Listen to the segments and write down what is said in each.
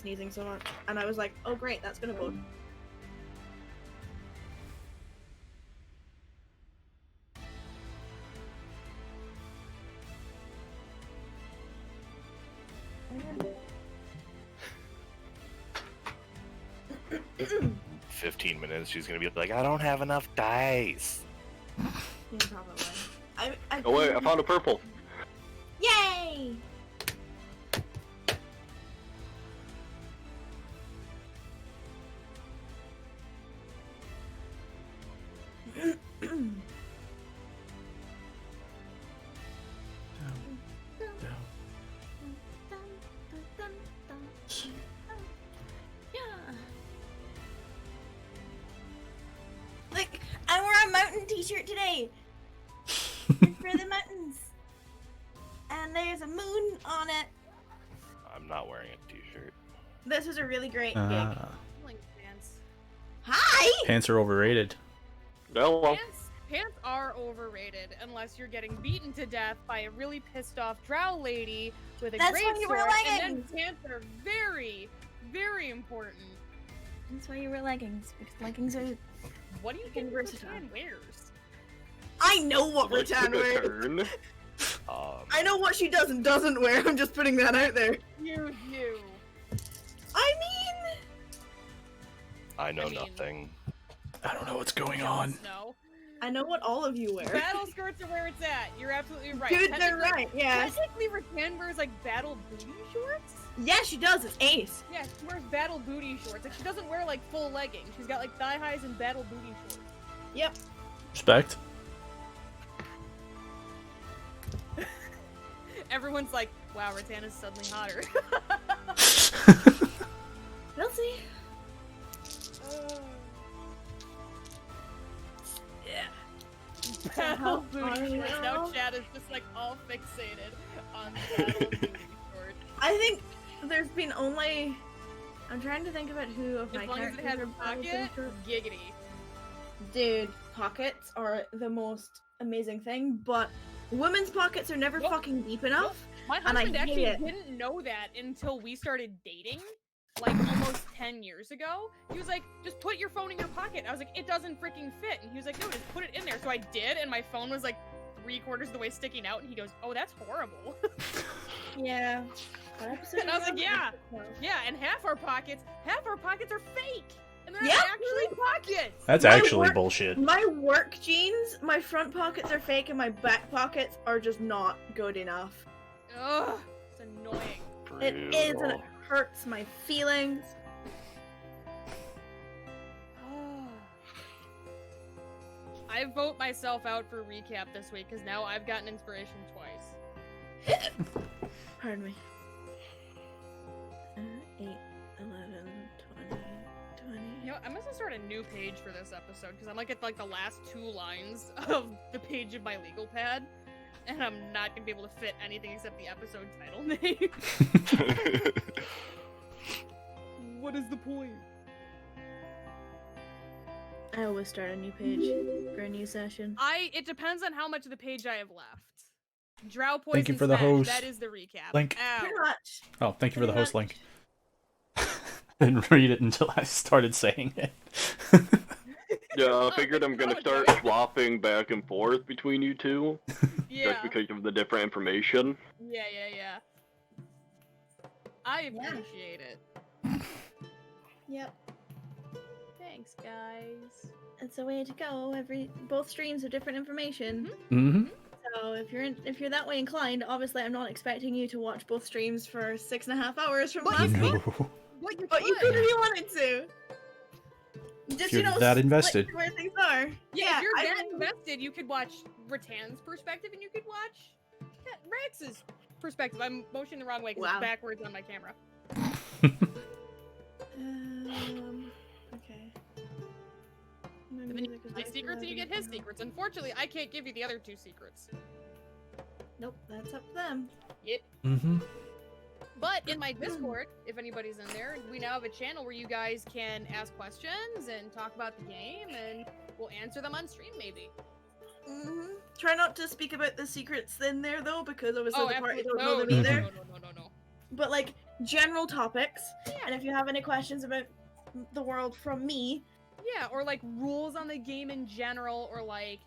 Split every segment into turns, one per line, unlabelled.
sneezing so much, and I was like, oh great, that's gonna bode.
In 15 minutes, she's gonna be like, I don't have enough dice.
Yeah, probably.
Oh wait, I found a purple.
Yay! Look, I wore a mountain t-shirt today. It's for the mountains. And there's a moon on it.
I'm not wearing a t-shirt.
This was a really great gig.
Like pants.
Hi!
Pants are overrated.
No, well,
Pants are overrated unless you're getting beaten to death by a really pissed off drow lady with a
That's
great
why you wear
sword, and
leggings.
then pants are very, very important.
That's why you wear leggings, because leggings are...
What do you
Fucking
think
versatile.
Ritan wears?
I know what
like,
Ritan
took a
wears.
turn.
I know what she does and doesn't wear. I'm just putting that out there.
You.
I mean...
I know
I mean-
nothing.
I don't know what's going on.
No.
I know what all of you wear.
Battle skirts are where it's at. You're absolutely right.
Dude, they're
Technically-
right, yeah.
Technically, Ritan wears like battle booty shorts.
Yeah, she does. It's ace.
Yeah, she wears battle booty shorts. Like she doesn't wear like full leggings. She's got like thigh highs and battle booty shorts.
Yep.
Respect.
Everyone's like, wow, Ritan is suddenly hotter.
We'll see.
Yeah. Battle booty shorts. Now Chad is just like all fixated on battle booty shorts.
I think there's been only... I'm trying to think about who of my
As long as it
characters
has
are
a
battle
pocket,
booty shorts.
giggity.
Dude, pockets are the most amazing thing, but women's pockets are never
Nope.
fucking deep enough.
My
And I
husband
hate
actually
it.
didn't know that until we started dating, like almost 10 years ago. He was like, just put your phone in your pocket. I was like, it doesn't freaking fit. And he was like, no, just put it in there. So I did, and my phone was like 3/4 of the way sticking out, and he goes, oh, that's horrible.
Yeah. What episode
And I was
are we
like,
on?
yeah. Yeah, and half our pockets are fake. And they're
Yeah.
actually pockets.
That's
My
actually
work-
bullshit.
My work jeans, my front pockets are fake and my back pockets are just not good enough.
Ugh, it's annoying.
It is and it hurts my feelings.
I vote myself out for recap this week because now I've gotten inspiration twice.
Pardon me. 8, 11, 20, 20.
You know, I'm gonna start a new page for this episode because I'm like at like the last 2 lines of the page of my legal pad, and I'm not gonna be able to fit anything except the episode title name. What is the point?
I always start a new page for a new session.
It depends on how much of the page I have left. Drow poison.
Thank you for the
smash,
host.
That is the recap.
Link.
Ow.
Pretty much.
Oh, thank you for the
Pretty
host link. Didn't read it until I started saying it.
Yeah, I figured I'm gonna start swapping back and forth between you two,
Yeah.
just because of the different information.
Yeah. I appreciate it.
Yep.
Thanks, guys.
It's a way to go. Both streams have different information.
Mm-hmm.
So if you're that way inclined, obviously I'm not expecting you to watch both streams for 6.5 hours from last week.
No.
But you could if you wanted to. Just,
you're that
split
invested.
to where things are.
Yeah, if you're
I
that
mean,
invested, you could watch Ritan's perspective and you could watch Rax's perspective. I'm motioning the wrong way because
Wow.
it's backwards on my camera.
Okay.
And then you get my secrets and you get his secrets. Unfortunately, I can't give you the other 2 secrets.
Nope, that's up to them.
Yep.
Mm-hmm.
But in my Discord, if anybody's in there, we now have a channel where you guys can ask questions and talk about the game, and we'll answer them on stream, maybe.
Try not to speak about the secrets in there though, because obviously
Oh,
the party
absolutely.
don't know them either.
No.
But like, general topics. And if you have any questions about the world from me,
Yeah, or like rules on the game in general, or like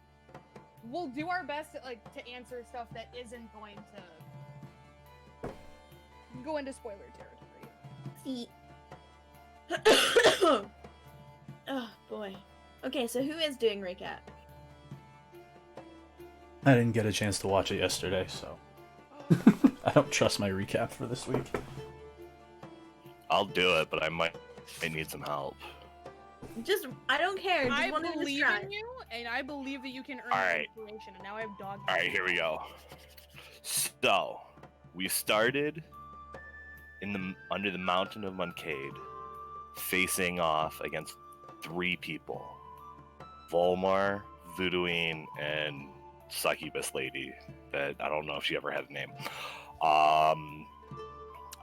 we'll do our best to answer stuff that isn't going to go into spoiler territory.
see. Oh boy. Okay, so who is doing recap?
I didn't get a chance to watch it yesterday, so I don't trust my recap for this week.
I'll do it, but I might need some help.
Just, I don't care. Just
I
wanted to
believe
try.
in you, and I believe that you can earn
Alright.
inspiration, and now I have dog.
All right, here we go. So, we started under the mountain of Muncade, facing off against 3 people: Volmar, Voodooine, and Succubus Lady. That I don't know if she ever had a name.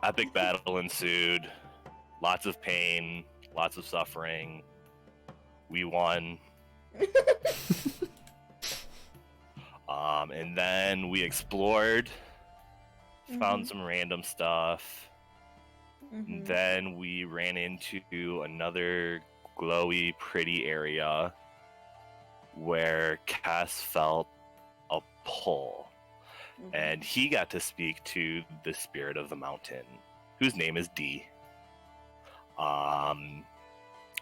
Epic battle ensued. Lots of pain, lots of suffering. We won. And then we explored, found some random stuff.
Mhm.
Then we ran into another glowy, pretty area where Kess felt a pull.
Mhm.
And he got to speak to the spirit of the mountain, whose name is D.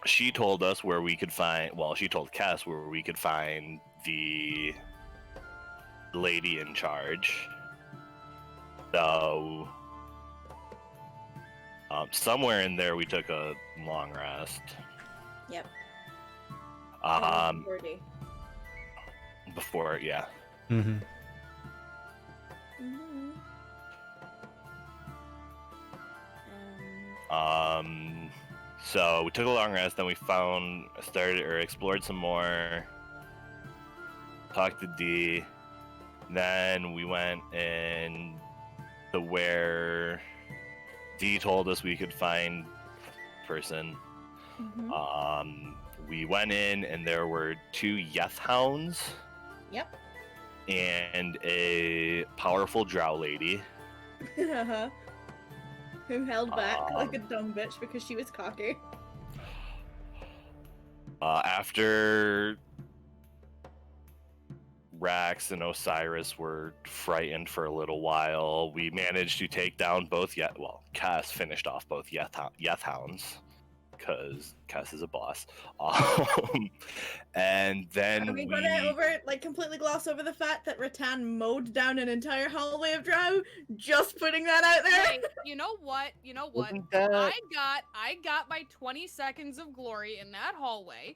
She told us where we could find, well, she told Kess where we could find the lady in charge. So, somewhere in there we took a long rest.
Yep. Wordy.
Before, yeah.
Mm-hmm.
Mhm.
So we took a long rest, then we explored some more, talked to D, then we went in to where D told us we could find person.
Mhm.
We went in and there were 2 Yeth hounds.
Yep.
And a powerful drow lady.
Who held back like a dumb bitch because she was cocky.
After Rax and Osiris were frightened for a little while, we managed to take down both Kess finished off both Yeth hounds, because Kess is a boss. And then
Are we gonna completely gloss over the fact that Ritan mowed down an entire hallway of drow? Just putting that out there.
Hey, you know what?
Wasn't that-
I got my 20 seconds of glory in that hallway.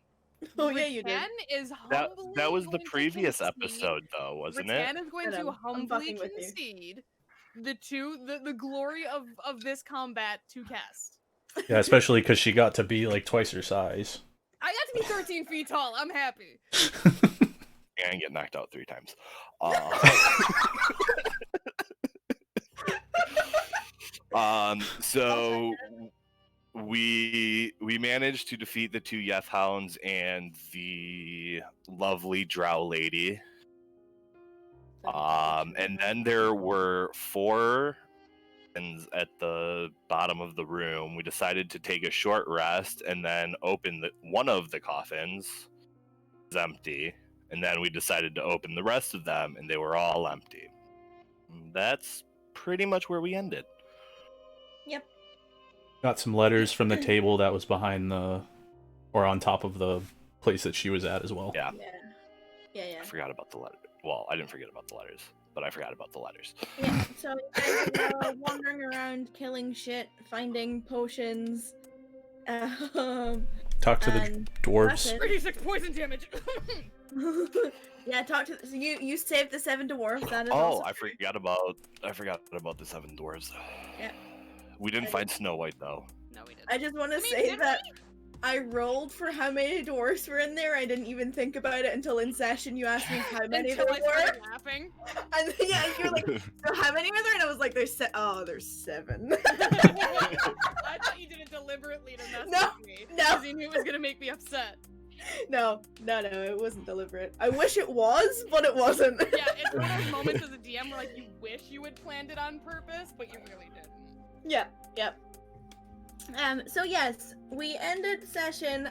Oh yeah, you did.
Ritan is
that
humbly
was the
going to
previous
concede-
episode, though, wasn't
Ritan
it?
is going
Shut
to
up. I'm
humbly
fucking with you.
concede the glory of this combat to Kess.
Yeah, especially because she got to be like twice her size.
I got to be 13 feet tall. I'm happy.
And get knocked out 3 times. So we managed to defeat the 2 Yeth hounds and the lovely drow lady. And then there were 4 at the bottom of the room. We decided to take a short rest and then open one of the coffins. It was empty. And then we decided to open the rest of them, and they were all empty. And that's pretty much where we ended.
Yep.
Got some letters from the table that was behind or on top of the place that she was at as well.
Yeah.
Yeah.
I forgot about the letter. Well, I didn't forget about the letters, but I forgot about the letters.
Yeah. So you guys were wandering around, killing shit, finding potions.
Talk to the
and
dwarves.
that's it.
36 poison damage.
Yeah, talk to. So you saved the 7 dwarves. That is
Oh,
also
I forgot about the 7 dwarves.
Yeah.
We didn't find Snow White though.
No, we didn't.
I just want to
I mean,
say
did
that I rolled for how many dwarfs were in there. I didn't even think about it until in session you asked me how many
Until
there
I
were.
started laughing.
And yeah, you're like, so how many were there? And I was like, there's 7.
I thought you did it deliberately to mess
No,
with me.
no.
Because you knew it was gonna make me upset.
No, it wasn't deliberate. I wish it was, but it wasn't.
Yeah, it's one of those moments as a DM where like you wish you had planned it on purpose, but you really didn't.
Yep. So yes, we ended session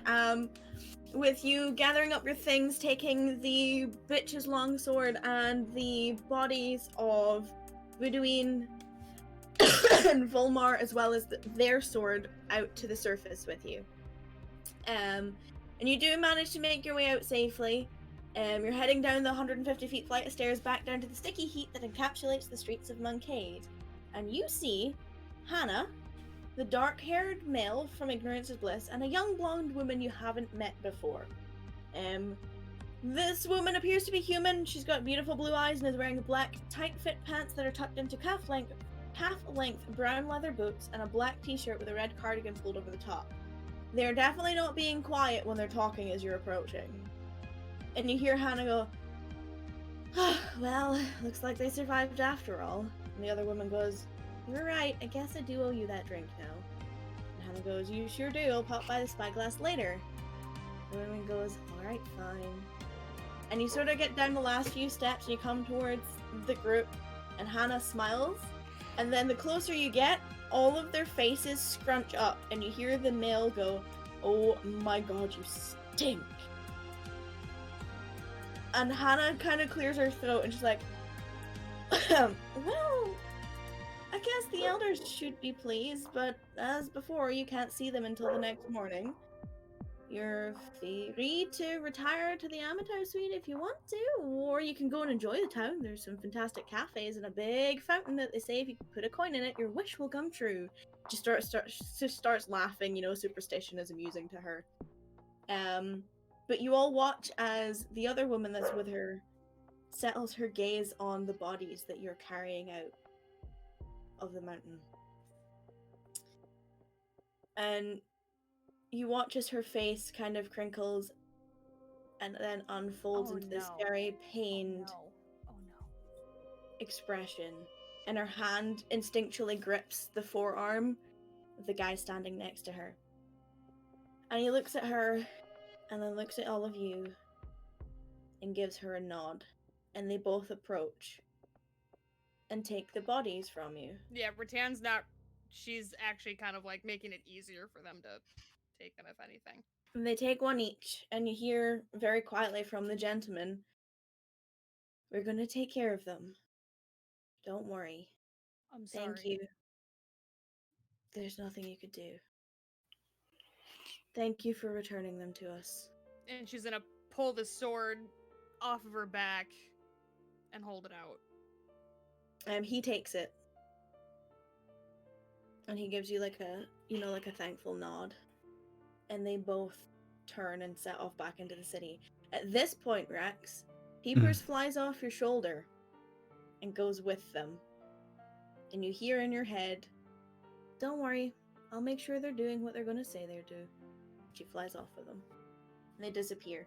with you gathering up your things, taking the bitch's longsword and the bodies of Vidwin and Volmar, as well as their sword, out to the surface with you. And you do manage to make your way out safely. You're heading down the 150 feet flight of stairs back down to the sticky heat that encapsulates the streets of Moncade. And you see Hannah, the dark-haired male from Ignorance is Bliss, and a young blonde woman you haven't met before. This woman appears to be human. She's got beautiful blue eyes and is wearing black, tight-fit pants that are tucked into calf-length brown leather boots and a black t-shirt with a red cardigan pulled over the top. They're definitely not being quiet when they're talking as you're approaching. And you hear Hannah go, well, looks like they survived after all. And the other woman goes, you're right, I guess I do owe you that drink now. And Hannah goes, you sure do, I'll pop by the spyglass later. The woman goes, alright, fine. And you sort of get down the last few steps and you come towards the group, and Hannah smiles, and then the closer you get, all of their faces scrunch up, and you hear the male go, oh my god, you stink. And Hannah kind of clears her throat and she's like, well, I guess the elders should be pleased, but as before, you can't see them until the next morning. You're free to retire to the Amateur Suite if you want to, or you can go and enjoy the town. There's some fantastic cafes and a big fountain that they say if you put a coin in it, your wish will come true. She starts laughing, you know, superstition is amusing to her. But you all watch as the other woman that's with her settles her gaze on the bodies that you're carrying out of the mountain. And you watch as her face kind of crinkles and then unfolds into this very pained expression. And her hand instinctually grips the forearm of the guy standing next to her. And he looks at her and then looks at all of you and gives her a nod. And they both approach and take the bodies from you.
Yeah, Ritan's not... She's actually kind of like making it easier for them to take them, if anything.
And they take one each, and you hear very quietly from the gentleman, we're gonna take care of them. Don't worry.
I'm sorry.
Thank you. There's nothing you could do. Thank you for returning them to us.
And she's gonna pull the sword off of her back and hold it out.
He takes it. And he gives you like a thankful nod. And they both turn and set off back into the city. At this point, Rex, Peepers flies off your shoulder and goes with them. And you hear in your head, don't worry, I'll make sure they're doing what they're gonna say they're doing. She flies off with them. And they disappear.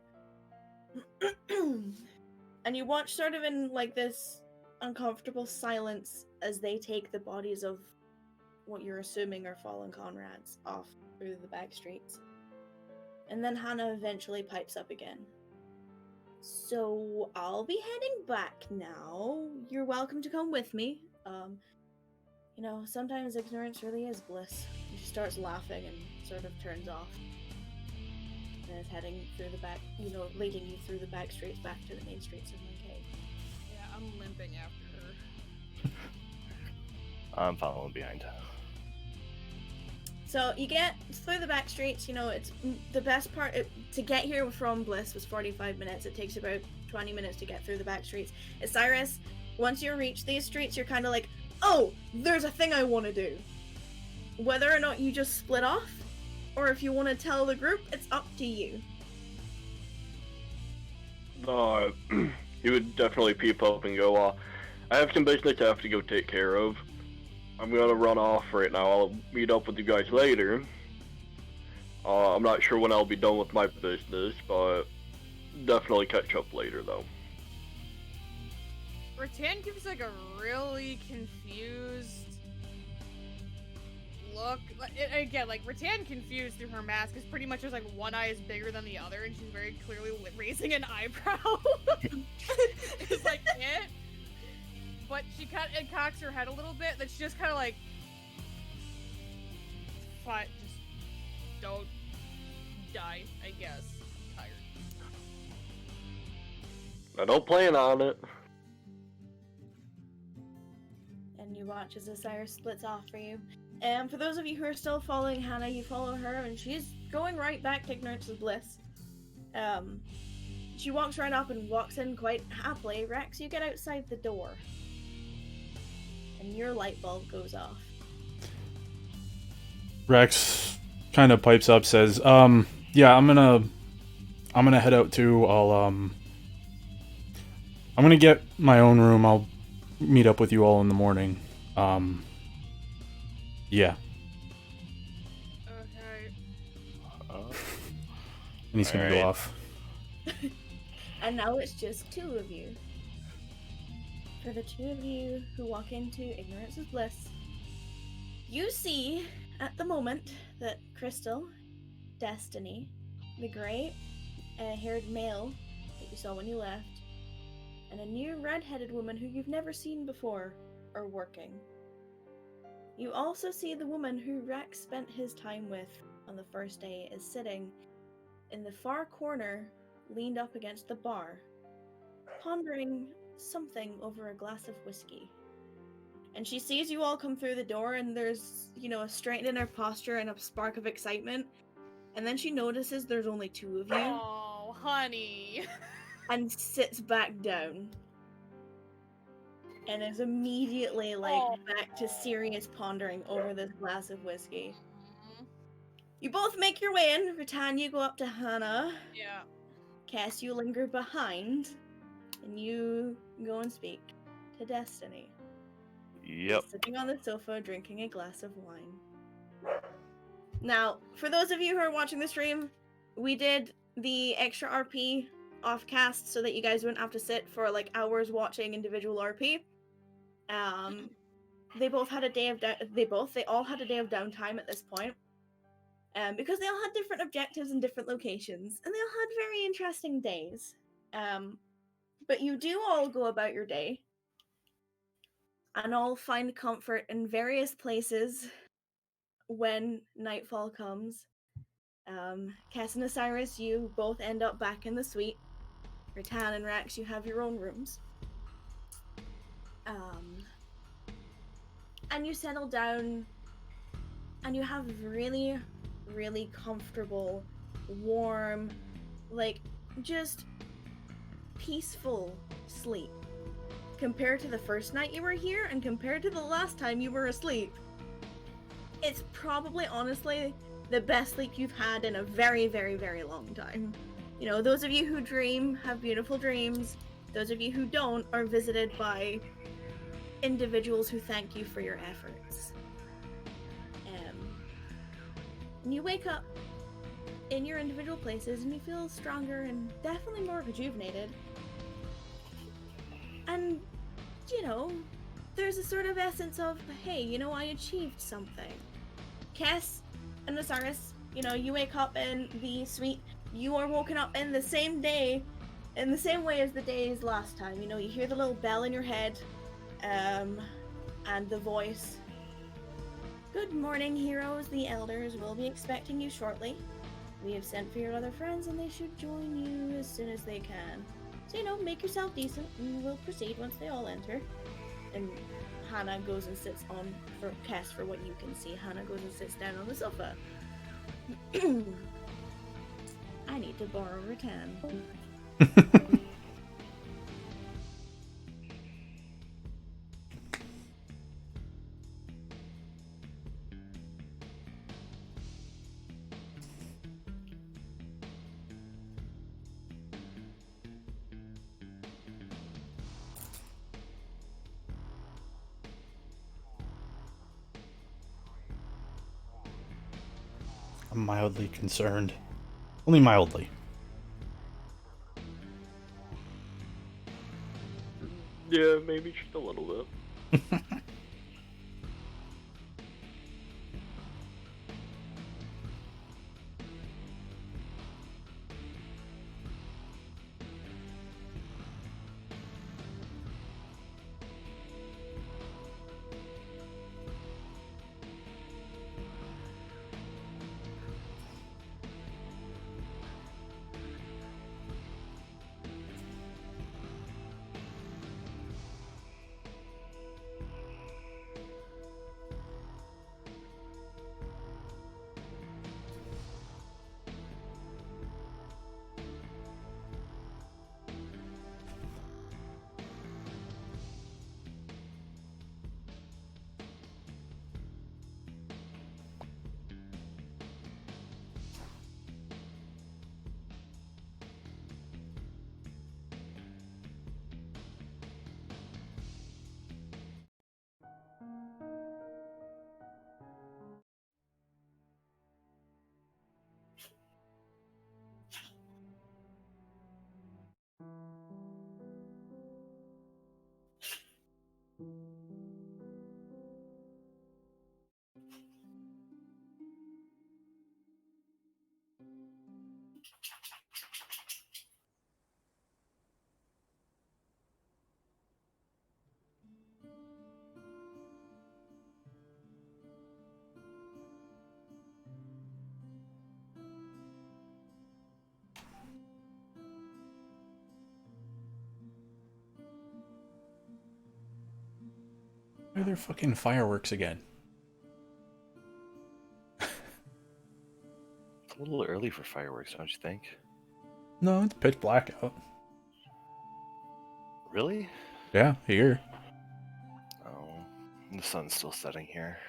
And you watch sort of in like this uncomfortable silence as they take the bodies of what you're assuming are fallen comrades off through the back streets. And then Hannah eventually pipes up again. So I'll be heading back now. You're welcome to come with me. You know, sometimes ignorance really is bliss. And she starts laughing and sort of turns off. And is heading through the back, you know, leading you through the back streets back to the main streets of Moncade.
Yeah, I'm limping after her.
I'm following behind.
So you get through the back streets, you know, it's the best part, to get here from Bliss was 45 minutes. It takes about 20 minutes to get through the back streets. It's Cyrus, once you reach these streets, you're kind of like, oh, there's a thing I want to do. Whether or not you just split off, or if you want to tell the group, it's up to you.
He would definitely peep up and go, I have some business I have to go take care of. I'm gonna run off right now. I'll meet up with you guys later. I'm not sure when I'll be done with my business, but definitely catch up later, though.
Ritan gives like a really confused look. Again, like Ritan confused through her mask is pretty much just like one eye is bigger than the other, and she's very clearly raising an eyebrow. It's like it. But she kind of cocks her head a little bit, that she just kind of like fine. Just don't die, I guess. I'm tired.
I don't plan on it.
And you watch as Osiris splits off for you. And for those of you who are still following Hannah, you follow her, and she's going right back to Ignorance is Bliss. She walks right up and walks in quite happily. Rex, you get outside the door. And your light bulb goes off.
Rex kind of pipes up, says, yeah, I'm gonna head out too. I'm gonna get my own room. I'll meet up with you all in the morning. Yeah.
Okay.
And he's gonna go
Alright.
off.
And now it's just two of you. For the two of you who walk into Ignorance is Bliss, you see at the moment that Crystal, Destiny, the grey haired male that you saw when you left, and a new red-headed woman who you've never seen before are working. You also see the woman who Rex spent his time with on the first day is sitting in the far corner, leaned up against the bar, pondering something over a glass of whiskey. And she sees you all come through the door, and there's, a straighten in her posture and a spark of excitement. And then she notices there's only two of you,
Oh, honey.
and sits back down. And is immediately, back to serious pondering over this glass of whiskey. You both make your way in. Ritan, you go up to Hannah.
Yeah.
Kess, you linger behind. And you go and speak to Destiny.
Yep.
Sitting on the sofa, drinking a glass of wine. Now, for those of you who are watching the stream, we did the extra RP off-cast so that you guys wouldn't have to sit for, hours watching individual RP. They all had a day of downtime at this point. Because they all had different objectives in different locations, and they all had very interesting days. But you do all go about your day, and all find comfort in various places when nightfall comes. Kess and Osiris, you both end up back in the suite. Ritan and Rex, you have your own rooms. And you settle down, and you have really, really comfortable, warm, just peaceful sleep. Compared to the first night you were here, and compared to the last time you were asleep, it's probably, honestly, the best sleep you've had in a very, very, very long time. Those of you who dream have beautiful dreams. Those of you who don't are visited by individuals who thank you for your efforts. And you wake up in your individual places, and you feel stronger and definitely more rejuvenated. And, there's a sort of essence of, hey, I achieved something. Kess and Osiris, you wake up in the suite. You are woken up in the same day, in the same way as the days last time. You hear the little bell in your head, and the voice. Good morning, heroes. The elders will be expecting you shortly. We have sent for your other friends, and they should join you as soon as they can. So, make yourself decent, and we'll proceed once they all enter. And Hannah goes and sits on, for Kess, for what you can see, Hannah goes and sits down on the sofa. I need to borrow Ritan.
I'm mildly concerned. Only mildly.
Yeah, maybe just a little bit.
Why are there fucking fireworks again?
It's a little early for fireworks, don't you think?
No, it's pitch black out.
Really?
Yeah, here.
Oh, the sun's still setting here.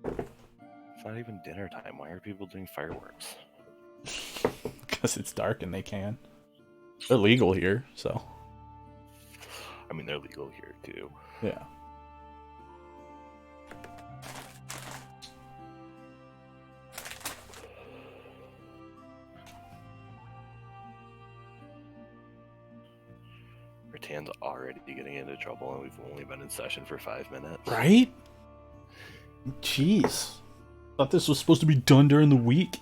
It's not even dinner time. Why are people doing fireworks?
Because it's dark and they can. They're legal here, so.
I mean, they're legal here too.
Yeah.
Ritan's already getting into trouble, and we've only been in session for 5 minutes.
Right? Jeez. Thought this was supposed to be done during the week.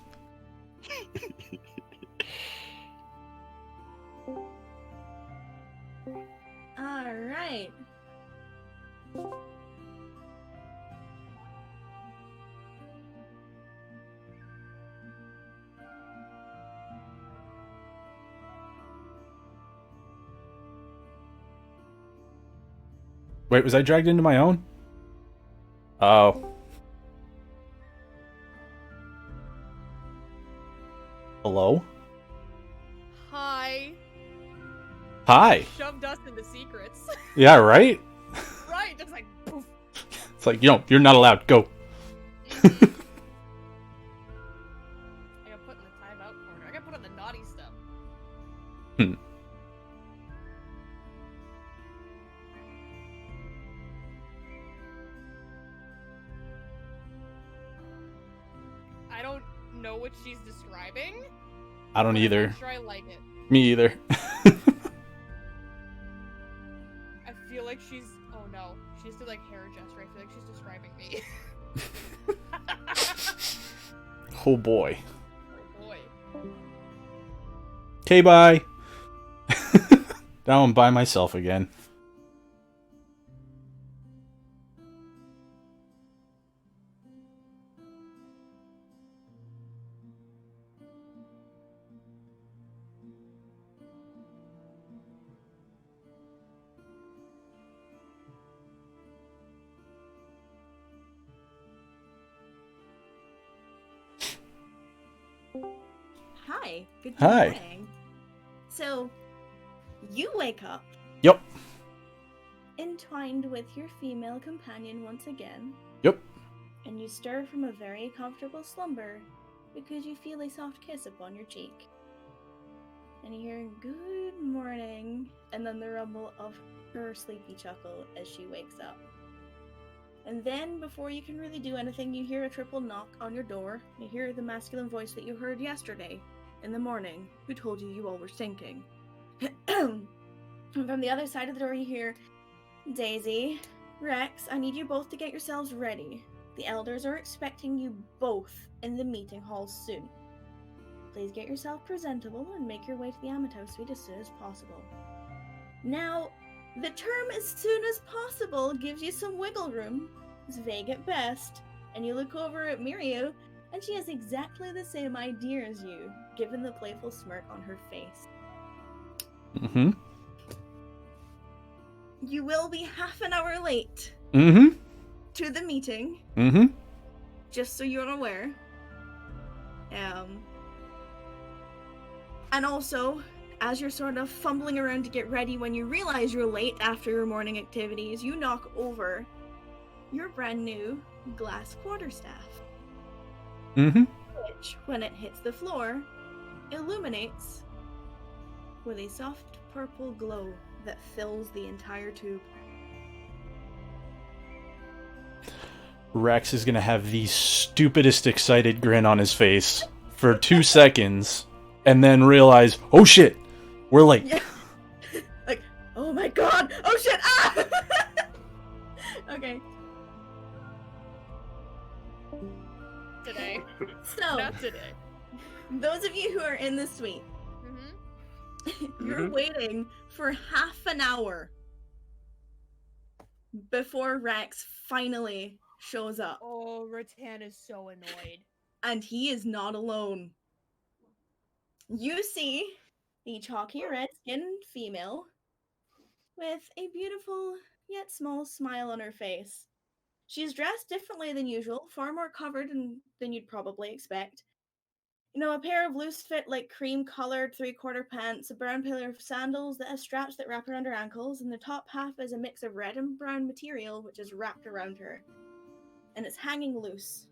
All right.
Wait, was I dragged into my own? Oh. Hello?
Hi.
Hi.
Shoved us into secrets.
Yeah, right?
Right, just like poof.
It's like, you're not allowed. Go.
I got put in the timeout corner. I got put on the naughty stuff. I don't know what she's describing.
I don't
but I'm
either.
not sure I like it.
Me either.
I feel like she's. Oh no, she just did like hair gesture. I feel like she's describing me.
Oh boy.
Oh boy.
Okay, bye. Now I'm by myself again.
Hi. Good
Hi.
morning. So, you wake up
Yep.
entwined with your female companion once again,
Yep.
and you stir from a very comfortable slumber because you feel a soft kiss upon your cheek. And you hear good morning, and then the rumble of her sleepy chuckle as she wakes up. And then, before you can really do anything, you hear a triple knock on your door. You hear the masculine voice that you heard yesterday in the morning, who told you all were stinking. And from the other side of the door, you hear, Daisy, Rex, I need you both to get yourselves ready. The elders are expecting you both in the meeting hall soon. Please get yourself presentable and make your way to the Amato suite as soon as possible. Now, the term as soon as possible gives you some wiggle room. It's vague at best, and you look over at Mirio, and she has exactly the same idea as you, given the playful smirk on her face.
Mm-hmm.
You will be half an hour late
Mm-hmm.
to the meeting,
Mm-hmm.
just so you're aware. And also, as you're sort of fumbling around to get ready when you realize you're late after your morning activities, you knock over your brand new glass quarterstaff,
Mm-hmm.
which, when it hits the floor, illuminates with a soft purple glow that fills the entire tube.
Rex is gonna have the stupidest excited grin on his face for 2 seconds, and then realize, oh shit, we're late.
Yeah. Like, oh my god! Oh shit! Ah! Okay.
Today.
So,
Not today.
those of you who are in the suite,
Mm-hmm.
you're waiting for half an hour before Rex finally shows up.
Oh, Ritan is so annoyed.
And he is not alone. You see the chalky red-skinned female with a beautiful yet small smile on her face. She's dressed differently than usual, far more covered than you'd probably expect. You know, a pair of loose-fit, like cream-colored three-quarter pants, a brown pair of sandals that have straps that wrap around her ankles, and the top half is a mix of red and brown material which is wrapped around her. And it's hanging loose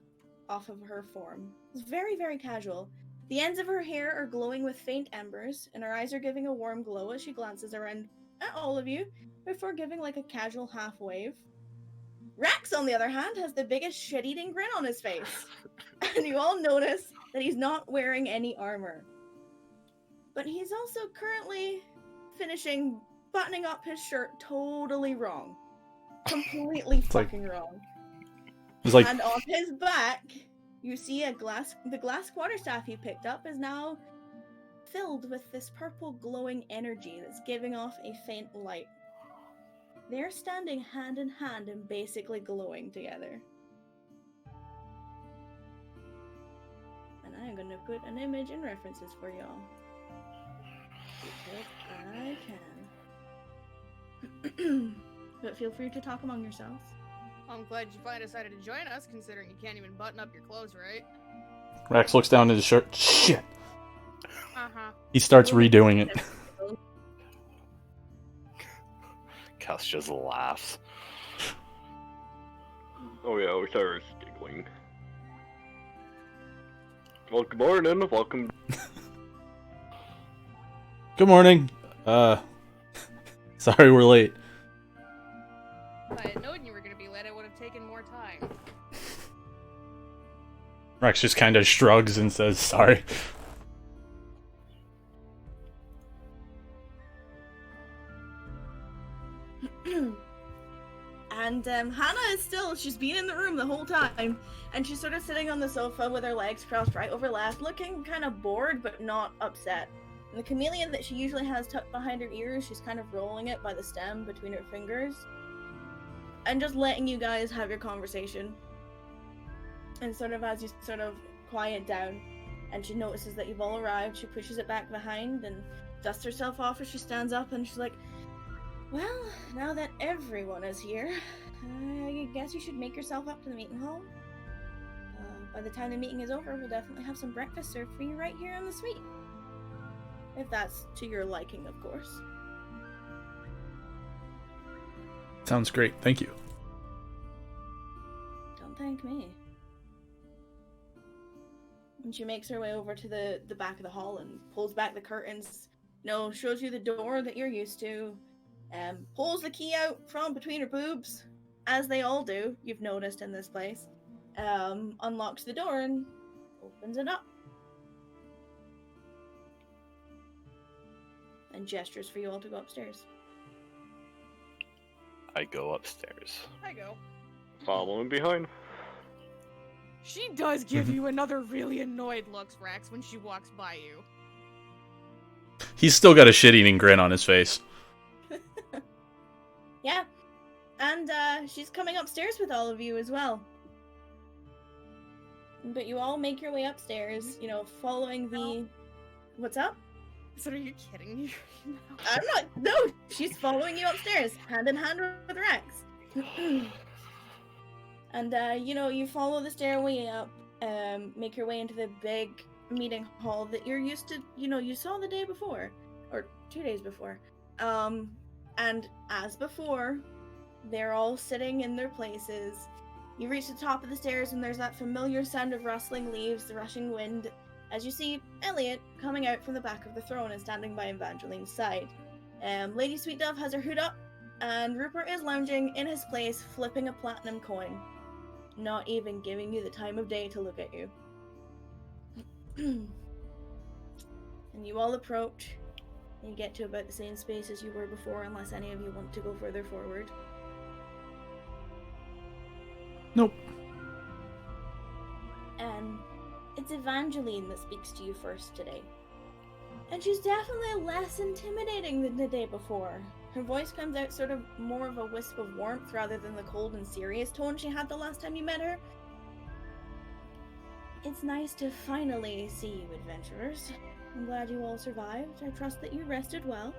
off of her form. It's very, very casual. The ends of her hair are glowing with faint embers, and her eyes are giving a warm glow as she glances around at all of you before giving like a casual half wave. Rax, on the other hand, has the biggest shit-eating grin on his face. And you all notice that he's not wearing any armor. But he's also currently finishing buttoning up his shirt totally wrong. Completely fucking wrong.
It's like,
And on his back, you see the glass quarterstaff he picked up is now filled with this purple glowing energy that's giving off a faint light. They're standing hand in hand and basically glowing together. And I'm going to put an image and references for y'all. Because I can. But feel free to talk among yourselves.
I'm glad you finally decided to join us, considering you can't even button up your clothes, right?
Rax looks down at his shirt. Shit!
Uh-huh.
He starts redoing it.
Kess just laughs.
Oh yeah, we started giggling. Well, good morning, welcome.
Good morning. Sorry we're late.
If I had known you were going to be late, I would have taken more time.
Rax just kind of shrugs and says sorry.
And Hannah is she's been in the room the whole time, and she's sort of sitting on the sofa with her legs crossed right over left, looking kind of bored but not upset. And the chameleon that she usually has tucked behind her ears, she's kind of rolling it by the stem between her fingers. And just letting you guys have your conversation. And sort of as you sort of quiet down, and she notices that you've all arrived, she pushes it back behind and dusts herself off as she stands up, and she's like, well, now that everyone is here, I guess you should make yourself up to the meeting hall. By the time the meeting is over, we'll definitely have some breakfast served for you right here in the suite. If that's to your liking, of course.
Sounds great, thank you.
Don't thank me. And she makes her way over to the back of the hall and pulls back the curtains, shows you the door that you're used to, pulls the key out from between her boobs, as they all do, you've noticed in this place, unlocks the door and opens it up. And gestures for you all to go upstairs.
I go upstairs.
I go.
Following behind.
She does give you another really annoyed looks, Rax, when she walks by you.
He's still got a shit-eating grin on his face.
Yeah. And she's coming upstairs with all of you as well. But you all make your way upstairs, following the... What's up?
So are you kidding me?
I'm not... No! She's following you upstairs, hand in hand with Rex. And, you follow the stairway up, make your way into the big meeting hall that you're used to, you saw the day before. Or 2 days before. And as before, they're all sitting in their places. You reach the top of the stairs and there's that familiar sound of rustling leaves, the rushing wind, as you see Elliot coming out from the back of the throne and standing by Evangeline's side. Lady Sweet Dove has her hood up, and Rupert is lounging in his place, flipping a platinum coin. Not even giving you the time of day to look at you. And you all approach. You get to about the same space as you were before, unless any of you want to go further forward.
Nope.
It's Evangeline that speaks to you first today. And she's definitely less intimidating than the day before. Her voice comes out sort of more of a wisp of warmth rather than the cold and serious tone she had the last time you met her. It's nice to finally see you, adventurers. I'm glad you all survived. I trust that you rested well.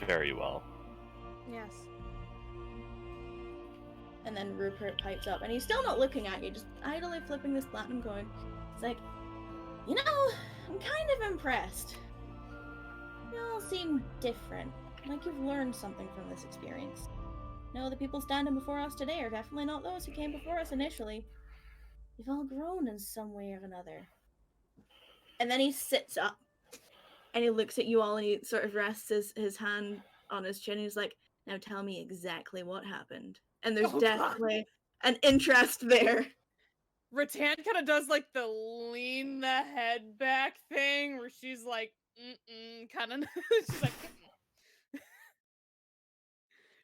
Very well.
Yes.
And then Rupert pipes up, and he's still not looking at you, just idly flipping this platinum coin. He's like, you know, I'm kind of impressed. You all seem different, like you've learned something from this experience. No, the people standing before us today are definitely not those who came before us initially. You've all grown in some way or another. And then he sits up, and he looks at you all, and he sort of rests his hand on his chin, and he's like, now tell me exactly what happened. And there's definitely an interest there.
Ritan kind of does like the lean the head back thing where she's like, kind of. She's like,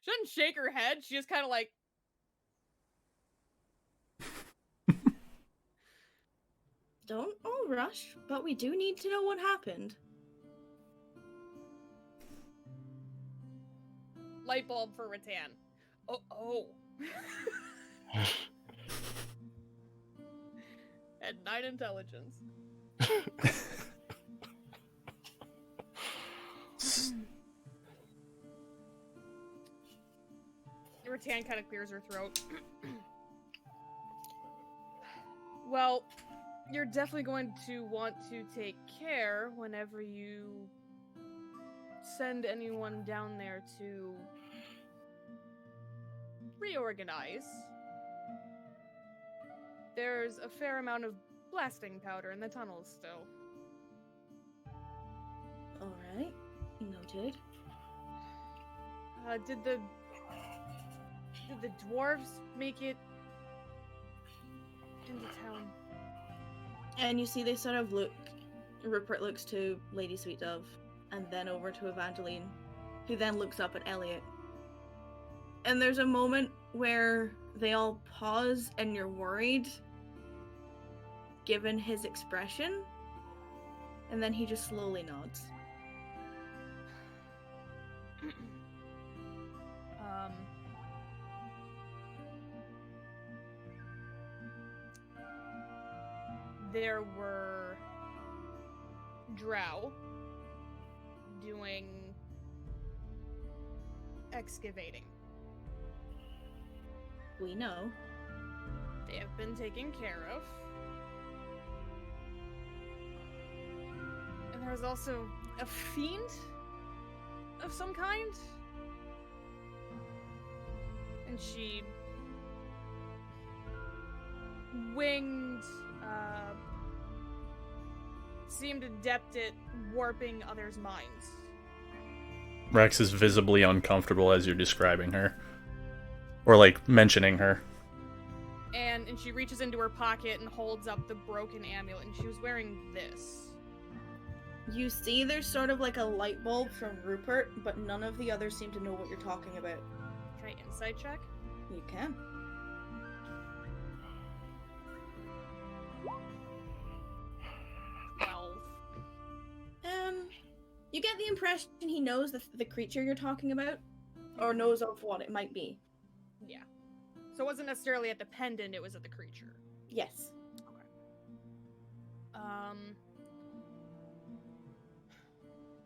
she doesn't shake her head. She just kind of like.
Don't all rush, but we do need to know what happened.
Light bulb for Ritan. Oh. At 9 intelligence. Ritan kind of clears her throat. Well, you're definitely going to want to take care whenever you send anyone down there to reorganize. There's a fair amount of blasting powder in the tunnels still.
Alright, noted.
Did the dwarves make it into town?
And you see they sort of look, Rupert looks to Lady Sweet Dove, and then over to Evangeline, who then looks up at Elliot. And there's a moment where they all pause and you're worried, given his expression, and then he just slowly nods.
There were drow doing excavating.
We know.
They have been taken care of. And there was also a fiend of some kind. And she winged, seemed adept at warping others' minds.
Rex is visibly uncomfortable as you're describing her. Or, like, mentioning her.
And she reaches into her pocket and holds up the broken amulet, and she was wearing this.
You see there's sort of like a light bulb from Rupert, but none of the others seem to know what you're talking about.
Can I insight check?
You can. You get the impression he knows the creature you're talking about, or knows of what it might be.
Yeah. So it wasn't necessarily at the pendant, it was at the creature.
Yes.
Okay.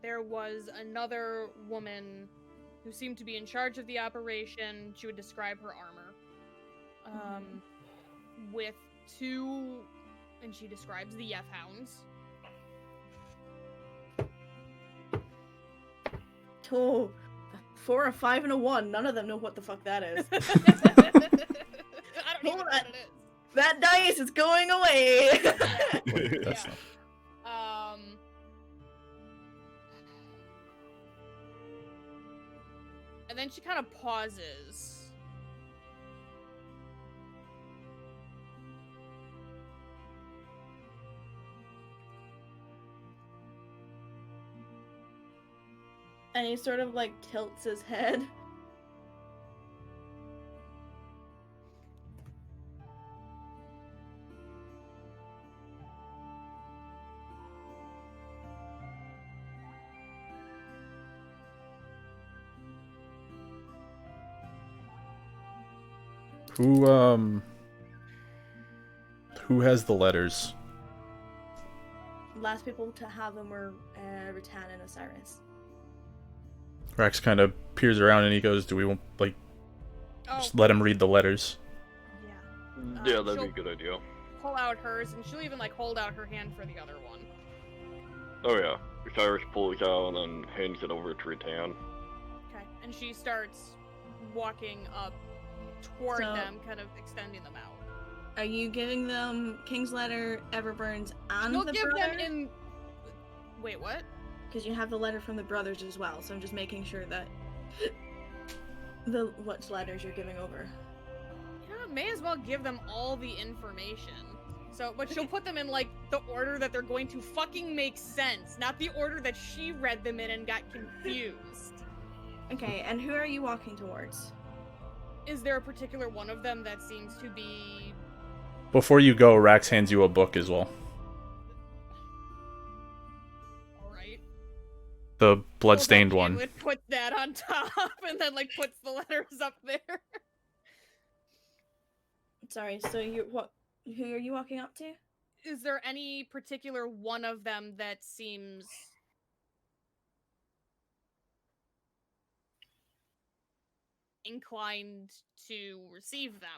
There was another woman who seemed to be in charge of the operation. She would describe her armor. With 2, and she describes the F-hounds.
Oh, 4, a 5, and a 1. None of them know what the fuck that is.
I don't even know what it is.
That dice is going away.
Wait, that's not...
And then she kind of pauses.
And he sort of like tilts his head.
Who has the letters?
last people to have them were Ritan and Osiris.
Rax kind of peers around and he goes, "Do we want just let him read the letters?"
Yeah.
Yeah, that'd be
she'll-
a good idea.
Pull out hers, and she'll even like hold out her hand for the other one.
Oh yeah. Cyrus pulls out and then hands it over to Ritan.
Okay. And she starts walking up toward
So-
them, kind of extending them out.
Are you giving them King's Letter, Everburns, and
You'll
the
give
brother?
them in. Wait, what?
Because you have the letter from the brothers as well, so I'm just making sure that what letters you're giving over.
You know, may as well give them all the information. So, but she'll put them in like the order that they're going to fucking make sense, not the order that she read them in and got confused.
Okay, and who are you walking towards?
Is there a particular one of them that seems to be?
Before you go, Rax hands you a book as well.
All right.
The bloodstained
Hold up,
one.
Would put that on top and then like puts the letters up there.
Sorry, so who are you walking up to?
Is there any particular one of them that seems inclined to receive them?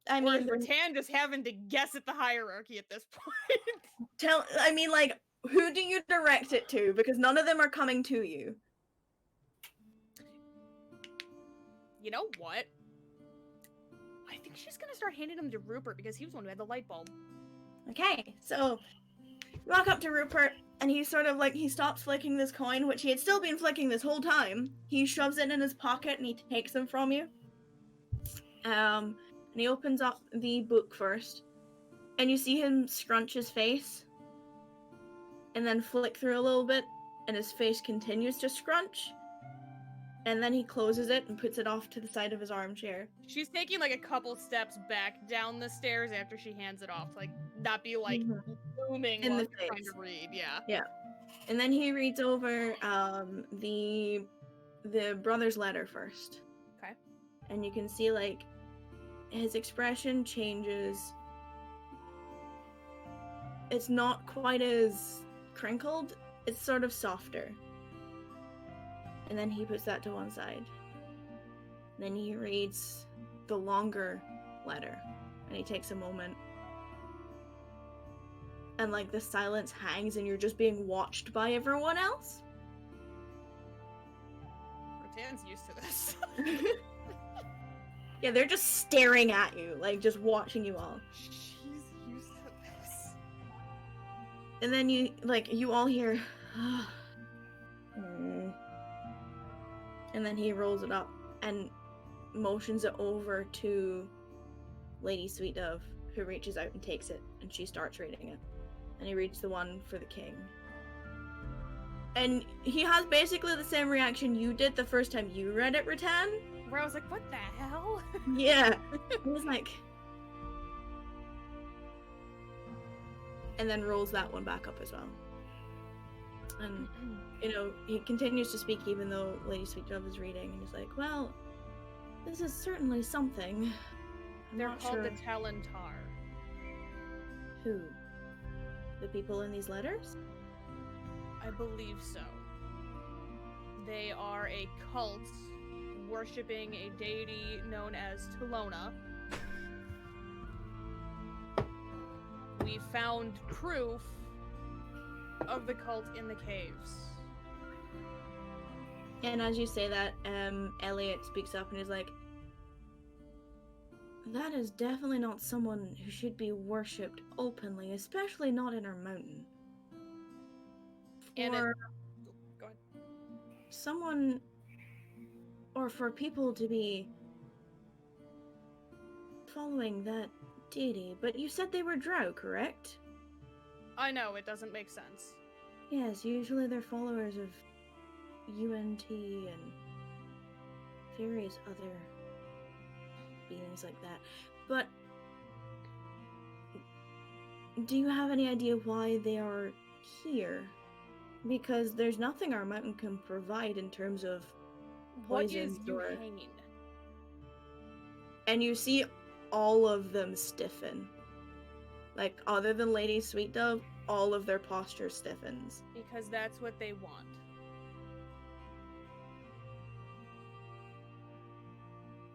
I
Or is
mean,
Ritan just having to guess at the hierarchy at this point?
like, who do you direct it to? Because none of them are coming to you.
You know what? I think she's gonna start handing them to Rupert because he was the one who had the light bulb.
Okay, so you walk up to Rupert, and he sort of he stops flicking this coin, which he had still been flicking this whole time. He shoves it in his pocket and he takes them from you. And he opens up the book first, and you see him scrunch his face, and then flick through a little bit, and his face continues to scrunch. And then he closes it and puts it off to the side of his armchair.
She's taking like a couple steps back down the stairs after she hands it off, to, like not be like booming
In
while
the
she's trying
face.
to read. Yeah.
And then he reads over the brother's letter first.
Okay.
And you can see his expression changes. It's not quite as crinkled. It's sort of softer. And then he puts that to one side. Then he reads the longer letter. And he takes a moment. And the silence hangs and you're just being watched by everyone else.
Ritan's used to this.
Yeah, they're just staring at you, just watching you all.
She's used to this.
And then you all hear and then he rolls it up and motions it over to Lady Sweet Dove, who reaches out and takes it, and she starts reading it. And he reads the one for the king. And he has basically the same reaction you did the first time you read it, Ritan.
Where I was like, what the hell?
Yeah. He was and then rolls that one back up as well. And, he continues to speak even though Lady Sweet Dove is reading, and he's like, well, this is certainly something. I'm
They're
not
called
sure
the Talentar.
who. The people in these letters?
I believe so. They are a cult worshipping a deity known as Tulona. We found proof of the cult in the caves.
And as you say that, Elliot speaks up and is like, that is definitely not someone who should be worshipped openly, especially not in our mountain.
And
Or
go ahead.
someone, or for people to be following that deity. But you said they were drow, correct?
I know, it doesn't make sense.
Yes, usually they're followers of UNT and various other beings like that. But do you have any idea why they are here? Because there's nothing our mountain can provide in terms of
What is
poisons or...
Ukraine?
And you see all of them stiffen. Other than Lady Sweet Dove, all of their posture stiffens.
Because that's what they want.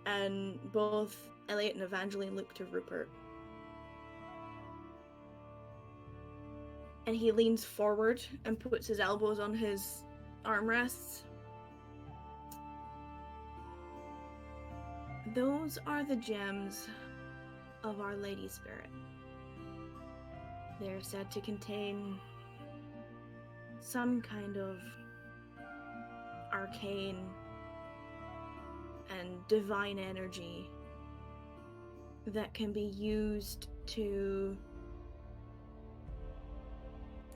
And both Elliot and Evangeline look to Rupert. And he leans forward and puts his elbows on his armrests. Those are the gems of Our Lady Spirit. They're said to contain some kind of arcane and divine energy that can be used to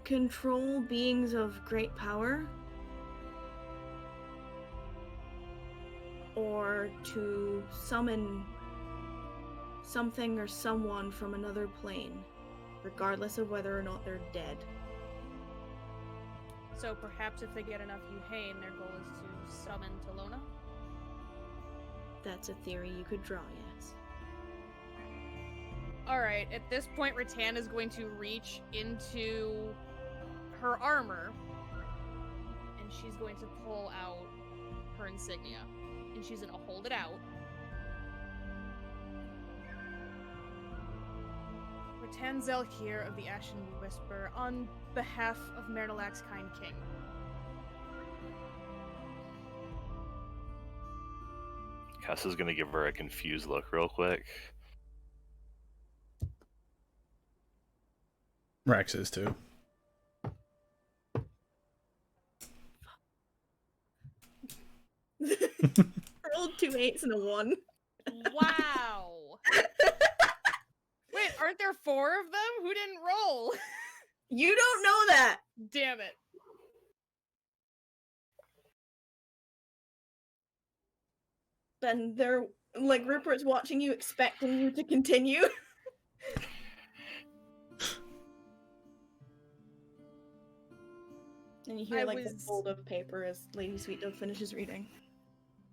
control beings of great power or to summon something or someone from another plane, regardless of whether or not they're dead.
So perhaps if they get enough Yuhane, their goal is to summon Talona?
That's a theory you could draw, yes.
Alright, at this point, Ritan is going to reach into her armor, and she's going to pull out her insignia, and she's going to hold it out. Ritan Zel here of the Ashen Whisper, on behalf of Mernalak's Kind King.
Kess is gonna give her a confused look real quick.
Rex is too.
Rolled 2 8s and a 1.
Wow! Wait, aren't there 4 of them? Who didn't roll?
You don't know that!
Damn it.
And they're like, Rupert's watching you, expecting you to continue. And you hear
I
like the
was-
fold of paper as Lady Sweet Dove finishes reading.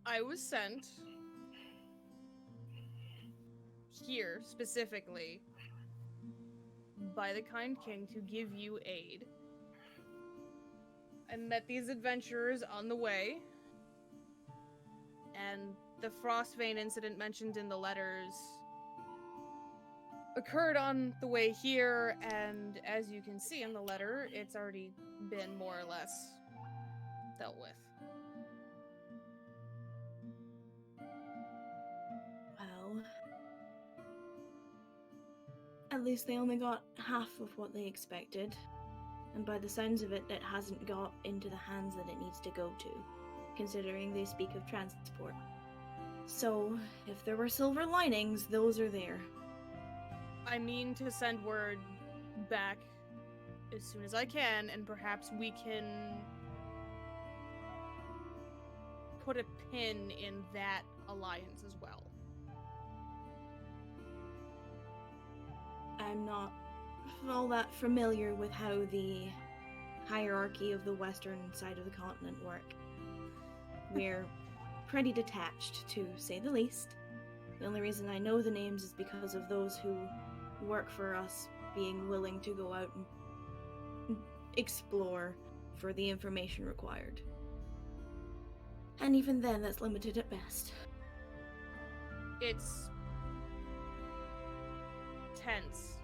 I was sent here specifically by the Kind King to give you aid. I met these adventurers on the way, and the Frostvein incident mentioned in the letters occurred on the way here, and as you can see in the letter, it's already been more or less dealt with.
Well, at least they only got half of what they expected. And by the sounds of it, it hasn't got into the hands that it needs to go to, considering they speak of transport. So, if there were silver linings, those are there.
I mean to send word back as soon as I can, and perhaps we can put a pin in that alliance as well.
I'm not all that familiar with how the hierarchy of the western side of the continent work. We're pretty detached, to say the least. The only reason I know the names is because of those who work for us being willing to go out and explore for the information required. And even then, that's limited at best.
It's tense.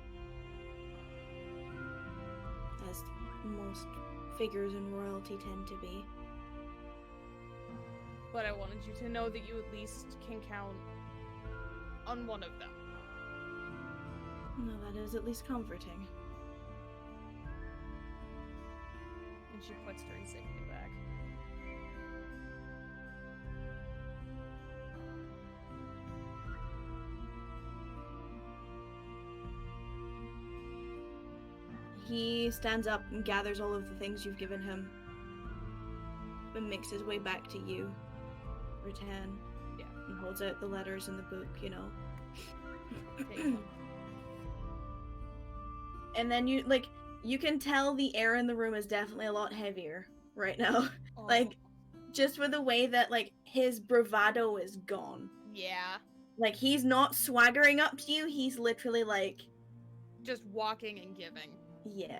As most figures in royalty tend to be.
But I wanted you to know that you at least can count on one of them.
No, that is at least comforting.
And she puts her insignia back.
He stands up and gathers all of the things you've given him and makes his way back to you, Ritan.
Yeah.
And holds out the letters in the book, you know.
Take them.
And then you can tell the air in the room is definitely a lot heavier right now.
Oh,
Like, just with the way that, like, his bravado is gone.
yeah.
Like, he's not swaggering up to you, he's literally like,
Just walking and giving.
Yeah.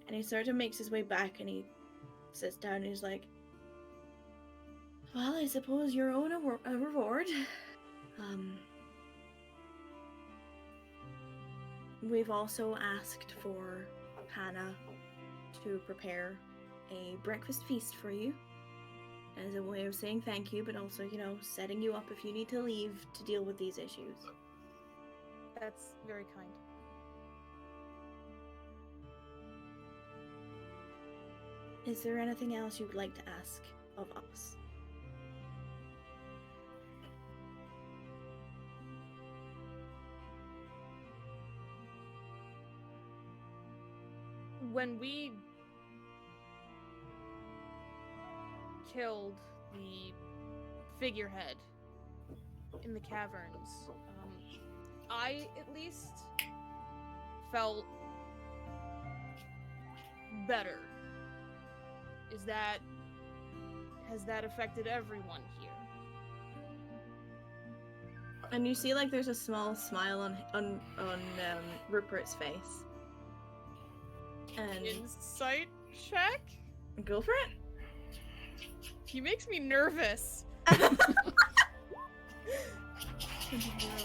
And he sort of makes his way back and he sits down and he's like, well, I suppose you're owed a reward. We've also asked for Hannah to prepare a breakfast feast for you as a way of saying thank you, but also, setting you up if you need to leave to deal with these issues.
That's very kind.
Is there anything else you'd like to ask of us?
When we killed the figurehead in the caverns, I at least felt better. Has that affected everyone here?
And you see, there's a small smile on Rupert's face. And
Insight check?
go for it.
He makes me nervous.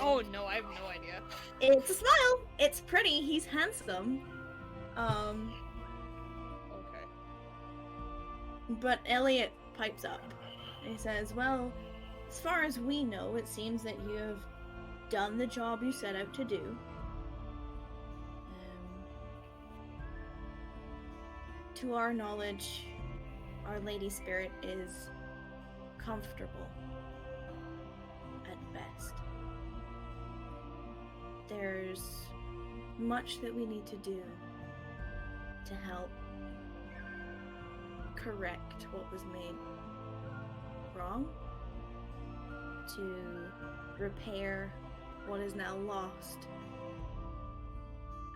Oh no, I have no idea.
It's a smile. It's pretty. He's handsome.
Okay.
But Elliot pipes up. He says, well, as far as we know, it seems that you have done the job you set out to do. To our knowledge, Our Lady Spirit is comfortable at best. There's much that we need to do to help correct what was made wrong, to repair what is now lost,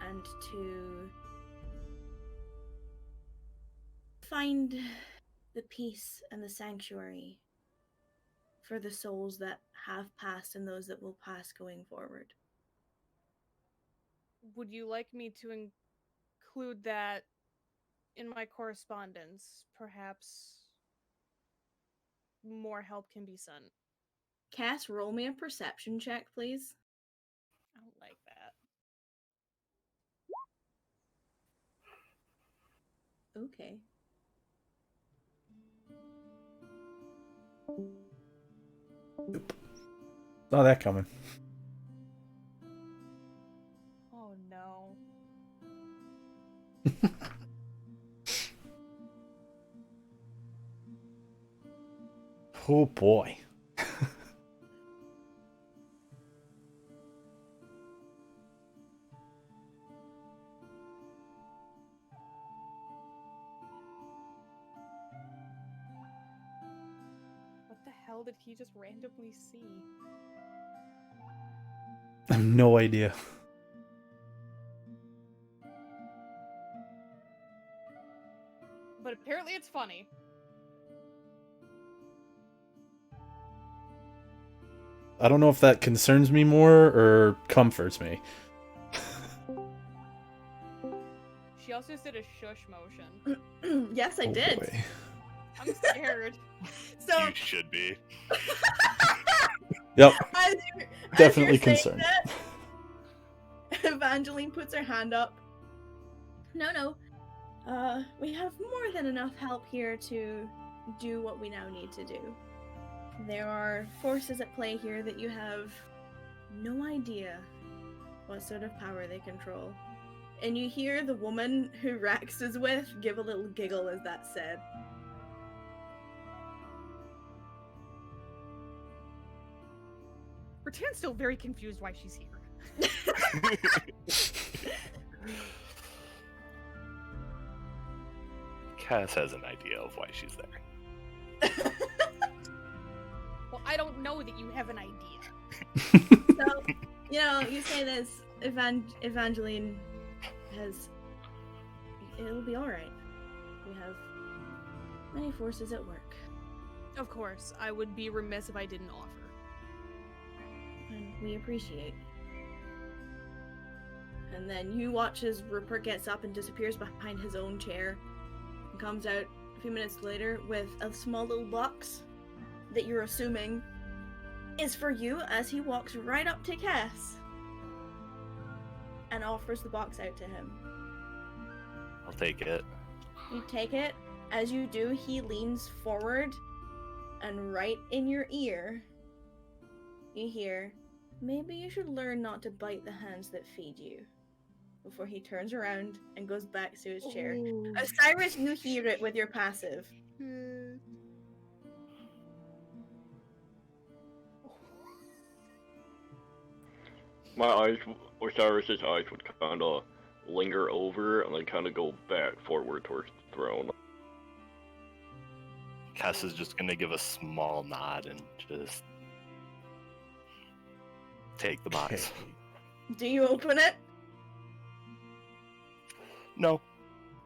and to find the peace and the sanctuary for the souls that have passed and those that will pass going forward.
Would you like me to include that in my correspondence? Perhaps more help can be sent.
Cass, roll me a perception check, please.
I don't like that.
Okay.
Saw that coming.
Oh no.
Oh boy.
What the hell did he just randomly see?
I have no idea.
But apparently it's funny.
I don't know if that concerns me more or comforts me.
She also did a shush motion.
Yes, I
Oh,
did.
boy.
I'm scared.
So,
You should be.
Yep,
as
definitely
you're saying
concerned.
that, Evangeline puts her hand up. No. We have more than enough help here to do what we now need to do. There are forces at play here that you have no idea what sort of power they control. And you hear the woman who Rax is with give a little giggle as that's said.
Ritan's still very confused why she's here.
Kess has an idea of why she's there.
Well, I don't know that you have an idea.
So, you say this, Evangeline has... It'll be alright. We have many forces at work.
Of course, I would be remiss if I didn't offer.
And we appreciate. And then you watch as Rupert gets up and disappears behind his own chair and comes out a few minutes later with a small little box that you're assuming is for you, as he walks right up to Kess and offers the box out to him.
I'll take it.
You take it. As you do, he leans forward, and right in your ear, you hear, "Maybe you should learn not to bite the hands that feed you," before he turns around and goes back to his chair.
Ooh.
Cyrus, you hear it with your passive.
My eyes, or Cyrus's eyes, would kind of linger over and then kind of go back forward towards the throne.
Kess is just gonna give a small nod and just take the box.
Do you open it?
No.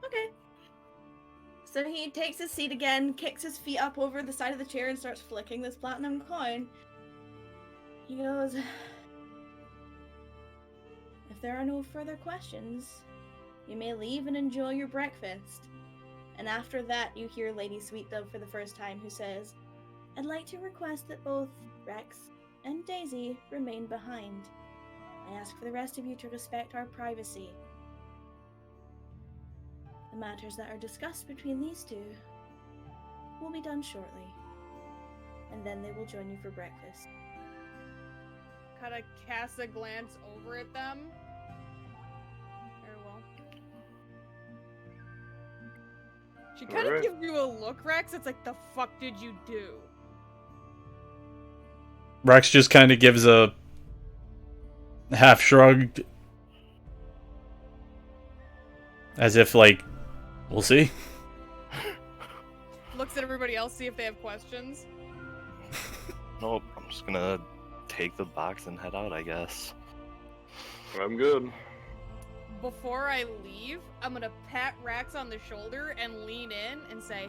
Okay. So he takes his seat again, kicks his feet up over the side of the chair, and starts flicking this platinum coin. He goes, "If there are no further questions, you may leave and enjoy your breakfast." And after that, you hear Lady Sweetdove for the first time, who says, "I'd like to request that both Rex and Daisy remain behind. I ask for the rest of you to respect our privacy. The matters that are discussed between these two will be done shortly, and then they will join you for breakfast."
Kind of cast a glance over at them. Very well. She kind of
Alright.
gives you a look, Rex. It's like, the fuck did you do?
Rex just kind of gives a half shrugged, as if like, we'll see.
Looks at everybody else, see if they have questions.
Nope. I'm just gonna take the box and head out, I guess.
I'm good.
Before I leave, I'm gonna pat Rax on the shoulder and lean in and say,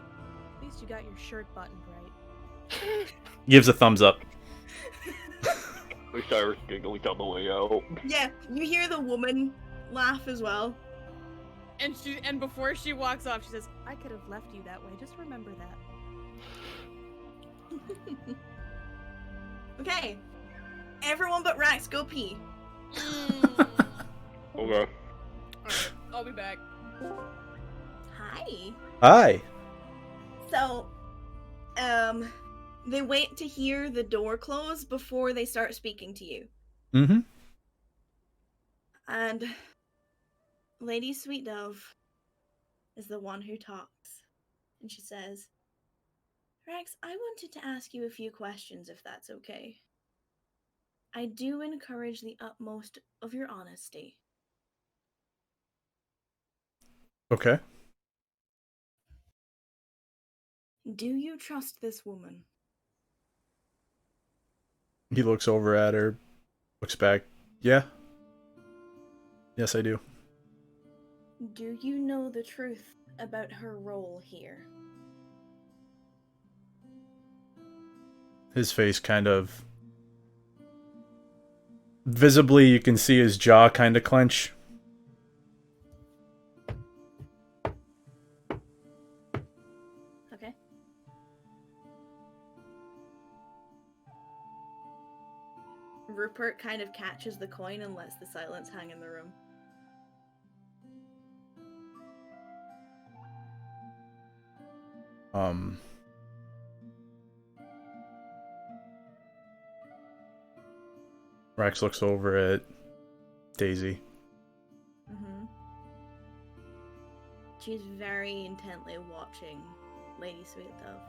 "At least you got your shirt buttoned right."
Gives a thumbs up.
Cyrus giggling on the way out.
Yeah, you hear the woman laugh as well.
And before she walks off, she says, "I could have left you that way. Just remember that."
Okay. Everyone but Rax, go pee.
Okay.
Alright, I'll be back.
Hi.
Hi.
So, they wait to hear the door close before they start speaking to you.
Mm-hmm.
And Lady Sweetdove is the one who talks. And she says, "Rex, I wanted to ask you a few questions, if that's okay. I do encourage the utmost of your honesty.
Okay.
Do you trust this woman?
He looks over at her, looks back. Yeah. Yes, I do.
Do you know the truth about her role here?"
His face kind of... Visibly, you can see his jaw kind of clench.
Okay. Rupert kind of catches the coin and lets the silence hang in the room.
Rex looks over at Daisy.
Mm-hmm. She's very intently watching Lady Sweetdove.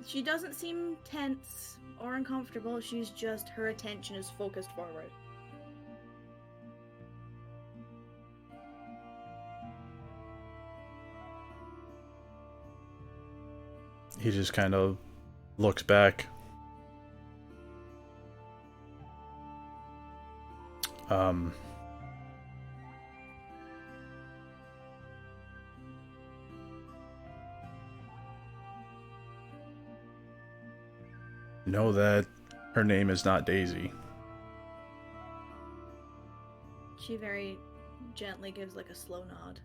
She doesn't seem tense or uncomfortable, she's just, her attention is focused forward.
He just kind of looks back. Know that her name is not Daisy.
She very gently gives like a slow nod.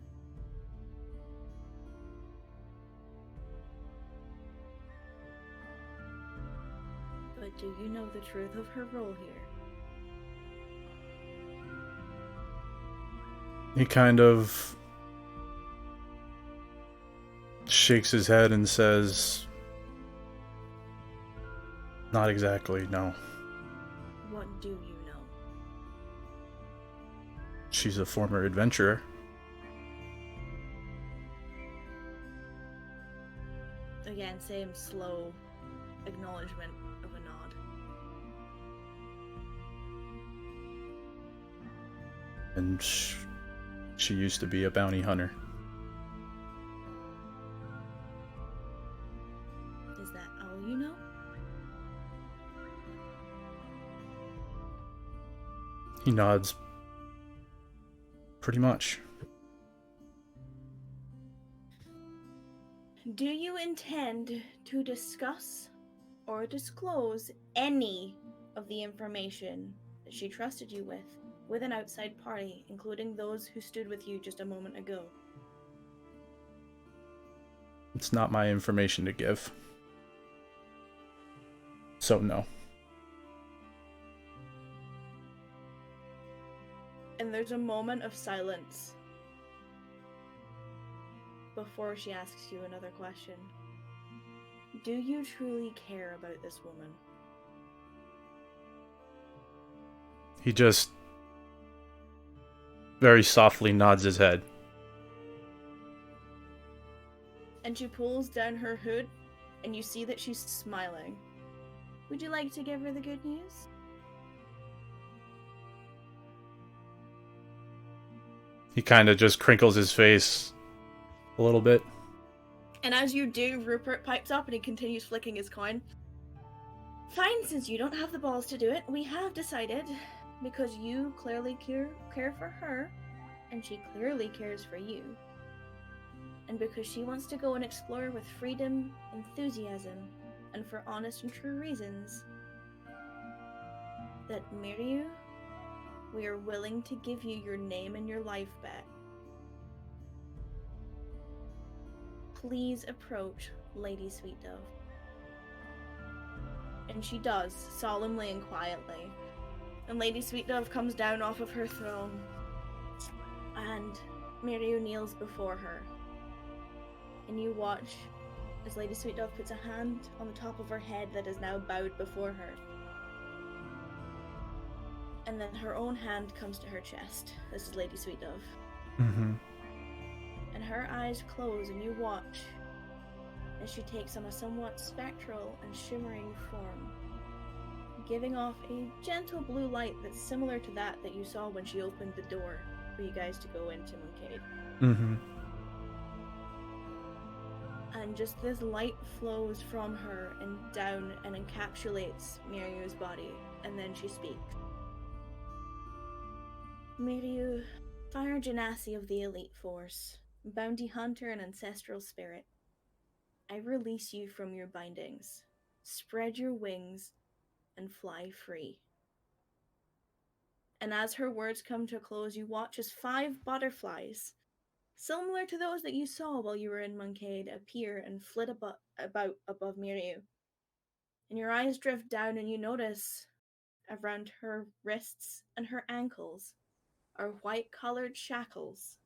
But do you know the truth of her role here?
He kind of shakes his head and says, "Not exactly, no.
What do you know?
She's a former adventurer."
Again, same slow acknowledgement of a nod.
And she used to be a bounty hunter.
Is that all you know?
He nods. Pretty much.
Do you intend to discuss or disclose any of the information that she trusted you with an outside party, including those who stood with you just a moment ago?
It's not my information to give. So no.
And there's a moment of silence before she asks you another question. Do you truly care about this woman?
He just very softly nods his head.
And she pulls down her hood, and you see that she's smiling. Would you like to give her the good news?
He kind of just crinkles his face a little bit.
And as you do, Rupert pipes up and he continues flicking his coin. Fine, since you don't have the balls to do it, we have decided, because you clearly care for her, and she clearly cares for you, and because she wants to go and explore with freedom, enthusiasm, and for honest and true reasons, that Miryu, we are willing to give you your name and your life back. Please approach Lady Sweet Dove. And she does, solemnly and quietly. And Lady Sweet Dove comes down off of her throne, and Miryu kneels before her. And you watch as Lady Sweet Dove puts a hand on the top of her head that is now bowed before her. And then her own hand comes to her chest. This is Lady Sweet Dove.
Mm-hmm.
And her eyes close, and you watch as she takes on a somewhat spectral and shimmering form, giving off a gentle blue light that's similar to that you saw when she opened the door for you guys to go into Moncade.
Mm-hmm.
And just this light flows from her and down and encapsulates Miryu's body, and then she speaks. Miryu, Fire Genasi of the Elite Force, Bounty Hunter and Ancestral Spirit, I release you from your bindings. Spread your wings and fly free. And as her words come to a close, you watch as 5 butterflies, similar to those that you saw while you were in Moncade, appear and flit about above Miryu. And your eyes drift down and you notice around her wrists and her ankles are white-colored shackles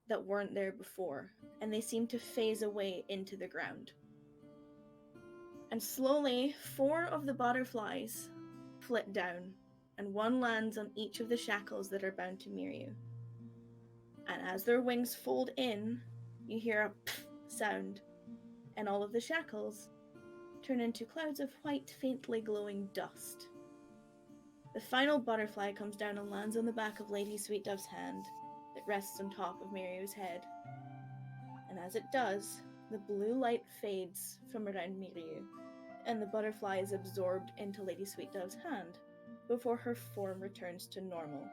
that weren't there before, and they seem to phase away into the ground. And slowly, 4 of the butterflies flit down, and 1 lands on each of the shackles that are bound to Miryu. And as their wings fold in, you hear a pff sound, and all of the shackles turn into clouds of white, faintly glowing dust. The final butterfly comes down and lands on the back of Lady Sweet Dove's hand that rests on top of Miryu's head. And as it does, the blue light fades from around Miryu, and the butterfly is absorbed into Lady Sweet Dove's hand before her form returns to normal.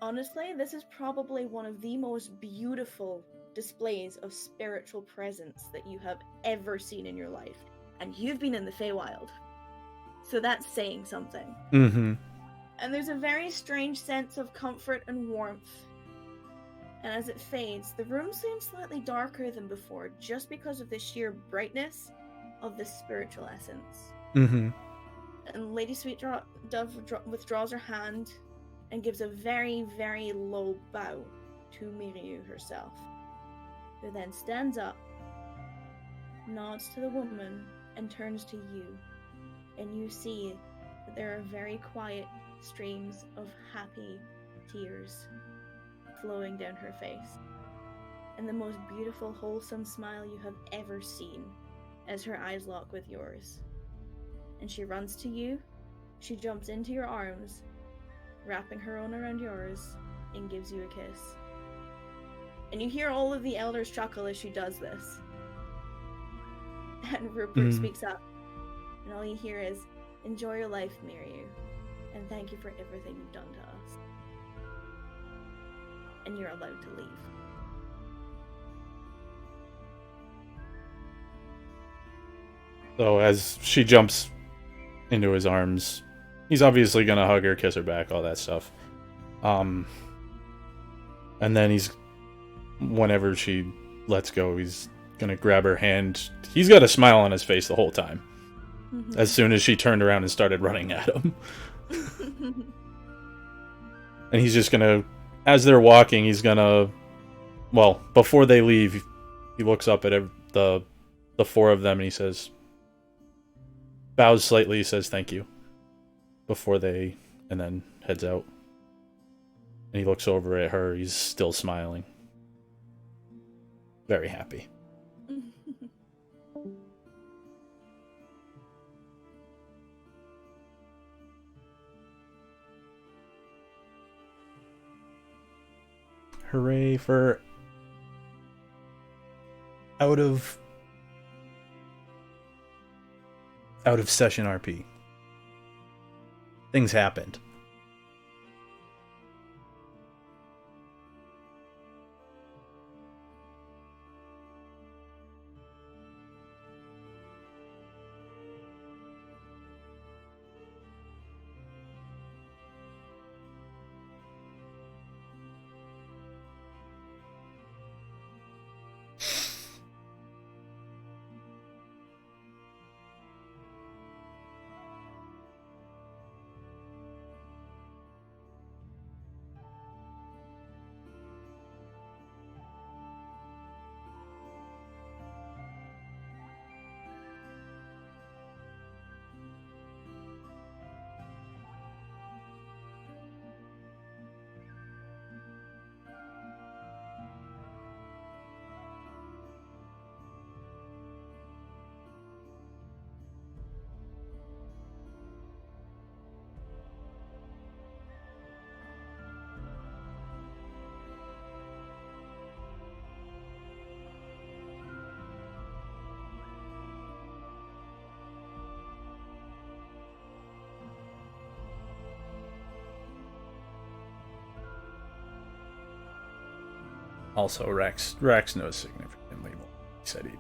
Honestly, this is probably one of the most beautiful displays of spiritual presence that you have ever seen in your life. And you've been in the Feywild, so that's saying something.
Mm-hmm.
And there's a very strange sense of comfort and warmth. And as it fades, the room seems slightly darker than before, just because of the sheer brightness of the spiritual essence.
Mm-hmm.
And Lady Sweet Dove withdraws her hand and gives a very, very low bow to Miriu herself, who then stands up, nods to the woman, and turns to you. And you see that there are very quiet streams of happy tears flowing down her face, and the most beautiful, wholesome smile you have ever seen as her eyes lock with yours. And she runs to you, she jumps into your arms, wrapping her own around yours, and gives you a kiss. And you hear all of the elders chuckle as she does this. And Rupert speaks up, and all you hear is, "Enjoy your life, Miriu, and thank you for everything you've done to us." And you're allowed to leave.
So as she jumps into his arms, he's obviously gonna hug her, kiss her back, all that stuff. And then whenever she lets go, he's gonna grab her hand. He's got a smile on his face the whole time.
Mm-hmm.
As soon as she turned around and started running at him. And he's just gonna, as they're walking, he's gonna, well, before they leave, he looks up at the four of them and he says, bows slightly, says thank you, and then heads out. And he looks over at her, he's still smiling. Very happy. Hooray for out of session RP. Things happened. Also, Rex knows significantly more. He said he did.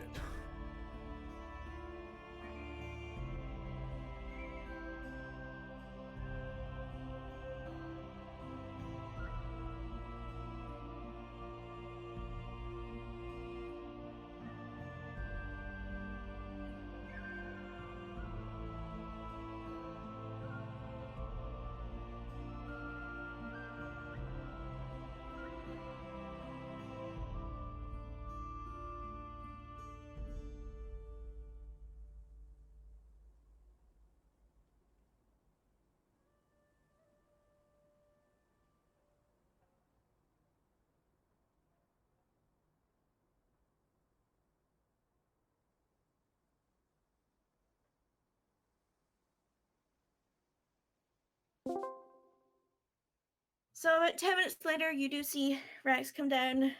So about 10 minutes later, you do see Rex come down,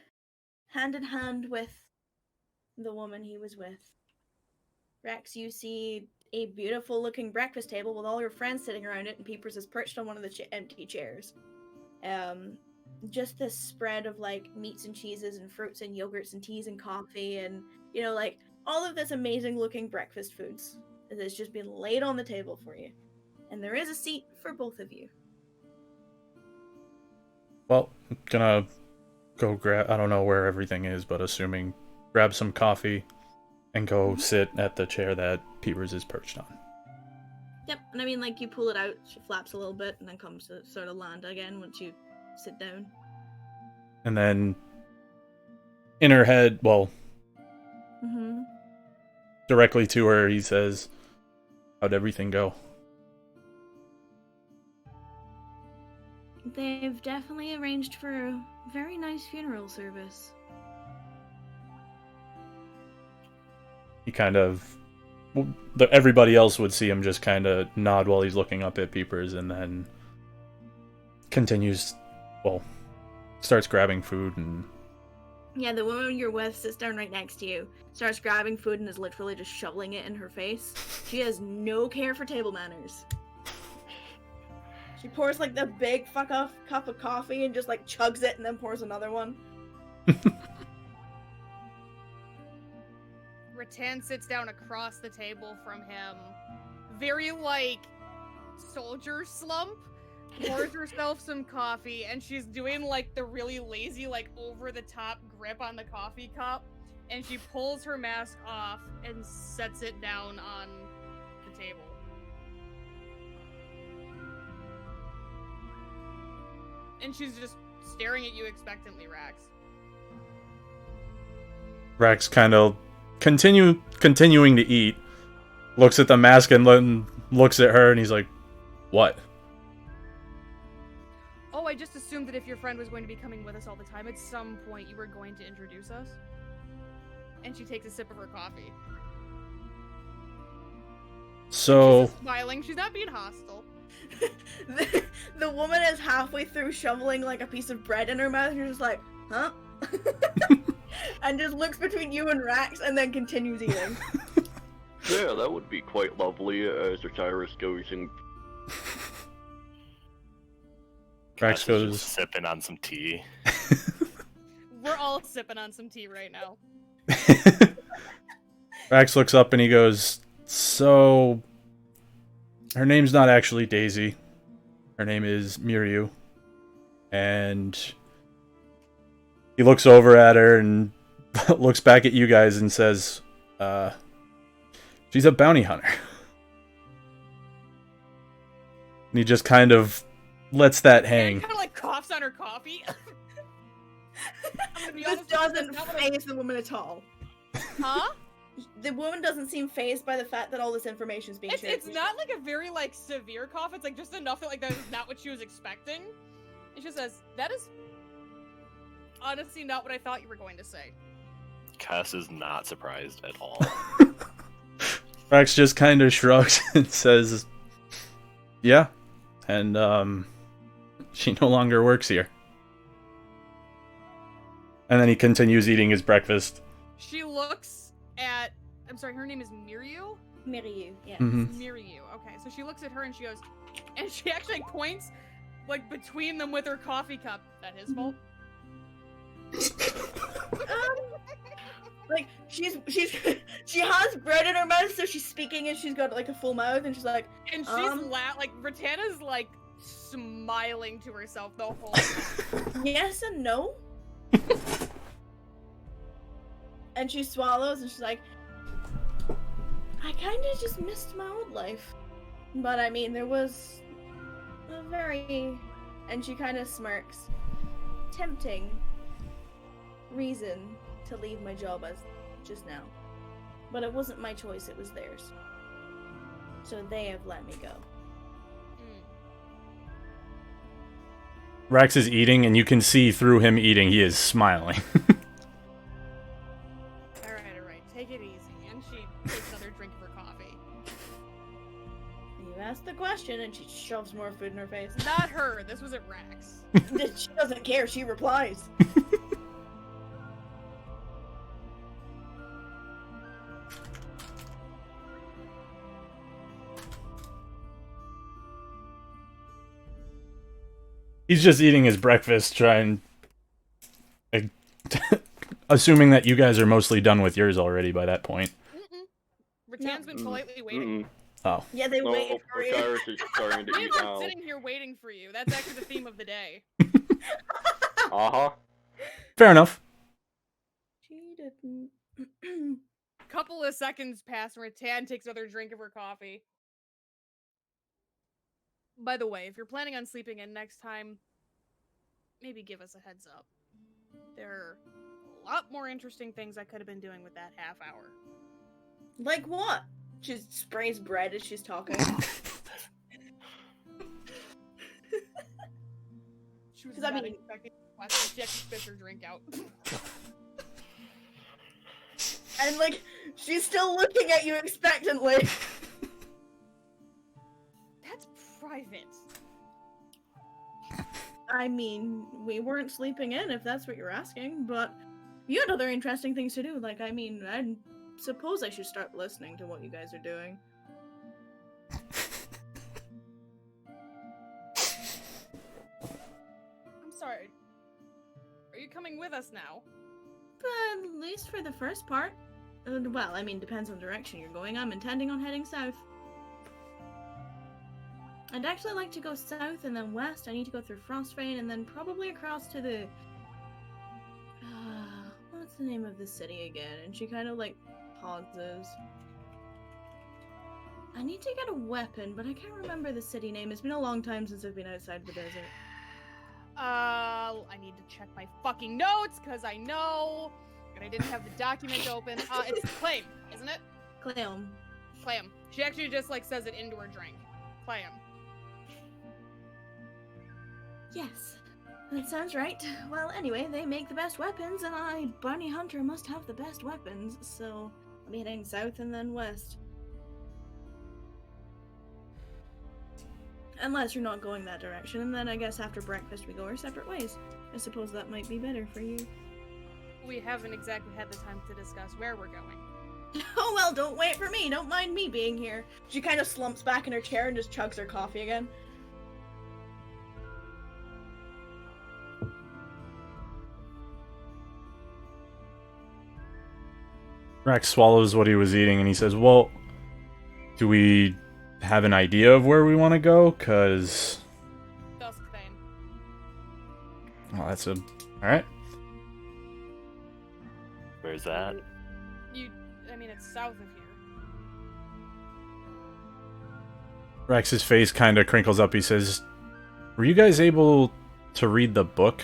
hand in hand with the woman he was with. Rex, you see a beautiful looking breakfast table with all your friends sitting around it, and Peepers is perched on one of the empty chairs. Just this spread of like meats and cheeses and fruits and yogurts and teas and coffee and, you know, like all of this amazing looking breakfast foods that's just been laid on the table for you. And there is a seat for both of you.
Well, gonna go grab, I don't know where everything is, but assuming grab some coffee and go sit at the chair that Peepers is perched on.
Yep, and I mean, like, you pull it out, she flaps a little bit, and then comes to sort of land again once you sit down.
And then in her head, well, directly to her, he says, "How'd everything go?"
They've definitely arranged for a very nice funeral service.
He kind of... everybody else would see him just kind of nod while he's looking up at Peepers, and then continues, well, starts grabbing food and...
Yeah, the woman you're with sits down right next to you, starts grabbing food and is literally just shoveling it in her face. She has no care for table manners. She pours like the big fuck off cup of coffee and just like chugs it and then pours another one.
Ritan sits down across the table from him, very like soldier slump, pours herself some coffee, and she's doing like the really lazy, like over the top grip on the coffee cup, and she pulls her mask off and sets it down on the table. And she's just staring at you expectantly, Rax.
Rax kind of continuing to eat, looks at the mask and looks at her, and he's like, "What?"
Oh, I just assumed that if your friend was going to be coming with us all the time, at some point you were going to introduce us. And she takes a sip of her coffee.
So...
She's just smiling, she's not being hostile.
the woman is halfway through shoveling like a piece of bread in her mouth, and you're just like, huh? And just looks between you and Rax and then continues eating.
Yeah, that would be quite lovely as Osiris goes and...
Rax
Kess is
goes...
just sipping on some tea.
We're all sipping on some tea right now.
Rax looks up and he goes, "So... her name's not actually Daisy. Her name is Miryu." And he looks over at her and looks back at you guys and says, "She's a bounty hunter." And he just kind of lets that hang.
Kind of like coughs on her coffee.
This doesn't faze the woman at all.
Huh?
The woman doesn't seem fazed by the fact that all this information is being shared.
It's not like a very like severe cough. It's like just enough that like that is not what she was expecting. And she says, "That is honestly not what I thought you were going to say."
Kess is not surprised at all.
Rax just kind of shrugs and says, "Yeah, and she no longer works here." And then he continues eating his breakfast.
She looks at... I'm sorry, her name is Miryu?
Miryu, yeah.
Miryu. Okay, so she looks at her and she goes... And she actually points, like, between them with her coffee cup. That his fault?
Like, she has bread in her mouth, so she's speaking and she's got, like, a full mouth, and she's like...
And she's like, Britanna's, like, smiling to herself the whole time.
Yes and no. And she swallows and she's like, "I kind of just missed my old life. But I mean, there was a very," and she kind of smirks, "tempting reason to leave my job as just now. But it wasn't my choice, it was theirs. So they have let me go."
Rax is eating, and you can see through him eating, he is smiling.
Alright. Take it easy. And she takes another drink of her coffee.
You asked the question, and she shoves more food in her face.
Not her. This was at Rax.
She doesn't care, she replies.
He's just eating his breakfast, assuming that you guys are mostly done with yours already by that point.
Ratan's been politely waiting.
Oh.
Yeah, they
No,
waited for you.
Osiris is starting to
We
eat
were
now.
sitting here waiting for you. That's actually the theme of the day.
Uh-huh.
Fair enough.
She didn't.
Couple of seconds pass and Ritan takes another drink of her coffee. By the way, if you're planning on sleeping in next time, maybe give us a heads up. There are a lot more interesting things I could have been doing with that half hour.
Like what? She sprays bread as she's talking.
She was
'Cause I
not
mean-
expecting to she actually spit her drink out.
And like, she's still looking at you expectantly.
That's private.
I mean, we weren't sleeping in, if that's what you're asking, but you had other interesting things to do. Like, I mean, I suppose I should start listening to what you guys are doing.
I'm sorry. Are you coming with us now?
But at least for the first part. Well, I mean, depends on the direction you're going. I'm intending on heading south. I'd actually like to go south and then west. I need to go through Frostvein and then probably across to the... what's the name of the city again? And she kind of, like, pauses. I need to get a weapon, but I can't remember the city name. It's been a long time since I've been outside the desert.
I need to check my fucking notes, because I know, and I didn't have the document open. It's Claim, isn't it?
Cleom.
Clam. She actually just, like, says it into her drink. Clam.
Yes, that sounds right. Well, anyway, they make the best weapons, and I, Barney Hunter, must have the best weapons, so I'll be heading south and then west. Unless you're not going that direction, and then I guess after breakfast we go our separate ways. I suppose that might be better for you.
We haven't exactly had the time to discuss where we're going.
Oh well, don't wait for me. Don't mind me being here. She kind of slumps back in her chair and just chugs her coffee again.
Rex swallows what he was eating and he says, well, do we have an idea of where we want to go? Because...
Duskthane.
Oh, that's a... Alright.
Where's that?
I mean, it's south of here.
Rex's face kind of crinkles up. He says, were you guys able to read the book?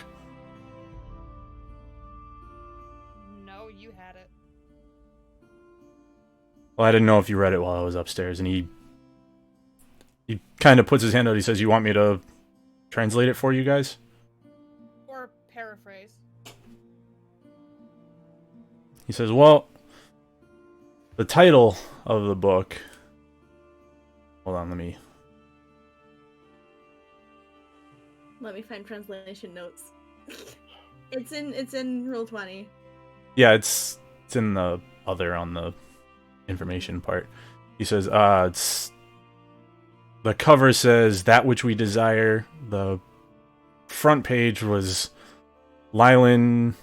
No, you had it.
Well, I didn't know if you read it while I was upstairs, and he kind of puts his hand out. He says, you want me to translate it for you guys?
Or paraphrase.
He says, well, the title of the book... Hold on,
Let me find translation notes. It's in Rule 20.
Yeah, it's in the other on the information part. He says, it's... The cover says, that which we desire. The front page was Lylan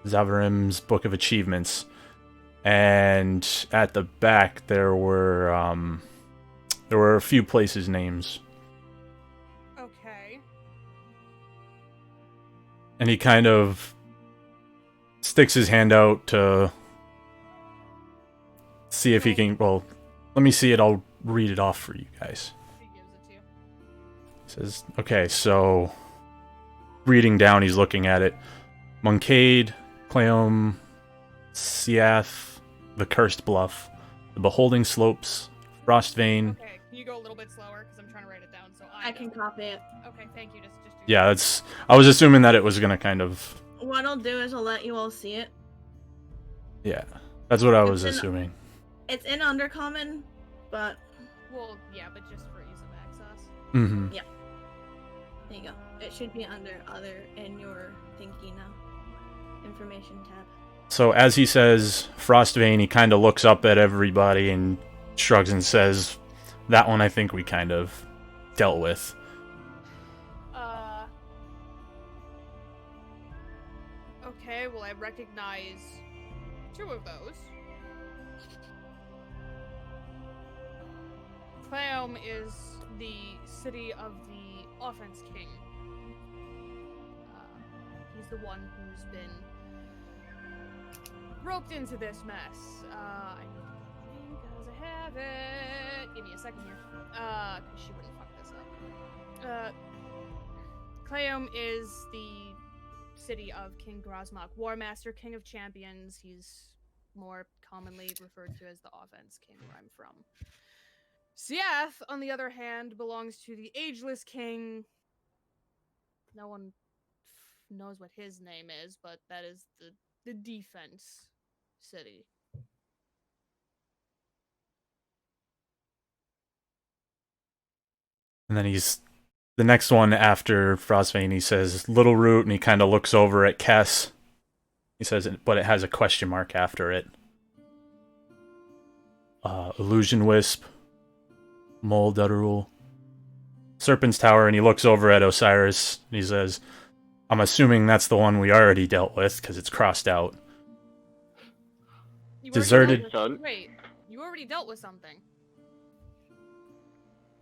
Zavarim's Book of Achievements. And at the back there were a few places names.
Okay.
And he kind of sticks his hand out to see if he can... Well, let me see it. I'll read it off for you guys.
He gives it to you.
He says, okay, so... Reading down, he's looking at it. Moncade, Cleom, Siath, the Cursed Bluff, the Beholding Slopes, Frostvein.
Okay, can you go a little bit slower? Because I'm trying to write it down so
I can
know.
copy it.
Okay, thank you. Just do
Yeah,
that.
that's... I was assuming that it was gonna kind of...
What I'll do is I'll let you all see it.
Yeah, that's what I was
It's in-
assuming.
It's in Undercommon, but
Well, yeah, but just for ease of access.
Mm-hmm.
there you go. It should be under Other in your thingy now. Information tab.
So as he says Frostvein, he kind of looks up at everybody and shrugs and says, that one I think we kind of dealt with.
Okay, well, I recognize two of those. Clayome is the city of the Offense King. He's the one who's been roped into this mess. I need to get the name because I have it. Give me a second here. Because she wouldn't fuck this up. Clayome is the city of King Grozmak, War Master, King of Champions. He's more commonly referred to as the Offense King, where I'm from. Siath, on the other hand, belongs to the Ageless King. No one knows what his name is, but that is the defense city.
And then he's the next one after Frostbane. He says Little Root, and he kind of looks over at Kess. He says, but it has a question mark after it. Illusion Wisp, Mole Dutterul, Serpent's Tower, and he looks over at Osiris. And he says, I'm assuming that's the one we already dealt with because it's crossed out. Deserted.
Wait, you already dealt with something.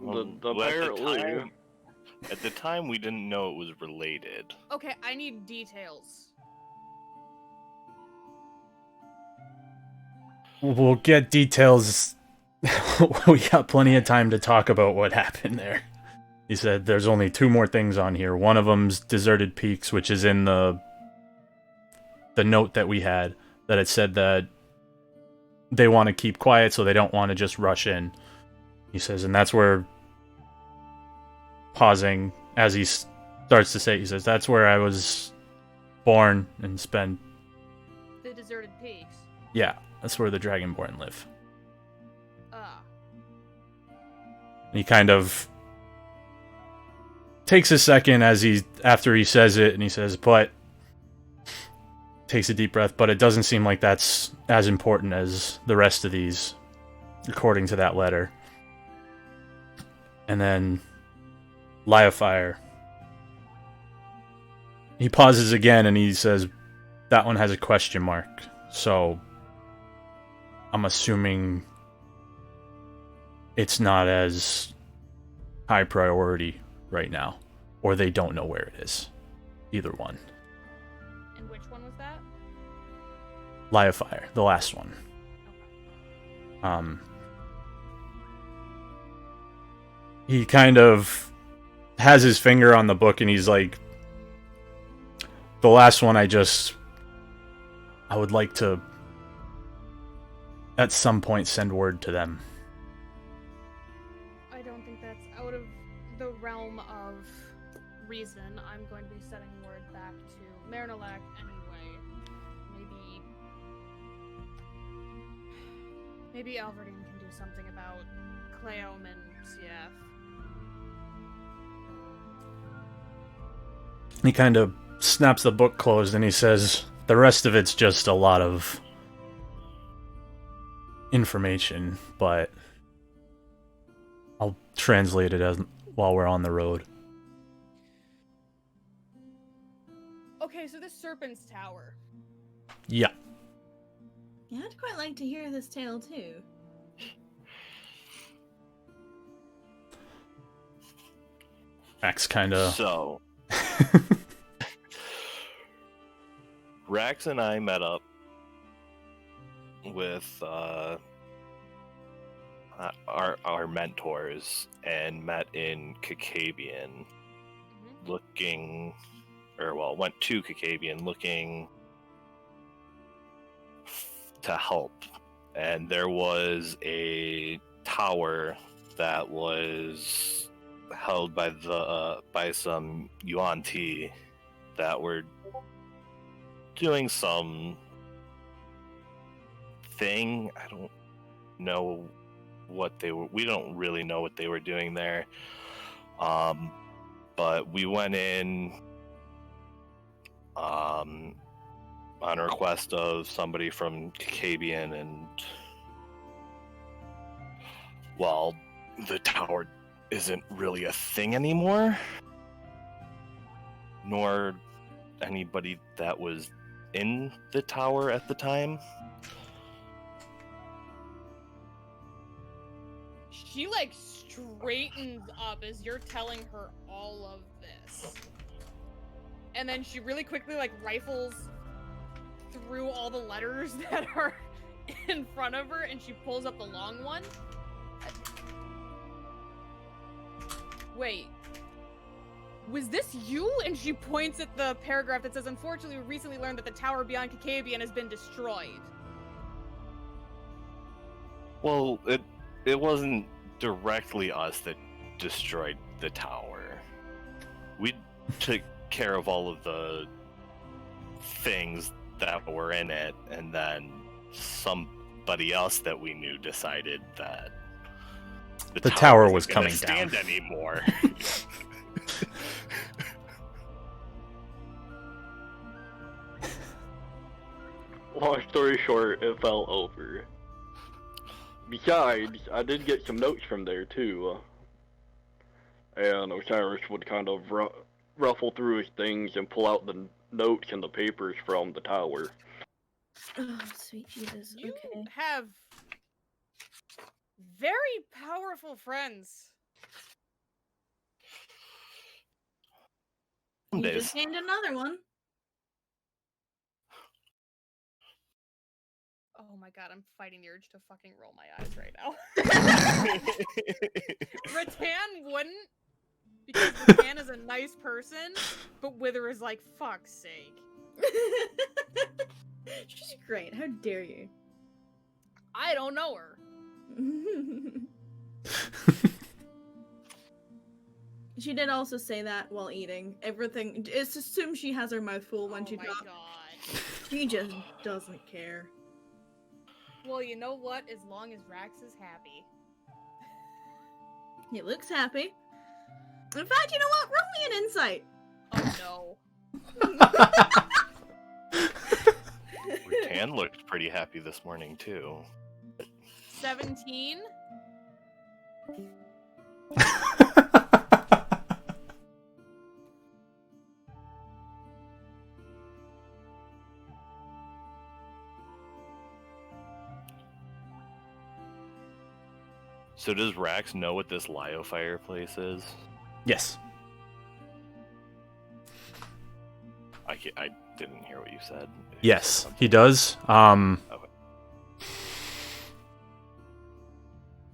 Apparently.
At the time, we didn't know it was related.
Okay, I need details.
We'll get details. We got plenty of time to talk about what happened there. He said there's only 2 more things on here. One of them's Deserted Peaks, which is in the note that we had, that it said that they want to keep quiet, so they don't want to just rush in. He says, and that's where, pausing as he starts to say, he says, that's where I was born and spent.
The Deserted Peaks.
Yeah, that's where the Dragonborn live. He kind of takes a second after he says it, and he says, but takes a deep breath, but it doesn't seem like that's as important as the rest of these, according to that letter. And then Liafire. He pauses again and he says, that one has a question mark. So I'm assuming it's not as high priority right now, or they don't know where it is. Either one.
And which one was that?
Liafire, the last one.
Okay.
He kind of has his finger on the book and he's like, the last one I would like to at some point send word to them.
I don't think that's out of the realm of reason. I'm going to be sending word back to Marinalak anyway. Maybe Alverdine can do something about Clayome and Siath.
He kind of snaps the book closed and he says, the rest of it's just a lot of information, but I'll translate it while we're on the road.
Okay, so this Serpent's Tower.
Yeah.
Yeah, I'd quite like to hear this tale too.
Max kind of...
So... Rax and I met up with our mentors and met in Kakabian, went to Kakabian looking to help, and there was a tower that was held by some Yuan-Ti that were doing some thing. I don't know what they were. We don't really know what they were doing there. But we went in on a request of somebody from Kakabian, and well, the tower isn't really a thing anymore, nor anybody that was in the tower at the time.
She like straightens up as you're telling her all of this. And then she really quickly like rifles through all the letters that are in front of her and she pulls up the long one. Wait. Was this you? And she points at the paragraph that says, unfortunately, we recently learned that the tower beyond Kakabian has been destroyed.
Well, it wasn't directly us that destroyed the tower. We took care of all of the things that were in it, and then somebody else that we knew decided that
The tower
wasn't
was
gonna
coming
stand
down.
anymore.
Long story short, it fell over. Besides, I did get some notes from there too. And Osiris would kind of ruffle through his things and pull out the notes and the papers from the tower.
Oh, sweet Jesus.
You
Okay.
have very powerful friends.
Some
You
days.
just named another one.
Oh my god, I'm fighting the urge to fucking roll my eyes right now. Ritan wouldn't, because Ritan is a nice person, but Wither is like, fuck's sake.
She's great. How dare you?
I don't know her.
She did also say that while eating. Everything. It's assumed she has her mouth full when
Oh
she
my
drops.
god.
She just doesn't care.
Well, you know what? As long as Rax is happy.
He looks happy. In fact, you know what? Roll me an insight.
Oh
Ritan looked pretty happy this morning too.
no. 17?
So does Rax know what this Lyo fireplace is?
Yes.
I didn't hear what you said.
Yes, he does.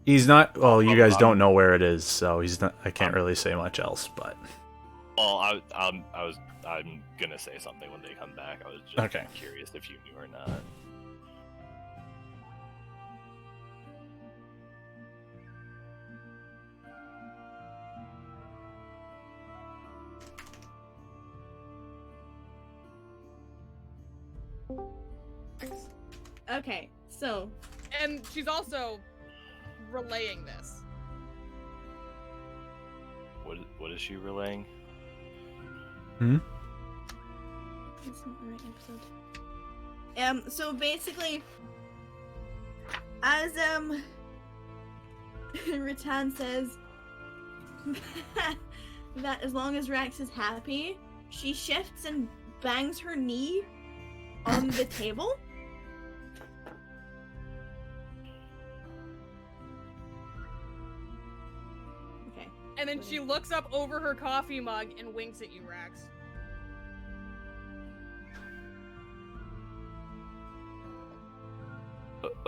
He's not. Well, you guys don't know where it is, so he's not. I can't really say much else, but.
Well, I'm gonna say something when they come back. I was just
Okay.
curious if you knew or not.
Okay, so
And she's also relaying this.
What is she relaying?
That's not the right episode. So basically, as Ritan says that as long as Rax is happy, she shifts and bangs her knee on the table. Okay.
And then she looks up over her coffee mug and winks at you, Rax.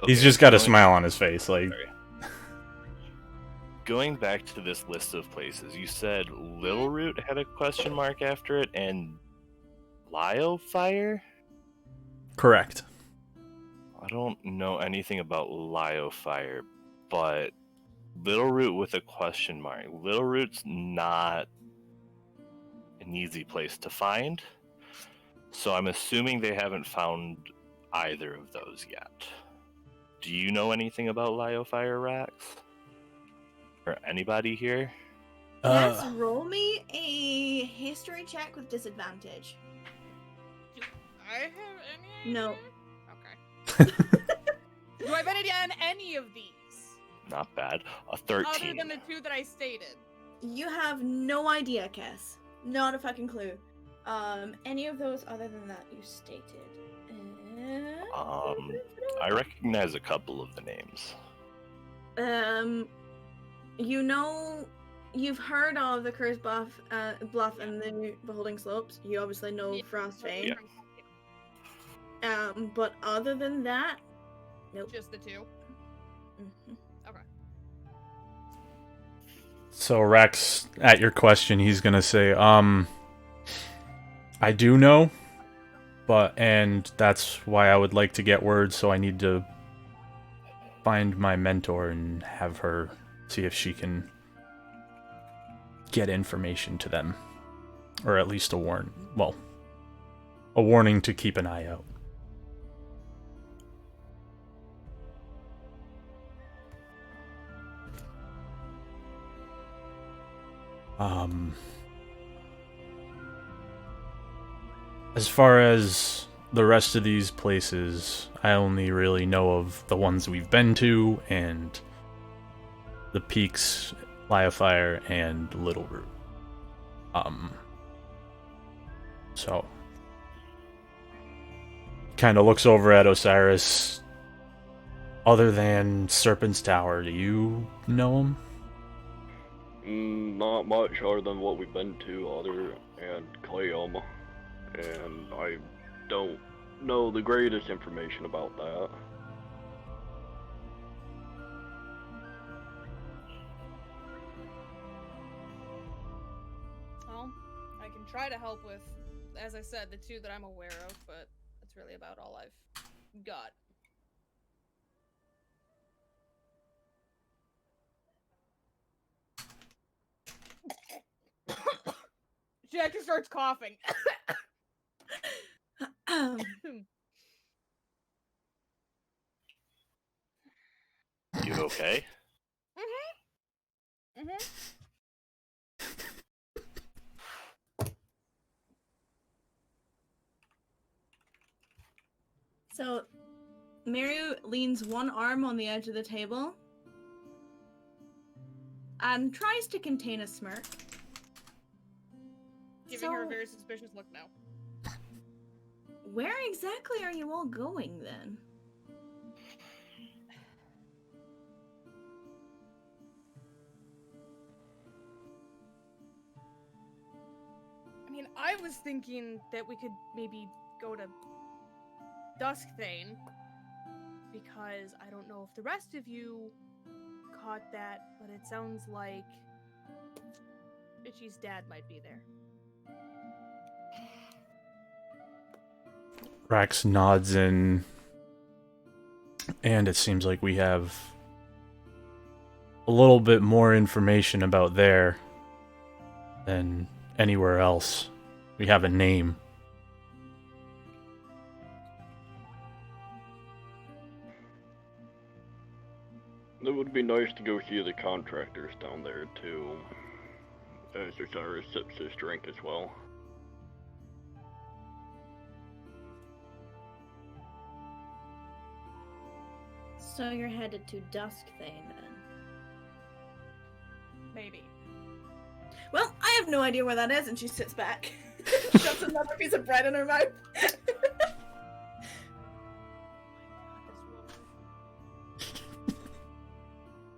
He's
Okay,
just got a
going-
smile on his face, like.
Sorry. Going back to this list of places, you said Little Root had a question mark after it, and Lyo Fire?
Correct.
I don't know anything about Lyo Fire, but Little Root with a question mark. Little Root's not an easy place to find, so I'm assuming they haven't found either of those yet. Do you know anything about Lyo Fire, Rax? Or anybody here?
Let's roll me a history check with disadvantage.
I have any
No.
idea? Okay. Do I have any idea on any of these?
Not bad. A
Other
13.
than the two that I stated.
You have no idea, Kess. Not a fucking clue. Any of those other than that you stated.
I recognize a couple of the names.
you know, you've heard of the Curse Bluff and the Beholding Slopes. You obviously know
Yeah.
Frostfane.
Yeah.
But other than that, nope.
Just the two.
Mhm.
Okay.
So Rex, at your question, he's gonna say, I do know, and that's why I would like to get word, so I need to find my mentor and have her see if she can get information to them. Or at least a warning to keep an eye out. As far as the rest of these places, I only really know of the ones we've been to, and the Peaks, Liafire, and Little Root. So kind of looks over at Osiris. Other than Serpent's Tower, do you know him?
Not much other than what we've been to, and Clayum, and I don't know the greatest information about that.
Well, I can try to help with, as I said, the two that I'm aware of, but that's really about all I've got. Jackie starts coughing.
You okay?
So, Maru leans one arm on the edge of the table and tries to contain a smirk.
Giving her a very suspicious look now.
Where exactly are you all going then?
I mean, I was thinking that we could maybe go to Duskthane, because I don't know if the rest of you caught that, but it sounds like Bitchy's dad might be there.
Rax nods in, and it seems like we have a little bit more information about there than anywhere else. We have a name.
It would be nice to go see the contractors down there too, as Osiris sips his drink as well.
So you're headed to Duskthane then?
Maybe.
Well, I have no idea where that is, and she sits back. Shoves another piece of bread in her mouth.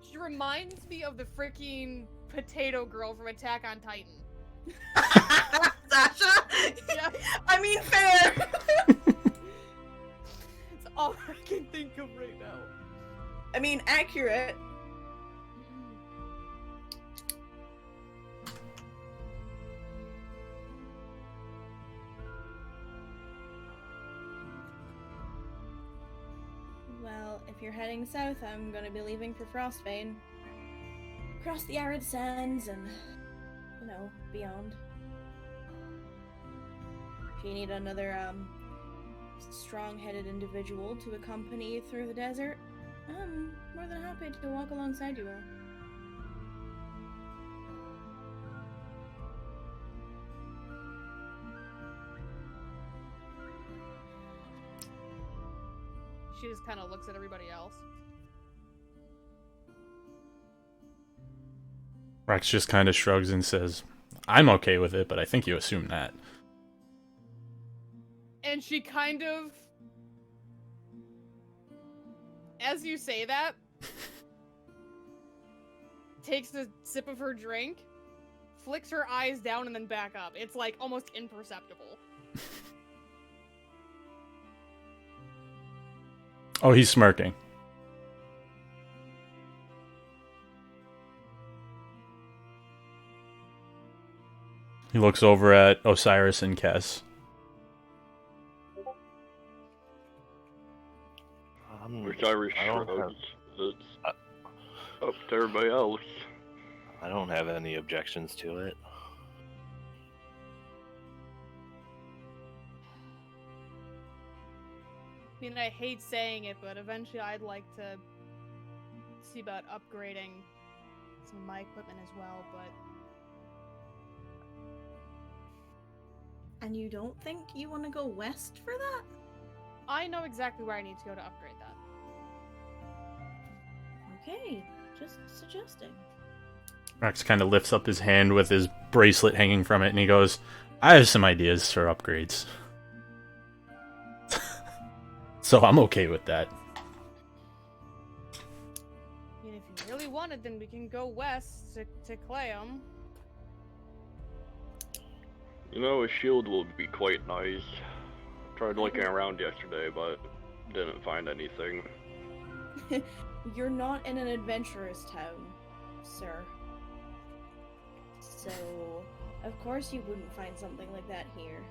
She reminds me of the freaking potato girl from Attack on Titan.
Sasha?
Yeah.
I mean, fair!
It's all I can think of right now.
I mean, accurate. Well, if you're heading south, I'm gonna be leaving for Frostfane. Across the arid sands and, beyond. If you need another, strong-headed individual to accompany you through the desert, I'm more than happy to walk alongside you all.
She just kind of looks at everybody else.
Rex just kind of shrugs and says, I'm okay with it, but I think you assume that.
And she kind of, as you say that, takes a sip of her drink, flicks her eyes down, and then back up. It's like almost imperceptible.
Oh, he's smirking. He looks over at Osiris and Kess.
Osiris
I don't
shrugs. It's up to everybody else.
I don't have any objections to it.
I mean, I hate saying it, but eventually I'd like to see about upgrading some of my equipment as well, but...
And you don't think you want to go west for that?
I know exactly where I need to go to upgrade that.
Okay, just suggesting.
Rex kind of lifts up his hand with his bracelet hanging from it, and he goes, I have some ideas for upgrades. So I'm okay with that.
I mean, if you really wanted, then we can go west to Clayum.
You know, a shield will be quite nice. Tried looking around yesterday, but didn't find anything.
You're not in an adventurous town, sir. So, of course you wouldn't find something like that here.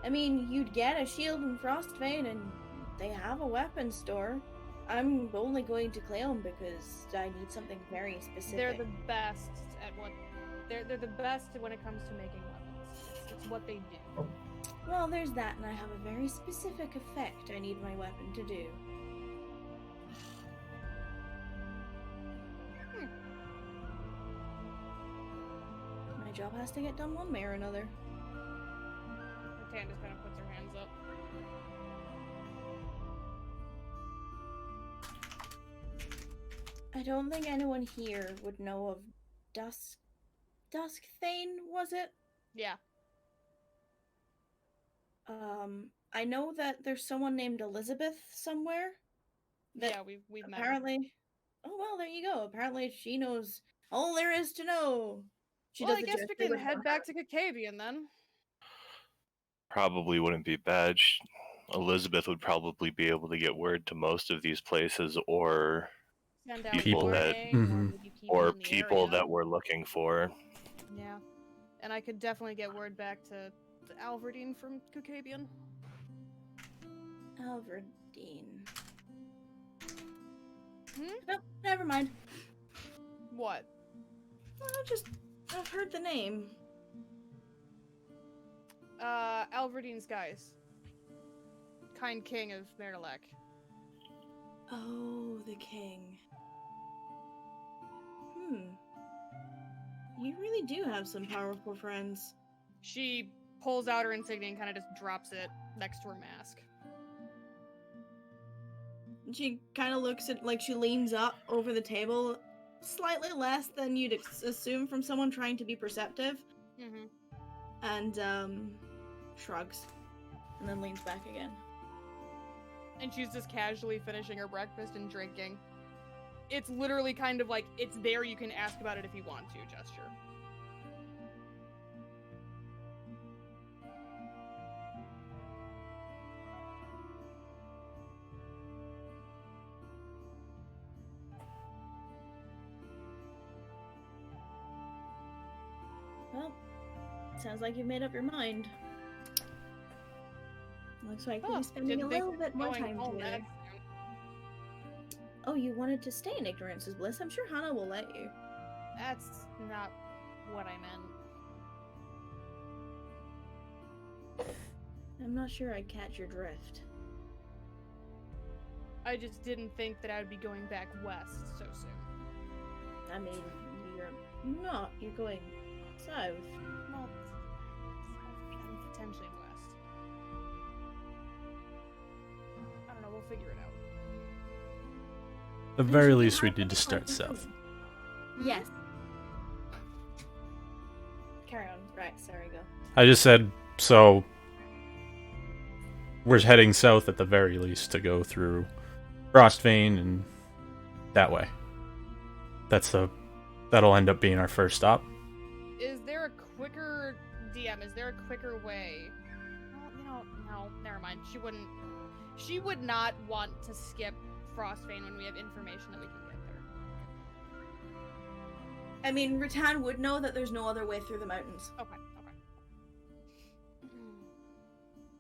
I mean, you'd get a shield in Frostvein, and they have a weapons store. I'm only going to Clayum because I need something very specific.
They're the best at what... They're the best when it comes to making weapons. It's what they do.
Well, there's that, and I have a very specific effect I need my weapon to do. My job has to get done one way or another.
Ritan just kind of puts her hands up.
I don't think anyone here would know of Duskthane, was it?
Yeah.
I know that there's someone named Elizabeth somewhere.
Yeah, we've met her.
Apparently. Oh well, there you go. Apparently she knows all there is to know. She
Well,
does
I guess we can head back to Kacabian then.
Probably wouldn't be bad. Elizabeth would probably be able to get word to most of these places, or
Send out
people that-
warning, or maybe people in the
that
area.
we're looking for.
Yeah. And I could definitely get word back to Alverdine from Kacabian.
Alverdine.
Hmm?
Nope, never mind.
What?
I've heard the name.
Alverdine's guys. Kind King of Merilec.
Oh, the king. You really do have some powerful friends.
She pulls out her insignia and kind of just drops it next to her mask.
She kind of looks at, like, she leans up over the table, slightly less than you'd assume from someone trying to be perceptive,
Mm-hmm.
and, shrugs, and then leans back again.
And she's just casually finishing her breakfast and drinking. It's literally kind of like, it's there, you can ask about it if you want to gesture.
Well, sounds like you've made up your mind. Looks like we'll be spending a little bit more time together. Oh, you wanted to stay in Ignorance is Bliss? I'm sure Hana will let you.
That's not what I meant.
I'm not sure I catch your drift.
I just didn't think that I would be going back west so soon.
I mean, you're not. You're going south.
Well, and potentially west. I don't know, we'll figure it out.
At the very least, we need to start south.
Yes. Carry on. Right, sorry, go.
I just said, so we're heading south at the very least to go through Frostvein and that way. That's the that'll end up being our first stop.
Is there a quicker DM? Is there a quicker way? Well, no, never mind. She would not want to skip Frostbane when we have information that we can get there.
I mean, Ritan would know that there's no other way through the mountains.
Okay.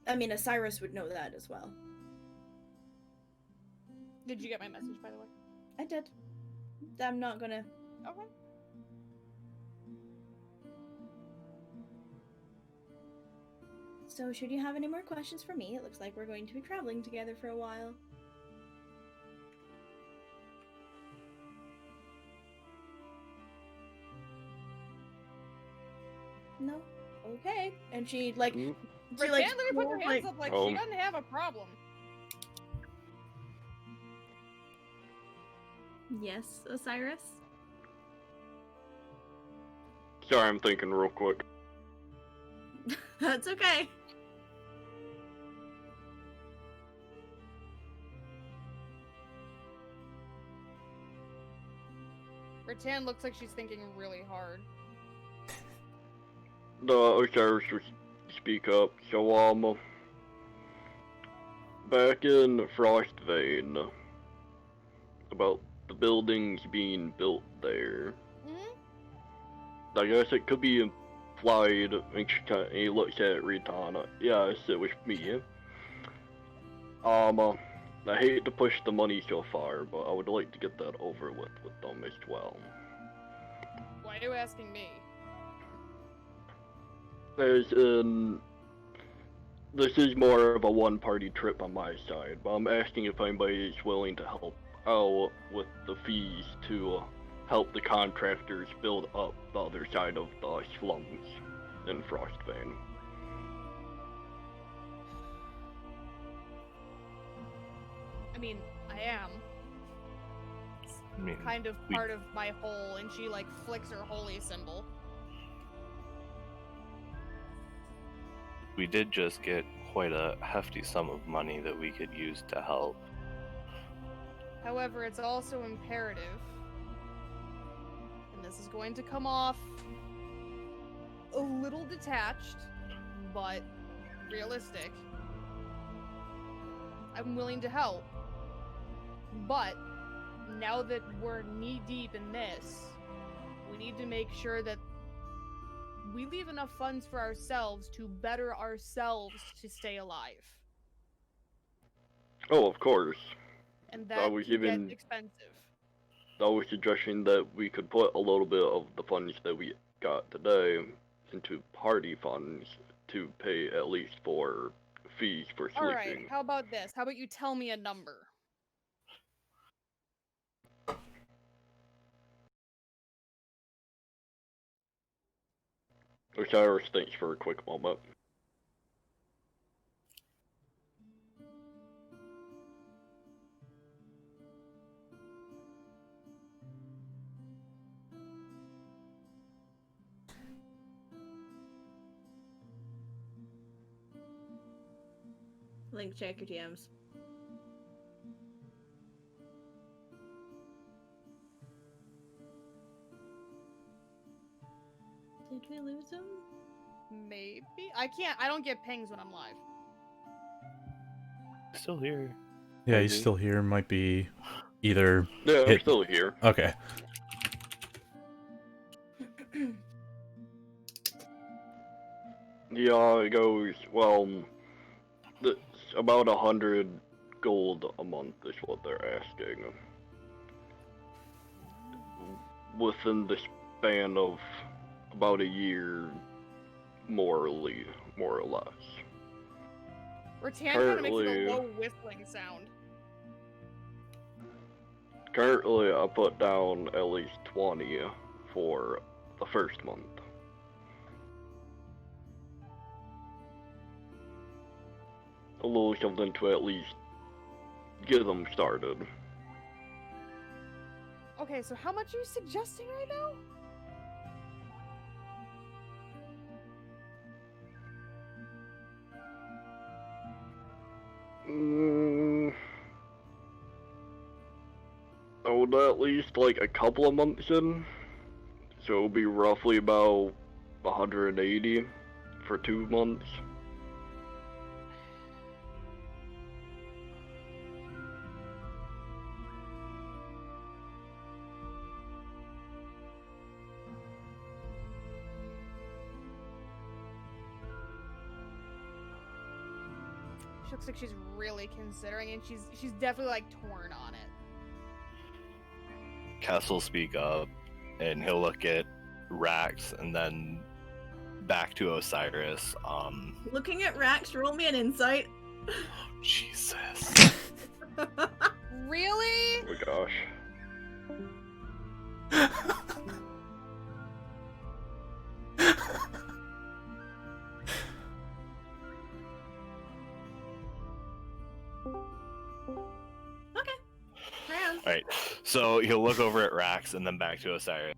I mean, Osiris would know that as well.
Did you get my message, by the way?
I did. I'm not gonna...
Okay.
So, should you have any more questions for me? It looks like we're going to be traveling together for a while. No? Okay. And she, like...
Mm.
She,
Let me put
more,
her hands up like
Oh.
she doesn't have a problem.
Yes, Osiris?
Sorry, I'm thinking real quick.
That's okay.
Ritan looks like she's thinking really hard.
The Osiris would speak up. So, back in Frostbane, about the buildings being built there, I guess it could be implied, and he looks at Ritan. Yes, it was me. I hate to push the money so far, but I would like to get that over with them as well.
Why are you asking me?
As in, this is more of a one-party trip on my side, but I'm asking if anybody is willing to help out with the fees to help the contractors build up the other side of the slums in Frostbane.
I mean, I am. It's
I mean,
kind of part of my whole, and she like flicks her holy symbol.
we did just get quite a hefty sum of money that we could use to help.
However, it's also imperative, and this is going to come off a little detached, but realistic. I'm willing to help, but now that we're knee-deep in this, we need to make sure that we leave enough funds for ourselves to better ourselves to stay alive.
Oh, of course.
And that
was
can
even-
get expensive.
I was suggesting that we could put a little bit of the funds that we got today into party funds to pay at least for fees for sleeping.
Alright, how about this? How about you tell me a number?
Osiris thinks for a quick moment.
Link, check your DMs. Did we lose him?
Maybe? I don't get pings when I'm live.
Still here.
Yeah, he's
Maybe.
still here. Might be either.
Yeah, I'm
Hit-
still here.
Okay.
Yeah, it goes, well, it's about 100 gold a month is what they're asking. Within the span of about a year, more or less.
Ritan kind of makes
Currently-
a low whistling sound.
Currently, I put down at least 20 for the first month. A little something to at least get them started.
Okay, so how much are you suggesting right now?
I would at least like a couple of months in So it'll be roughly about 180 for 2 months.
She looks like she's really considering, and she's definitely like torn on it.
Kess will speak up, and he'll look at Rax, and then back to Osiris.
Looking at Rax, roll me an insight.
Jesus.
Really?
Oh my gosh.
Alright, so he'll look over at Rax and then back to Osiris.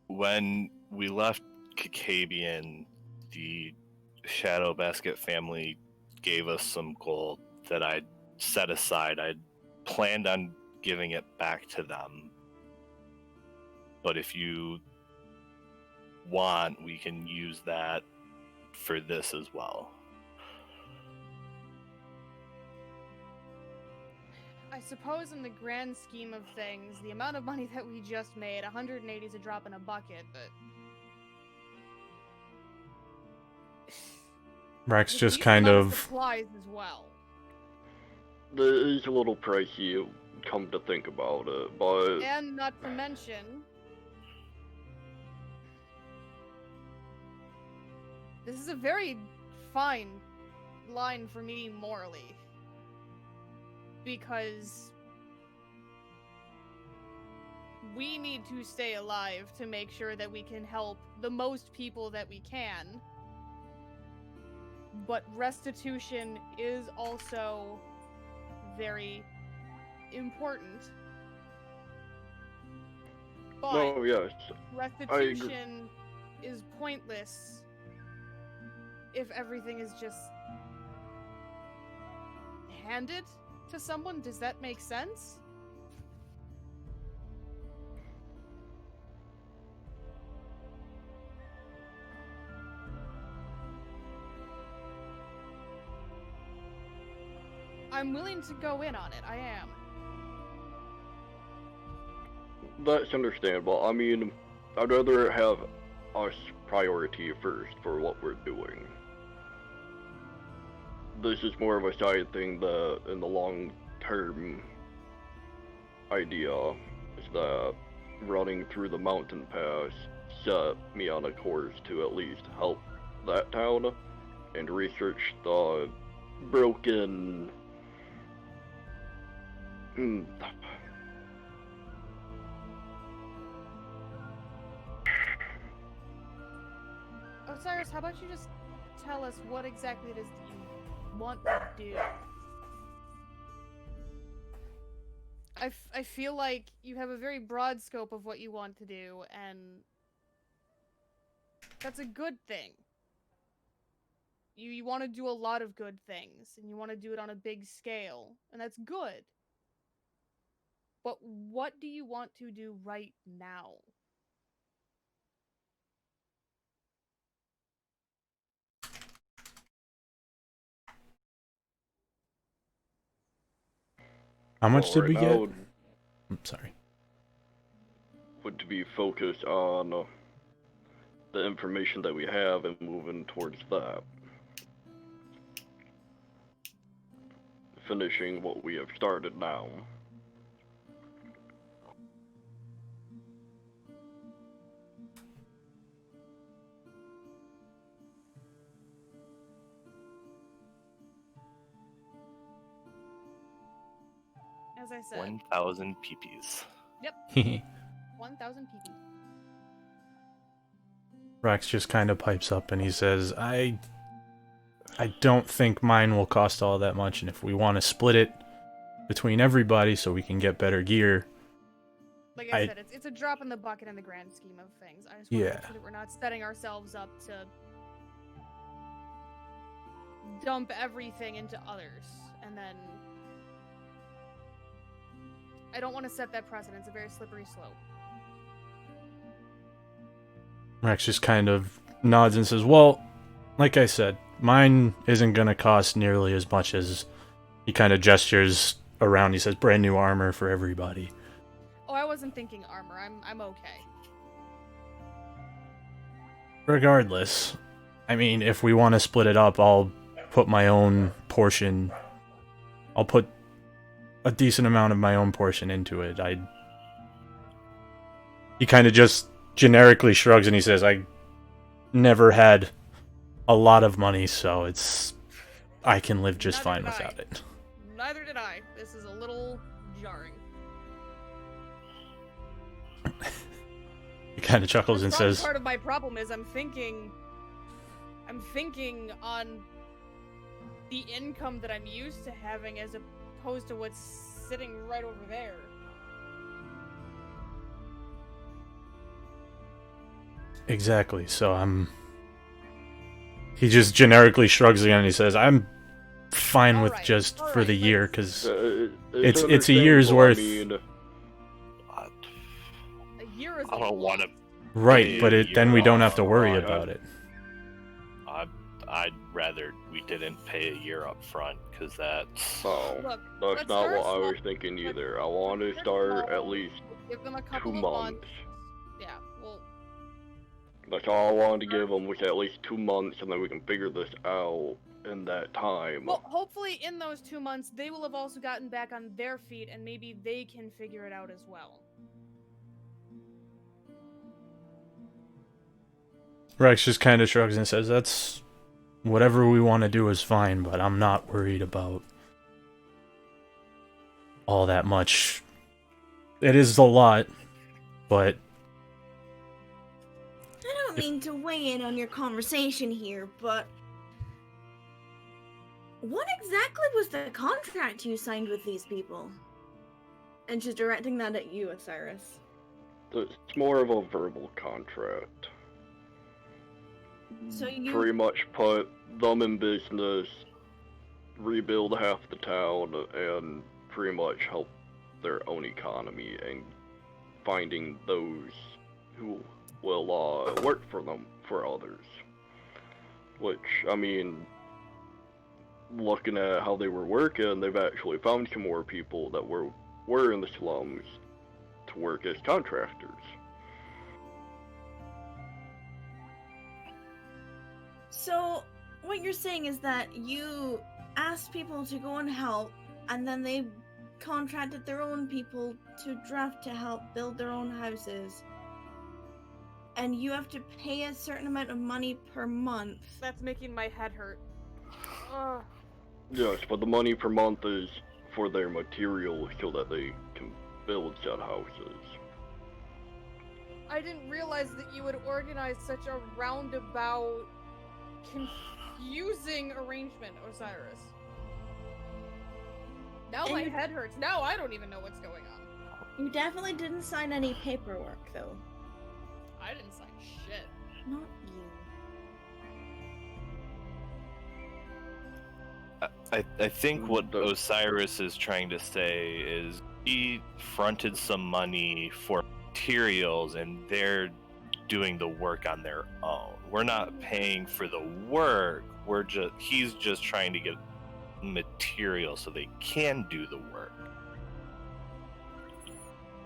When we left Kakabian, the Shadow Basket family gave us some gold that I'd set aside. I'd planned on giving it back to them. But if you want, we can use that for this as well.
I suppose in the grand scheme of things, the amount of money that we just made, 180 is a drop in a bucket, but...
Rax
It's
just
huge
kind
amount
of
supplies as well.
It is a little pricey, come to think about it, but
And not to mention... This is a very fine line for me morally. Because we need to stay alive to make sure that we can help the most people that we can. But restitution is also very important. But
oh yes,
restitution is pointless if everything is just handed to someone. Does that make sense? I'm willing to go in on it, I am.
that's understandable. I mean, I'd rather have us priority first for what we're doing. This is more of a side thing that, in the long-term idea, is that running through the mountain pass set me on a course to at least help that town and research the broken...
Osiris, how about you just tell us what exactly it is that you want to do? I feel like you have a very broad scope of what you want to do, and that's a good thing. You want to do a lot of good things, and you want to do it on a big scale, and that's good. But what do you want to do right now?
how much did
right
we
now
get? I'm sorry.
would to be focused on the information that we have and moving towards that. Finishing what we have started now.
As I said,
1,000 PPs.
1,000 PP.
Rax just kind of pipes up and he says, I don't think mine will cost all that much, and if we want to split it between everybody so we can get better gear...
Like I said, it's a drop in the bucket in the grand scheme of things. I just want to make sure that we're not setting ourselves up to dump everything into others, and then... I don't want to set that precedent. It's a very slippery slope.
Rex just kind of nods and says, well, like I said, mine isn't going to cost nearly as much as... He kind of gestures around. He says, brand new armor for everybody.
Oh, I wasn't thinking armor. I'm okay.
Regardless, I mean, if we want to split it up, I'll put my own portion... I'll put a decent amount of my own portion into it. He kind of just generically shrugs and he says, I never had a lot of money, so I can live just fine without it.
Neither did I. This is a little jarring.
He kind of chuckles and says,
part of my problem is I'm thinking on the income that I'm used to having as opposed to what's sitting right over there.
exactly, so he just generically shrugs again and he says, I'm fine with just for the year, because it's a year's worth.
I mean,
A year is
I don't want to.
Right, but then we don't have to worry about it.
I'd rather we didn't pay a year up front, because that's...
no,
Look,
that's not what I was thinking either. I want to start at least
give them a
2
couple of
months.
Yeah, well,
That's all I wanted to give them, was at least 2 months, and then we can figure this out in that time.
well, hopefully in those 2 months they will have also gotten back on their feet and maybe they can figure it out as well.
Rex just kind of shrugs and says, that's... Whatever we want to do is fine, but I'm not worried about all that much. It is a lot, but...
I don't mean to weigh in on your conversation here, but what exactly was the contract you signed with these people? And she's directing that at you, Osiris.
It's more of a verbal contract.
So you
Pretty much put them in business, rebuild half the town, and pretty much help their own economy and finding those who will work for them, for others. Which, I mean, looking at how they were working, they've actually found some more people that were in the slums to work as contractors.
So, what you're saying is that you asked people to go and help, and then they contracted their own people to draft to help build their own houses. And you have to pay a certain amount of money per month.
That's making my head hurt. Ugh.
Yes, but the money per month is for their materials so that they can build said houses.
I didn't realize that you had organized such a roundabout, confusing arrangement, Osiris. Now
And
my
you-
head hurts. Now I don't even know what's going on.
You definitely didn't sign any paperwork, though.
I didn't sign shit.
Not you.
I think what Osiris is trying to say is he fronted some money for materials and they're doing the work on their own. We're not paying for the work. He's just trying to get material so they can do the work.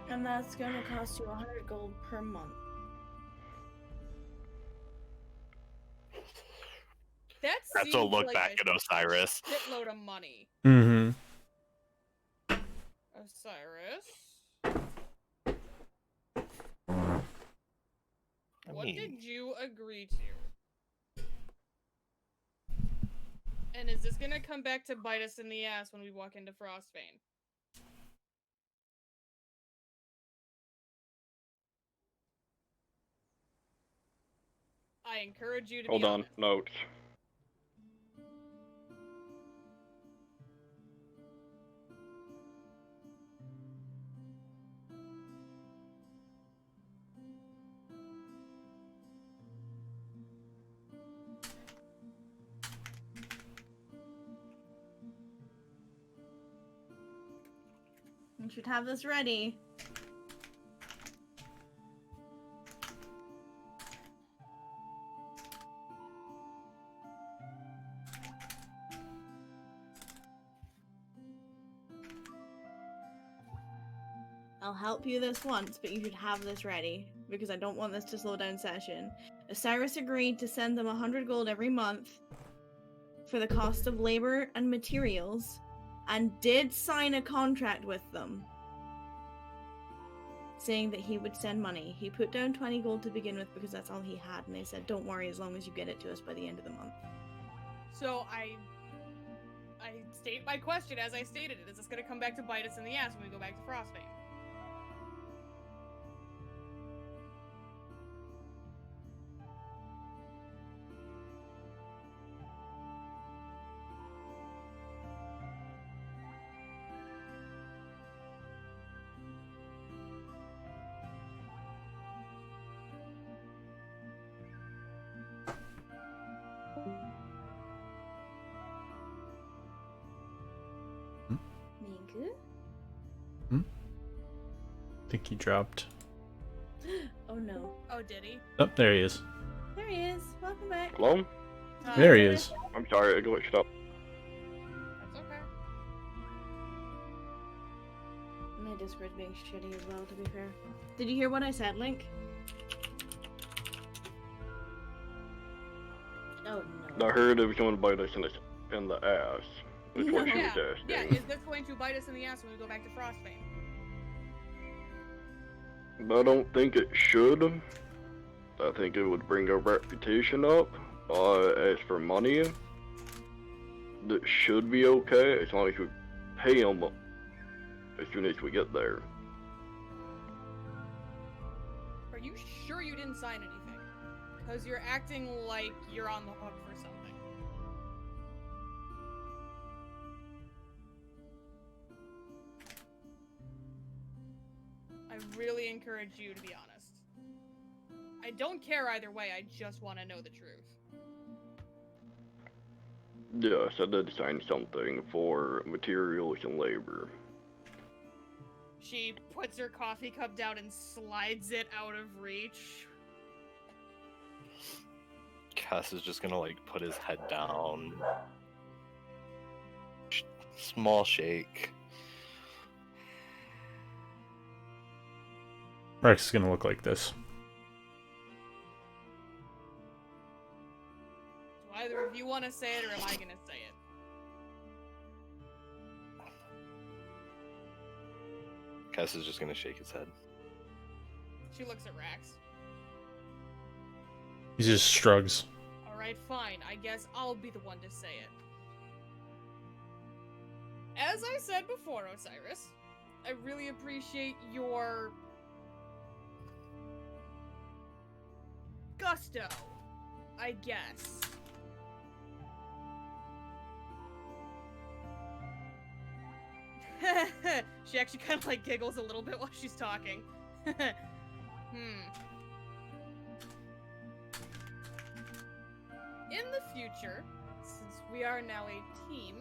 And that's gonna cost you 100 gold per month.
That's a look back at Osiris.
Shitload of money.
Mm-hmm.
Osiris, what did you agree to? And is this gonna come back to bite us in the ass when we walk into Frostbane? I encourage you to
Hold
be
on,
honest.
notes.
You should have this ready. I'll help you this once, but you should have this ready, because I don't want this to slow down session. Osiris agreed to send them 100 gold every month for the cost of labor and materials, and did sign a contract with them, saying that he would send money. He put down 20 gold to begin with because that's all he had, and they said, don't worry, as long as you get it to us by the end of the month.
So I state my question as I stated it. Is this going to come back to bite us in the ass when we go back to Frostbane?
Migu?
I think he dropped.
Oh no.
Oh, did he?
Oh, there he is.
There he is. Welcome back.
Hello?
There he is.
I'm sorry, I glitched up.
That's okay.
My Discord's being shitty as well, to be fair. Did you hear what I said, Link? Oh no.
I heard it was going to bite us in the ass. That's what she was asking.
Yeah, is this going to bite us in the ass when we go back to Frostbane?
I don't think it should. I think it would bring our reputation up. As for money, that should be okay as long as we pay them as soon as we get there.
Are you sure you didn't sign anything? Because you're acting like you're on the hook for something. I really encourage you to be honest. I don't care either way, I just want to know the truth.
Yes, I did sign something for materials and labor.
She puts her coffee cup down and slides it out of reach.
Kess is just gonna like put his head down. Small shake.
Rex is gonna look like this.
Do either of you want to say it, or am I gonna say it?
Kess is just gonna shake his head.
She looks at Rax.
He just shrugs.
Alright, fine. I guess I'll be the one to say it. As I said before, Osiris, I really appreciate your gusto, I guess. She actually kind of like giggles a little bit while she's talking. In the future, since we are now a team,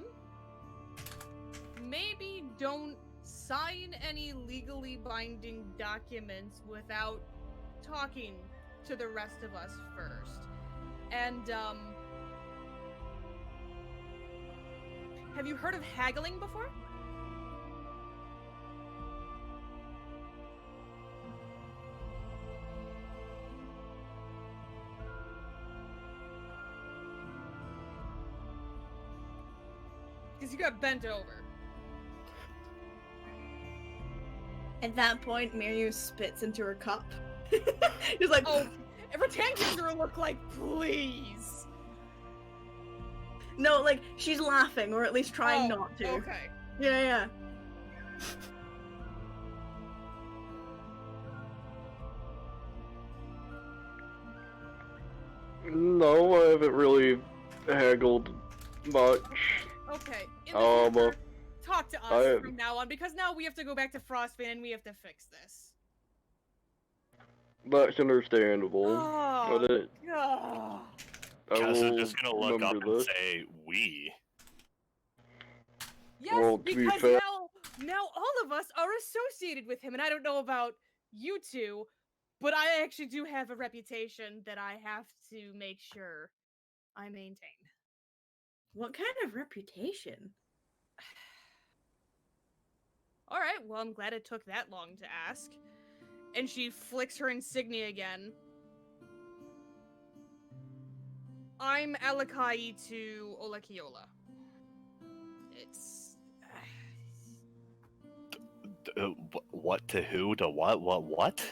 maybe don't sign any legally binding documents without talking to the rest of us first. And, have you heard of haggling before? Because you got bent over.
At that point, Miru spits into her cup. He's like,
Oh, Ritan gives her a look like, please.
no, like, she's laughing, or at least trying not to.
Okay.
Yeah.
No, I haven't really haggled much.
Okay. In the future, talk to us
I-
from now on, because now we have to go back to Frostbane and we have to fix this.
That's understandable.
Oh,
But
God.
I
Kess is
will
just gonna look up
remember
and
this.
say, "We."
Yes,
Well, to be
because
fair-
now all of us are associated with him, and I don't know about you two, but I actually do have a reputation that I have to make sure I maintain.
What kind of reputation?
All right, well, I'm glad it took that long to ask. And she flicks her insignia again. I'm Alakai to Olakiola. It's...
What to who to what?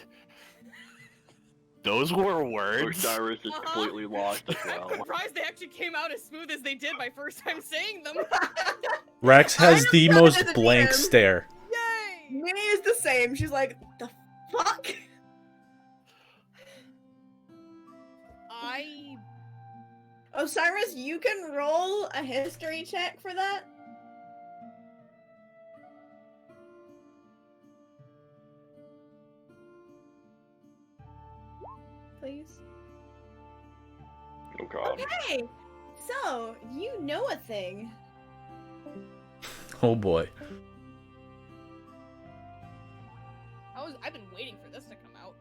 Those were words.
Osiris is completely lost as
I'm
well.
surprised they actually came out as smooth as they did my first time saying them.
Rex has
I
the
know that
most
as a
blank
DM.
stare.
Yay!
Minnie is the same. She's like, the fuck? Osiris, you can roll a history check for that. Please.
Oh god.
Okay, so you know a thing.
Oh boy.
I've been waiting for this to come out.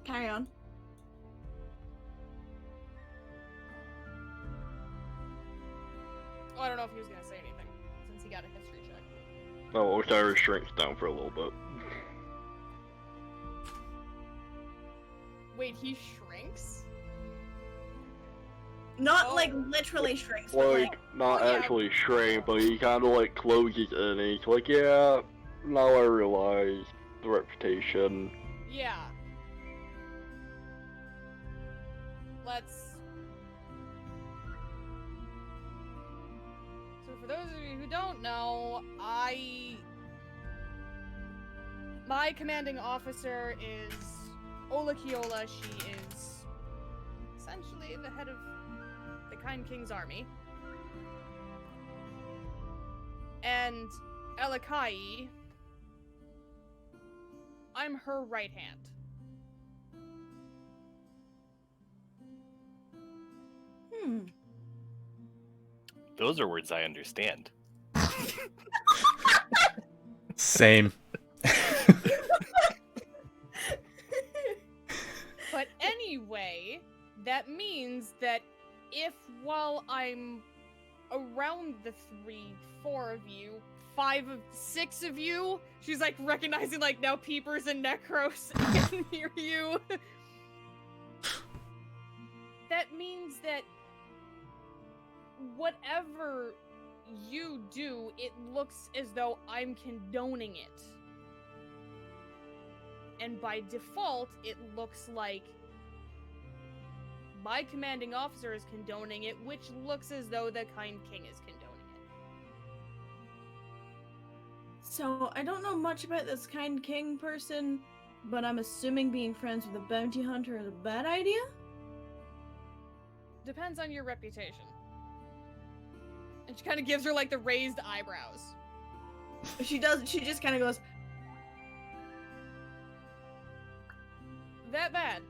Carry on.
Oh, I don't know if he was gonna say anything, since he got a history check.
Oh, Osiris shrinks down for a little bit.
Wait, he shrinks?
Not
Oh.
like literally shrinks, but
Like, not
Oh, yeah.
actually shrink, but he kind of like closes in and he's like, yeah, now I realize the reputation.
Yeah. Let's... So for those of you who don't know, my commanding officer is Olakiola. She is essentially the head of the Kind King's army. And Alakai, I'm her right hand.
Those are words I understand.
Same.
But anyway, that means that if while I'm around the 3, 4 of you, 5 of 6 of you, she's like recognizing like now Peepers and Necros near you. That means that whatever you do, it looks as though I'm condoning it. And by default, it looks like my commanding officer is condoning it, which looks as though the Kind King is condoning it.
So, I don't know much about this Kind King person, but I'm assuming being friends with a bounty hunter is a bad idea?
Depends on your reputation. And she kind of gives her like the raised eyebrows.
She just kind of goes,
That bad.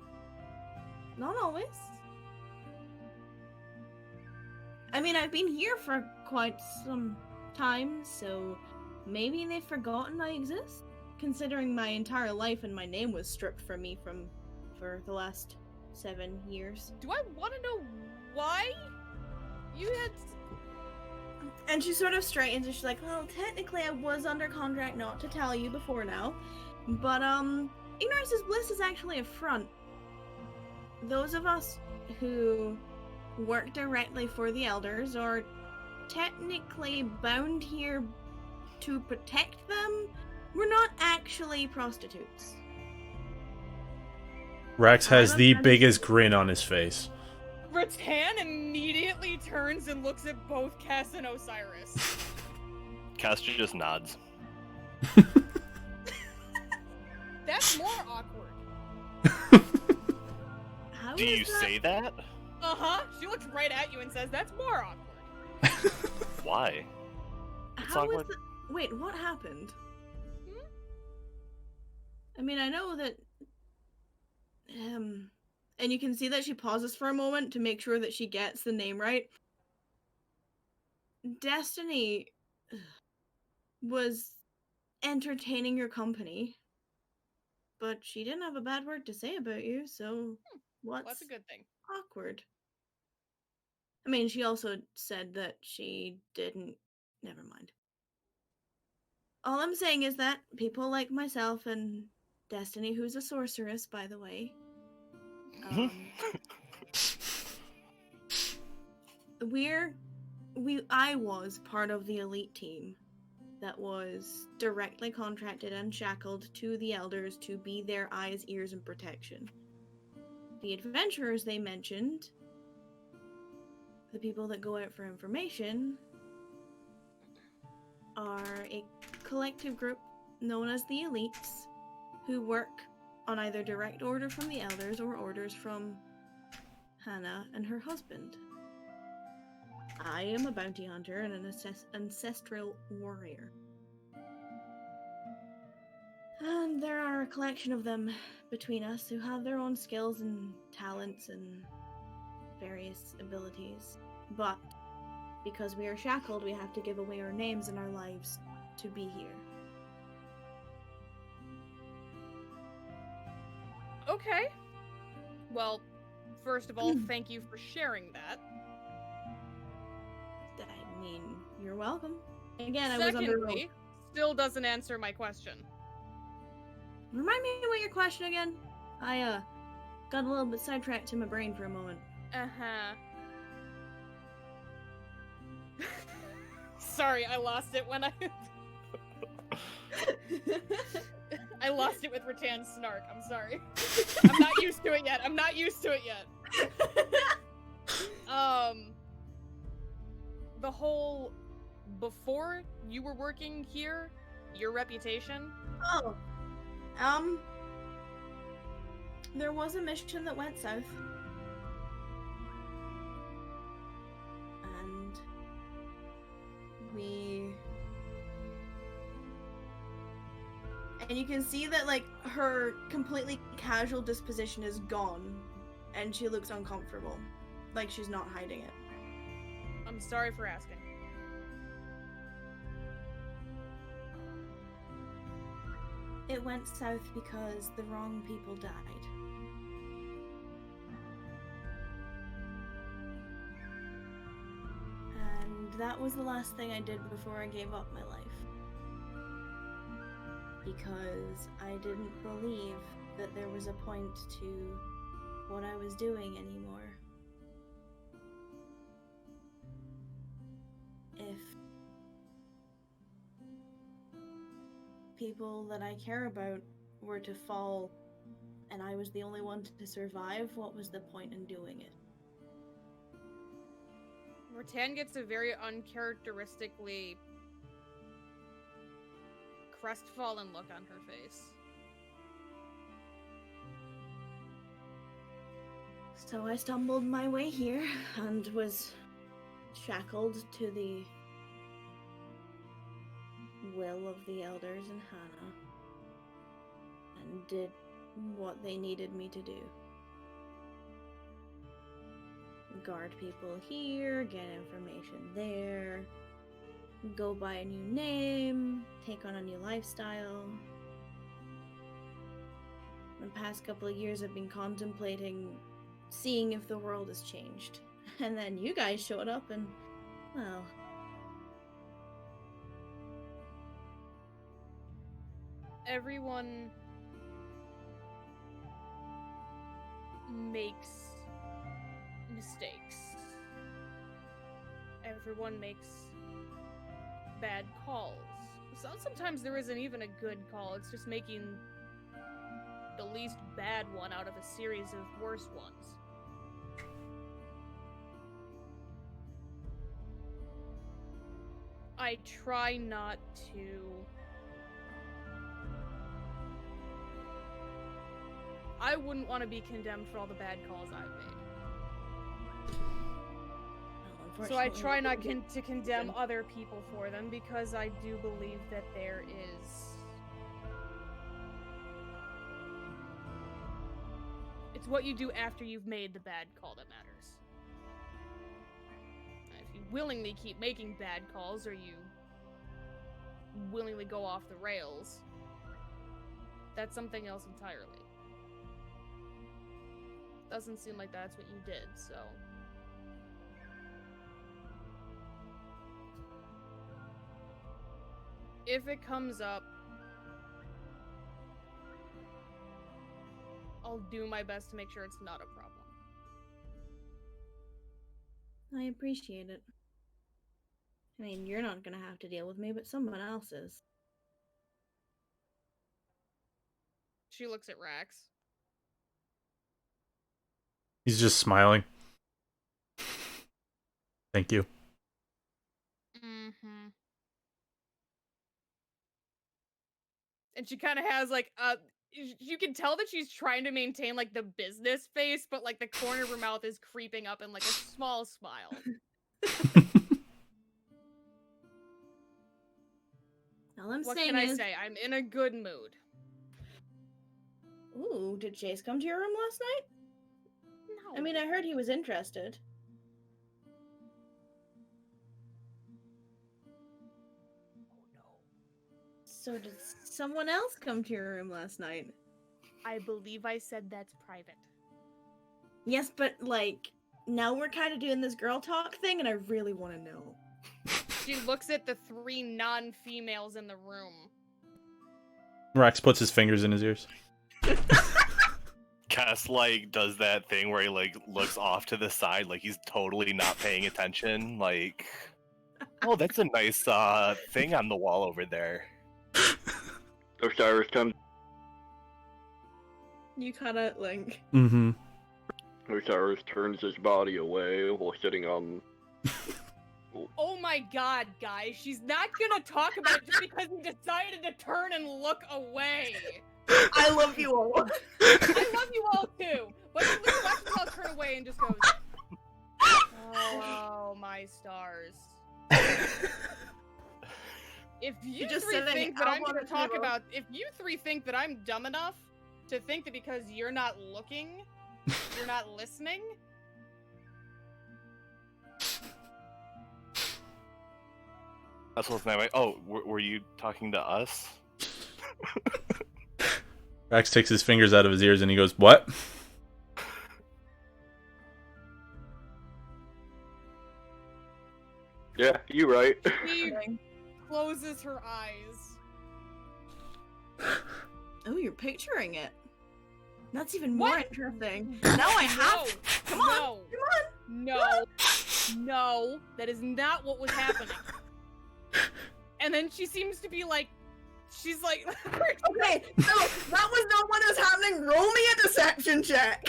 not always. I mean, I've been here for quite some time, so maybe they've forgotten I exist? Considering my entire life and my name was stripped from me for the last 7 years.
Do I want to know why you had...
And she sort of straightens and she's like, well, technically I was under contract not to tell you before now, but ignorance is bliss is actually a front. Those of us who work directly for the elders are technically bound here to protect them. We're not actually prostitutes.
Rex has the
I'm-
biggest grin on his face.
Ritan immediately turns and looks at both Kess and Osiris.
Kess just nods.
That's more awkward.
How
Do
is
you
that?
say that?
Uh-huh. She looks right at you and says, that's more awkward.
Why? Let's
How
talk
was
about-
the... Wait, what happened?
Hmm?
I mean, I know that... And you can see that she pauses for a moment to make sure that she gets the name right. Destiny was entertaining your company, but she didn't have a bad word to say about you, so
Well,
what's
that's a good thing.
awkward? I mean, she also said that she didn't... Never mind. All I'm saying is that people like myself and Destiny, who's a sorceress, by the way, I was part of the elite team that was directly contracted and shackled to the elders to be their eyes, ears, and protection. The adventurers they mentioned, the people that go out for information, are a collective group known as the Elites, who work on either direct order from the elders or orders from Hannah and her husband. I am a bounty hunter and an ancestral warrior. And there are a collection of them between us who have their own skills and talents and various abilities. But because we are shackled, we have to give away our names and our lives to be here.
Okay. Well, first of all, thank you for sharing that.
I mean, you're welcome. Again, I was under
Secondly, still doesn't answer my question.
Remind me what your question again? I got a little bit sidetracked in my brain for a moment.
Uh-huh. Sorry, I lost it when I... I lost it with Ritan's snark. I'm sorry. I'm not used to it yet. I'm not used to it yet. The whole... Before you were working here, your reputation...
Oh. There was a mission that went south. And you can see that, like, her completely casual disposition is gone, and she looks uncomfortable. Like she's not hiding it.
I'm sorry for asking.
It went south because the wrong people died. And that was the last thing I did before I gave up my life. Because I didn't believe that there was a point to what I was doing anymore. If people that I care about were to fall and I was the only one to survive, what was the point in doing it?
Ritan gets a very uncharacteristically crestfallen look on her face.
So I stumbled my way here and was shackled to the will of the elders and Hannah, and did what they needed me to do. Guard people here, get information there, go by a new name, take on a new lifestyle. The past couple of years I've been contemplating seeing if the world has changed. And then you guys showed up and, well...
Everyone makes mistakes. Everyone makes bad calls. So sometimes there isn't even a good call, it's just making the least bad one out of a series of worse ones. I try not to... I wouldn't want to be condemned for all the bad calls I've made.
Well,
So I try not
Unfortunately,
to condemn other people for them because I do believe that there is... It's what you do after you've made the bad call that matters. If you willingly keep making bad calls or you willingly go off the rails, that's something else entirely. Doesn't seem like that's what you did, so... If it comes up, I'll do my best to make sure it's not a problem.
I appreciate it. I mean, you're not gonna have to deal with me, but someone else is.
She looks at Rax.
He's just smiling. Thank you.
Mm-hmm. And she kind of has, like, you can tell that she's trying to maintain, like, the business face, but, like, the corner of her mouth is creeping up in, like, a small smile.
All I'm
What
saying
can I
is,
say? I'm in a good mood.
ooh, did Chase come to your room last night?
No.
I mean, I heard he was interested.
Oh, no.
So did someone else come to your room last night?
I believe I said that's private.
Yes, but, like, now we're kind of doing this girl talk thing, and I really want to know.
She looks at the 3 non-females in the room.
Rex puts his fingers in his ears.
Kess, like, does that thing where he, like, looks off to the side, like he's totally not paying attention, like... Oh, that's a nice, thing on the wall over there.
Osiris comes.
You kind of, like...
Mm-hmm.
Osiris turns his body away while sitting on.
Oh my god, guys. She's not gonna talk about it just because he decided to turn and look away.
I love you all.
I love you all too. But he watches us all turn away and just goes, oh my stars. If you
just
three
sitting
think that I'm
elbow
gonna
to
talk
elbow.
about, if you 3 think that I'm dumb enough to think that because you're not looking, you're not listening,
That's what's my way. Oh, were you talking to us?
Rex takes his fingers out of his ears and he goes, "What?"
Yeah, you right.
she closes her eyes.
Oh, you're picturing it. That's even more
What?
interesting. Now I have. Come on,
No.
come
No. No. That is not what was happening. And then she seems to be like, she's like,
Okay, so that was not what was happening. Roll me a deception check.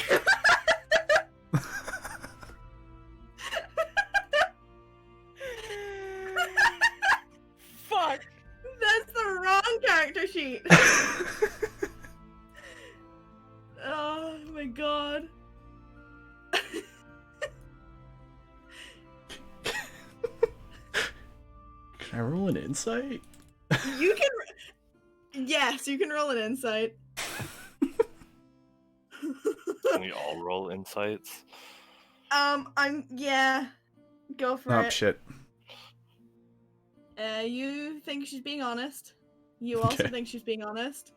fuck.
That's the wrong character sheet. Oh my god.
Can I roll an insight?
You can. Yes, you can roll an insight.
Can we all roll insights?
Yeah. Go for
Oh
it.
shit.
You think she's being honest. You also
Okay.
think she's being honest.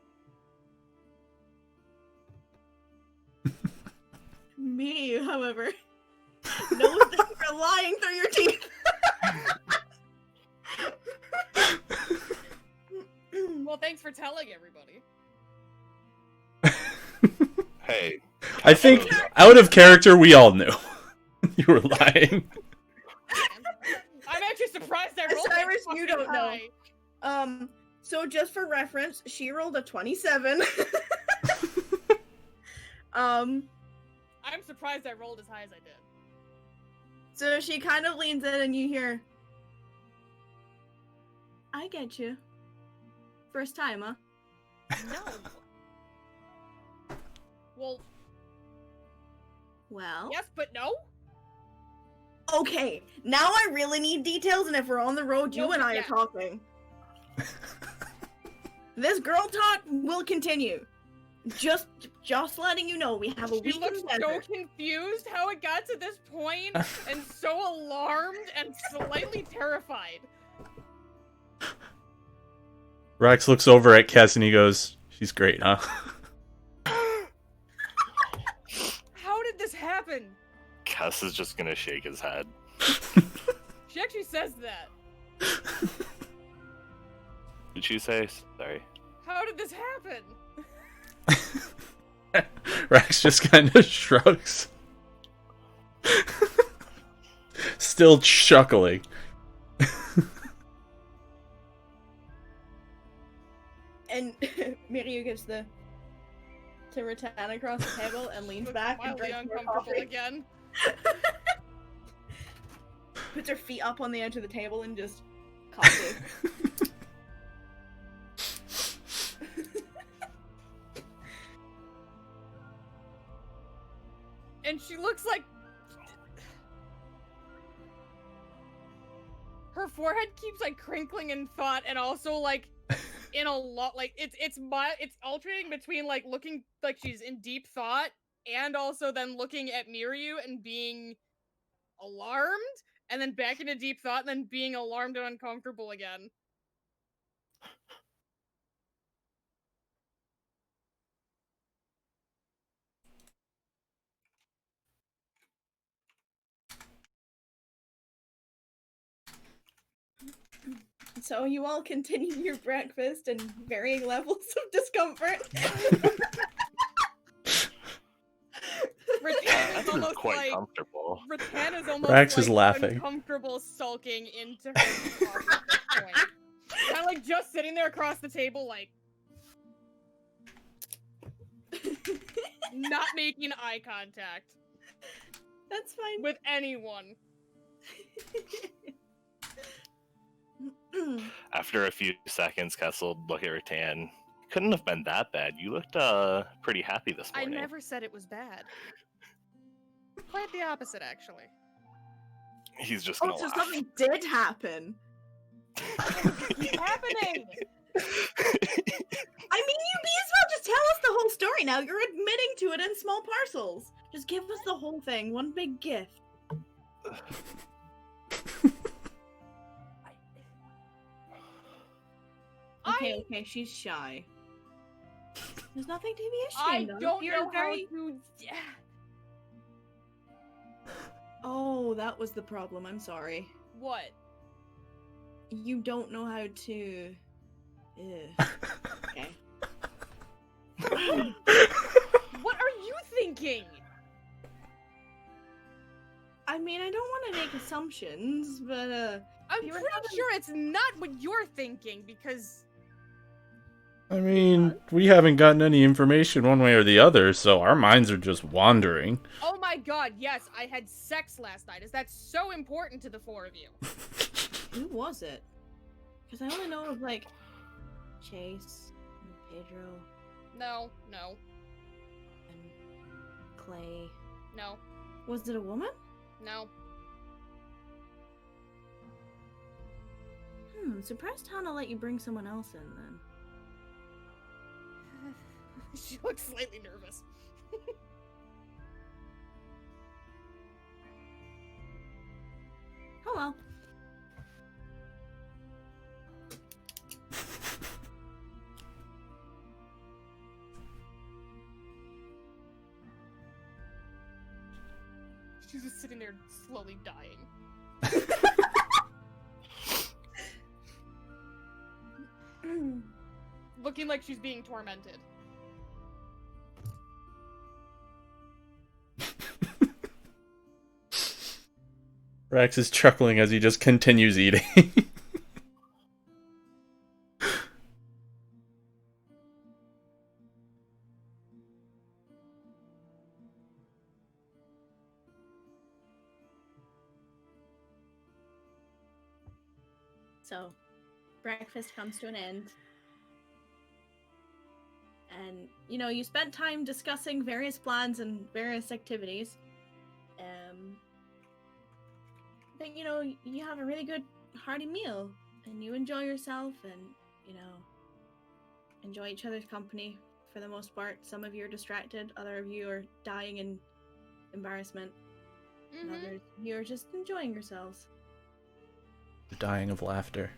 Me, however, knows that you're lying through your teeth.
Well, thanks for telling everybody.
Hey.
I think out of character, we all knew you were lying.
I'm actually surprised I rolled
Cyrus,
that
you
fucking
don't know.
high.
So just for reference, she rolled a 27.
I'm surprised I rolled as high as I did.
So she kind of leans in and you hear, I get you. First time, huh?
No. Well,
Well.
yes, but no.
Okay, now I really need details, and if we're on the road, you
No,
and
but
I
yeah.
are talking. This girl talk will continue. Just letting you know, we have a
She
week
looks
in
so
desert.
confused how it got to this point, and so alarmed and slightly terrified.
Rax looks over at Kess and he goes, "She's great, huh?"
How did this happen?
Kess is just gonna shake his head.
She actually says that.
Did she say? Sorry.
How did this happen?
Rax just kind of shrugs. Still chuckling.
And Miryu gives to Ritan across the table and leans
Looks
back and
mildly
drinks more
uncomfortable
coffee.
again.
Puts her feet up on the edge of the table and just coffee.
And she looks like her forehead keeps like crinkling in thought, and also like in a lot like it's alternating between like looking like she's in deep thought and also then looking at Miryu and being alarmed, and then back into deep thought and then being alarmed and uncomfortable again.
So you all continue your breakfast in varying levels of discomfort.
Rattan
That
is
is
almost
quite
like
comfortable.
Rattan is almost
Rax
like
is laughing.
uncomfortable sulking into her coffee at this point. Kind of like just sitting there across the table, like not making eye contact
That's fine.
with anyone.
After a few seconds, Kessel look at Rattan. Couldn't have been that bad. You looked pretty happy this
I
morning.
never said it was bad. Quite the opposite, actually.
He's just
Oh,
gonna
so
laugh.
something did happen.
What's happening?
I mean, you may as well just tell us the whole story now. You're admitting to it in small parcels. Just give us the whole thing. One big gift. Okay, she's shy. There's nothing to be
I
ashamed of.
don't
You're
know
very...
how to.
Oh, that was the problem. I'm sorry.
What?
You don't know how to... Ugh. Okay.
What are you thinking?
I mean, I don't want to make assumptions, but,
I'm
You were
pretty
having-
sure it's not what you're thinking, because
I mean, we haven't gotten any information one way or the other, so our minds are just wandering.
oh my god, yes, I had sex last night. Is that so important to the four of you?
who was it? Because I only know of, like, Chase, and Pedro,
No,
and Clay.
no,
Was it a woman?
no.
I'm surprised Hannah let you bring someone else in, then.
She looks slightly nervous.
Oh well.
She's just sitting there slowly dying. Looking like she's being tormented.
Rax is chuckling as he just continues eating.
So, breakfast comes to an end. And, you know, you spent time discussing various plans and various activities. that, you have a really good hearty meal and you enjoy yourself and, enjoy each other's company for the most part. Some of you are distracted, other of you are dying in embarrassment, and others of you are just enjoying yourselves.
Dying of laughter.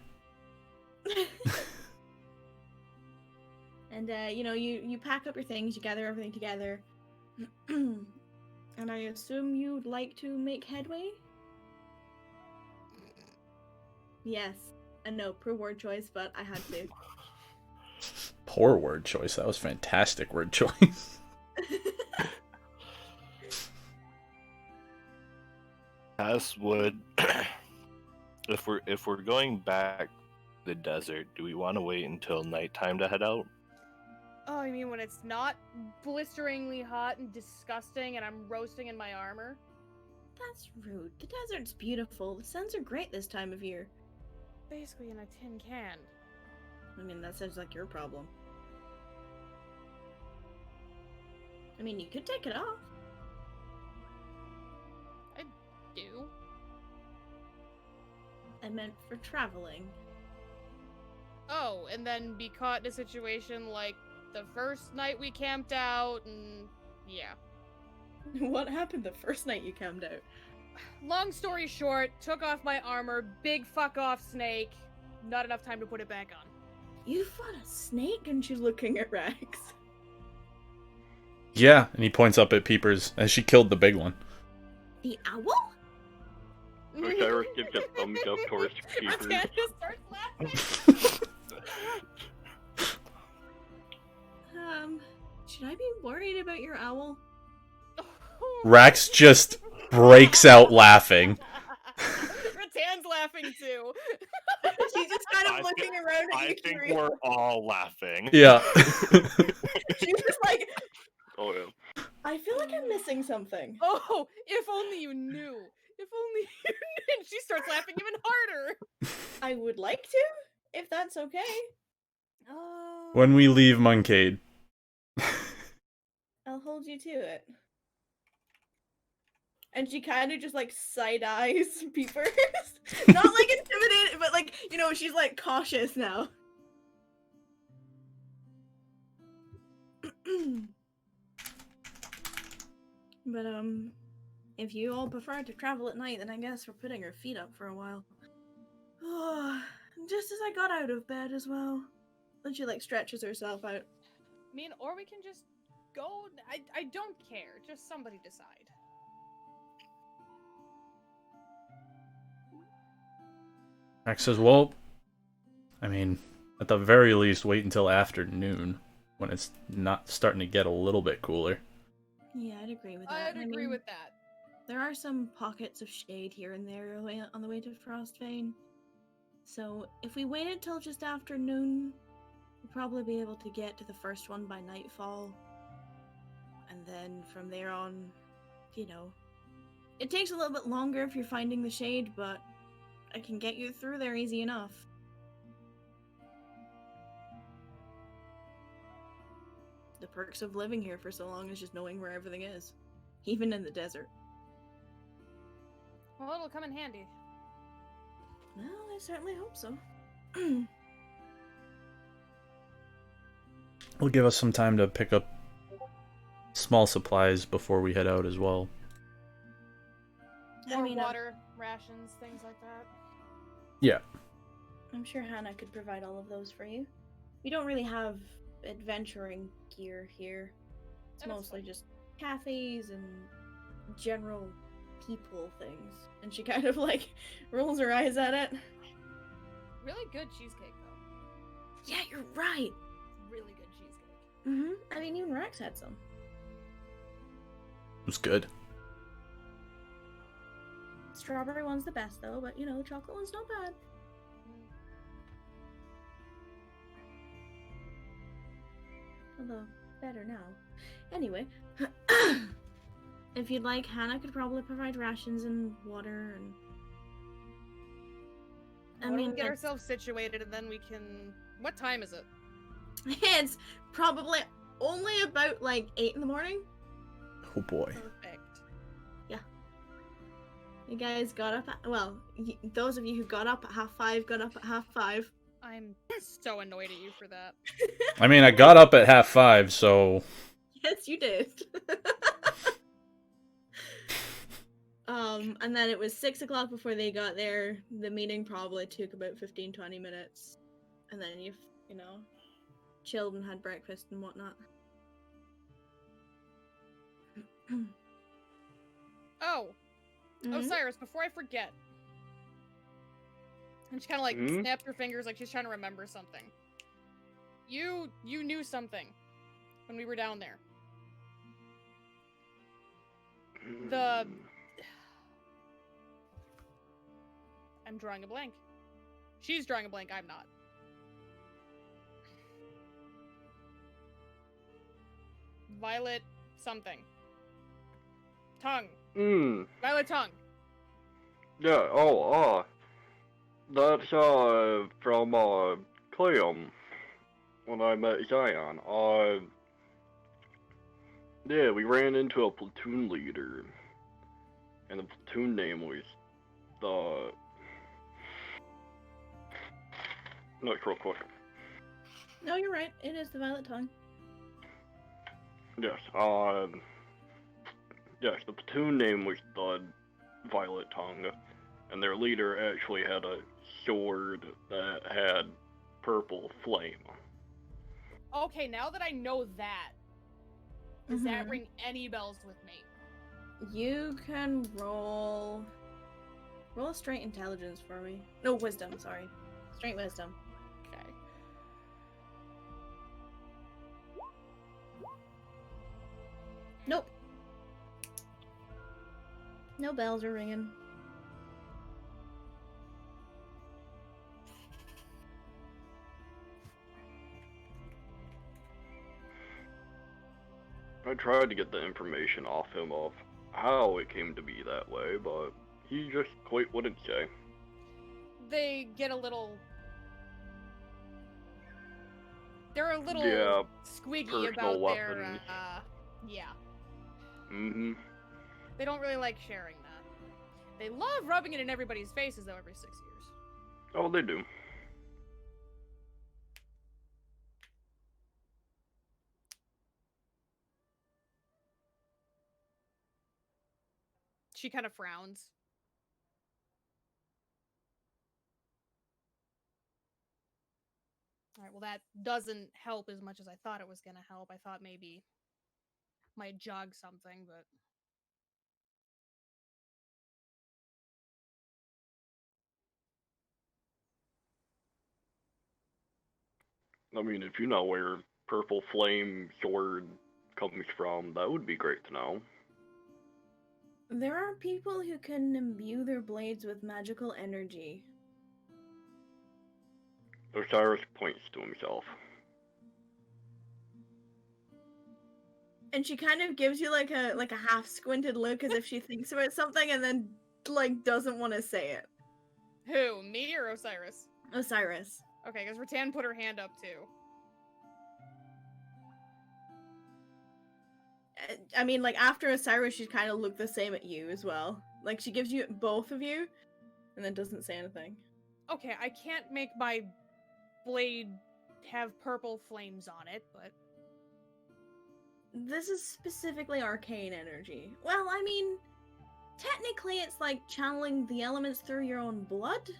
And, you pack up your things, you gather everything together, and I assume you'd like to make headway? Yes. I know, poor word choice, but I had to.
Poor word choice. That was fantastic word choice.
Kess would, if we're going back to the desert, do we want to wait until nighttime to head out?
Oh, you mean when it's not blisteringly hot and disgusting and I'm roasting in my armor?
That's rude. The desert's beautiful. The suns are great this time of year.
Basically in a tin can.
I mean, that sounds like your problem. I mean, you could take it off.
I do.
I meant for traveling.
Oh, and then be caught in a situation like the first night we camped out, and yeah.
What happened the first night you camped out?
Long story short, took off my armor, big fuck off snake, not enough time to put it back on.
You fought a snake, and she's looking at Rex.
Yeah, and he points up at Peepers as she killed the big one.
The owl?
Osiris gives a thumbs up towards Peepers.
Rattan just starts laughing.
Should I be worried about your owl?
Rax just breaks out laughing.
Rattan's laughing too.
She's just kind of looking around at you.
I think we're all laughing.
Yeah.
She's just like,
Oh yeah.
I feel like I'm missing something.
Oh, if only you knew. If only you knew. And she starts laughing even harder.
I would like to, if that's okay.
When we leave Moncade.
I'll hold you to it. And she kind of just like side eyes Peepers. Not like intimidated, but like, she's like cautious now. But if you all prefer to travel at night, then I guess we're putting our feet up for a while. Oh, just as I got out of bed as well. Then she like stretches herself out.
I mean, or we can just go. I don't care. Just somebody decide.
Rax says, well, I mean, at the very least, wait until afternoon, when it's not starting to get a little bit cooler.
Yeah, I'd agree with that.
I'd agree with that.
There are some pockets of shade here and there on the way to Frostbane. So, if we waited till just after noon, we'll probably be able to get to the first one by nightfall. And then from there on, it takes a little bit longer if you're finding the shade, but I can get you through there easy enough. The perks of living here for so long is just knowing where everything is. Even in the desert.
Well, it'll come in handy.
Well, I certainly hope so.
It'll give us some time to pick up small supplies before we head out as well.
More water, rations, things like that.
Yeah.
I'm sure Hannah could provide all of those for you. We don't really have adventuring gear here. It's mostly just cafes and general people things. And she kind of like rolls her eyes at it.
Really good cheesecake though.
Yeah, you're right.
Really good cheesecake.
Mm-hmm. I mean, even Rex had some.
It was good.
Strawberry one's the best though, but the chocolate one's not bad. Although, better now. Anyway, if you'd like, Hannah could probably provide rations and water and...
I mean, get ourselves situated and then we can... What time is it?
It's probably only about like 8 in the morning.
Oh boy.
Perfect.
Yeah. You guys got up at, well, those of you who got up at 5:30 got up at 5:30.
I'm so annoyed at you for that.
I mean, I got up at 5:30, so...
Yes, you did. And then it was 6 o'clock before they got there. The meeting probably took about 15-20 minutes. And then you know, chilled and had breakfast and whatnot.
Oh,
Mhm.
Osiris, before I forget. And she kind of like snapped her fingers like she's trying to remember something. You knew something when we were down there. I'm drawing a blank. She's drawing a blank, I'm not. Violet something. Tongue. Violet tongue.
Yeah, that's, from, Cleum, when I met Zion. Yeah, we ran into a platoon leader, and the platoon name was, look real quick.
No, you're right. It is the Violet Tongue.
Yes, yes, the platoon name was the Violet Tongue, and their leader actually had a sword that had purple flame.
Okay, now that I know that, does that
Mhm.
ring any bells with me?
You can roll a straight intelligence for me. No, wisdom, sorry. Straight wisdom.
Okay.
Nope. No bells are ringing.
I tried to get the information off him of how it came to be that way, but he just quite wouldn't say.
They get a little... They're a little
Yeah,
squiggy
personal
about their,
weapons.
yeah.
Mm-hmm.
They don't really like sharing that. They love rubbing it in everybody's faces, though, every 6 years.
Oh, they do.
She kind of frowns. Alright, well that doesn't help as much as I thought it was gonna help. I thought maybe might jog something, but...
I mean, if you know where purple flame sword comes from, that would be great to know.
There are people who can imbue their blades with magical energy.
Osiris points to himself.
And she kind of gives you like a half squinted look as if she thinks about something and then like doesn't want to say it.
Who? Me or Osiris?
Osiris.
Okay, because Ritan put her hand up too.
I mean, like after Osiris, she kind of looked the same at you as well. Like she gives you both of you, and then doesn't say anything.
Okay, I can't make my blade have purple flames on it, but...
This is specifically arcane energy. Well, I mean, technically it's like channeling the elements through your own blood.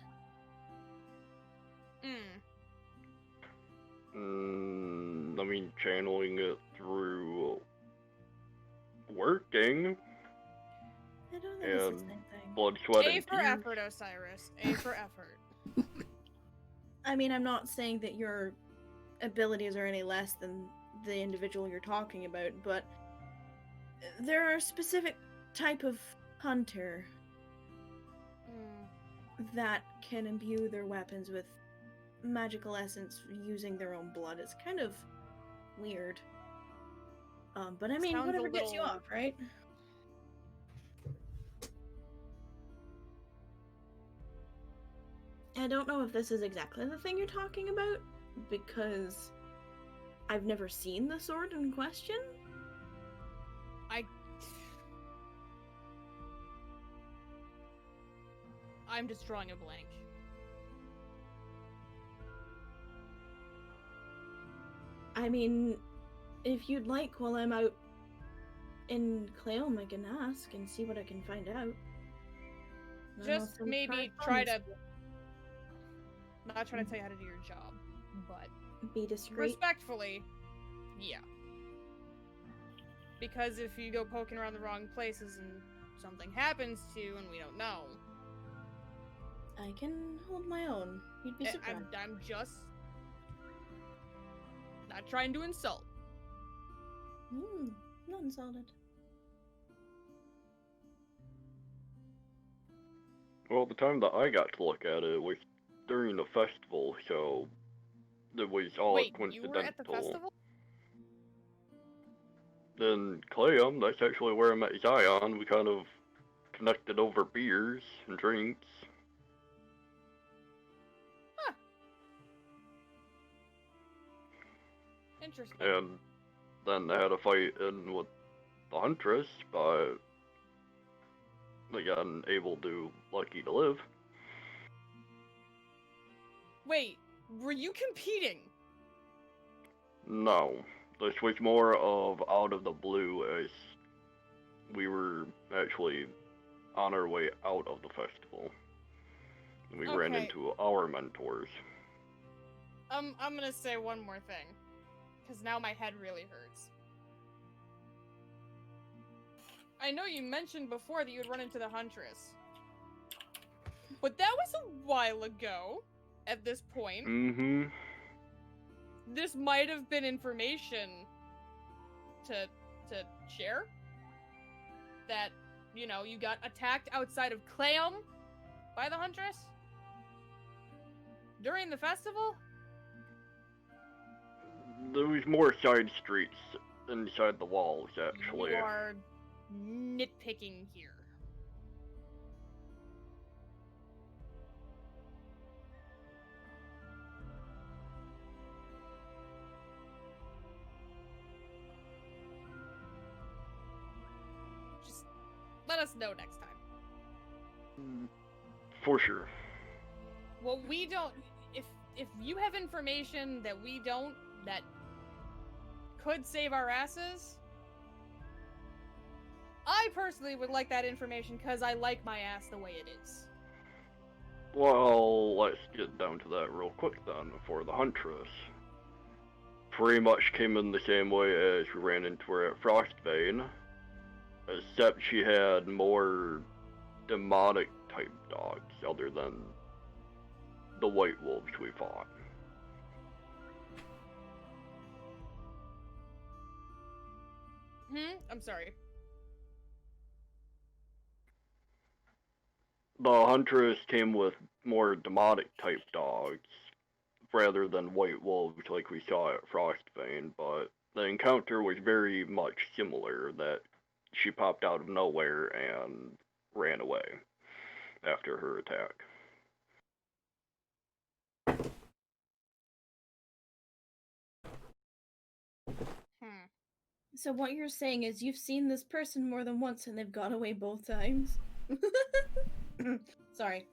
I mean, channeling it through working
I don't think it's the
and
same thing.
blood, sweat,
A
and
for
tears.
effort, Osiris. A for effort.
I mean, I'm not saying that your abilities are any less than the individual you're talking about, but there are a specific type of hunter that can imbue their weapons with magical essence using their own blood. It's kind of weird. But I mean,
Sounds a
whatever gets you
little-
off, right? I don't know if this is exactly the thing you're talking about, because I've never seen the sword in question.
I'm just drawing a blank.
I mean, if you'd like, while I'm out in Cleom, I can ask and see what I can find out.
Just maybe try to... Not trying to tell you how to do your job, but...
Be discreet.
Respectfully, yeah. Because if you go poking around the wrong places and something happens to you and we don't know...
I can hold my own. You'd be surprised.
I'm just... not trying to insult.
Not insulted.
Well, the time that I got to look at it was during the festival, so it was all
Wait,
coincidental.
you were at the festival?
In Cleom, that's actually where I met Zion. We kind of connected over beers and drinks.
Huh. Interesting.
And then I had a fight in with the Huntress, but I got able to lucky to live.
Wait, were you competing?
No, this was more of out of the blue as we were actually on our way out of the festival. We ran
Okay.
into our mentors.
I'm gonna say one more thing, because now my head really hurts. I know you mentioned before that you would run into the Huntress. But that was a while ago, at this point.
Mm-hmm.
This might have been information to share. That, you know, you got attacked outside of Cleom by the Huntress? During the festival?
There was more side streets inside the walls, actually.
You are nitpicking here. Just let us know next time.
For sure.
Well, we don't... If you have information that we don't, that could save our asses, I personally would like that information because I like my ass the way it is.
Well, let's get down to that real quick then, for the Huntress. Pretty much came in the same way as we ran into her at Frostbane, except she had more demonic type dogs other than the white wolves we fought.
I'm sorry.
The Huntress came with more demonic type dogs rather than white wolves like we saw at Frostbane, but the encounter was very much similar, that she popped out of nowhere and ran away after her attack.
So what you're saying is you've seen this person more than once and they've got away both times? Sorry.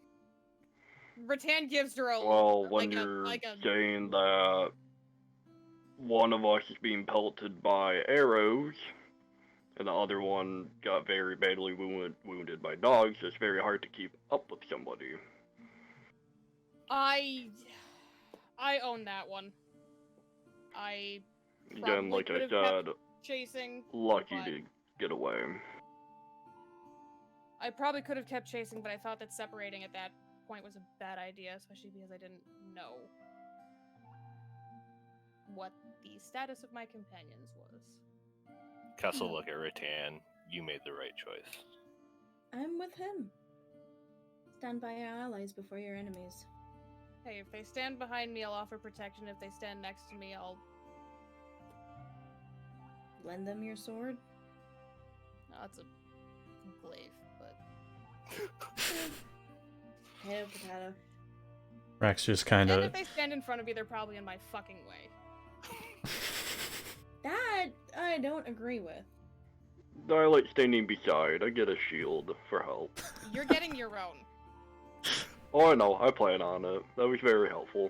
Ritan gives her a
Well, when
like
you're
a
saying that one of us is being pelted by arrows, and the other one got very badly wounded by dogs, it's very hard to keep up with somebody.
I own that one. I
Again,
probably
like I
could have kept
said,
chasing.
lucky
but
to get away.
I probably could have kept chasing, but I thought that separating at that point was a bad idea, especially because I didn't know what the status of my companions was.
Kess will look at Ritan. You made the right choice.
I'm with him. Stand by your allies before your enemies.
Hey, if they stand behind me, I'll offer protection. If they stand next to me, I'll...
Lend them your sword?
No, that's a glaive, but...
Potato, potato.
Rex just kind
And
of...
if they stand in front of me, they're probably in my fucking way.
That I don't agree with.
I like standing beside. I get a shield for help.
You're getting your own.
Oh, I know. I plan on it. That was very helpful.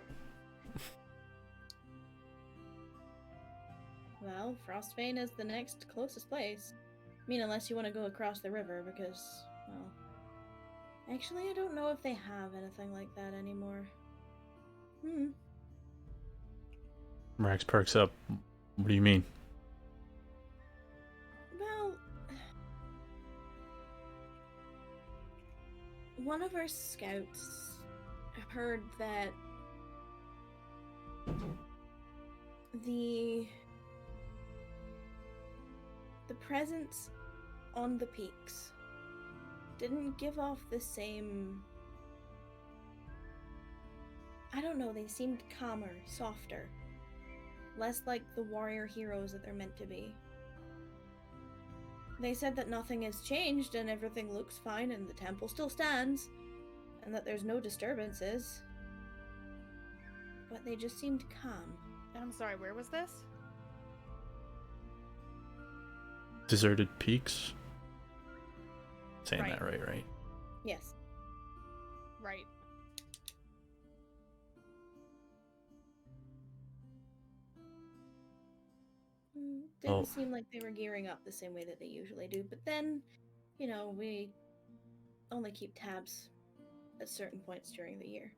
Well, Frostbane is the next closest place. I mean, unless you want to go across the river, because, well... Actually, I don't know if they have anything like that anymore.
Rex perks up. What do you mean?
Well... One of our scouts heard that the presence on the peaks didn't give off the same... I don't know, they seemed calmer, softer. Less like the warrior heroes that they're meant to be. They said that nothing has changed and everything looks fine and the temple still stands, and that there's no disturbances. But they just seemed calm.
I'm sorry, where was this?
Deserted Peaks? Saying
Right.
that right?
Yes.
Right.
Didn't seem like they were gearing up the same way that they usually do, but then, you know, we only keep tabs at certain points during the year.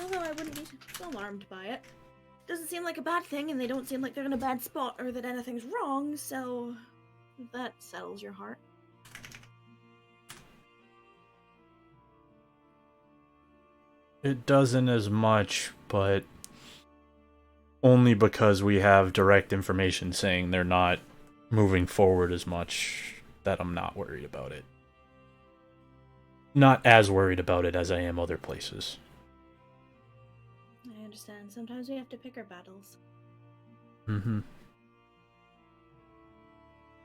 Although I wouldn't be so alarmed by it. Doesn't seem like a bad thing, and they don't seem like they're in a bad spot or that anything's wrong, so that settles your heart.
It doesn't as much, but only because we have direct information saying they're not moving forward as much that I'm not worried about it. Not as worried about it as I am other places.
I understand. Sometimes we have to pick our battles.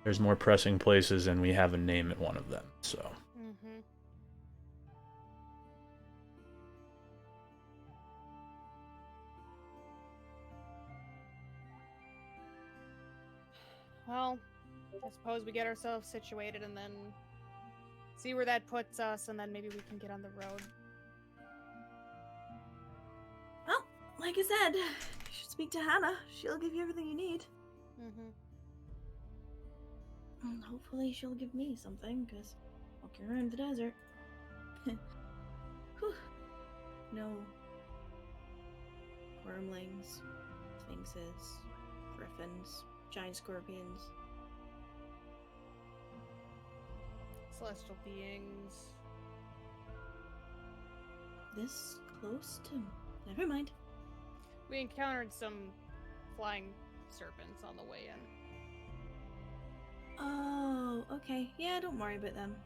There's more pressing places, and we have a name at one of them, so...
Mm-hmm. Well, I suppose we get ourselves situated and then see where that puts us, and then maybe we can get on the road.
Well, like I said, you should speak to Hannah. She'll give you everything you need.
Mm-hmm.
And hopefully she'll give me something, because walking around the desert. Whew. No wormlings, sphinxes, griffins, giant scorpions.
Celestial beings.
This close to... Never mind.
We encountered some flying serpents on the way in.
Oh, okay. Yeah, don't worry about them.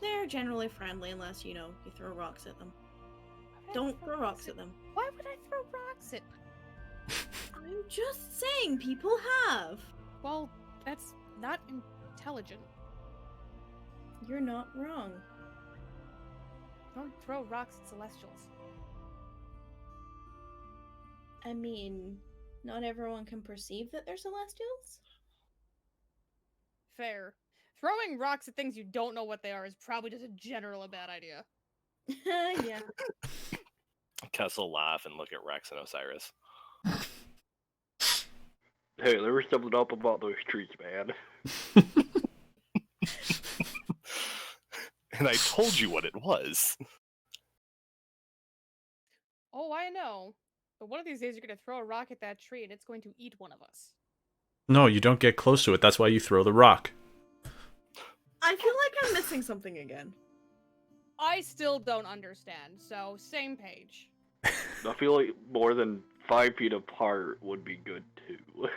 They're generally friendly unless, you know, you throw rocks at them. Don't throw rocks at them.
Why would I throw rocks at...
I'm just saying, people have.
Well, that's not intelligent.
You're not wrong.
Don't throw rocks at Celestials.
I mean, not everyone can perceive that they're celestials.
Fair. Throwing rocks at things you don't know what they are is probably just in general a bad idea.
Yeah.
Kess will laugh and look at Rex and Osiris.
Hey, there was something up about those trees, man.
And I told you what it was.
Oh, I know. But one of these days you're going to throw a rock at that tree and it's going to eat one of us.
No, you don't get close to it. That's why you throw the rock.
I feel like I'm missing something again.
I still don't understand, so same page.
I feel like more than 5 feet apart would be good too.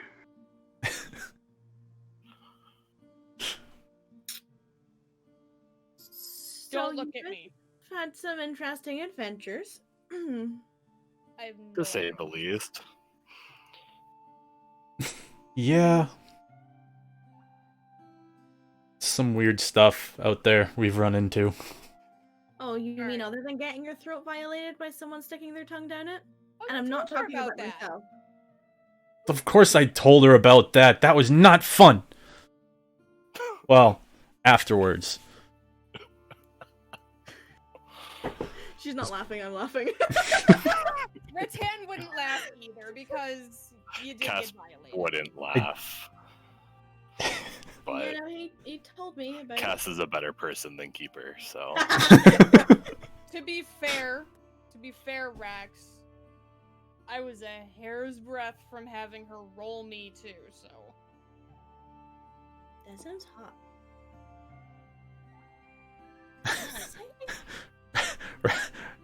Don't look at me.
Had some interesting adventures.
I have no
To say
idea.
the least.
Yeah. Some weird stuff out there we've run into.
Oh, you mean
Alright.
other than getting your throat violated by someone sticking their tongue down it?
Oh,
And
you
I'm not
told her
talking about
that.
myself.
Of course I told her about that. That was not fun. Well, afterwards.
She's not laughing, I'm laughing.
Ritan wouldn't laugh either because you did
Kess
get violated.
wouldn't laugh. But
Yeah, no, he told me about
Kess is a better person than Keeper, so
it.
To be fair, Rax, I was a hair's breadth from having her roll me too, so.
That sounds hot.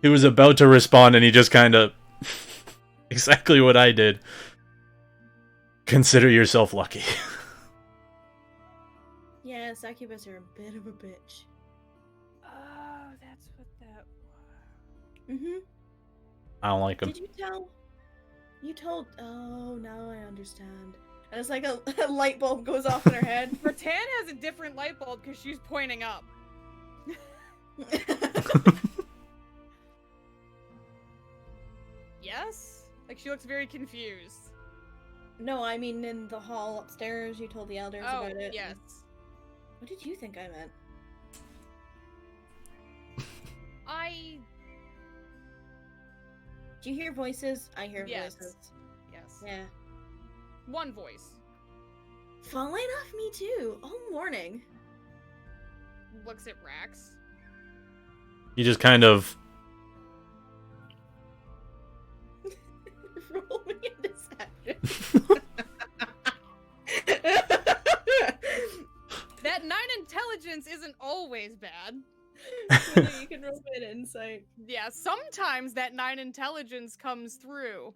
He was about to respond and he just kind of exactly what I did. Consider yourself lucky.
Yeah, succubus are a bit of a bitch.
Oh, that's what that was.
Mm-hmm.
I don't like him.
Did you tell? You told. Oh, now I understand. And it's like a light bulb goes off in her head.
Ritan has a different light bulb because she's pointing up. Yes? Like she looks very confused.
No, I mean in the hall upstairs. You told the elders
Oh,
about it.
yes.
What did you think I meant? Do you hear voices? I hear
Yes.
voices.
Yes.
Yeah.
One voice.
Falling off me too, all morning.
Looks at Rax.
He just kind of
Roll me a deception.
That 9 intelligence isn't always bad.
You can roll me an insight.
Yeah, sometimes that 9 intelligence comes through.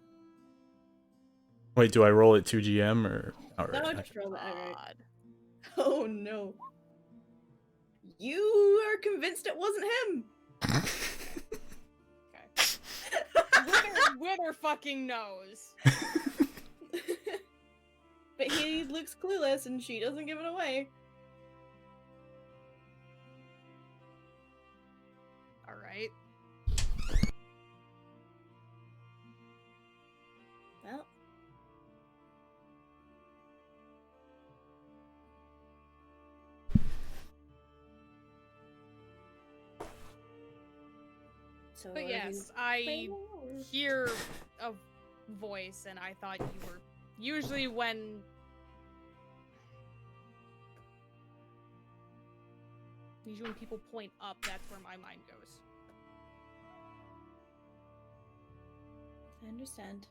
Wait, do I roll it 2GM or
No,
alright?
just roll that. Alright.
God.
Oh no. You are convinced it wasn't him.
Wither fucking knows.
But he looks clueless and she doesn't give it away.
Alright.
Well. So
But
are
yes,
you
I
playing or-
hear a voice and I thought you were usually when people point up, that's where my mind goes.
I understand.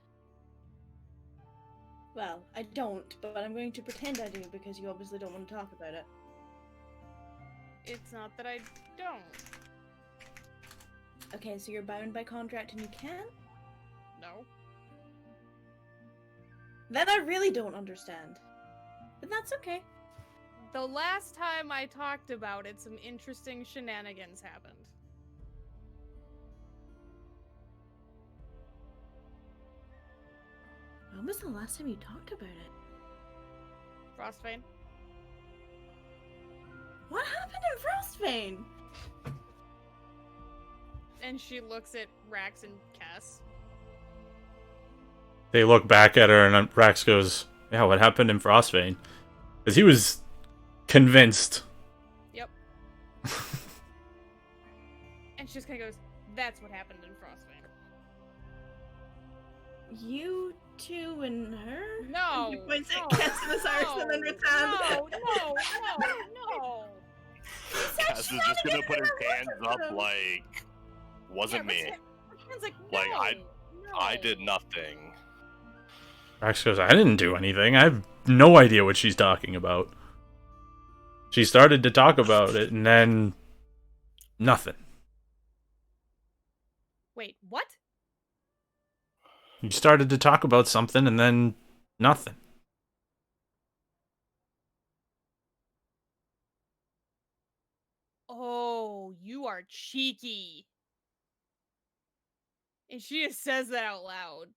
Well, I don't, but I'm going to pretend I do because you obviously don't want to talk about it.
It's not that I don't.
Okay, so you're bound by contract and you can't?
No.
Then I really don't understand. But that's okay.
The last time I talked about it, some interesting shenanigans happened.
When was the last time you talked about it?
Frostbane?
What happened in Frostbane?
And she looks at Rax and Kess.
They look back at her and Rax goes, "Yeah, what happened in Frostbane?" Because he was convinced.
Yep. And she just kind of goes, "That's what happened in Frostbane."
You two and her?
No.
And he points
no,
at Kess and Osiris and then Ritan.
No.
Kess is just gonna put his hands up like, wasn't
Yeah,
me.
Ritan's like,
Like,
no,
I did nothing.
Rax goes, "I didn't do anything. I have no idea what she's talking about." She started to talk about it and then nothing.
Wait, what?
You started to talk about something and then nothing.
Oh, you are cheeky. And she just says that out loud.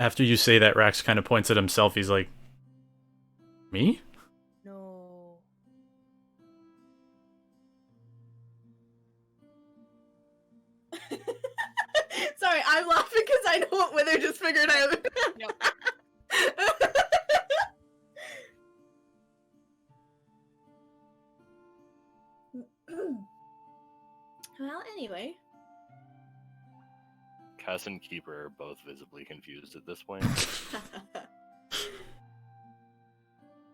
After you say that, Rax kind of points at himself. He's like, me?
No.
Sorry, I'm laughing because I know what Wither just figured out.
Yep.
Well, anyway.
Kess and Keeper are both visibly confused at this point.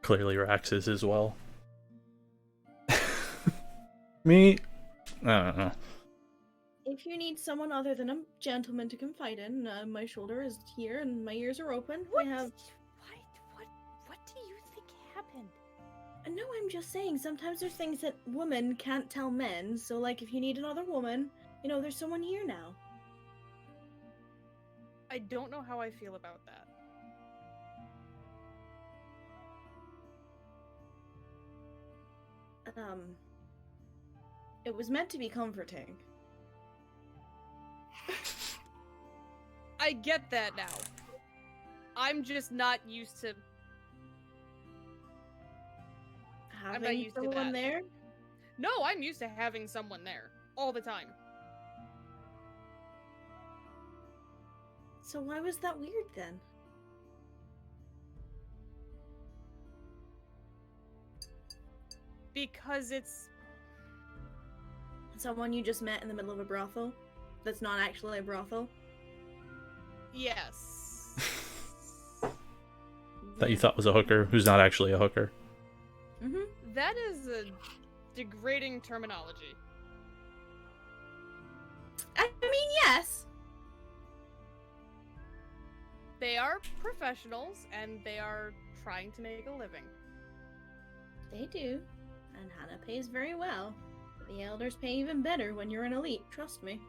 Clearly Rax is as well. Me? I don't know.
If you need someone other than a gentleman to confide in, my shoulder is here and my ears are open.
What?
I have.
What do you think happened?
No, I'm just saying, sometimes there's things that women can't tell men, so, like, if you need another woman, you know, there's someone here now.
I don't know how I feel about that.
It was meant to be comforting.
I get that now. I'm just not used to...
Having
not used to
someone
that.
there?
No, I'm used to having someone there. All the time.
So why was that weird then?
Because it's...
Someone you just met in the middle of a brothel? That's not actually a brothel?
Yes.
That you thought was a hooker, who's not actually a hooker.
Mm-hmm.
That is a degrading terminology.
I mean, yes!
They are professionals, and they are trying to make a living.
They do. And Hannah pays very well. But the elders pay even better when you're an elite, trust me.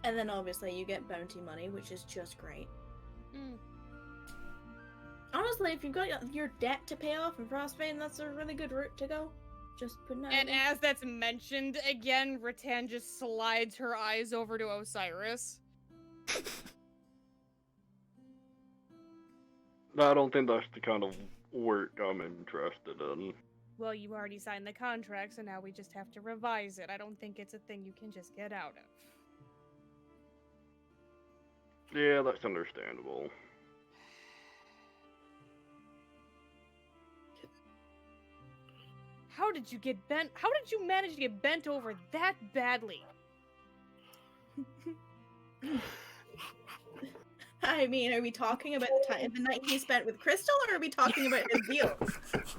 And then obviously you get bounty money, which is just great.
Mm.
Honestly, if you've got your debt to pay off in Frostbane, that's a really good route to go. Just putting that
And
out
as that's mentioned again, Ritan just slides her eyes over to Osiris.
I don't think that's the kind of work I'm interested in.
Well, you already signed the contract, so now we just have to revise it. I don't think it's a thing you can just get out of.
Yeah, that's understandable.
How did you get bent? How did you manage to get bent over that badly?
I mean, are we talking about the night he spent with Crystal, or are we talking about his deal?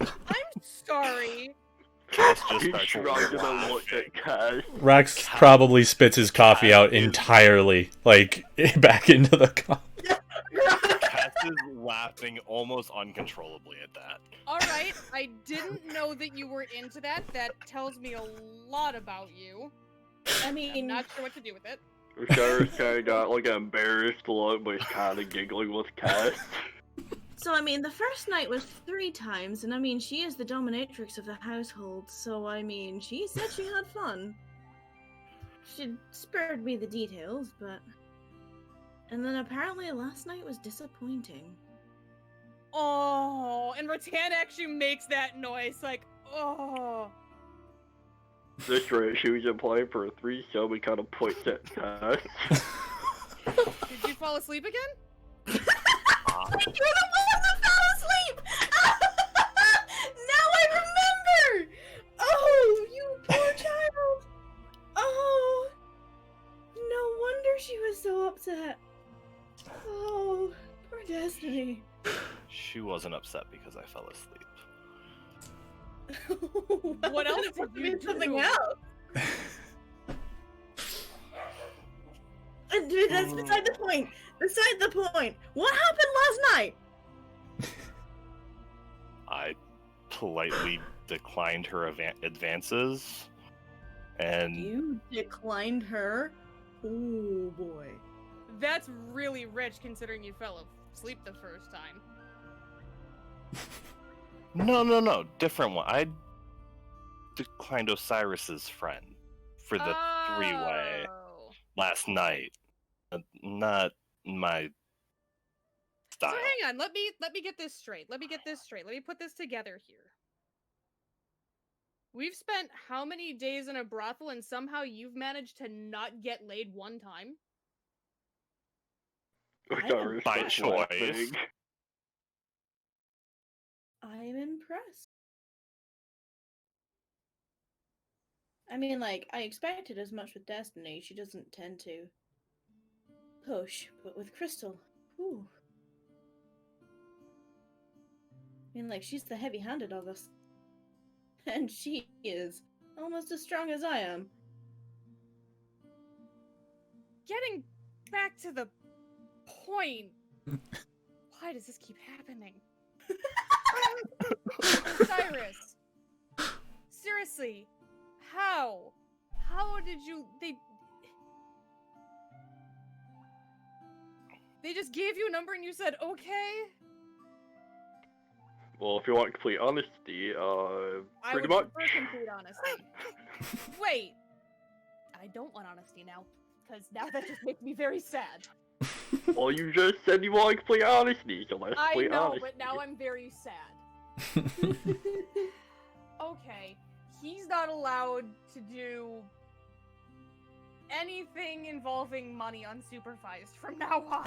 I'm sorry.
Kess just
He
starts
shrugged and then looked
laughing.
at Kess.
Rax probably spits his coffee out entirely, like, back into the cup.
Kess is laughing almost uncontrollably at that.
Alright, I didn't know that you were into that. That tells me a lot about you.
I
I'm
mean,
not sure what to do with it.
Sheriff kinda got like an embarrassed look, but he's kinda giggling with Kess.
so I mean, the first night was 3 times, and I mean, she is the dominatrix of the household, so I mean, she said she had fun. She spared me the details, but... And then apparently last night was disappointing.
Oh, and Ritan actually makes that noise, like, oh.
This rate, she was applying for a threesome and kinda points at Kess.
Did you fall asleep again?
You're the one that fell asleep! Now I remember! Oh, you poor child! Oh, no wonder she was so upset. Oh, poor Destiny.
She wasn't upset because I fell asleep.
Well,
What else
then it must
did
have
you
been something
do?
else. Dude, that's beside the point. Beside the point. What happened last night?
I politely declined her advances, and
You declined her? Oh boy.
That's really rich considering you fell asleep the first time.
no, different one. I declined Osiris's friend for the three-way
Oh.
last night. Not my style.
So hang on, let me get this straight. Let me put this together here. We've spent how many days in a brothel and somehow you've managed to not get laid one time?
By choice.
I'm impressed. I mean, like, I expected as much with Destiny. She doesn't tend to push, but with Crystal, whew. I mean, like, she's the heavy-handed of us. And she is almost as strong as I am.
Getting back to the point, why does this keep happening? Cyrus, seriously, how? How did you? They just gave you a number and you said okay?
Well, if you want complete honesty,
I
pretty
would
much.
prefer complete honesty. Wait, I don't want honesty now, because now that just makes me very sad.
Well, you just said you want complete honesty, so let's
I
complete
know,
honesty.
but now I'm very sad. Okay, he's not allowed to do anything involving money unsupervised from now on.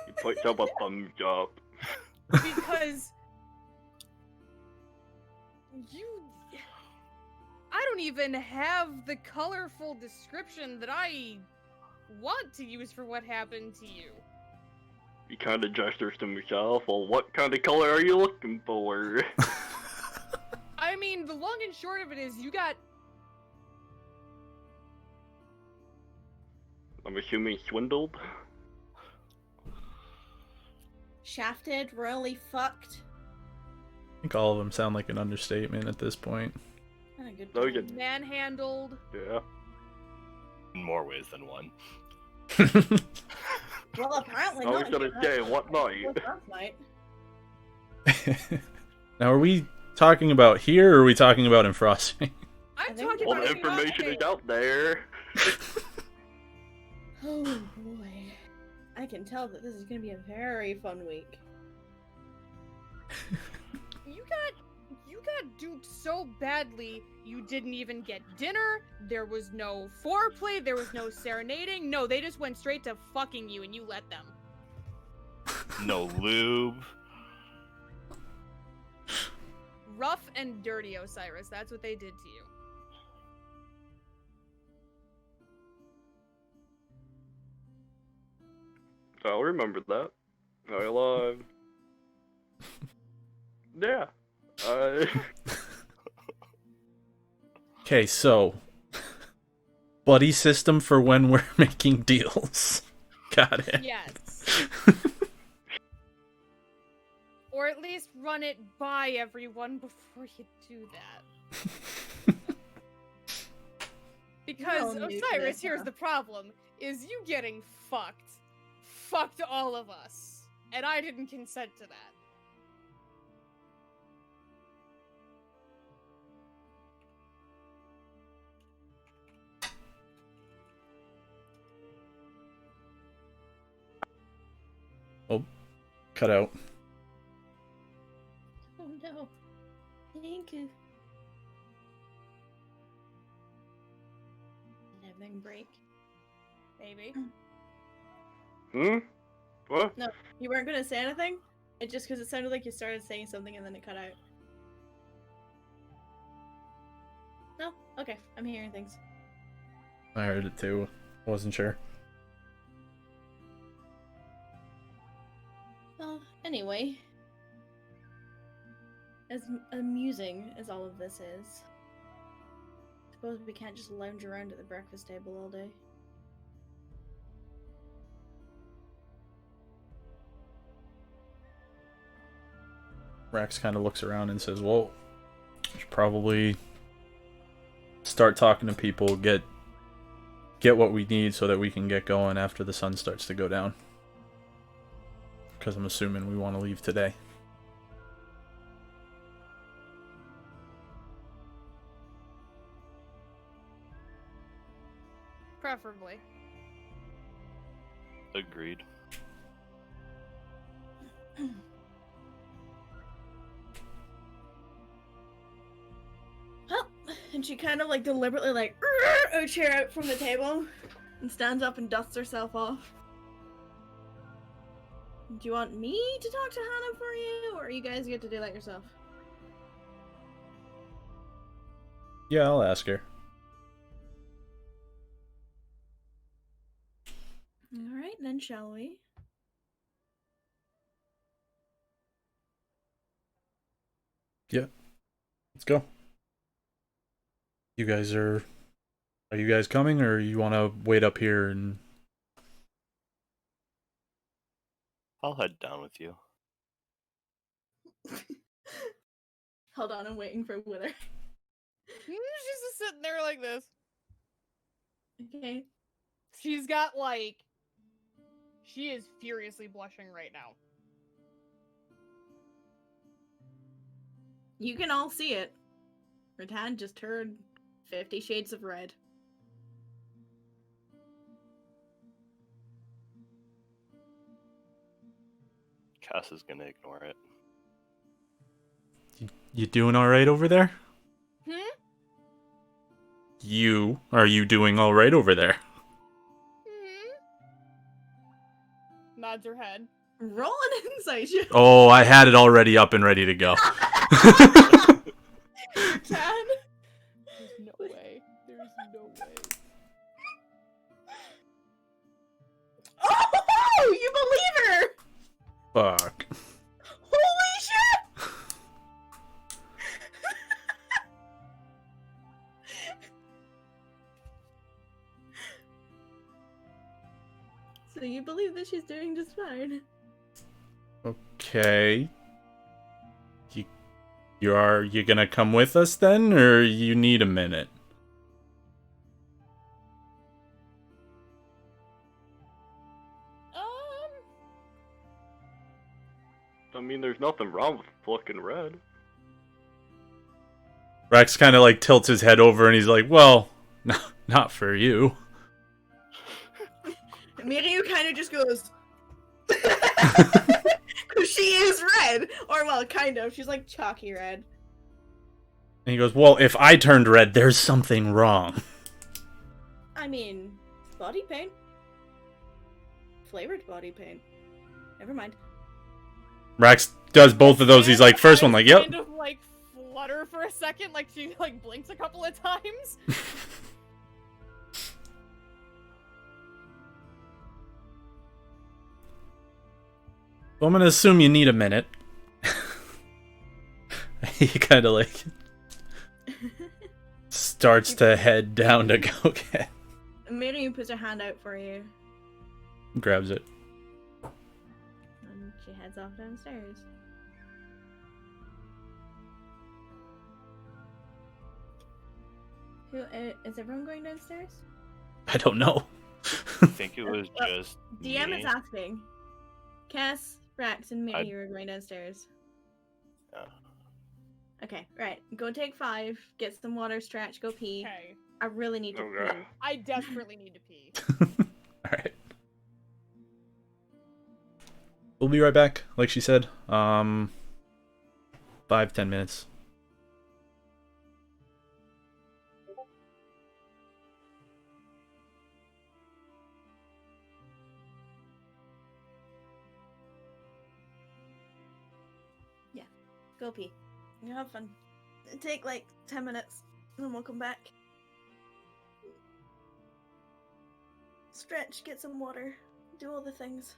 He puts up a thumbs up.
Because I don't even have the colorful description that I want to use for what happened to you.
He kind of gestures to himself. Well, what kind of color are you looking for?
I mean, the long and short of it is you got...
I'm assuming swindled.
Shafted, royally fucked.
I think all of them sound like an understatement at this point.
Not a good
No,
time.
you-
manhandled.
Yeah.
In more ways than one.
Well, apparently
I
not.
was gonna say, what night?
What's last night?
Now, are we talking about here, or are we talking about in Frosting?
I'm
I think
talking
All
about
the information is
Frosting.
out there.
Oh boy. I can tell that this is gonna be a very fun week.
You got duped so badly, you didn't even get dinner, there was no foreplay, there was no serenading, no, they just went straight to fucking you and you let them.
No lube.
Rough and dirty, Osiris, that's what they did to you.
I'll remember that. I'll, yeah.
Okay, so buddy system for when we're making deals. Got it.
Yes. Or at least run it by everyone before you do that. Because,
Well, new to
Osiris,
this,
here's
huh?
the problem, is you getting fucked. Fucked all of us. And I didn't consent to that.
Cut out.
Oh no. Thank you. Did everything break?
Maybe.
What?
No, you weren't gonna say anything? It just because it sounded like you started saying something and then it cut out. No? Okay, I'm hearing things.
I heard it too. Wasn't sure.
Well, anyway. As amusing as all of this is, suppose we can't just lounge around at the breakfast table all day.
Rax kind of looks around and says, well, we should probably start talking to people, get what we need so that we can get going after the sun starts to go down. Because I'm assuming we want to leave today.
Preferably.
Agreed.
Well, and she kind of like deliberately like a chair out from the table and stands up and dusts herself off. Do you want me to talk to Hannah for you, or you guys get to do that yourself?
Yeah, I'll ask her.
Alright, then shall we?
Yeah. Let's go. You guys are you guys coming, or you want to wait up here and...
I'll head down with you.
Hold on, I'm waiting for Wither.
She's just sitting there like this.
Okay.
She's got like... She is furiously blushing right now.
You can all see it. Ritan just turned 50 Shades of Red.
Kess is gonna ignore it.
You doing alright over there? Are you doing alright over there?
Nods her head.
Roll an insight check.
Oh, I had it already up and ready to go.
Ritan.
There's no way. There's no way.
Oh, you believe her!
Fuck.
Holy shit! So you believe that she's doing just fine?
Okay. You gonna come with us then, or you need a minute?
I mean, there's nothing wrong with fucking red.
Rex kind of like tilts his head over and he's like, well, not for you.
Miryu kind of just goes... Because she is red! Or, well, kind of. She's like chalky red.
And he goes, well, if I turned red, there's something wrong.
I mean, body paint. Flavored body paint. Never mind.
Rex does both of those. He's like, first one, like, yep.
Kind of like flutter for a second, like she like blinks a couple of times.
Well, I'm gonna assume you need a minute. He kind of like starts to head down to go get.
Miryu puts her hand out for you.
Grabs it.
And she heads off downstairs. Is everyone going downstairs?
I don't know.
I think it was just
DM
me.
is asking. Kess, Rax, and Miryu are going downstairs.
Yeah.
Okay, right. Go take 5, get some water, stretch, go pee.
Okay.
I really need to
Okay.
pee.
I desperately need to pee.
Alright. We'll be right back, like she said. 5-10 minutes.
Go pee. You have fun. Take like 10 minutes, and then we'll come back. Stretch, get some water, do all the things.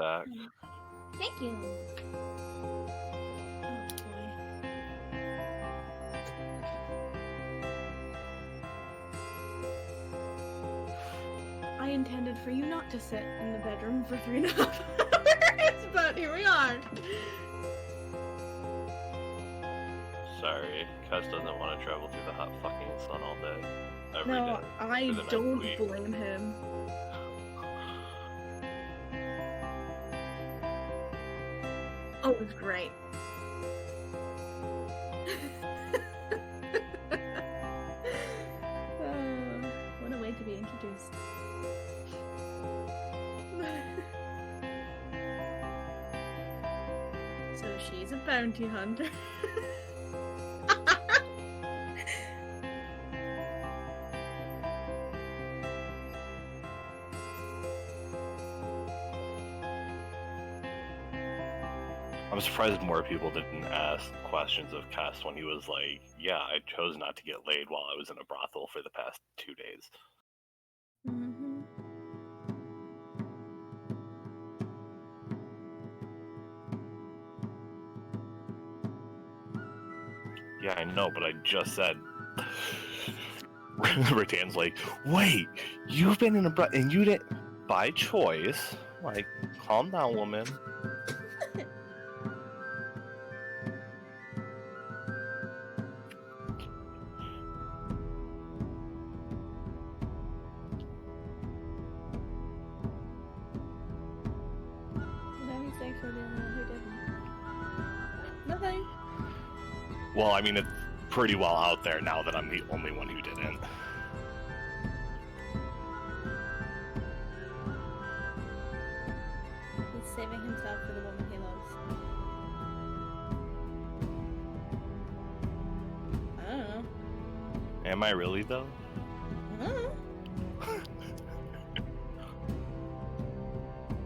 back.
Thank you. Oh, boy. I intended for you not to sit in the bedroom for 3.5 hours, but here we are.
Sorry, Kess doesn't want to travel through the hot fucking sun all day. Every
No,
day
I
for the next
don't
week.
blame him. Oh, it was great. What a way to be introduced. So she's a bounty hunter.
I'm surprised more people didn't ask questions of Kess when he was like, yeah, I chose not to get laid while I was in a brothel for the past 2 days.
Mm-hmm.
Yeah, I know, but I just said. Ritan's like, wait, you've been in a brothel and you didn't, by choice. Like, calm down, woman.
Having sex with the only one who didn't. Nothing.
Well, I mean, it's pretty well out there now that I'm the only one who didn't.
He's saving himself for the woman he loves. I don't know.
Am I really, though?
I don't know.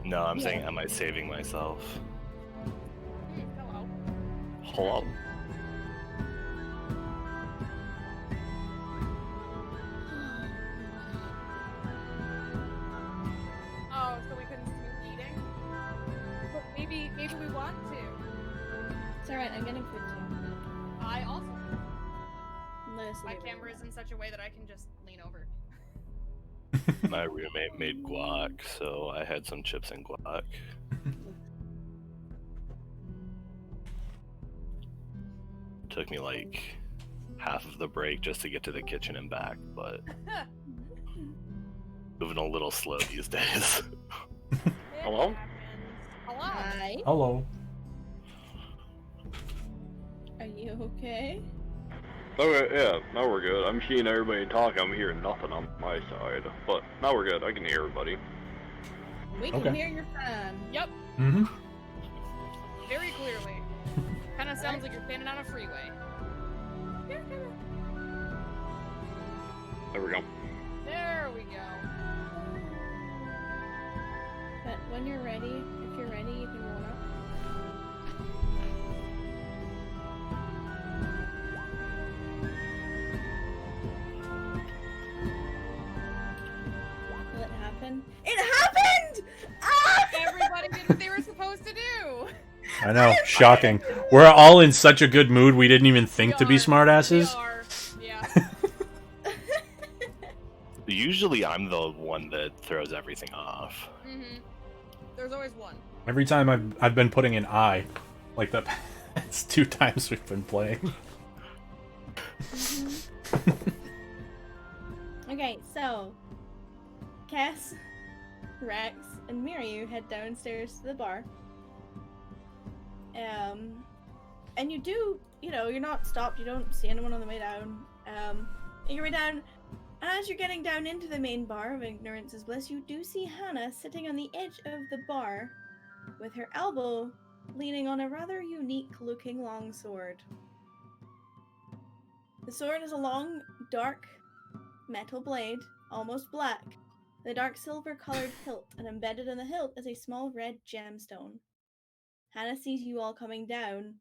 No, I'm
Yeah.
saying, am I saving myself?
Hello.
Hello?
Oh, so we couldn't do eating? But maybe we want to.
It's alright, I'm getting food too.
I also.
Let us
My
leave it
camera
at
is in such a way that I can just lean over.
My roommate made guac, so I had some chips and guac. Took me like half of the break just to get to the kitchen and back, but moving a little slow these days.
Hello?
It happens. Hello.
Hi.
Hello.
Are you okay?
Okay, yeah, now we're good. I'm seeing everybody talk. I'm hearing nothing on my side. But now we're good. I can hear everybody.
We can
Okay.
hear your fan.
Yep,
Mm-hmm.
very clearly. Kind of sounds like you're standing on a freeway.
Yeah, kinda.
There we go.
There we go.
But when you're ready, if you're ready, you can roll up. Will it happen? It happened! Ah!
Everybody did what they were supposed to do.
I know. Shocking. We're all in such a good mood we didn't even think to be
We
smartasses.
are. Yeah.
Usually I'm the one that throws everything off.
Mm-hmm. There's always one.
Every time I've been putting an I, like the past 2 times we've been playing.
Okay, so Kess, Rex, and Miri head downstairs to the bar. And you do, you're not stopped. You don't see anyone on the way down. You're way down. As you're getting down into the main bar of Ignorance is Bliss, you do see Hannah sitting on the edge of the bar with her elbow leaning on a rather unique-looking longsword. The sword is a long, dark metal blade, almost black, with a dark silver-colored hilt, and embedded in the hilt is a small red gemstone. Hannah sees you all coming down,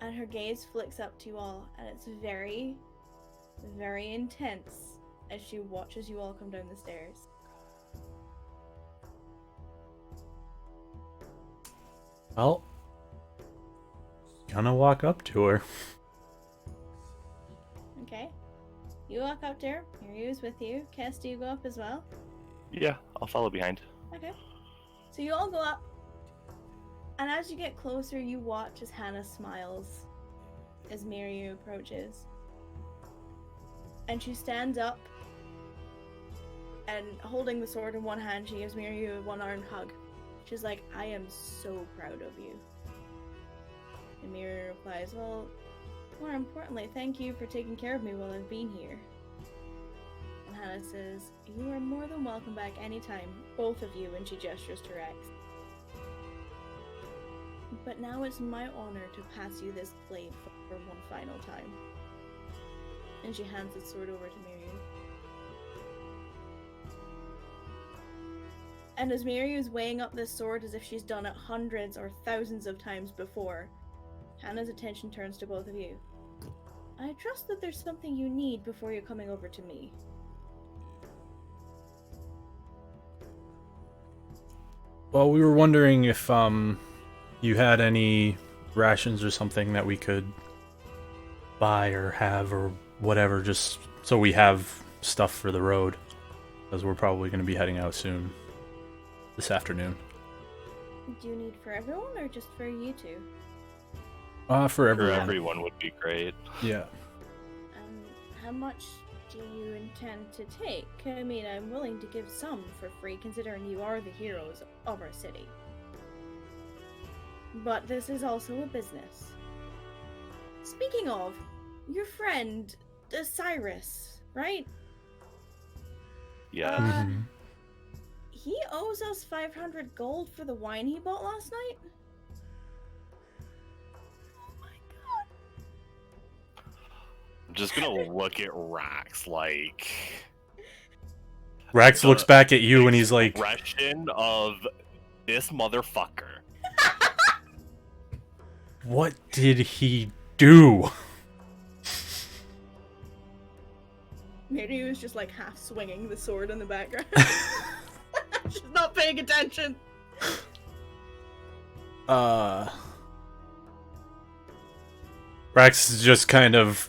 and her gaze flicks up to you all, and it's very, very intense as she watches you all come down the stairs.
Well, gonna walk up to her.
Okay. You walk up there. Miryu's with you. Kess, do you go up as well?
Yeah, I'll follow behind.
Okay. So you all go up. And as you get closer, you watch as Hannah smiles as Miryu approaches. And she stands up and holding the sword in one hand, she gives Miryu a one-armed hug. She's like, I am so proud of you. And Miryu replies, well, more importantly, thank you for taking care of me while I've been here. And Hannah says, you are more than welcome back anytime, both of you, and she gestures to Rex. But now it's my honor to pass you this blade for one final time. And she hands the sword over to Miryu. And as Miryu is weighing up this sword as if she's done it hundreds or thousands of times before, Hannah's attention turns to both of you. I trust that there's something you need before you're coming over to me.
Well, we were wondering if you had any rations or something that we could buy or have or whatever, just so we have stuff for the road, because we're probably going to be heading out soon this afternoon.
Do you need for everyone or just for you two?
For everyone.
For everyone would be great.
Yeah.
How much do you intend to take? I mean, I'm willing to give some for free, considering you are the heroes of our city. But this is also a business. Speaking of, your friend, Cyrus, right?
Yeah.
He owes us 500 gold for the wine he bought last night? Oh my god.
I'm just gonna look at Rax like...
Rax looks back at you and he's like...
Expression of this motherfucker.
What did he do?
Miryu is just like half swinging the sword in the background. She's not paying attention.
Rax is just kind of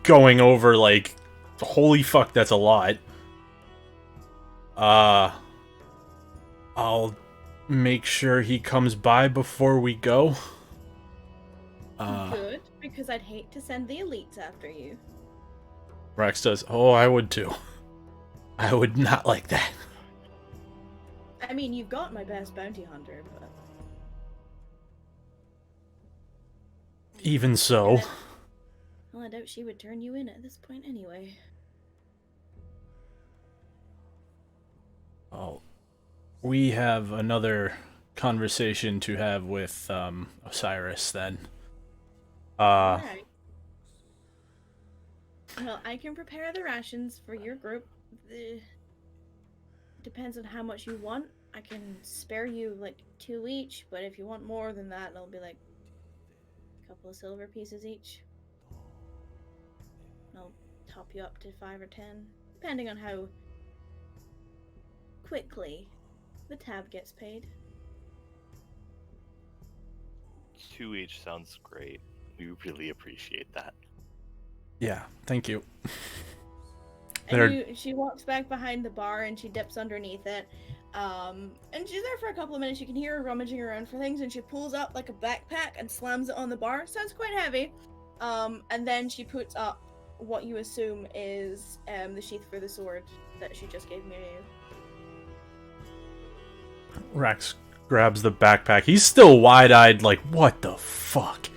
going over like, holy fuck, that's a lot. I'll make sure he comes by before we go.
Good, because I'd hate to send the elites after you.
Rax does. Oh, I would too. I would not like that.
I mean, you've got my best bounty hunter, but...
Even so.
Well, I doubt she would turn you in at this point anyway.
Oh. We have another conversation to have with Osiris then.
Alright. Well, I can prepare the rations for your group. Depends on how much you want. I can spare you like 2 each, but if you want more than that, it'll be like a couple of silver pieces each. I'll top you up to 5 or 10, depending on how quickly the tab gets paid.
2 each sounds great. We really appreciate that.
Yeah, thank you.
And she walks back behind the bar and she dips underneath it. And she's there for a couple of minutes. You can hear her rummaging around for things, and she pulls up like a backpack and slams it on the bar. Sounds quite heavy. And then she puts up what you assume is the sheath for the sword that she just gave Miryu.
Rax grabs the backpack. He's still wide-eyed, like, what the fuck?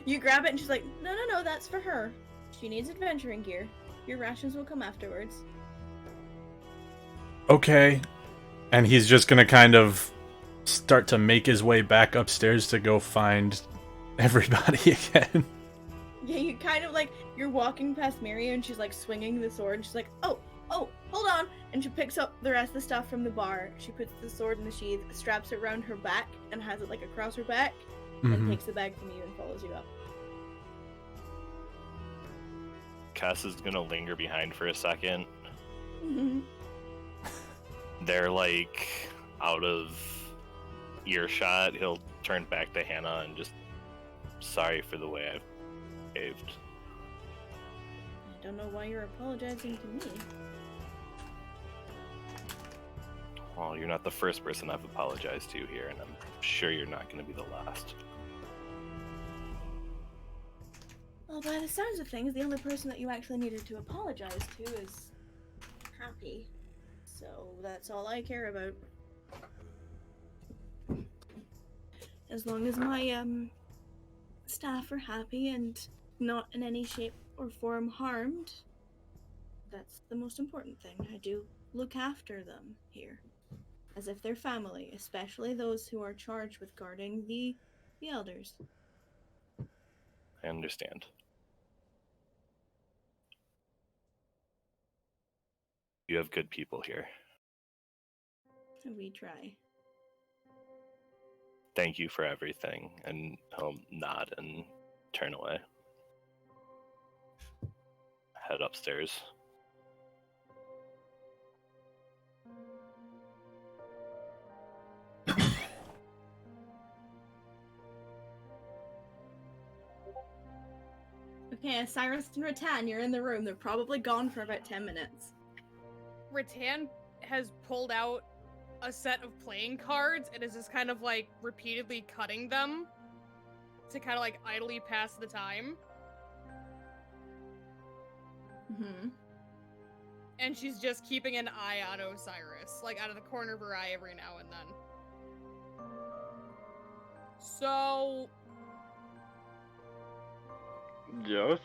You grab it and she's like, no, that's for her. She needs adventuring gear. Your rations will come afterwards.
Okay. And he's just gonna kind of start to make his way back upstairs to go find everybody again.
Yeah, you kind of like, you're walking past Miryu and she's like swinging the sword and she's like, oh, hold on. And she picks up the rest of the stuff from the bar. She puts the sword in the sheath, straps it around her back and has it like across her back, and takes the bag from you and follows you up.
Kess is gonna linger behind for a second.
Mm-hmm.
They're like out of earshot, he'll turn back to Hannah and just, sorry for the way I've behaved.
I don't know why you're apologizing to me.
Well, you're not the first person I've apologized to here, and I'm sure you're not going to be the last.
Well, by the sounds of things, the only person that you actually needed to apologize to is Happy. So that's all I care about. As long as my staff are happy and not in any shape or form harmed, that's the most important thing. I do look after them here, as if they're family, especially those who are charged with guarding the elders.
I understand. You have good people here.
We try.
Thank you for everything. And he'll nod and turn away. Head upstairs.
Okay, Cyrus and Ritan, you're in the room. They're probably gone for about 10 minutes.
Ritan has pulled out a set of playing cards and is just kind of like repeatedly cutting them to kind of like idly pass the time.
Mm-hmm.
And she's just keeping an eye on Osiris, like out of the corner of her eye every now and then. So,
Yes.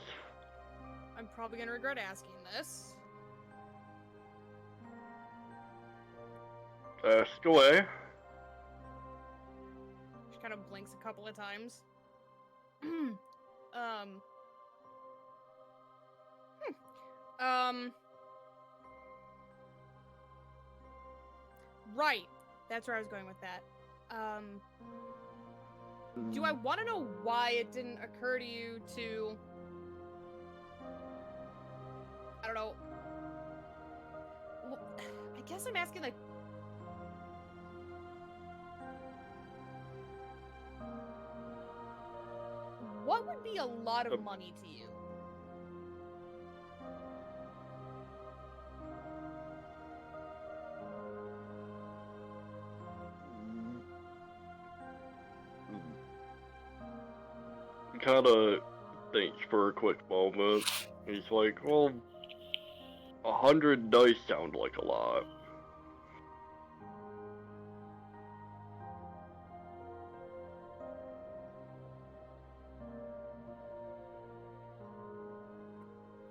I'm probably gonna regret asking this.
Ask away.
She kind of blinks a couple of times. Right. That's where I was going with that. Do I want to know why it didn't occur to you to... I don't know. Well, I guess I'm asking, like... What would be a lot of money to you?
Kind of thinks for a quick moment. He's like, well, 100 does sound like a lot.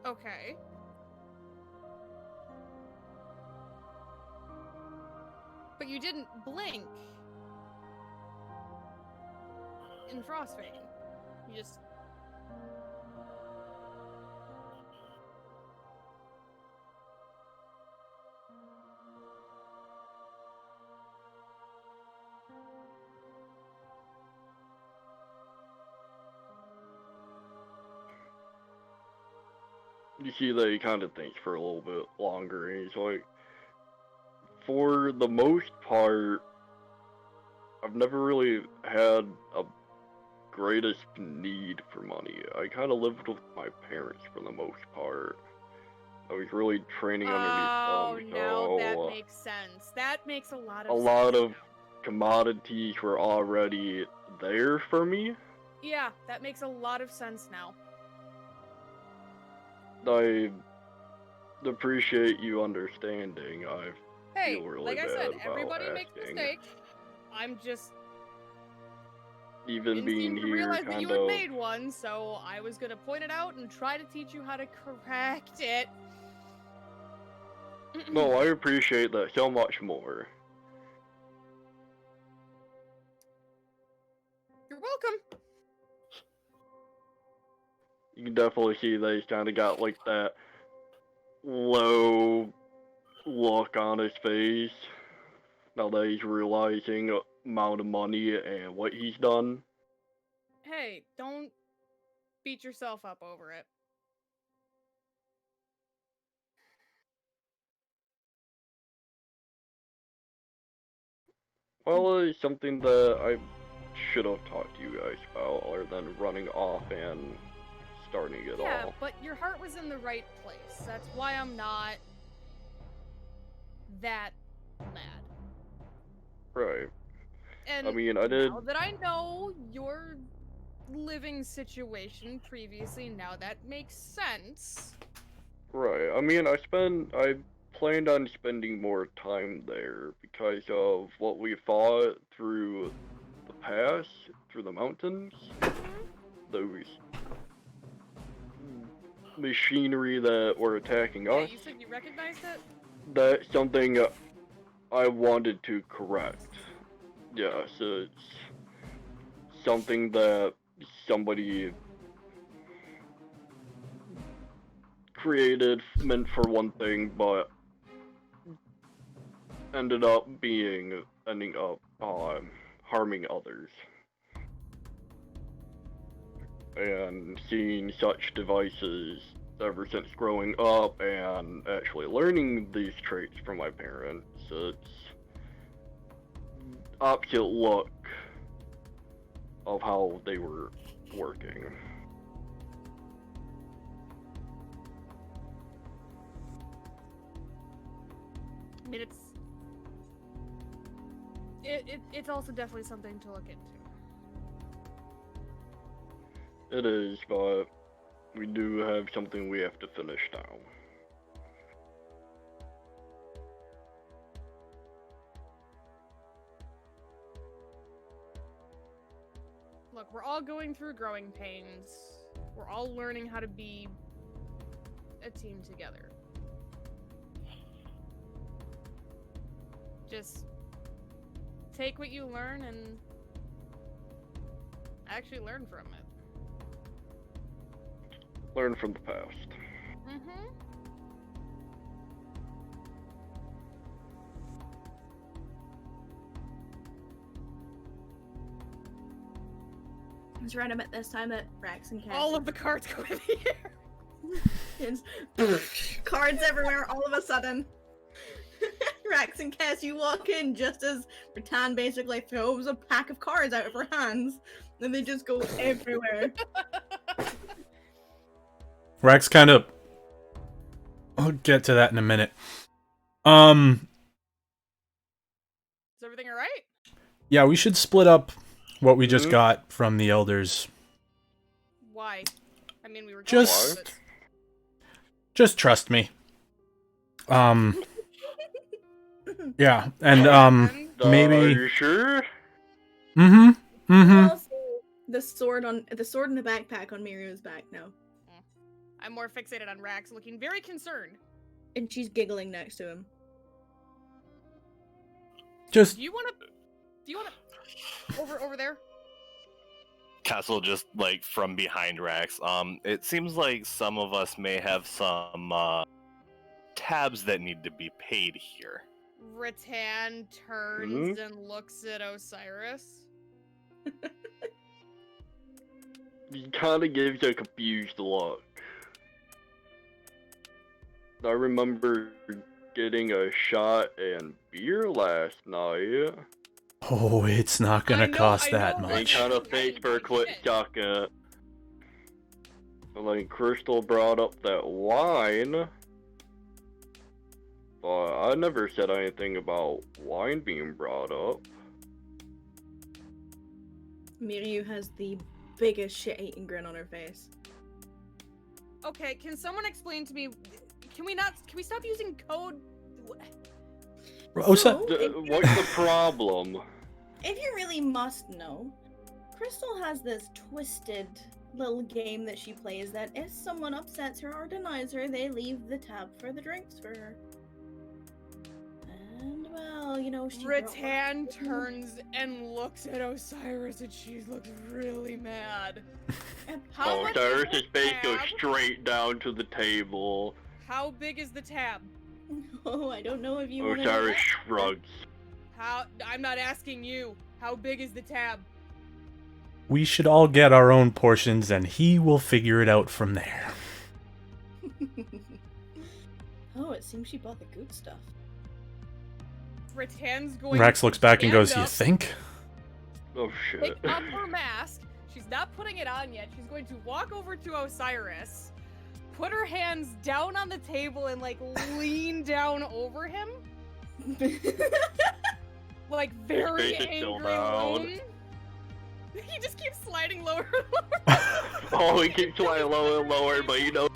Okay. But you didn't blink in Frostbane. You just...
You see that he kind of thinks for a little bit longer, and he's like, for the most part, I've never really had a greatest need for money. I kind of lived with my parents for the most part. I was really training underneath them,
no,
so
that makes sense. That makes a lot of
a
sense.
lot of commodities were already there for me.
Yeah, that makes a lot of sense now.
I appreciate you understanding. I
Hey,
feel really
like I
bad
said,
about
everybody makes
asking.
mistakes. I'm just
Even
didn't
being
seem to
here,
realize that
kind
you had
of.
made one, so I was gonna point it out and try to teach you how to correct it.
No, I appreciate that so much more.
You're welcome.
You can definitely see that he's kind of got like that low look on his face now that he's realizing the amount of money and what he's done.
Hey, don't beat yourself up over it.
Well, it's something that I should have talked to you guys about, other than running off and starting it
Yeah,
all.
but your heart was in the right place. That's why I'm not that mad.
Right.
And
I mean, I did.
now that I know your living situation previously, now that makes sense.
Right. I mean, I planned on spending more time there because of what we fought through the pass, through the mountains. Those machinery that were attacking
Yeah,
us.
you said you recognized it?
That's something I wanted to correct. Yeah, so it's something that somebody created, meant for one thing, but ending up harming others. And seeing such devices ever since growing up and actually learning these traits from my parents, it's opposite look of how they were working.
I mean, it's also definitely something to look into.
It is, but we do have something we have to finish now.
Look, we're all going through growing pains. We're all learning how to be a team together. Just take what you learn and actually learn from it.
Learn from the past.
Mm-hmm.
It's right about this time that Rax and Kess.
All of the cards go in the air.
It's cards everywhere all of a sudden. Rax and Kess, you walk in just as Ritan basically throws a pack of cards out of her hands, and they just go everywhere.
Rax kind of... I'll get to that in a minute.
Is everything alright?
Yeah, we should split up what we just got from the elders.
Why? I mean, we were
Just-
going to,
Just trust me. Yeah, and
And
maybe...
Are you sure?
Also, the sword in the backpack on Miru's back now,
I'm more fixated on Rax, looking very concerned.
and she's giggling next to him.
Just...
Do you want to over there?
Castle just like from behind Rax. It seems like some of us may have some tabs that need to be paid here.
Ritan turns and looks at Osiris.
He kind of gives a confused look. I remember getting a shot and beer last night.
Oh, it's not gonna cost that
He
much.
kind of thinks for a quick second. And then Crystal brought up that wine. But I never said anything about wine being brought up.
Miru has the biggest shit-eating grin on her face.
Okay, can someone explain to me? Can we stop using code?
What's
So,
What's the problem?
if you really must know, Crystal has this twisted little game that she plays that if someone upsets her or denies her, they leave the tab for the drinks for her. And well, you know, she
Ritan turns and looks at Osiris, and she looks really mad. How much is
Cyrus's
the
face goes
tab?
straight down to the table.
How big is the tab?
Oh, I don't know if you want to.
Osiris shrugs.
I'm not asking you. How big is the tab?
We should all get our own portions, and he will figure it out from there.
Oh, it seems she bought the good stuff.
Ritan's going
Rax
to
looks back and
stand
goes, "You
up,
think?"
Oh shit.
pick up her mask. She's not putting it on yet. She's going to walk over to Osiris, put her hands down on the table and like lean down over him. Like very
Face is still
angry
down.
loom. He just keeps sliding lower and lower.
Oh, he keeps flying lower and lower, but you know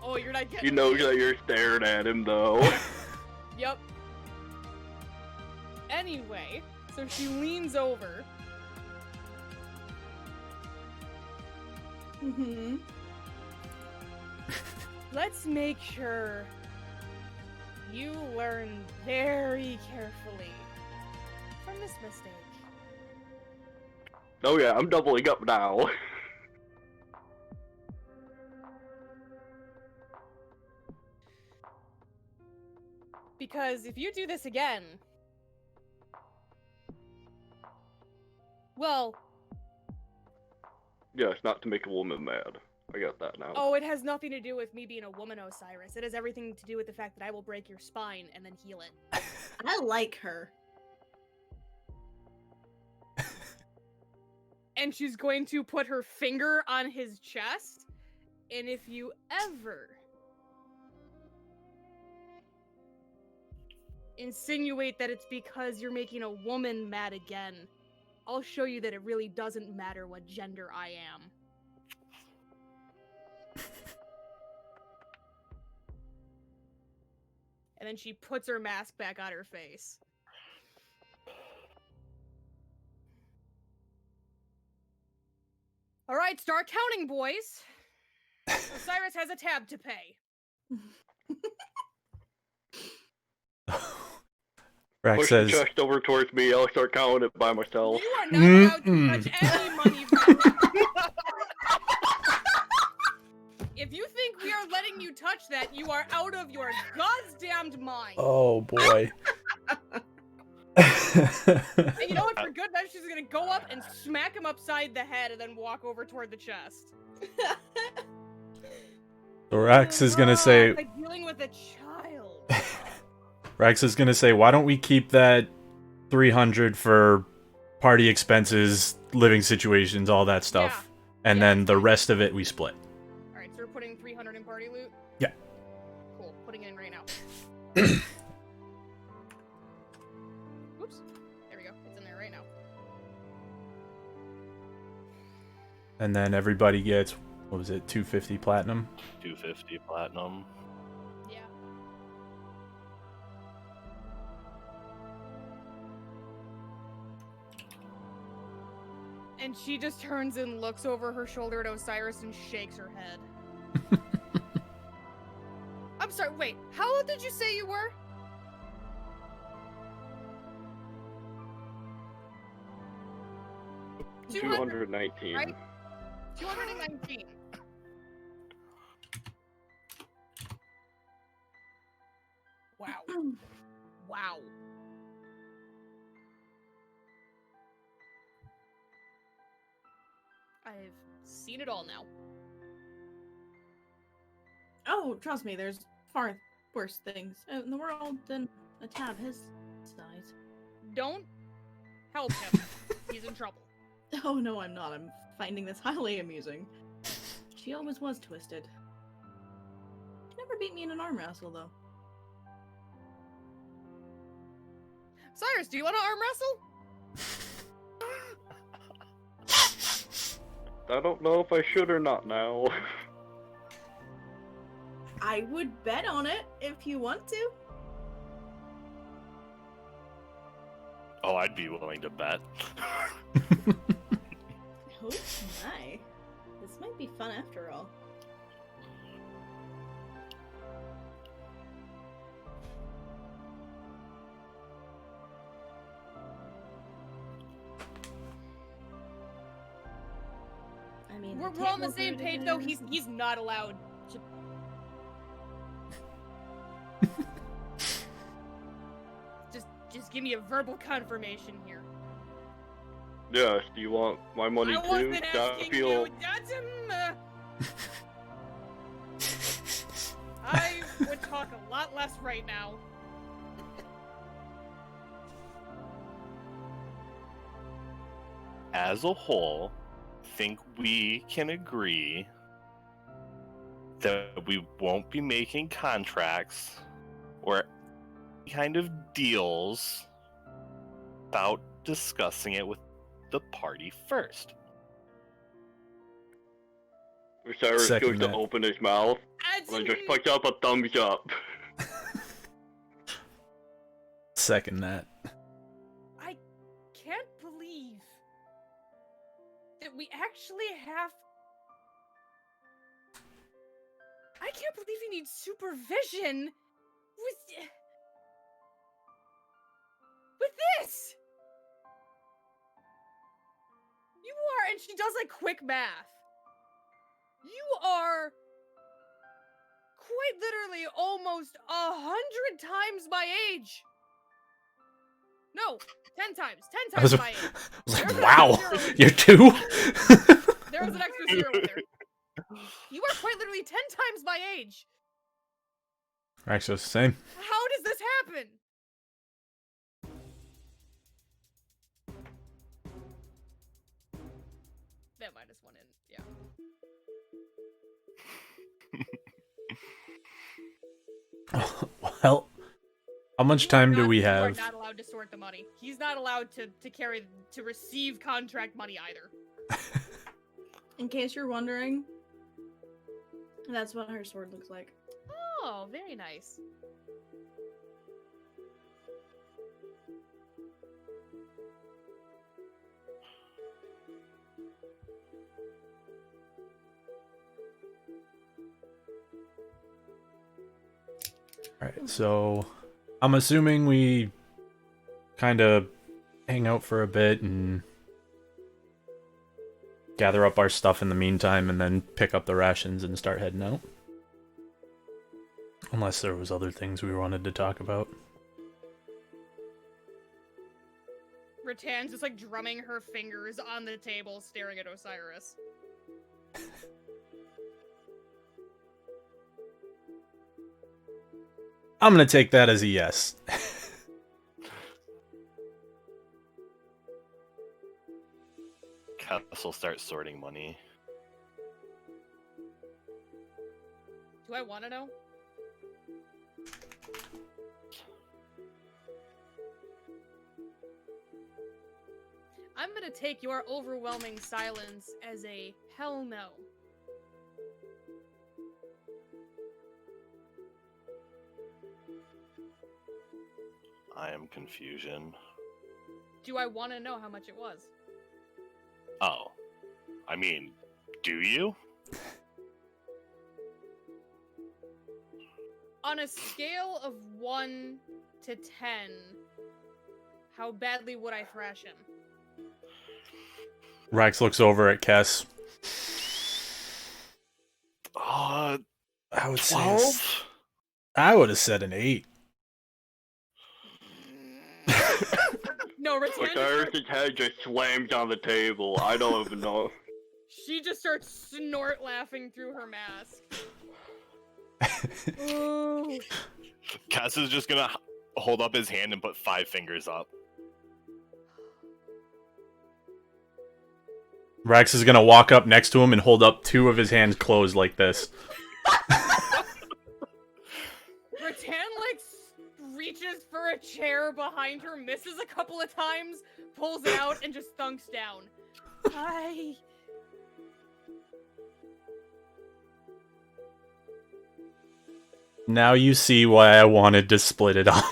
Oh, you're not getting
you know that you're staring at him though.
Yep. Anyway, so she leans over.
Mm-hmm.
Let's make sure you learn very carefully from this mistake.
Oh yeah, I'm doubling up now.
Because if you do this again, well,
Yes, not to make a woman mad. I got that now.
oh, it has nothing to do with me being a woman, Osiris. It has everything to do with the fact that I will break your spine and then heal it.
I like her.
And she's going to put her finger on his chest. And if you ever insinuate that it's because you're making a woman mad again, I'll show you that it really doesn't matter what gender I am. And then she puts her mask back on her face. All right, start counting, boys. Osiris has a tab to pay.
Rax
Push the
says,
chest over towards me, I'll start counting it by myself.
You are not allowed to touch any money. If you think we are letting you touch that, you are out of your goddamned mind.
"Oh boy."
And you know what? For good measure, she's gonna go up and smack him upside the head and then walk over toward the chest.
So Rax is gonna say,
Like dealing with a child.
Rax is gonna say, "Why don't we keep that 300 for party expenses, living situations, all that stuff, and then the rest of it we split."
All right, so we're putting 300 in party loot.
Yeah.
Cool. Putting it in right now. Oops. There we go. It's in there right now.
And then everybody gets, what was it, 250 platinum?
250 platinum.
Yeah. And she just turns and looks over her shoulder at Osiris and shakes her head. I'm sorry, wait, how old did you say you were? $200,
219.
right? 219. Wow. Wow. I've seen it all now.
Oh, trust me, there's far worse things in the world than a tab his size.
Don't help him. He's in trouble.
Oh no, I'm not. I'm finding this highly amusing. She always was twisted. She never beat me in an arm wrestle, though.
Cyrus, do you want to arm wrestle?
I don't know if I should or not now.
I would bet on it if you want to.
Oh, I'd be willing to bet.
Oh my. This might be fun after all. I mean,
We're on the same page, though. He's not allowed to. Just give me a verbal confirmation here.
Yes, do you want my money
I
too?
wasn't
I
asking
feel
you. That's I would talk a lot less right now.
as a whole, think we can agree that we won't be making contracts or any kind of deals without discussing it with the party first.
Cyrus
Second
goes to
that.
open his mouth,
As
and I
in-
just picked up a thumbs up.
Second that.
I can't believe that we actually have. I can't believe you need supervision with this. You are, and she does like quick math. You are quite literally almost 100 times my age. No, 10 times. 10
I was,
times
I
my age.
was like,
There's an
wow,
extra zero in
you're
there.
2?
There was an extra zero in there. You are quite literally 10 times my age.
Actually, it's the same.
How does this happen? That minus one in, yeah.
Well, how much time do we
You are
have?
not allowed to sort the money. He's not allowed to receive contract money either.
In case you're wondering, that's what her sword looks like.
Oh, very nice.
Alright, so I'm assuming we kind of hang out for a bit and gather up our stuff in the meantime and then pick up the rations and start heading out. Unless there was other things we wanted to talk about.
Ritan's just like drumming her fingers on the table, staring at Osiris.
I'm gonna take that as a yes.
Kess will start sorting money.
Do I want to know? I'm gonna take your overwhelming silence as a hell no.
I am confusion.
Do I want to know how much it was?
Oh. I mean, do you?
On a scale of 1 to 10, how badly would I thrash him?
Rax looks over at Kess.
Uh,
I would say
12?
I would have said an 8.
No, Ritan just
Osiris' head just slams on the table. I don't even know.
she just starts snort laughing through her mask. Ooh.
Kess is just gonna hold up his hand and put 5 fingers up.
Rax is gonna walk up next to him and hold up 2 of his hands closed like this.
Ritan like reaches for a chair behind her, misses a couple of times, pulls it out, and just thunks down. Hi.
Now you see why I wanted to split it up.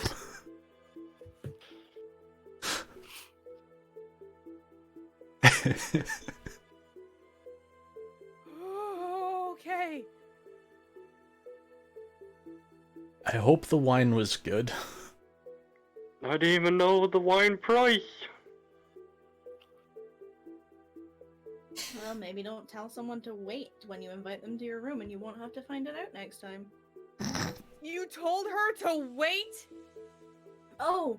Okay.
I hope the wine was good.
I didn't even know the wine price.
Well, maybe don't tell someone to wait when you invite them to your room and you won't have to find it out next time.
You told her to wait?
Oh!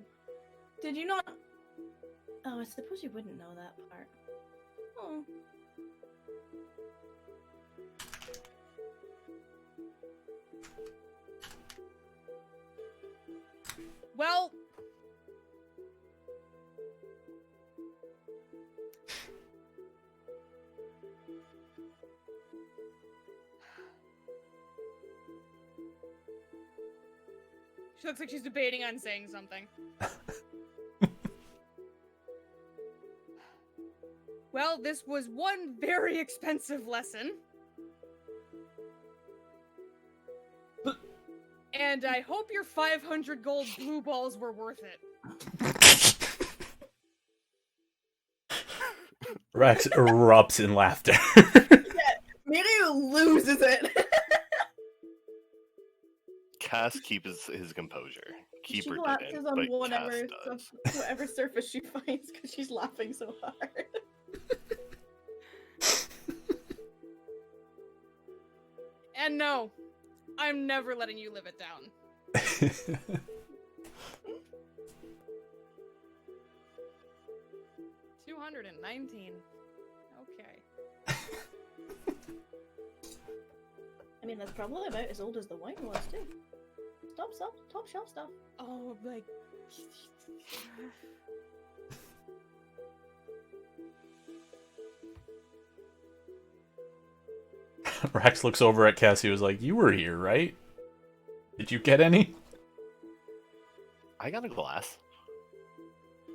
Did you not? Oh, I suppose you wouldn't know that part. Oh.
Well, She looks like she's debating on saying something. Well, this was one very expensive lesson. And I hope your 500 gold blue balls were worth it.
Rex erupts in laughter.
Miru loses it.
Kess keeps his composure.
She
Keeper
collapses
didn't,
on
but
whatever,
Kess does.
whatever surface she finds because she's laughing so hard.
And no, I'm never letting you live it down. 219. Okay.
I mean, that's probably about as old as the wine was, too. Top shelf stuff.
Oh, like...
Rex looks over at Cassie, was like, "You were here, right? Did you get any?"
I got a glass.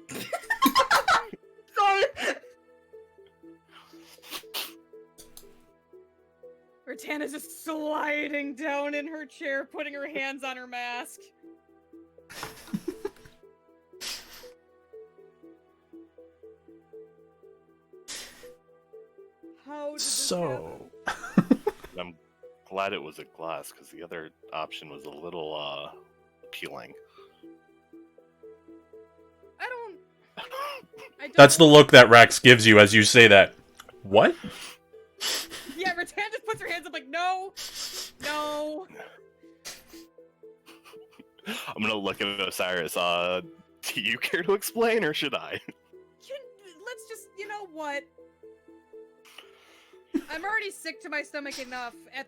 Sorry!
Ritan is just sliding down in her chair, putting her hands on her mask. How did this happen?
I'm glad it was a glass, because the other option was a little, appealing.
I don't...
That's the look that Rex gives you as you say that. What?
Yeah, Ritan just puts her hands up like, no! No!
I'm gonna look at Osiris. Do you care to explain, or should I?
Let's just... You know what? I'm already sick to my stomach enough at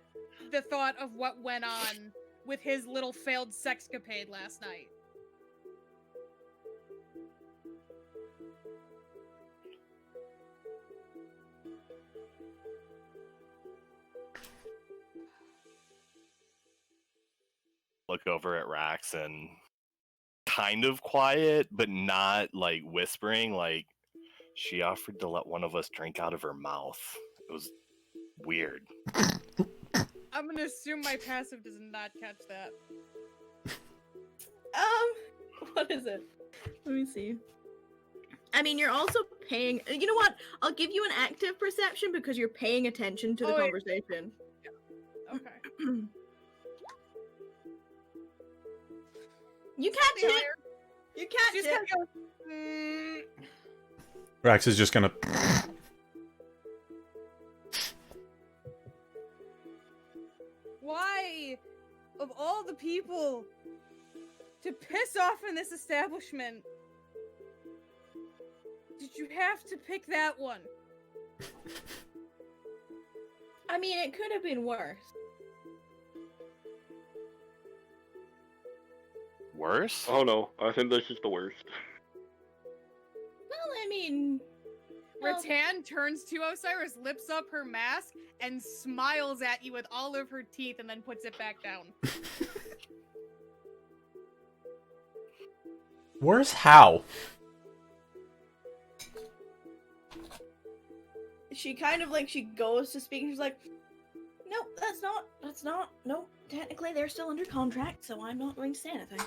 the thought of what went on with his little failed sexcapade last night.
Look over at Rax and kind of quiet, but not like whispering. Like, she offered to let one of us drink out of her mouth. It was weird.
I'm gonna assume my passive does not catch that.
What is it? Let me see. I mean, you're also paying... You know what? I'll give you an active perception because you're paying attention to the conversation.
Okay.
You catch it! You catch
She's
it!
gonna go,
Rex is just gonna...
Why, of all the people, to piss off in this establishment, did you have to pick that one?
I mean, it could have been worse.
Worse?
Oh no, I think this is the worst.
Well, I mean... well,
Ritan turns to Osiris, lifts up her mask, and smiles at you with all of her teeth, and then puts it back down.
Where's how?
she kind of like, she goes to speak and she's like, nope, that's not, nope, technically they're still under contract, so I'm not going to say anything.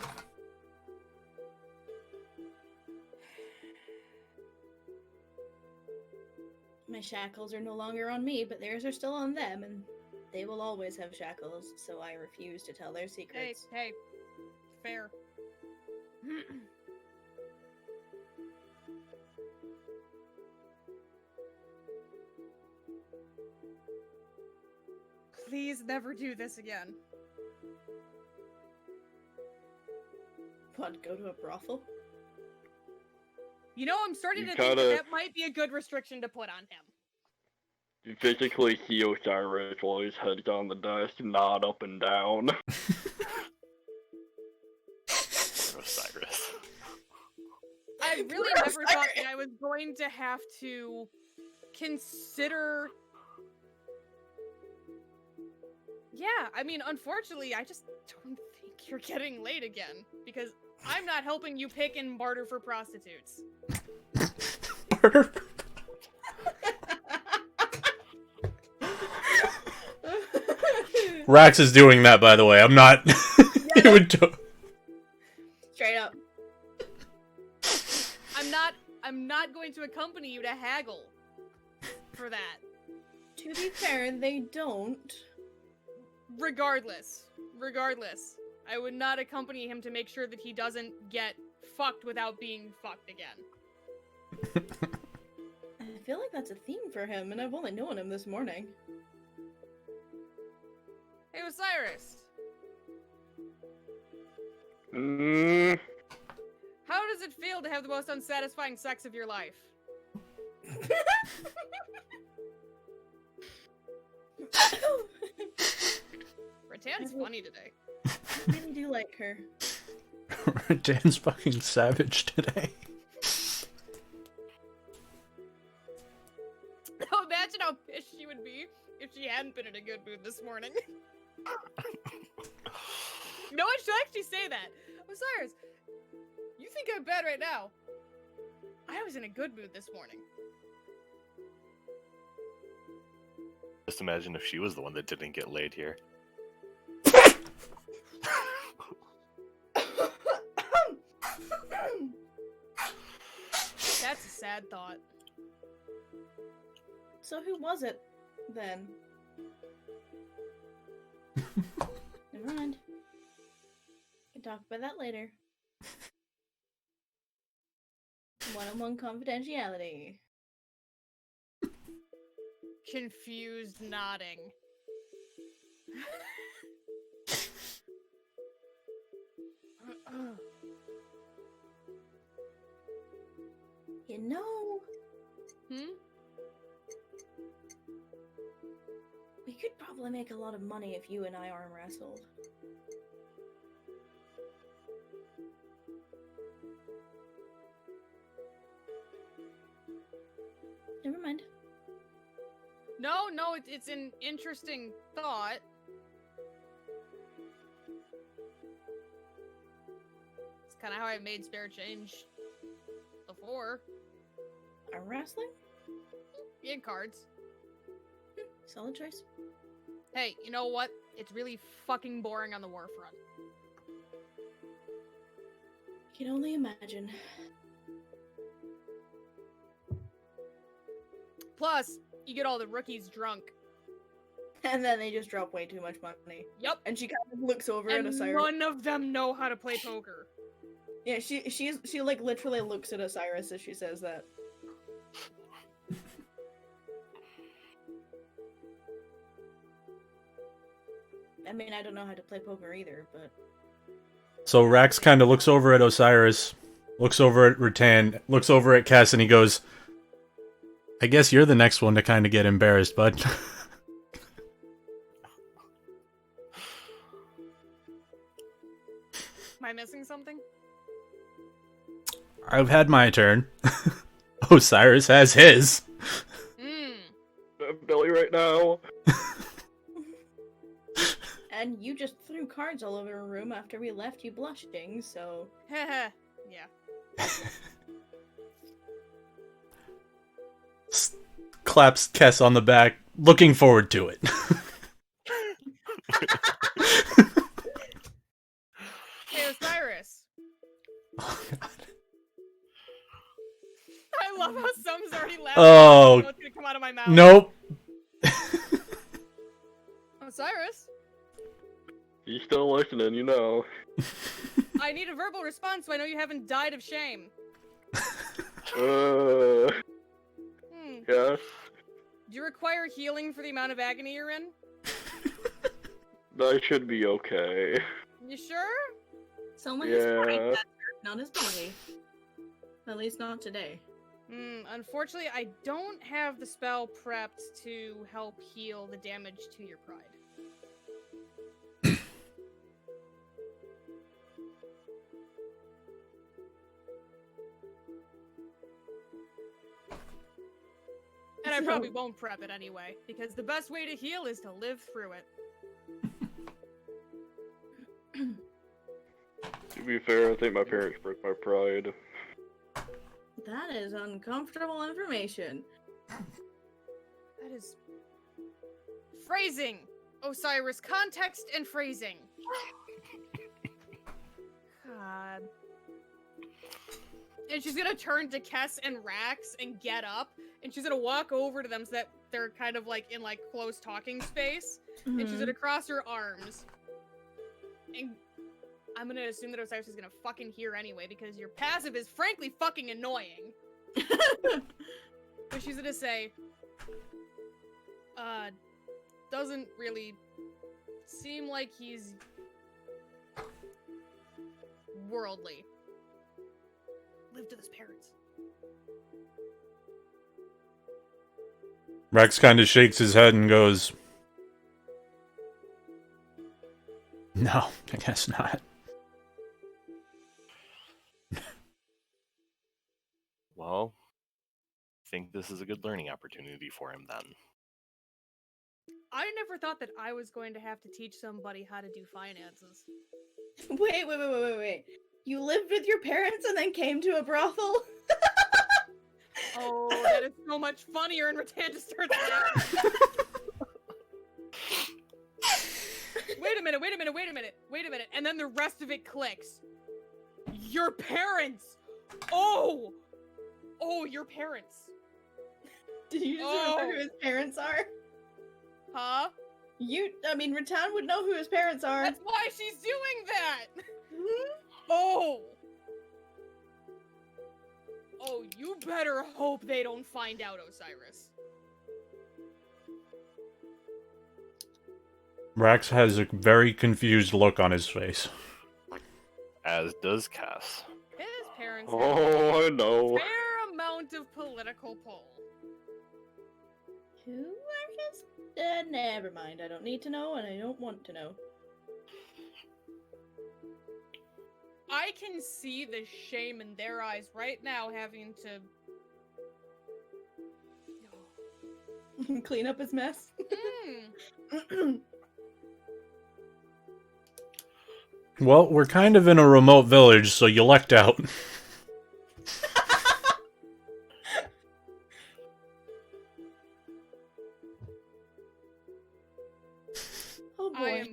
My shackles are no longer on me, but theirs are still on them, and they will always have shackles, so I refuse to tell their secrets.
Hey, fair. Please never do this again.
What, go to a brothel?
You know, I'm starting
You
to think
gotta-
that might be a good restriction to put on him.
You physically see Osiris while his head's on the desk, nod up and down.
Osiris.
I really never thought that I was going to have to consider... Yeah, I mean, unfortunately, I just don't think think you're getting laid again, because I'm not helping you pick and barter for prostitutes.
Barter. Rax is doing that, by the way. I'm not. He would do-
Straight up.
I'm not going to accompany you to haggle for that.
To be fair, they don't.
Regardless, I would not accompany him to make sure that he doesn't get fucked without being fucked again.
I feel like that's a theme for him, and I've only known him this morning.
Hey, Osiris. How does it feel to have the most unsatisfying sex of your life? Ritan's funny today.
I really do like her.
Dan's fucking savage today.
Imagine how pissed she would be if she hadn't been in a good mood this morning. You know what? She'll actually say that. Osiris, you think I'm bad right now. I was in a good mood this morning.
Just imagine if she was the one that didn't get laid here.
That's a sad thought.
So who was it, then? Never mind. We can talk about that later. One-on-one confidentiality.
Confused nodding.
You know, we could probably make a lot of money if you and I arm wrestled. Never mind.
No, it's an interesting thought. It's kind of how I made spare change before.
Arm wrestling?
In cards.
Solid choice.
Hey, you know what? It's really fucking boring on the war front.
I can only imagine.
Plus, you get all the rookies drunk.
And then they just drop way too much money.
Yep.
And she kind of looks over at
And
Osiris.
none of them know how to play poker.
Yeah, she like literally looks at Osiris as she says that. I mean, I don't know how to play poker either, but...
So Rax kind of looks over at Osiris, looks over at Ritan, looks over at Kess, and he goes, I guess you're the next one to kind of get embarrassed, bud.
Am I missing something?
I've had my turn. Osiris has his.
I'm Billy right now.
And you just threw cards all over the room after we left you blushing, so...
Yeah.
Claps Kess on the back, looking forward to it.
Hey, Osiris.
Oh, God.
I love how some's already laughing.
Oh.
What's gonna come out of my mouth?
Nope.
Osiris?
He's still listening, you know.
I need a verbal response so I know you haven't died of shame.
Yes.
Do you require healing for the amount of agony you're in?
I should be okay.
You sure?
Someone has
Yeah.
tried that, not his body. At least not today.
Unfortunately, I don't have the spell prepped to help heal the damage to your pride. And I probably won't prep it anyway, because the best way to heal is to live through it.
be fair, I think my parents broke my pride.
That is uncomfortable information.
That is phrasing. Osiris, context and phrasing. God. And she's gonna turn to Kess and Rax and get up, and she's gonna walk over to them so that they're kind of like in like close talking space, and she's gonna cross her arms. And I'm gonna assume that Osiris is gonna fucking hear anyway because your passive is frankly fucking annoying. But she's gonna say, doesn't really seem like he's worldly. Lived with his parents.
Rex kind of shakes his head and goes, "No, I guess not."
Well, I think this is a good learning opportunity for him then.
I never thought that I was going to have to teach somebody how to do finances.
Wait. You lived with your parents and then came to a brothel?
Oh, that is so much funnier, and Ritan just starts laughing. Wait a minute. And then the rest of it clicks. Your parents! Oh, your parents.
Did you just remember who his parents are?
Huh?
Ritan would know who his parents are.
That's why she's doing that!
Hmm?
Oh, you better hope they don't find out, Osiris.
Rax has a very confused look on his face.
As does Kess.
His parents have
Oh, I
a
know.
fair amount of political pull.
Who are his... never mind. I don't need to know, and I don't want to know.
I can see the shame in their eyes right now having to...
Clean up his mess.
Well, we're kind of in a remote village, so you lucked out.
Oh boy.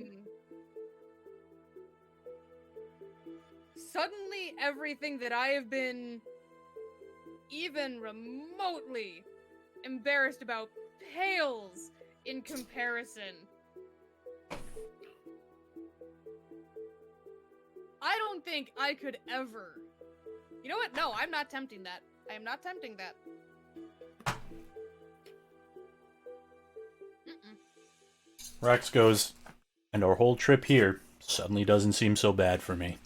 Suddenly, everything that I have been even remotely embarrassed about pales in comparison. I don't think I could ever... You know what? No, I'm not tempting that. I am not tempting that.
Rax goes, and our whole trip here suddenly doesn't seem so bad for me.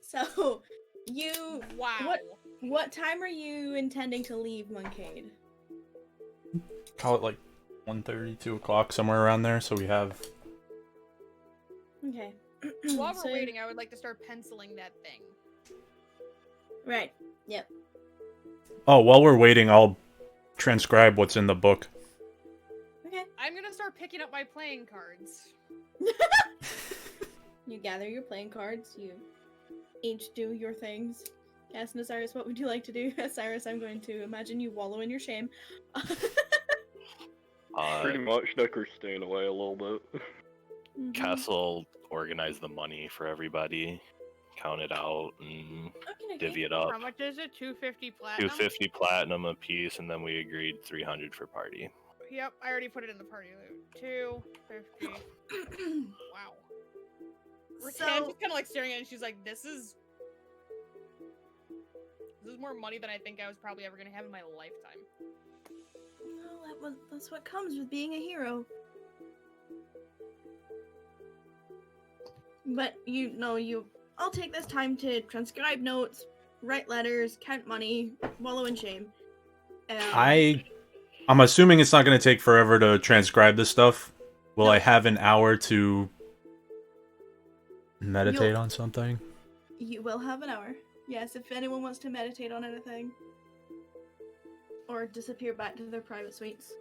So, you...
Wow.
What time are you intending to leave Moncade?
Call it like 1:30, 2 o'clock, somewhere around there, so we have...
Okay.
While we're waiting, I would like to start penciling that thing.
Right. Yep.
Oh, while we're waiting, I'll transcribe what's in the book.
Okay.
I'm gonna start picking up my playing cards.
You gather your playing cards, you each do your things. Yes, and Osiris, what would you like to do? Osiris, I'm going to imagine you wallow in your shame.
Pretty much, Necker's staying away a little bit.
Kess will organize the money for everybody, count it out, and divvy it up.
How much is it? 250 platinum?
250 platinum a piece, and then we agreed 300 for party.
Yep, I already put it in the party loot. 250. Wow. Ritan's just kind of like staring at it, and she's like, this is more money than I think I was probably ever going to have in my lifetime.
Well, that's what comes with being a hero. But I'll take this time to transcribe notes, write letters, count money, wallow in shame.
I'm assuming it's not going to take forever to transcribe this stuff. Will I have an hour to meditate on something?
You will have an hour. Yes, if anyone wants to meditate on anything. or disappear back to their private suites.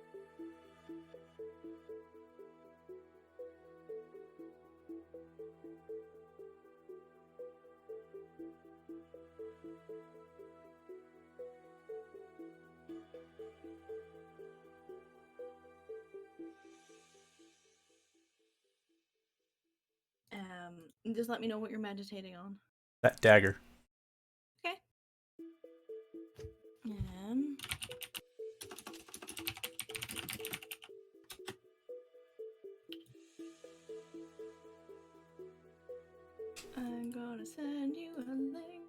Just let me know what you're meditating on.
That dagger.
Okay. I'm gonna send you a link.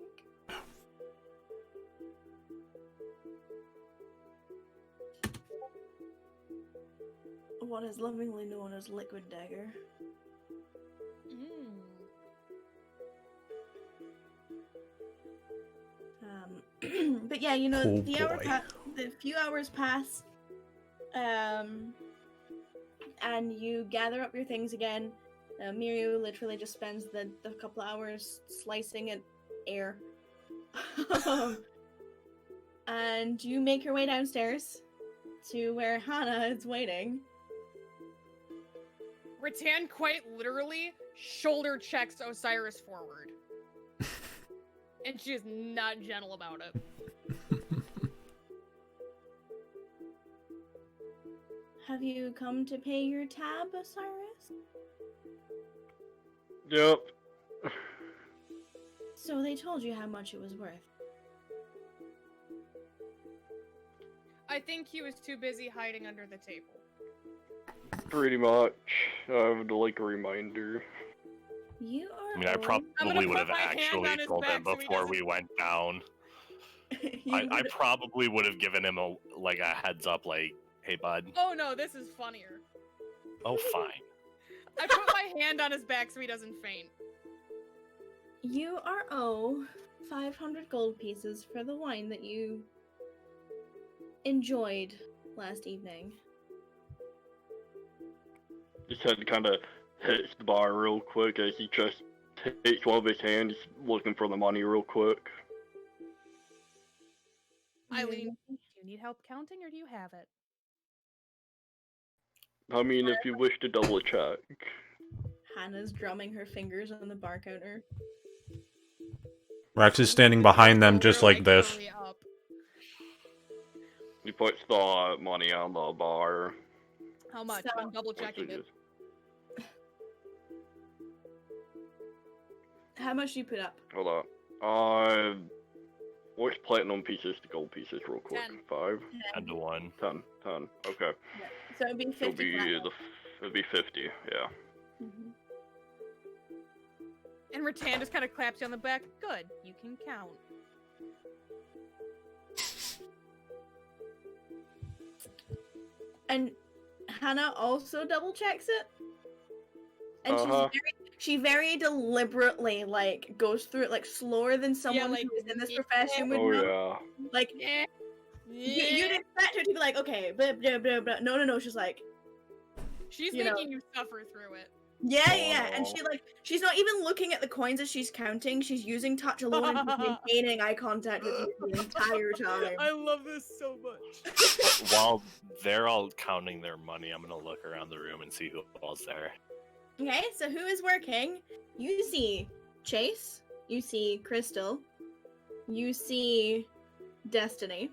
What is lovingly known as liquid dagger. But yeah, you know,
Oh,
the few hours pass, and you gather up your things again. Miru literally just spends the couple hours slicing at air. And you make your way downstairs to where Hannah is waiting.
Ritan quite literally shoulder checks Osiris forward. And she is not gentle about it.
Have you come to pay your tab, Osiris?
Yep.
So they told you how much it was worth.
I think he was too busy hiding under the table.
Pretty much. I have like a reminder.
You are.
I mean, I
old.
probably would
put
have
my hand
actually
on his
told him
back so he
before
doesn't-
we went down. I
would've-
probably would have given him a heads up, like, hey, bud.
Oh no, this is funnier.
Oh, fine.
I put my hand on his back so he doesn't faint.
You are owed 500 gold pieces for the wine that you enjoyed last evening.
His head kind of hits the bar real quick as he just takes one of his hands, looking for the money real quick.
Eileen, do you need help counting or do you have it?
I mean, if you wish to double check.
Hannah's drumming her fingers on the bar counter.
Rex is standing behind them just like this.
Hurry up.
He puts the money on the bar.
How much?
So-
I'm double checking it.
How much do you put up?
Hold on. What's platinum pieces to gold pieces real quick?
10.
5?
10 to 1.
10. 10. Okay.
So it'd be 50
It'll be 50, yeah.
Mhm.
And Ritan just kind of claps you on the back. Good, you can count.
And Hannah also double checks it. And
Uh-huh.
she very deliberately like goes through it like slower than someone
like,
who is in this
yeah.
profession would
Oh,
know.
yeah.
Like
Yeah.
you'd expect her to be like, okay, blah, blah, blah, blah. No. She's like,
She's
you know.
making you suffer through it.
yeah. And
Aw.
she's not even looking at the coins as she's counting. She's using touch alone and she's maintaining eye contact with you the entire time.
I love this so much.
While they're all counting their money, I'm going to look around the room and see who all's there.
Okay, so who is working? You see Chase, you see Crystal, you see Destiny,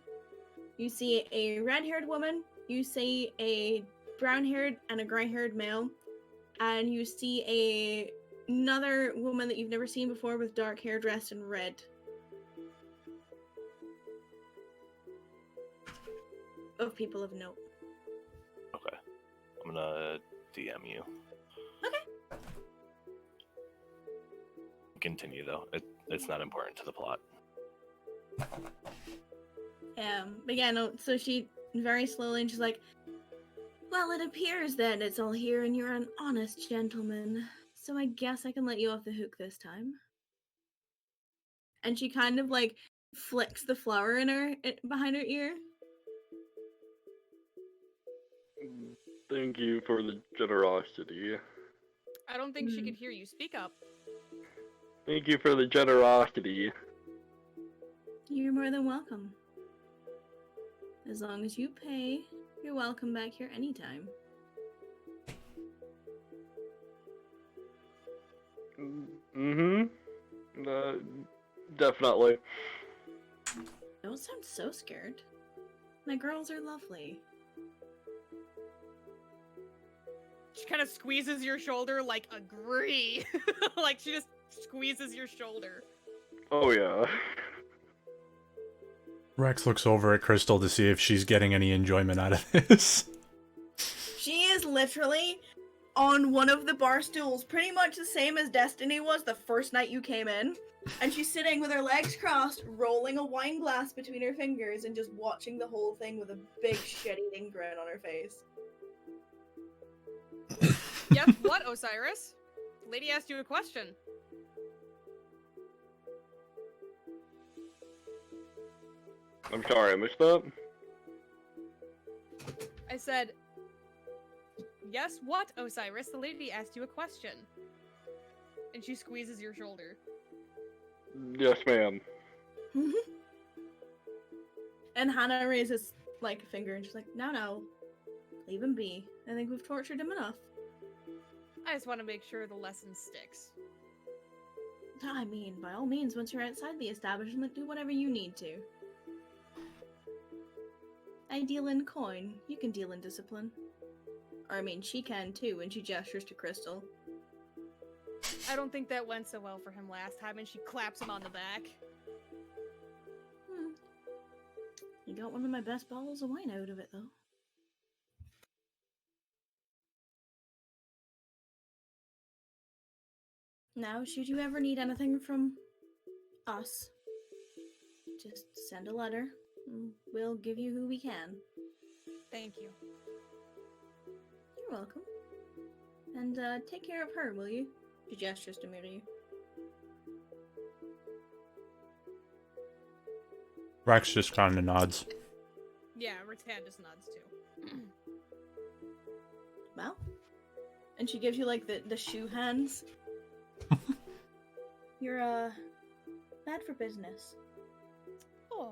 you see a red-haired woman, you see a brown-haired and a gray-haired male, and you see another woman that you've never seen before with dark hair dressed in red. Of people of note.
Okay. I'm going to DM you.
Okay.
Continue, though. It's not important to the plot.
But yeah, no, so she very slowly, and she's like, well, it appears that it's all here and you're an honest gentleman, so I guess I can let you off the hook this time. And she kind of like flicks the flower behind her ear.
Thank you for the generosity.
I don't think she could hear you. Speak up.
Thank you for the generosity.
You're more than welcome. As long as you pay, you're welcome back here anytime.
Mm-hmm. Definitely.
Don't sound so scared. My girls are lovely.
She kind of squeezes your shoulder like, agree. Like, she just squeezes your shoulder.
Oh, yeah.
Rex looks over at Crystal to see if she's getting any enjoyment out of this.
She is literally on one of the bar stools, pretty much the same as Destiny was the first night you came in. And she's sitting with her legs crossed, rolling a wine glass between her fingers, and just watching the whole thing with a big shit-eating grin on her face.
Guess what, Osiris? Lady asked you a question.
I'm sorry, I missed that.
I said, guess what, Osiris? The lady asked you a question. And she squeezes your shoulder.
Yes, ma'am.
And Hannah raises, like, a finger, and she's like, no, leave him be. I think we've tortured him enough.
I just want to make sure the lesson sticks.
I mean, by all means, once you're outside the establishment, do whatever you need to. I deal in coin. You can deal in discipline. Or, I mean, she can too, and she gestures to Crystal.
I don't think that went so well for him last time, and she claps him on the back.
You got one of my best bottles of wine out of it, though. Now, should you ever need anything from us, just send a letter. We'll give you who we can.
Thank you.
You're welcome. And, take care of her, will you? She gestures to you.
Rex just kind of nods.
Yeah, Ritan just nods too.
Well, and she gives you, like, the shoe hands. You're, bad for business.
Oh.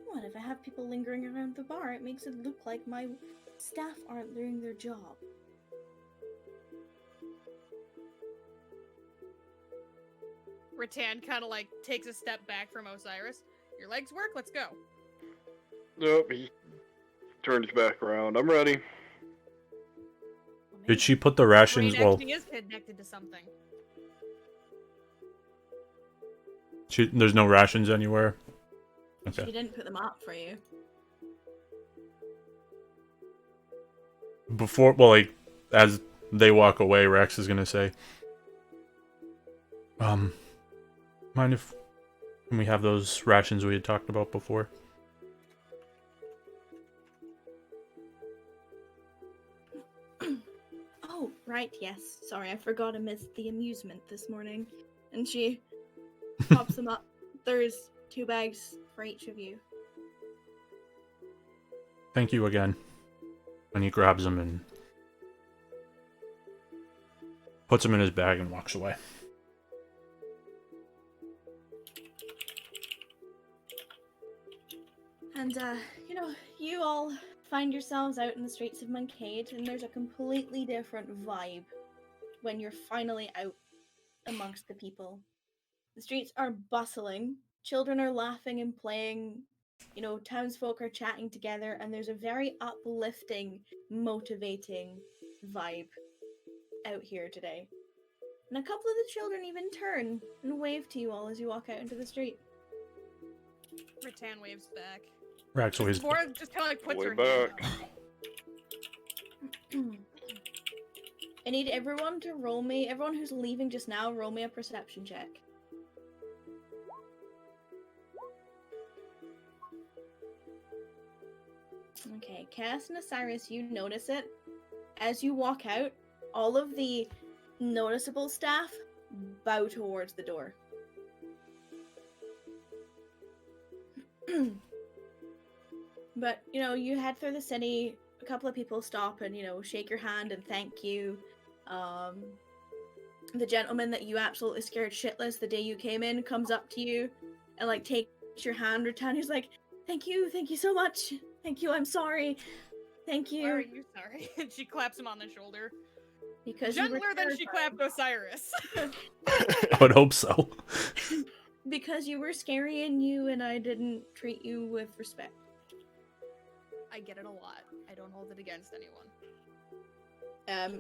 What, if I have people lingering around the bar, it makes it look like my staff aren't doing their job.
Ritan kind of like takes a step back from Osiris. Your legs work? Let's go.
Nope, he turns back around. I'm ready.
Did she put the rations?
Brain
Well,
actually is connected to something.
there's no rations anywhere. Okay.
She didn't put them up for you.
Before, well, like, as they walk away, Rex is gonna say, mind if we have those rations we had talked about before?
Oh, right, yes. Sorry, I forgot I missed the amusement this morning. And she pops them up. There's 2 bags for each of you.
Thank you again. And he grabs them and puts them in his bag and walks away.
And, you all find yourselves out in the streets of Moncade, and there's a completely different vibe when you're finally out amongst the people. The streets are bustling, children are laughing and playing, townsfolk are chatting together, and there's a very uplifting, motivating vibe out here today. And a couple of the children even turn and wave to you all as you walk out into the street.
Ritan waves back.
Rex always.
Bora just kind of like puts
Way
her
back.
hand out.
I need everyone to everyone who's leaving just now, roll me a perception check. Okay, Kess and Osiris, you notice it. As you walk out, all of the noticeable staff bow towards the door. But, you head through the city, a couple of people stop and, shake your hand and thank you. The gentleman that you absolutely scared shitless the day you came in comes up to you and, takes your hand, Ritan. He's like, Thank you so much. Thank you, I'm sorry. Thank
Why are
you.
you sorry? And she claps him on the shoulder.
Because you were
Gentler than she
terrifying.
clapped Osiris.
I would hope so.
Because you were scary and I didn't treat you with respect.
I get it a lot. I don't hold it against anyone.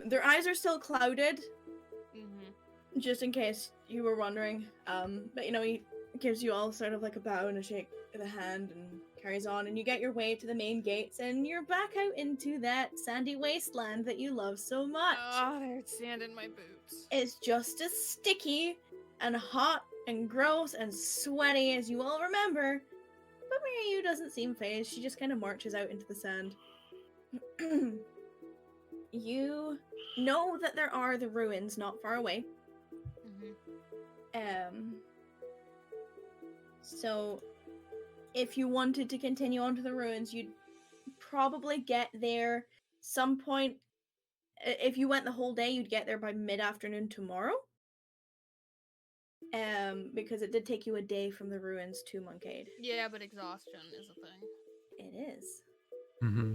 Their eyes are still clouded,
Mm-hmm.
just in case you were wondering. But he gives you all sort of like a bow and a shake of the hand and carries on, and you get your way to the main gates, and you're back out into that sandy wasteland that you love so much.
Oh, there's sand in my boots.
It's just as sticky and hot and gross and sweaty as you all remember. But Miriam doesn't seem fazed. She just kind of marches out into the sand. You know that there are the ruins not far away.
Mm-hmm.
So if you wanted to continue on to the ruins, you'd probably get there some point. If you went the whole day, you'd get there by mid-afternoon tomorrow. Because it did take you a day from the ruins to Moncade.
Yeah, but exhaustion is a thing.
It is.
Mm-hmm.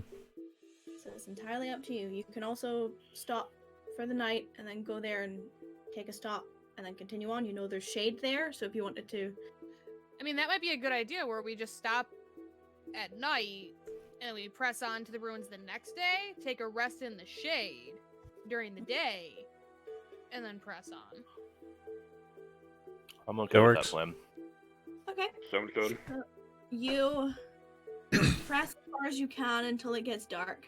So it's entirely up to you. You can also stop for the night and then go there and take a stop and then continue on. There's shade there, so if you wanted to...
I mean, that might be a good idea where we just stop at night and we press on to the ruins the next day, take a rest in the shade during the day, and then press on.
I'm okay
That
with
works.
that plan.
Okay.
Sounds good.
You press as far as you can until it gets dark.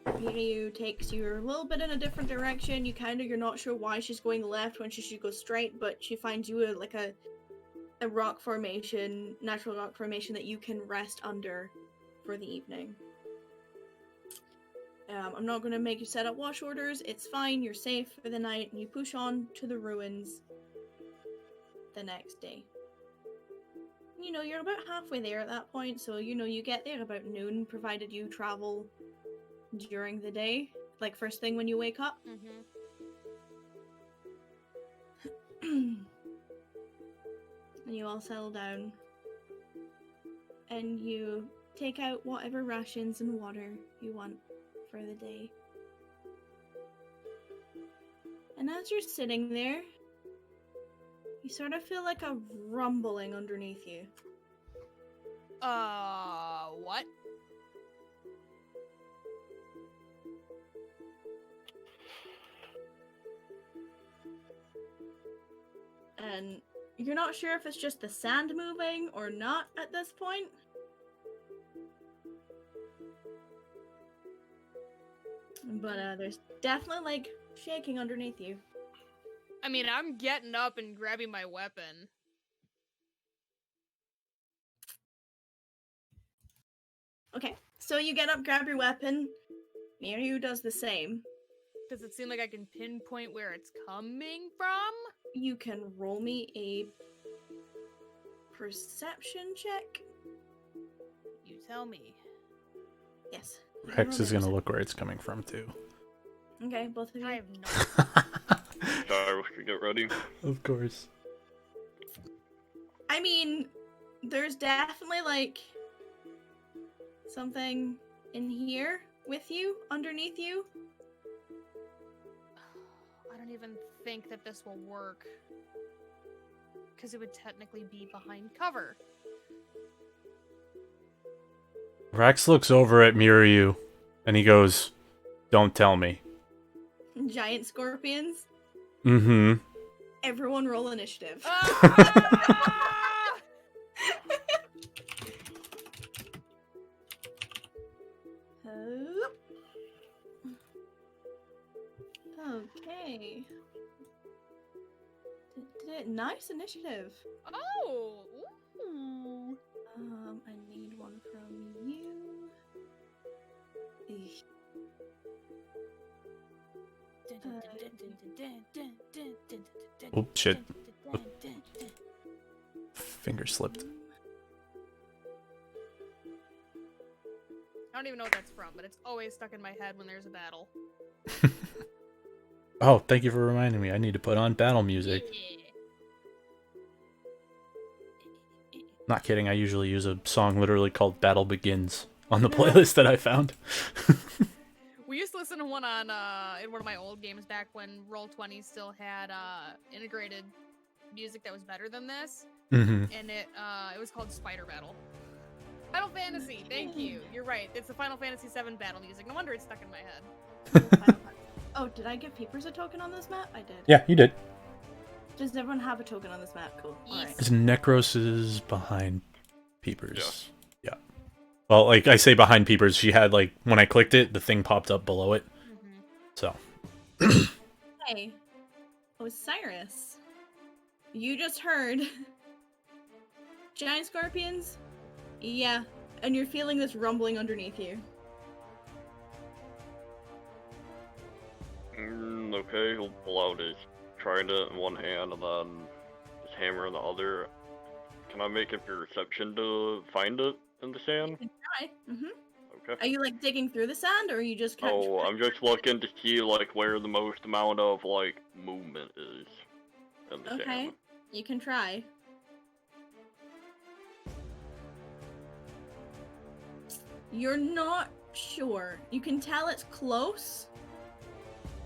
Miyu takes you a little bit in a different direction. You're not sure why she's going left when she should go straight, but she finds you a rock formation, natural rock formation that you can rest under for the evening. I'm not going to make you set up watch orders. It's fine. You're safe for the night, and you push on to the ruins the next day. You're about halfway there at that point, so you get there about noon, provided you travel during the day, like first thing when you wake up.
Mm-hmm.
And you all settle down, and you take out whatever rations and water you want for the day. And as you're sitting there, you sort of feel like a rumbling underneath you.
What?
And you're not sure if it's just the sand moving or not at this point. But there's definitely shaking underneath you.
I mean, I'm getting up and grabbing my weapon.
Okay, so you get up, grab your weapon. Miyu does the same.
Does it seem like I can pinpoint where it's coming from?
You can roll me a perception check.
You tell me.
Yes.
Rex is gonna look where it's coming from too.
Okay, both of you.
I have no.
Sorry, we should get ready.
Of course.
I mean, there's definitely something in here with you, underneath you.
I don't even think that this will work. Because it would technically be behind cover.
Rex looks over at Miriu, and he goes, "Don't tell me."
Giant scorpions.
Mm-hmm.
Everyone roll initiative. Okay. Nice initiative.
Oh! Ooh.
I need one from you. Eesh.
Oh, shit. Finger slipped.
I don't even know what that's from, but it's always stuck in my head when there's a battle.
Oh, thank you for reminding me. I need to put on battle music.
Yeah.
Not kidding, I usually use a song literally called Battle Begins on the playlist that I found.
We used to listen to one on in one of my old games back when Roll20 still had integrated music that was better than this,
Mm-hmm.
and it was called Spider Battle. Final Fantasy, thank you. You're right. It's the Final Fantasy VII battle music. No wonder it's stuck in my head.
Oh, did I give Peepers a token on this map? I did.
Yeah, you did.
Does everyone have a token on this map? Cool. All right.
Yes.
It's Necros is behind Peepers.
Yes.
Yeah. Well, like I say behind Peepers, she had like when I clicked it, the thing popped up below it.
Mm-hmm.
So.
Hey, Osiris. You just heard giant scorpions? Yeah, and you're feeling this rumbling underneath you.
Okay, he'll pull out his trident in one hand and then his hammer in the other. Can I make a perception to find it in the sand?
Try. Mm-hmm.
Okay.
Are you like digging through the sand, or are you just kind
Oh, I'm just looking to see like where the most amount of like movement is in the
Okay,
sand.
you can try. You're not sure. You can tell it's close,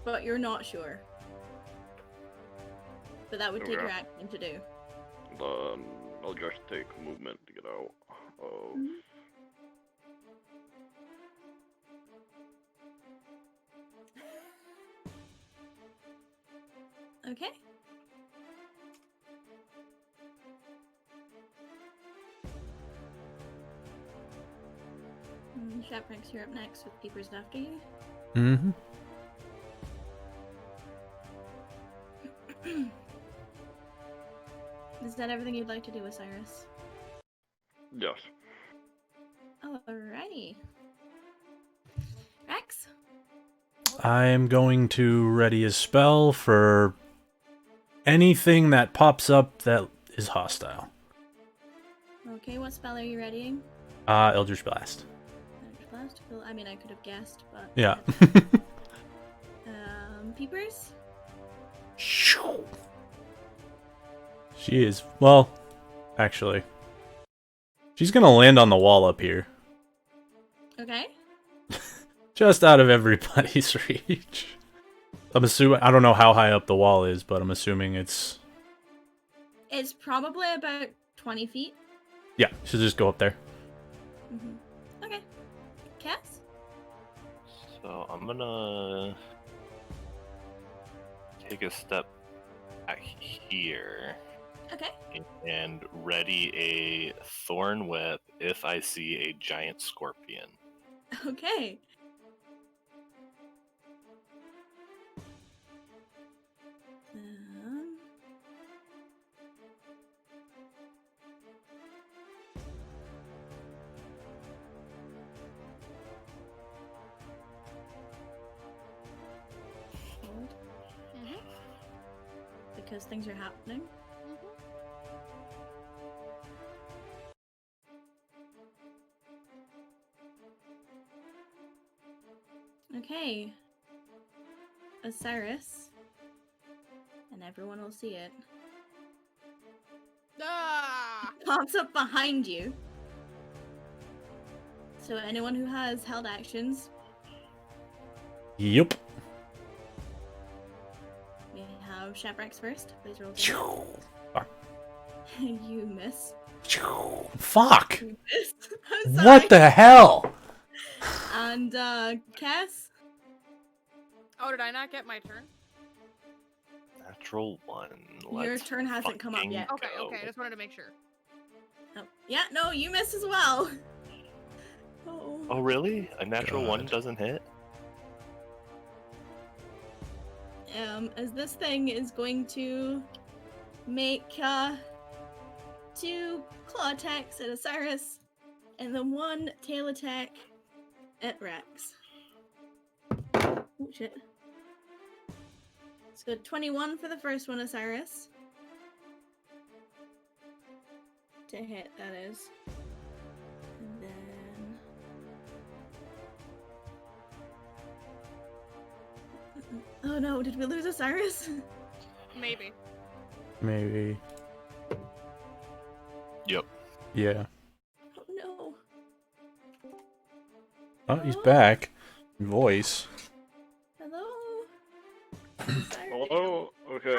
but you're not sure. But that would take
Okay.
your action to do.
Then I'll just take movement to get out. Oh.
Mhm. Okay. Shaprax, you're up next with Peepers after you.
Mm-hmm.
Is that everything you'd like to do, Osiris?
Yes.
Alrighty. Rex?
I am going to ready a spell for anything that pops up that is hostile.
Okay, what spell are you readying?
Eldritch Blast.
Eldritch Blast? Cool. I mean, I could have guessed, but...
Yeah.
Peepers?
She is, well, actually. She's gonna land on the wall up here.
Okay.
Just out of everybody's reach. I'm assuming, I don't know how high up the wall is, but I'm assuming it's...
It's probably about 20 feet.
Yeah, she'll just go up there.
Mm-hmm. Okay. Kess?
So I'm gonna take a step back here
Okay.
and ready a thorn whip if I see a giant scorpion.
Okay. Hold.
Mm-hmm.
Because things are happening. Okay. Osiris. And everyone will see it.
Ah!
Pops up behind you. So anyone who has held actions,
Yup.
we have Shaprax first. Please roll.
Fuck.
You miss.
Fuck!
You miss. I'm sorry.
What the hell?
And Kess.
Oh, did I not get my turn?
Natural one.
Your
Let's
turn hasn't come up
fucking
yet.
Okay,
go.
okay. I just wanted to make sure.
Oh. Yeah, no, you miss as well. Oh.
Oh really? A natural one
God.
doesn't hit?
As this thing is going to make 2 claw attacks at Osiris, and then 1 tail attack at Rex. Oh shit. It's good. 21 for the first one, Osiris. To hit, that is. And then... Oh no, did we lose Osiris?
Maybe.
Maybe.
Yep.
Yeah.
Oh no.
Oh, he's back. Voice.
Hello. Sorry.
Hello? Okay,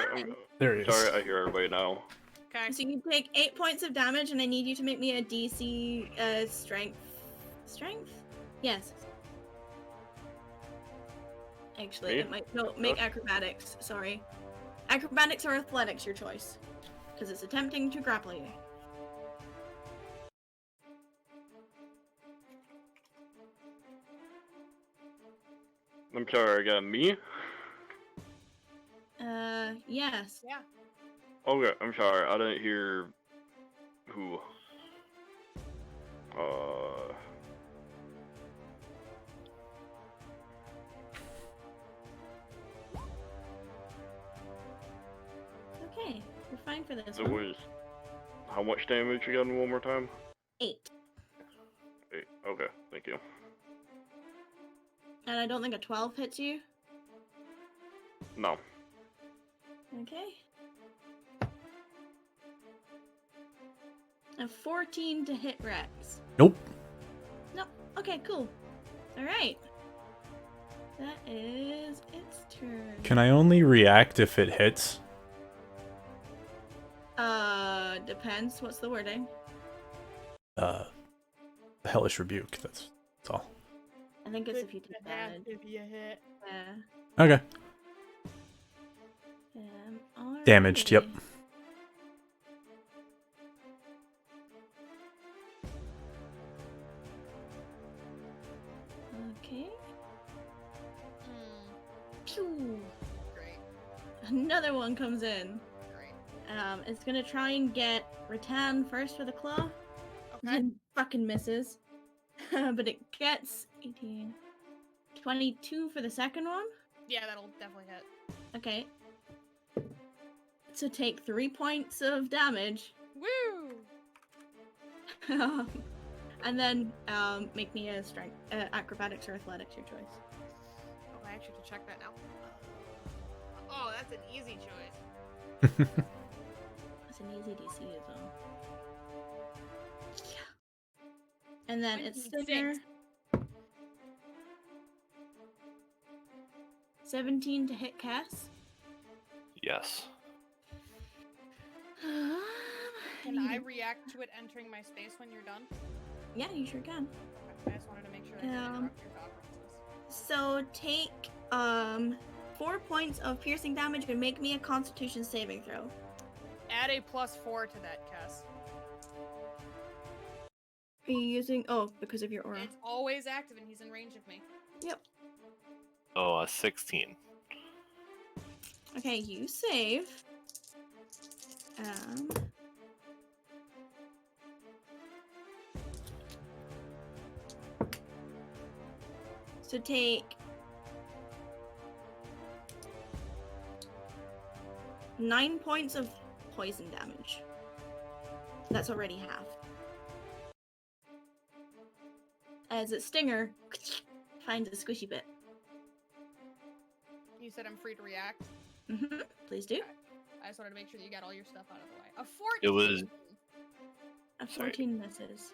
There he is.
sorry, I hear everybody now.
Okay.
So you take 8 points of damage, and I need you to make me a DC strength. Strength? Yes. Actually,
Me?
it might make acrobatics. Sorry, acrobatics or athletics, your choice, because it's attempting to grapple you.
I'm sorry, again, me?
Yes.
Yeah.
Okay, I'm sorry, I didn't hear who.
Okay, you're fine for this
It
one.
was how much damage again? One more time.
8.
8. Okay, thank you.
And I don't think a 12 hits you.
No.
Okay. A 14 to hit Rex.
Nope.
Nope. Okay, cool. Alright. That is its turn.
Can I only react if it hits?
Depends. What's the wording?
Hellish Rebuke. That's all.
I think it's if you take damage.
If you hit.
Yeah.
Okay. Damaged, yep.
Alrighty. Okay. Pew.
Great.
Another one comes in.
Great.
It's gonna try and get Ritan first for the claw.
Okay.
And fucking misses. But it gets 18. 22 for the second one.
Yeah, that'll definitely hit.
Okay. So take 3 points of damage.
Woo!
And then make me a strength, acrobatics or athletics, your choice.
Oh, I actually have to check that now. Oh, that's an easy choice.
It's an easy DC as well. Yeah. And then it's
26.
Stinger. 17 to hit Kess.
Yes.
Can I react to it entering my space when you're done?
Yeah, you sure can.
Okay, I just wanted to make sure I didn't interrupt your thought process.
So take 4 points of piercing damage and make me a Constitution saving throw.
Add a +4 to that, Kess.
Are you using? Oh, because of your aura.
It's always active and he's in range of me.
Yep.
Oh, 16.
Okay, you save. So take 9 points of poison damage. That's already half. As its stinger finds a squishy bit.
You said I'm free to react.
Please do.
I just wanted to make sure that you got all your stuff out of the way. A 14!
It was-
A 14 misses.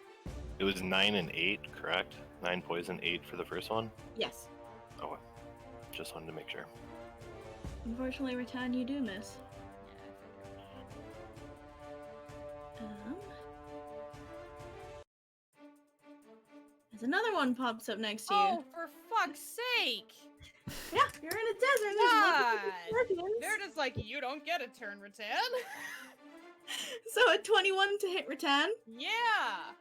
It was 9 and 8, correct? 9 poison, 8 for the first one?
Yes.
Oh, just wanted to make sure.
Unfortunately, Ritan, you do miss. As another one pops up next to you.
Oh, for fuck's sake!
Yeah, you're in a desert. There's lots of scorpions.
They're just like, you don't get a turn, Ritan.
So a 21 to hit Ritan.
Yeah!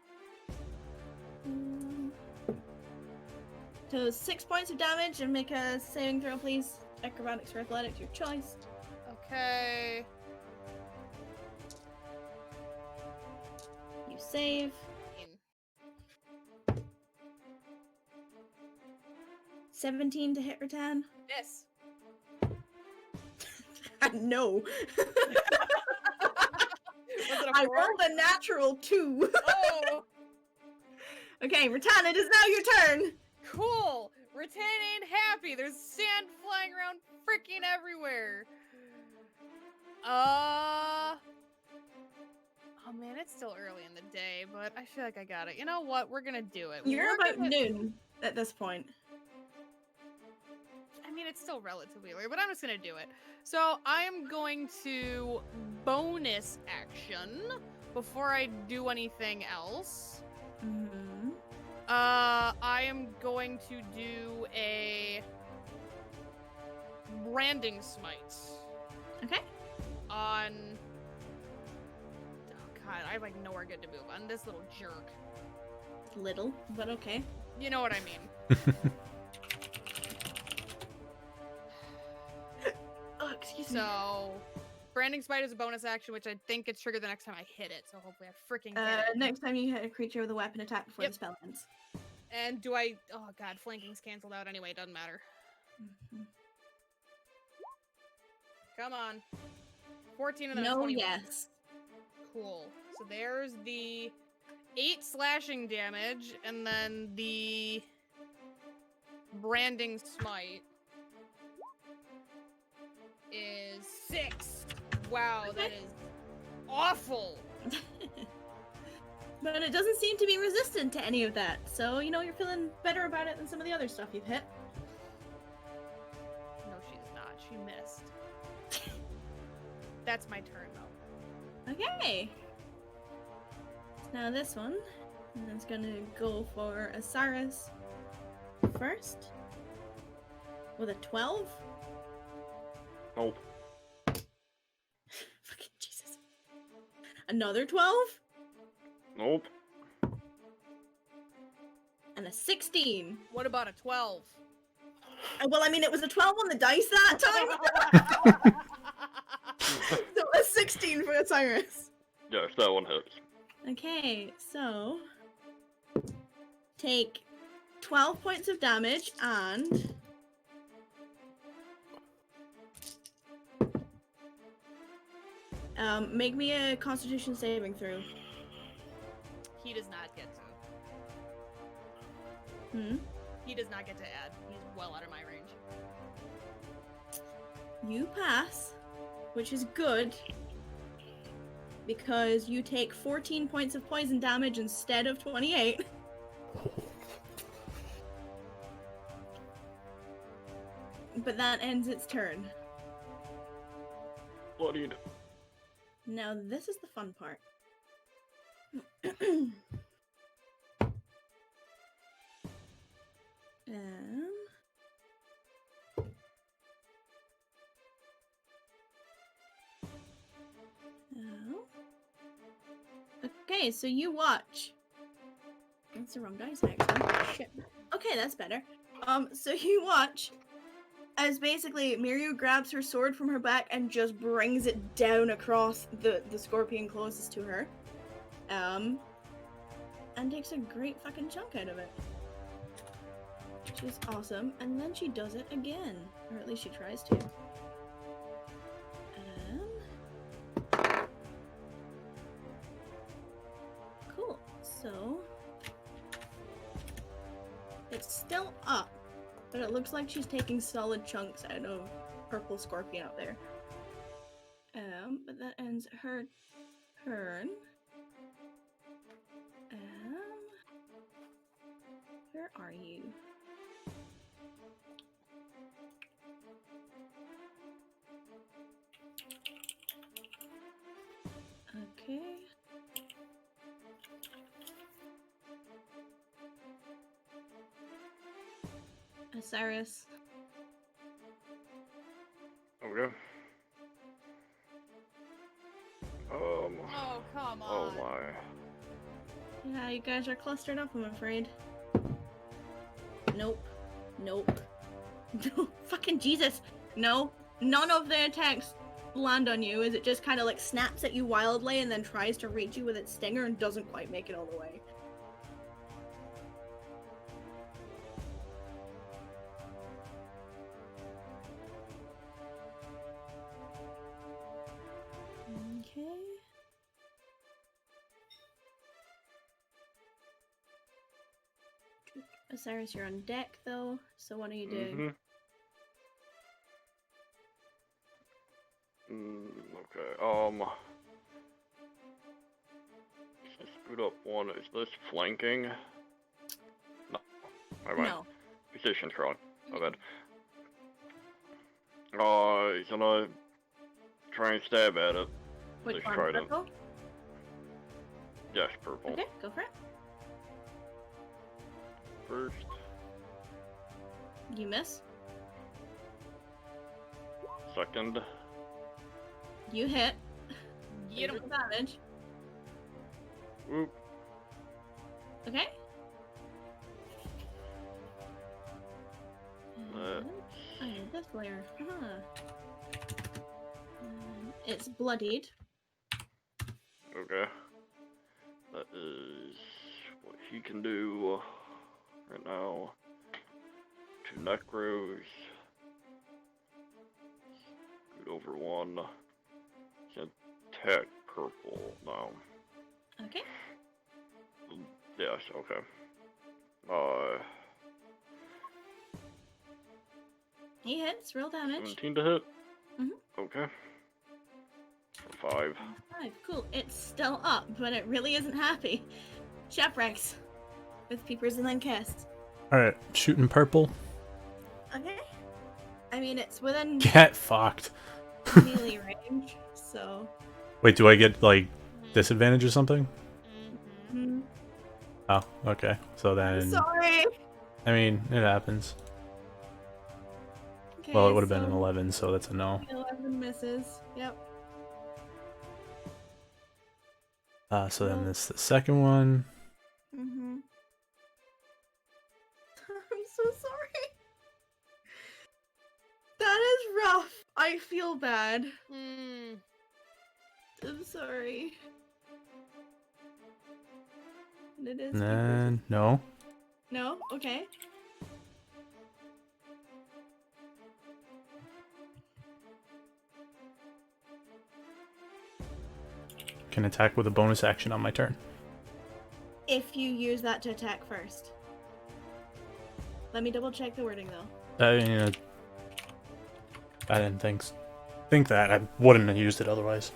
So 6 points of damage and make a saving throw, please. Acrobatics or athletics, your choice.
Okay.
You save. 17 to hit Ritan.
Miss.
No.
Was it a
I
4?
rolled a natural 2.
Oh!
Okay, Ritan, it is now your turn.
Cool! Ritan ain't happy. There's sand flying around freaking everywhere. Oh man, it's still early in the day, but I feel like I got it. You know what? We're gonna do it.
You're
We're
about
gonna-
noon at this point.
I mean, it's still relatively early, but I'm just gonna do it. So I am going to bonus action before I do anything else.
Mm-hmm.
I am going to do a branding smite
Okay.
on. Oh god, I have like nowhere good to move on this little jerk.
Little, but okay.
You know what I mean.
Oh, excuse me.
So, branding smite is a bonus action, which I think gets triggered the next time I hit it. So hopefully I freaking hit it.
Next time you hit a creature with a weapon attack before
Yep.
the spell ends.
And do I? Oh god, flanking's canceled out anyway. It doesn't matter.
Mhm.
Come on. 14 and then a
No,
21.
yes.
Cool. So there's the 8 slashing damage, and then the branding smite is 6. Wow, that is awful.
But it doesn't seem to be resistant to any of that, so you know you're feeling better about it than some of the other stuff you've hit.
No, she's not. She missed. That's my turn, though.
Okay. Now this one, and it's gonna go for Osiris first with a 12.
Nope.
Fucking Jesus. Another 12
Nope.
and a 16.
What about a 12?
Well, I mean, it was a 12 on the dice that time. So a 16 for Osiris.
Yes, that one hits.
Okay, so take 12 points of damage and make me a Constitution saving throw.
He does not get to. He does not get to add. He's well out of my range.
You pass, which is good because you take 14 points of poison damage instead of 28. But that ends its turn.
What do you do?
Now this is the fun part. Okay, so you watch. That's the wrong dice, actually. Shit. Okay, that's better. So you watch as basically Miru grabs her sword from her back and just brings it down across the scorpion closest to her. And takes a great fucking chunk out of it. Which is awesome. And then she does it again. Or at least she tries to. Cool. So it's still up, but it looks like she's taking solid chunks out of purple scorpion up there. But that ends her turn. Where are you? Okay. Osiris.
Okay.
Oh, come
Oh
on.
my.
Yeah, you guys are clustered up, I'm afraid. Nope. Nope. No, fucking Jesus. No. None of the attacks land on you, as it just kind of like snaps at you wildly and then tries to reach you with its stinger and doesn't quite make it all the way. Okay. Osiris, you're on deck though, so what are you doing?
Okay. Scoot up one. Is this flanking? No. Never mind.
No.
Position's wrong. My bad. He's gonna try and stab at it.
Which
Just
one?
try to-
Purple?
Yes, purple.
Okay, go for it.
First.
You miss.
Second.
You hit.
Get him.
With damage.
Whoop.
Okay.
Uh.
I need this layer. Huh. It's bloodied.
Okay. That is what he can do right now. 2 necros. Scoot over one. Can attack purple now.
Okay.
Yes, okay.
He hits. Real damage.
17 to hit?
Mhm.
Okay. 5.
5. Cool. It's still up, but it really isn't happy. Shaprax. With Peepers and then Kess.
Alright, shooting purple.
Okay. I mean, it's within
Get fucked.
melee range, so.
Wait, do I get, like, disadvantage or something?
Hmm.
Oh, okay. So
I'm
then,
sorry.
I mean, it happens.
Okay,
Well, it would have been an
so
11, so that's a no.
11 misses. Yep.
So then this the second one.
Mm-hmm. I'm so sorry. That is rough. I feel bad.
Mm.
I'm sorry. And it is.
And then, no.
No? Okay.
Can attack with a bonus action on my turn.
If you use that to attack first. Let me double check the wording though.
I mean, I didn't think that. I wouldn't have used it otherwise.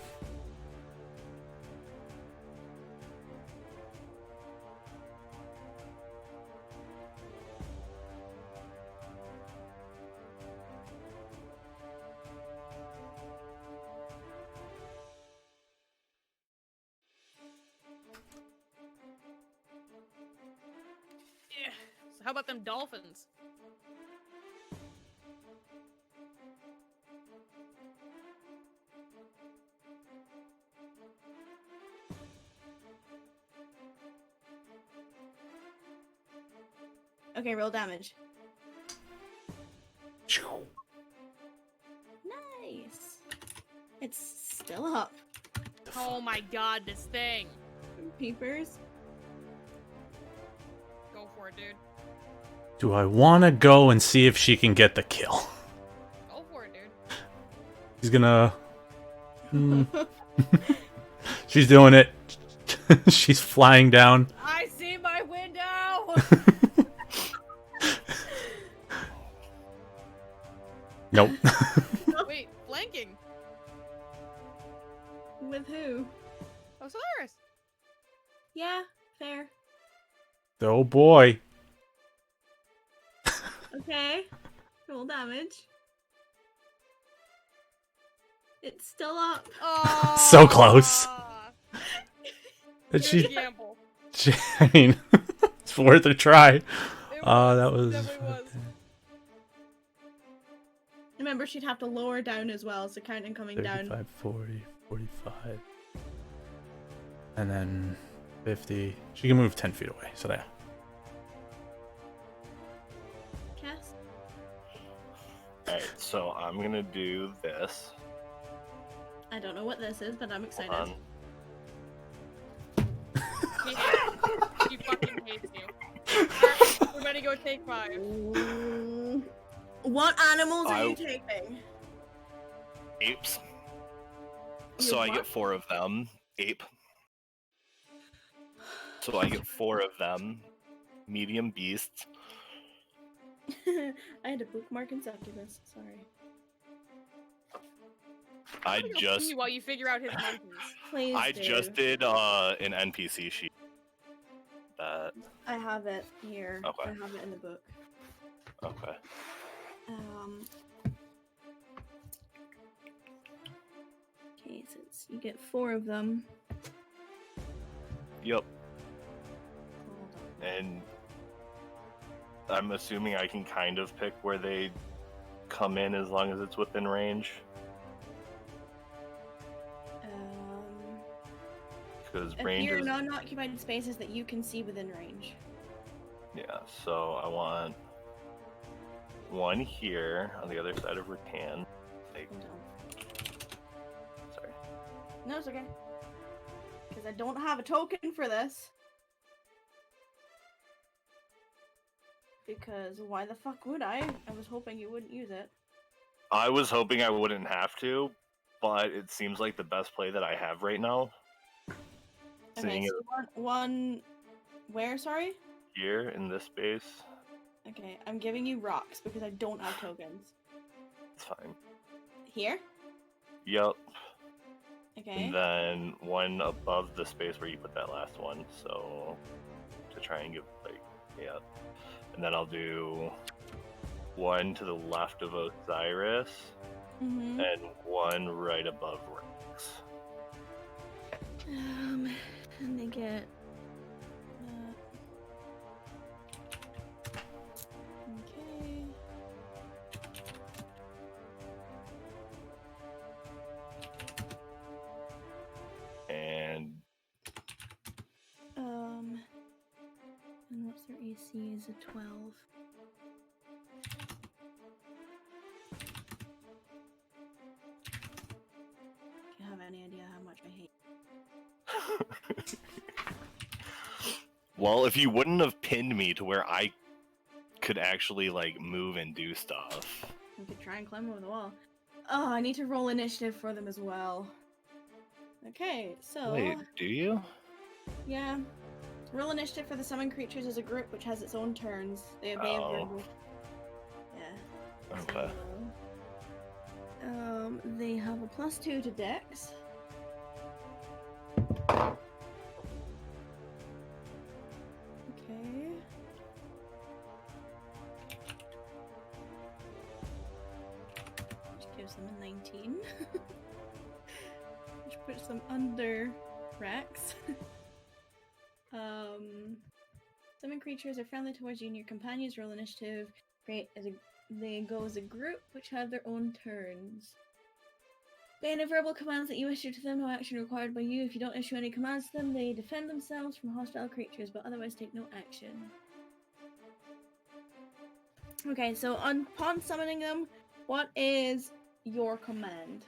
Yeah. So how about them dolphins?
Okay, roll damage. Nice. It's still up.
Oh my god, this thing.
Peepers.
Go for it, dude.
Do I want to go and see if she can get the kill?
Go for it, dude.
He's gonna... She's doing it. She's flying down.
I see my window!
Nope.
Wait, flanking.
With who?
Oh, Solaris.
Yeah, fair.
Oh boy.
Okay. Roll damage. It's still up.
Oh,
So close. Did
Here's a
she...
gamble.
I mean, it's worth a try.
It
That was...
definitely was.
Remember, she'd have to lower down as well, so counting coming
35,
down.
40, 45. And then 50. She can move 10 feet away, so there.
Kess?
Alright, so I'm gonna do this.
I don't know what this is, but I'm excited.
Hold
He hates you. She fucking hates you. Alright, we're gonna go take 5.
Ooh. What animals are you taking?
Apes.
You
So I
what?
get 4 of them. Ape. So I get 4 of them. Medium beasts.
I had a bookmark in Succubus, sorry.
I
I'm gonna
just
see while you figure out his monkeys.
Please
I
do.
just did an NPC sheet.
have it here.
Okay.
I have it in the book.
Okay.
Okay, since you get 4 of them.
Yep.
Hold on.
And I'm assuming I can kind of pick where they come in as long as it's within range. Because range
Appear
is...
in unoccupied spaces that you can see within range.
Yeah, so I want one here on the other side of Ritan. Like,
Hold on.
sorry.
No, it's okay. Because I don't have a token for this. Because why the fuck would I? I was hoping you wouldn't use it.
I was hoping I wouldn't have to, but it seems like the best play that I have right now.
Okay,
Seeing
so
it
you want one... Where, sorry?
here in this space,
Okay, I'm giving you rocks because I don't have tokens.
it's fine.
Here?
Yep.
Okay.
And then one above the space where you put that last one, so to try and give, like, yeah. And then I'll do one to the left of Osiris,
Mm-hmm.
and one right above Rex.
And they get... okay.
And
And what's their AC is a 12. Can't have any idea how much I hate.
well, if you wouldn't have pinned me to where I could actually, like, move and do stuff.
We could try and climb over the wall. Oh, I need to roll initiative for them as well. Okay, so...
Wait, do you?
Yeah. Roll initiative for the summoned creatures as a group, which has its own turns. They have
Oh.
Yeah.
Okay.
So, they have a +2 to Dex. Okay. Which gives them a 19. Which puts them under Rex. Summon creatures are friendly towards you and your companions. Roll initiative. Great. They go as a group, which have their own turns. They any verbal commands that you issue to them, no action required by you. If you don't issue any commands to them, they defend themselves from hostile creatures, but otherwise take no action. Okay, so upon summoning them, what is your command?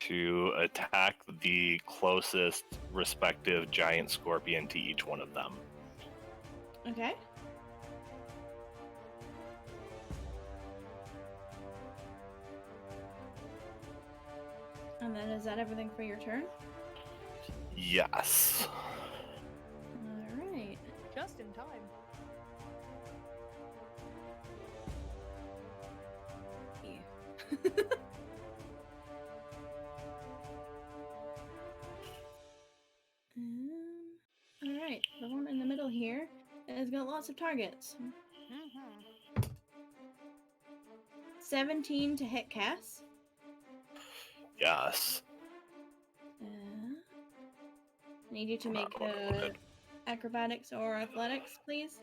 To attack the closest respective giant scorpion to each one of them.
Okay. And then is that everything for your turn?
Yes.
Alright.
Just in time.
Alright, the one in the middle here has got lots of targets. 17 to hit Kess.
Yes.
I need you to make acrobatics or athletics, please.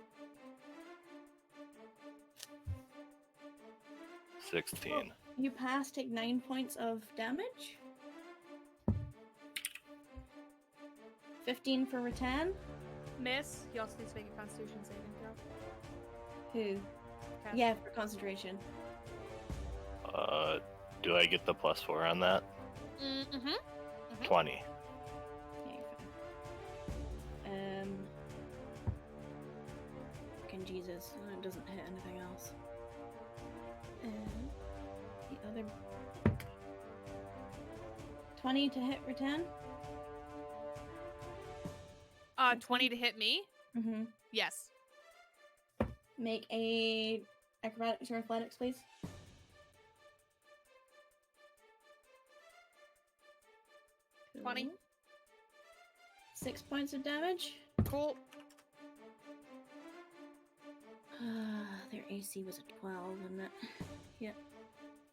16.
You pass, take 9 points of damage. 15 for Ritan.
Miss. He also needs to make a Constitution saving throw.
Who?
Cass.
Yeah, for concentration.
Do I get the +4 on that?
Mm-hmm.
20.
Yeah, you're fine. Fucking Jesus. It doesn't hit anything else. The other... 20 to hit Ritan?
20 to hit me?
Mm-hmm.
Yes.
Make a acrobatics or athletics, please. Cool.
20.
6 points of damage.
Cool.
Their AC was a 12, and that. Yep.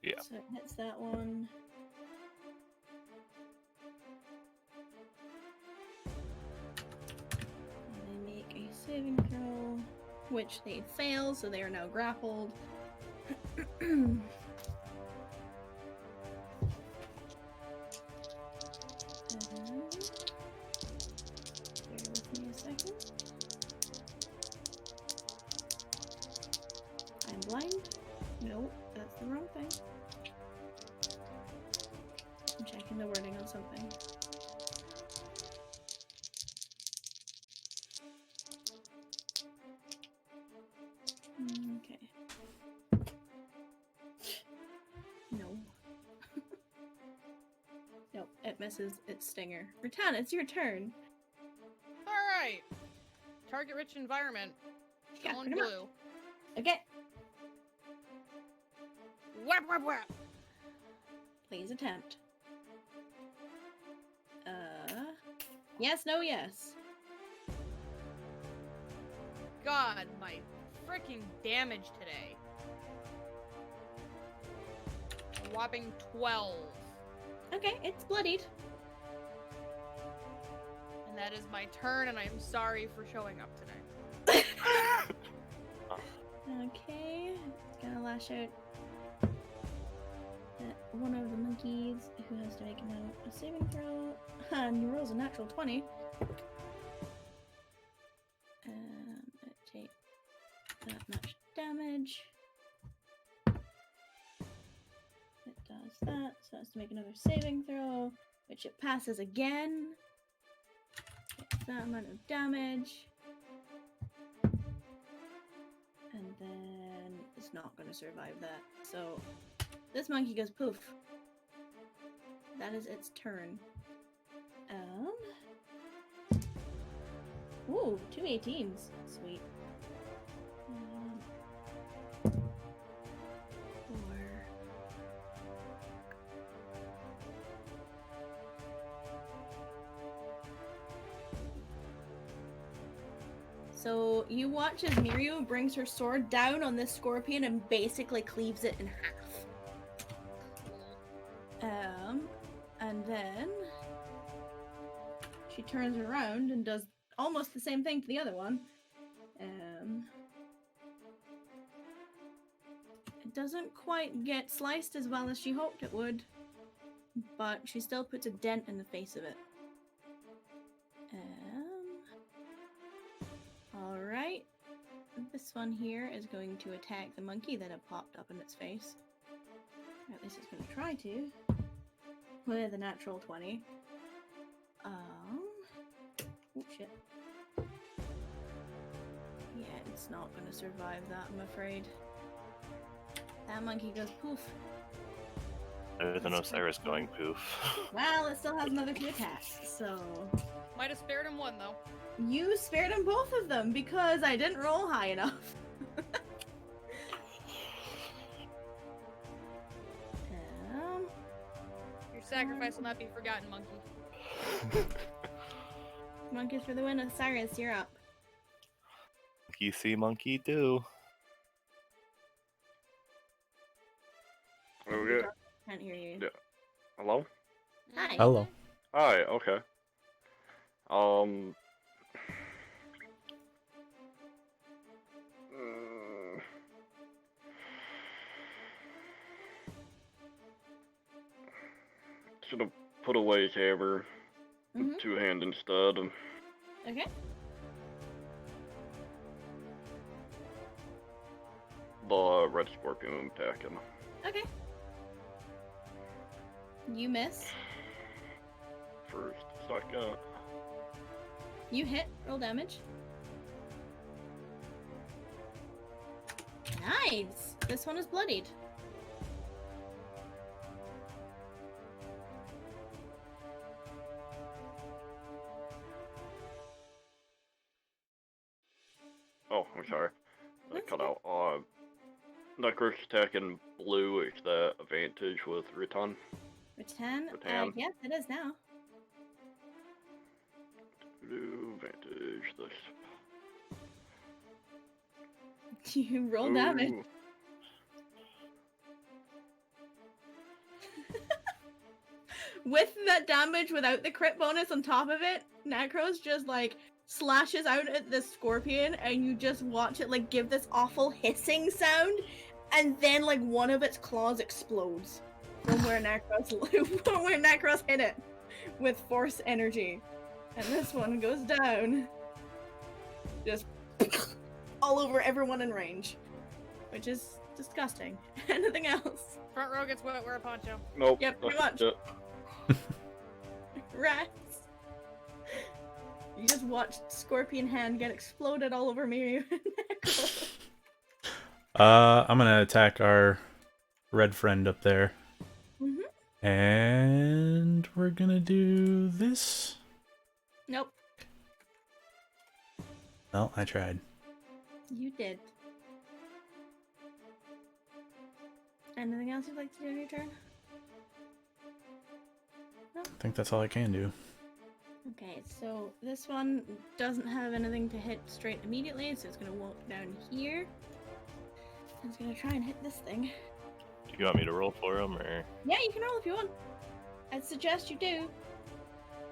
Yeah.
So it hits that one. And they make a saving throw, which they fail, so they are now grappled. Bear with me a second. I'm blind. Nope, that's the wrong thing. I'm checking the wording on something. Okay. No. Nope, it misses its stinger. Ritan, it's your turn.
Alright. Target rich environment.
Yeah,
On
put 'em up.
blue.
Okay,
Whap whap whap.
please attempt. Yes, no, yes.
God, my freaking damage today. A whopping 12.
Okay, it's bloodied.
And that is my turn, and I am sorry for showing up today.
Okay, it's gonna lash out at one of the monkeys who has to make a saving throw. And he rolls a natural 20. It takes that much damage. It does that, so it has to make another saving throw, which it passes again. Takes that amount of damage. And then it's not going to survive that. So this monkey goes poof. That is its turn. Ooh, 2 18s. Sweet. 4. So you watch as Mirio brings her sword down on this scorpion and basically cleaves it in half. And then she turns around and does almost the same thing to the other one. It doesn't quite get sliced as well as she hoped it would, but she still puts a dent in the face of it. Alright. This one here is going to attack the monkey that had popped up in its face. Or at least it's going to try to. With a natural 20. Oh shit. Yeah, it's not going to survive that, I'm afraid. That monkey goes poof.
Better than Osiris going poof.
Well, it still has another 2 attacks, so...
Might have spared him one, though.
You spared him both of them because I didn't roll high enough.
Your sacrifice will not be forgotten, monkey.
Monkeys for the win. Osiris, you're up.
Monkey see, monkey do.
Okay.
Can't hear you.
Yeah. Hello?
Hi.
Hello.
Hi, okay. Should have put away his hammer.
Mhm.
2-hand instead.
Okay.
The red scorpion attack him.
Okay. You miss.
First, second.
You hit. Roll damage. Nice! This one is bloodied.
Oh, I'm sorry. I
That's
cut
okay.
out. Necro's attack in blue, is that advantage with Ritan?
Ritan?
Ritan.
Yes, it is now.
Blue advantage, this.
You roll damage.
Ooh.
With that damage, without the crit bonus on top of it, Necros just like slashes out at the scorpion, and you just watch it like give this awful hissing sound, and then like one of its claws explodes from where Necros hit it with force energy, and this one goes down, just all over everyone in range, which is disgusting. Anything else?
Front row gets wet, wear a poncho.
Nope.
Yep, pretty
that's
much.
it.
Rats. You just watched Scorpion Hand get exploded all over me.
I'm gonna attack our red friend up there.
Mm-hmm.
And we're gonna do this.
Nope,
Well, I tried.
you did. Anything else you'd like to do on your turn?
I think that's all I can do.
Okay, so this one doesn't have anything to hit straight immediately, so it's gonna walk down here. And it's gonna try and hit this thing.
Do you want me to roll for him, or?
Yeah, you can roll if you want. I'd suggest you do.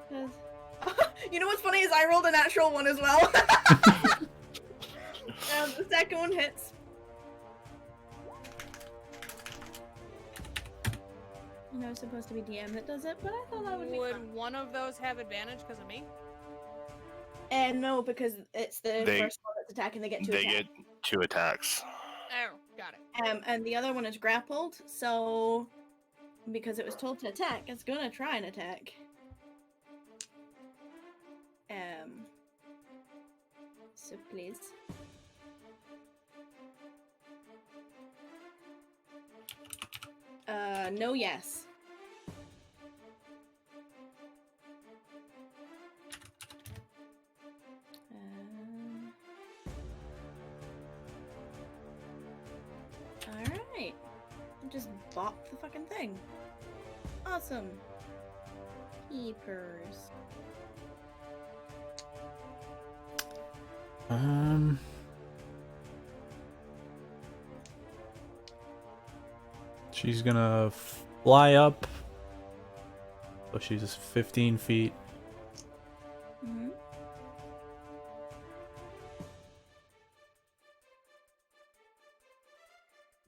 'Cause... you know what's funny is I rolled a natural one as well. The second one hits. I know it's supposed to be DM that does it, but I thought that would be fun.
Would one of those have advantage because of me?
No, because it's the first one that's attacking, they get to
They
attack.
get 2 attacks.
Oh, got it.
And the other one is grappled, so because it was told to attack, it's gonna try and attack. So please. No, yes. Alright. Just bop the fucking thing. Awesome. Keepers.
She's gonna fly up. So she's 15 feet.
Mm-hmm.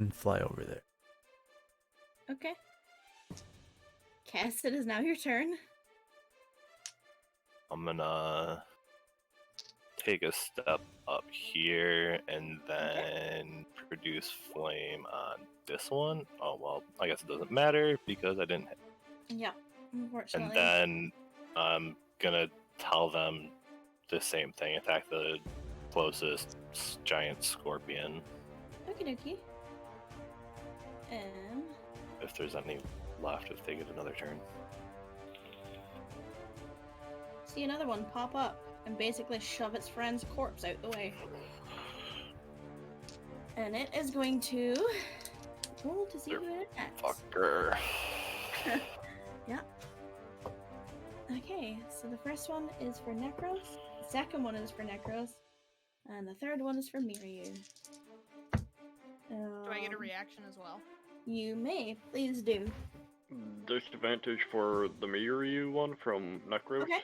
And fly over there.
Okay. Kess, it is now your turn.
I'm gonna take a step up here and then produce flame on this one. Oh, well, I guess it doesn't matter because I didn't hit.
Yeah, unfortunately.
And then I'm gonna tell them the same thing, attack the closest giant scorpion.
Okie dokie.
If there's any left, if they get another turn.
See another one pop up and basically shove its friend's corpse out the way. And it is going to roll to see who it attacks.
Fucker.
Yeah. Okay, so the first one is for Necros, the second one is for Necros, and the third one is for Miryu.
Do I get a reaction as well?
You may, please do.
Disadvantage for the Miryu one from Necros.
Okay,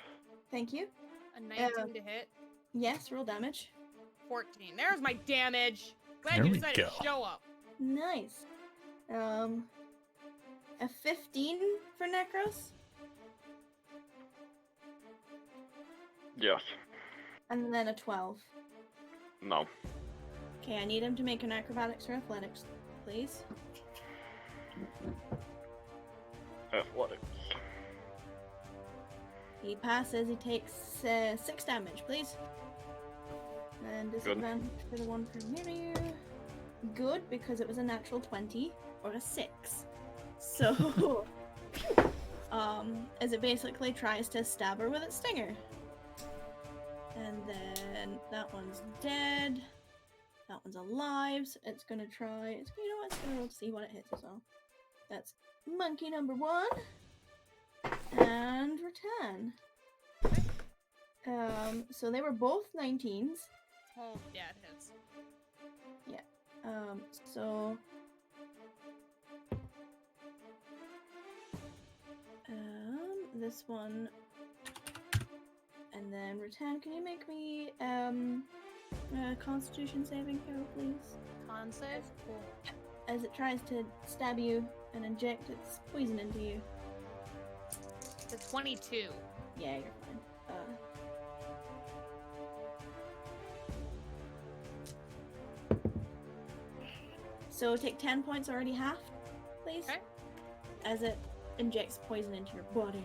thank you.
A 19 to hit.
Yes, roll damage.
14. There's my damage. Glad
There
you
we
decided
go.
to show up.
Nice. A 15 for Necros,
Yes.
and then a 12.
No.
Okay, I need him to make an acrobatics or athletics, please.
Athletics.
He passes, he takes 6 damage, please. And disadvantage for the one for Miryu. Good, because it was a natural 20 or a 6. So, as it basically tries to stab her with its stinger. And then that one's dead. That one's alive, so it's gonna try. You know what? It's gonna roll to see what it hits as well. That's monkey number 1 and Ritan. So they were both 19s.
Oh, yeah, it hits.
Yeah. So this one, and then Ritan, can you make me a Constitution saving throw, please?
Con save? Cool.
As it tries to stab you and inject its poison into you.
It's 22.
Yeah, you're fine. So take 10 points already half, please.
Okay.
As it injects poison into your body.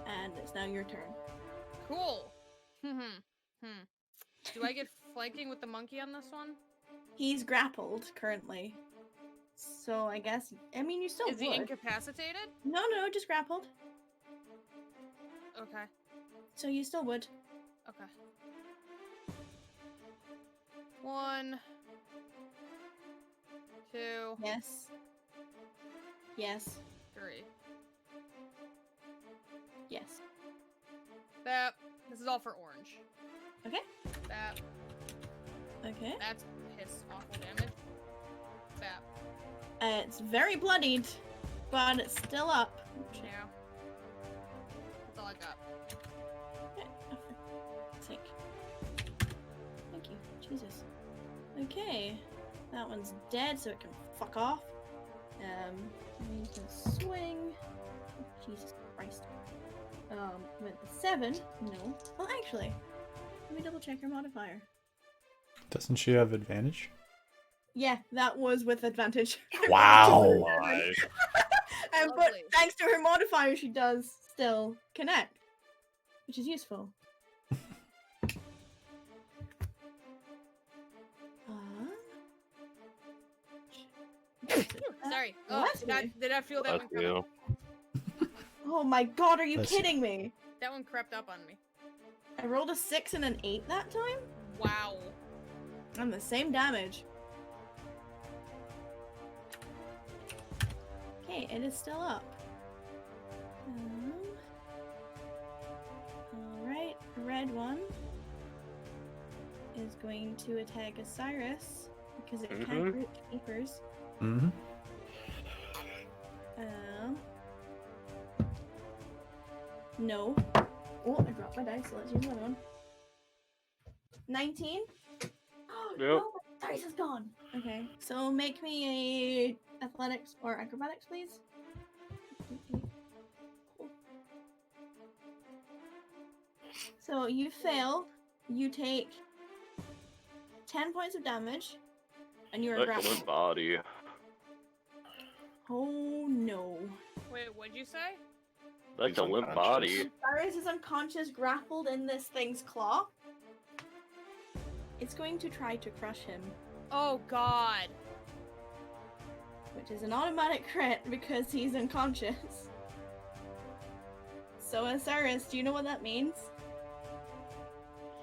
And it's now your turn.
Cool. Do I get flanking with the monkey on this one?
He's grappled currently. So I guess, I mean, you still
Is he
would.
incapacitated?
No, just grappled.
Okay.
So you still would.
Okay. 1, 2,
Yes. Yes.
3.
Yes.
That. This is all for orange.
Okay.
That.
Okay.
That's piss awful damage. That.
It's very bloodied, but it's still up.
Yeah. That's all I got.
Okay. Oh, for sake. Thank you. Jesus. Okay. That one's dead, so it can fuck off. You can swing. Oh, Jesus Christ. With the 7, no. Well, actually, let me double check your modifier.
Doesn't she have advantage?
Yeah, that was with advantage.
Wow.
Why?
But
Lovely.
thanks to her modifier, she does still connect, which is useful.
Sorry. Oh,
Bless me.
did I feel that
Fuck
one come
you.
up?
Oh my god, are you
Bless you.
kidding me?
That one crept up on me.
I rolled a 6 and an 8 that time?
Wow.
I'm the same damage. Okay, it is still up. Alright, red one is going to attack Osiris because it can't reach keepers.
Mm-hmm.
No. Oh, I dropped my dice, so let's use another one. 19? Oh,
Yep.
no, my dice is gone. Okay, so make me a athletics or acrobatics, please. So you fail, you take 10 points of damage, and you are
Excellent
grappled.
body.
Oh no.
Wait, what'd you say?
That's
He's
a limp
unconscious.
body.
Cyrus is unconscious, grappled in this thing's claw. It's going to try to crush him,
Oh God.
which is an automatic crit because he's unconscious. So, Osiris, do you know what that means?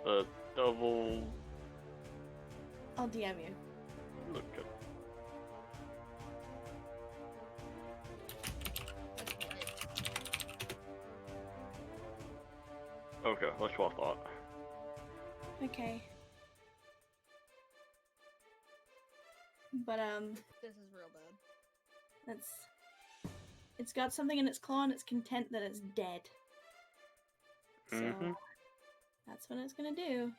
A double.
I'll DM you.
Look at. Okay, let's swap that.
Okay. But,
This is real bad.
that's... It's got something in its claw and it's content that it's dead. So,
Mhm.
that's what it's gonna do.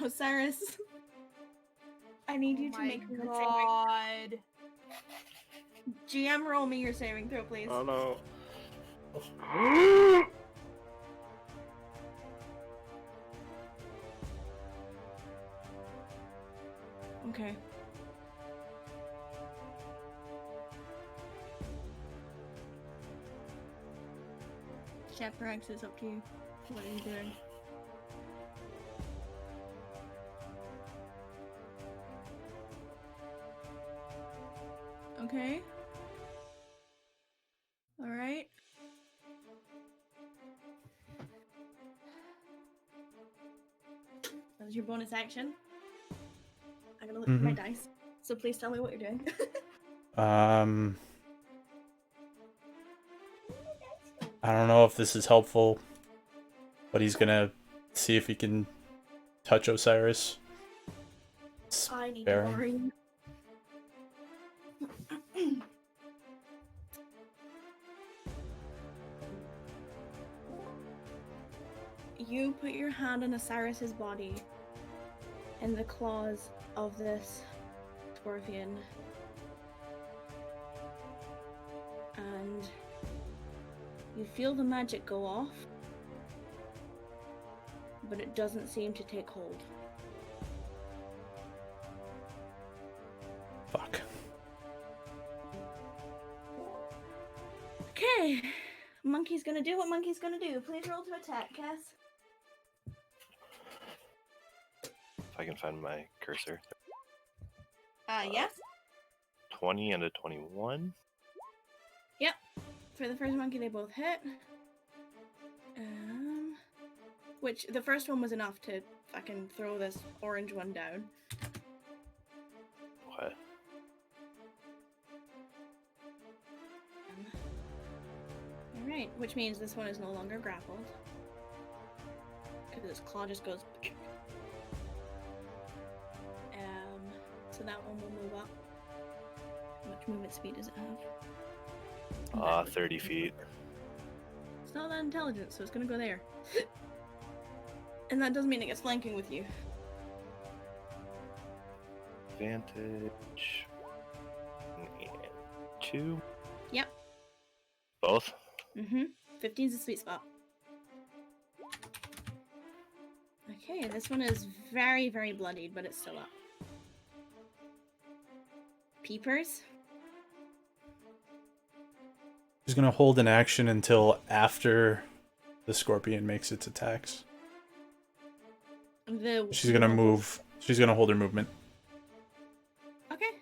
Osiris, I need you to make me a saving.
God.
GM, roll me your saving throw, please.
Oh no.
Okay. Shaprax, is up to you. What are you doing? Okay. Alright. That was your bonus action. I gotta look at my dice. So please tell me what you're doing.
I don't know if this is helpful, but he's gonna see if he can touch Osiris.
I need
Sparing.
to worry. You put your hand on Osiris's body in the claws of this scorpion. And you feel the magic go off, but it doesn't seem to take hold.
Fuck.
Okay, monkey's gonna do what monkey's gonna do. Please roll to attack, Kess.
If I can find my cursor.
Yes.
20 and a 21.
Yep. For the first monkey, they both hit. Which the first one was enough to fucking throw this orange one down.
What?
Alright, which means this one is no longer grappled. Because its claw just goes. So that one will move up. How much movement speed does it have?
30 feet.
It's not that intelligent, so it's gonna go there. And that doesn't mean it gets flanking with you.
Advantage. And 2.
Yep.
Both?
15's the sweet spot. Okay, this one is very, very bloodied, but it's still up. Peepers?
She's gonna hold an action until after the scorpion makes its attacks. She's gonna move. She's gonna hold her movement.
Okay.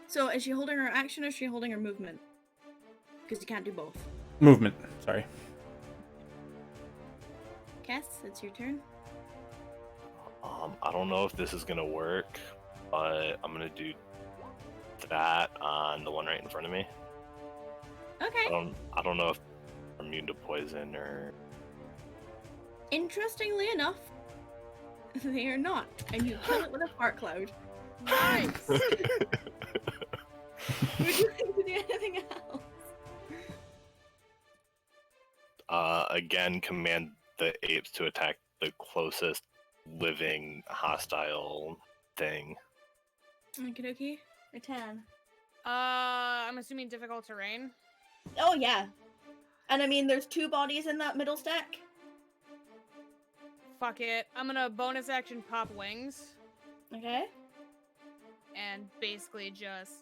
So is she holding her action or is she holding her movement? Because you can't do both.
Movement. Sorry.
Kess, it's your turn.
I don't know if this is gonna work, but I'm gonna do that on the one right in front of me.
Okay.
I don't know if I'm immune to poison or.
Interestingly enough, they are not, and you kill it with a fart cloud.
Nice.
Would you like to do anything else?
Again, command the apes to attack the closest living hostile thing.
Okie dokie. Ritan.
I'm assuming difficult terrain.
Oh yeah. And I mean, there's 2 bodies in that middle stack.
Fuck it. I'm gonna bonus action pop wings
Okay.
and basically just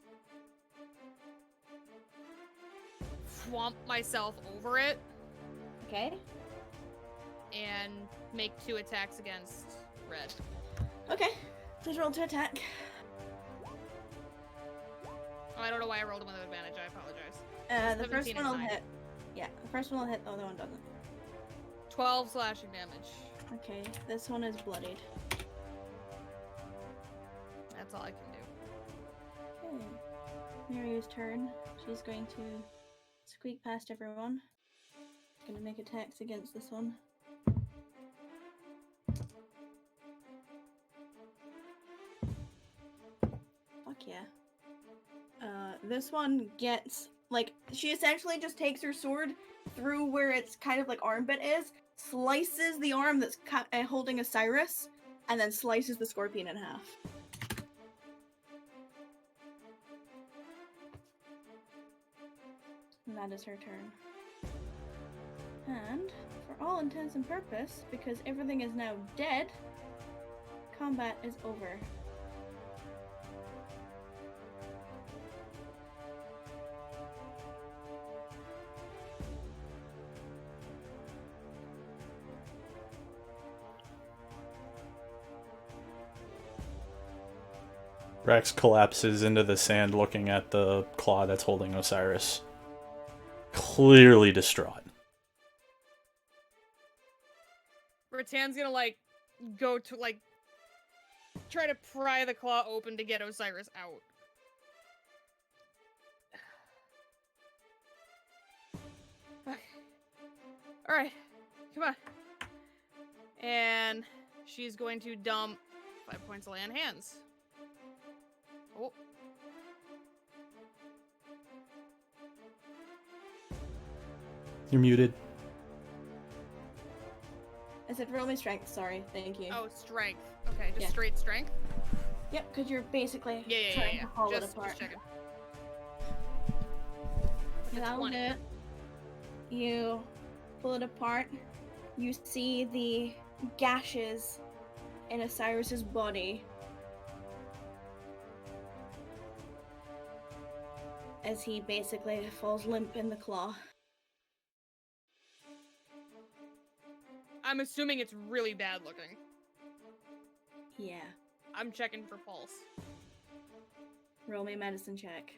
swamp myself over it
Okay.
and make 2 attacks against red.
Okay. Please roll to attack.
Oh, I don't know why I rolled them with advantage. I apologize.
The first
17
one
and
will
9.
hit. Yeah, the first one will hit, the other one doesn't.
12 slashing damage.
Okay, this one is bloodied.
That's all I can do.
Okay. Mary's turn. She's going to squeak past everyone. Gonna make attacks against this one. Fuck yeah. This one gets, like, she essentially just takes her sword through where its kind of like armpit is, slices the arm that's holding Osiris, and then slices the scorpion in half. And that is her turn. And, for all intents and purpose, because everything is now dead, combat is over.
Rex collapses into the sand looking at the claw that's holding Osiris. Clearly distraught.
Ritan's gonna, like, go to, like, try to pry the claw open to get Osiris out. Okay. All right, come on. And she's going to dump 5 points of lay on hands. Oh.
You're muted.
I said roll my strength, sorry, thank you.
Oh, strength. Okay, just
Yeah.
straight strength?
Yep, because you're basically
Yeah.
trying to haul it
Just
apart.
checking.
Without
20.
it, you pull it apart. You see the gashes in Osiris's body as he basically falls limp in the claw.
I'm assuming it's really bad looking.
Yeah.
I'm checking for pulse.
Roll me a medicine check.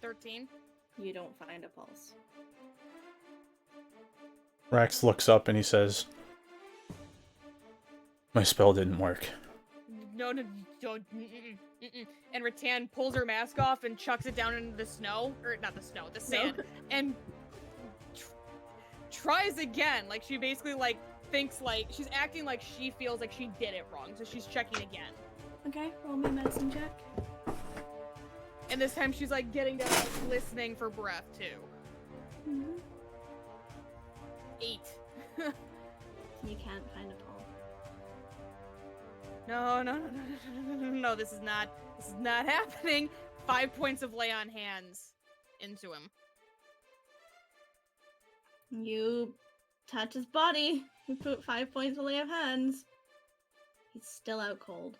13.
You don't find a pulse.
Rax looks up and he says, "My spell didn't work."
No, don't. And Ritan pulls her mask off and chucks it down into the snow. Or, not the snow, the sand. And tries again. Like, she basically, like, thinks, like, she's acting like she feels like she did it wrong. So she's checking again.
Okay, roll me a medicine check.
And this time she's, like, getting down, like, listening for breath, too.
Mm-hmm.
8.
You can't find a pulse.
No, this is not happening. 5 points of lay on hands into him.
You touch his body. You put 5 points of lay of hands. He's still out cold.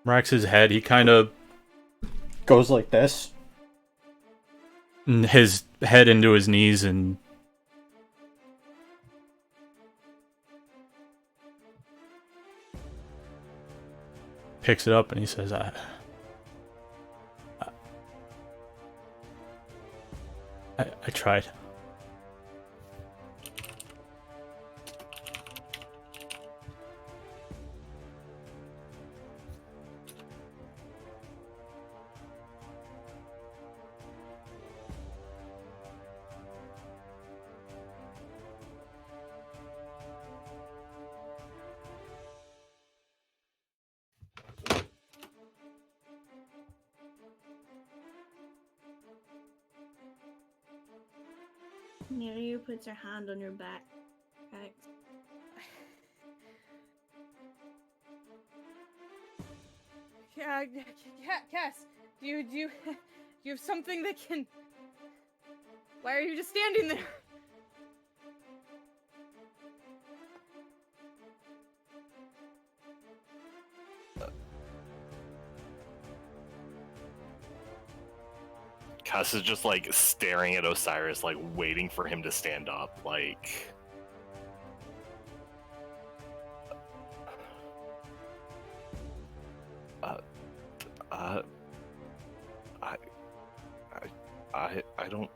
Rax's head, he kind of goes like this. And his head into his knees and picks it up and he says, I tried.
Near you puts her hand on your back. Right.
Yeah, Kess, do you have something that can... Why are you just standing there?
Kess is just like staring at Osiris, like waiting for him to stand up. Like, I don't.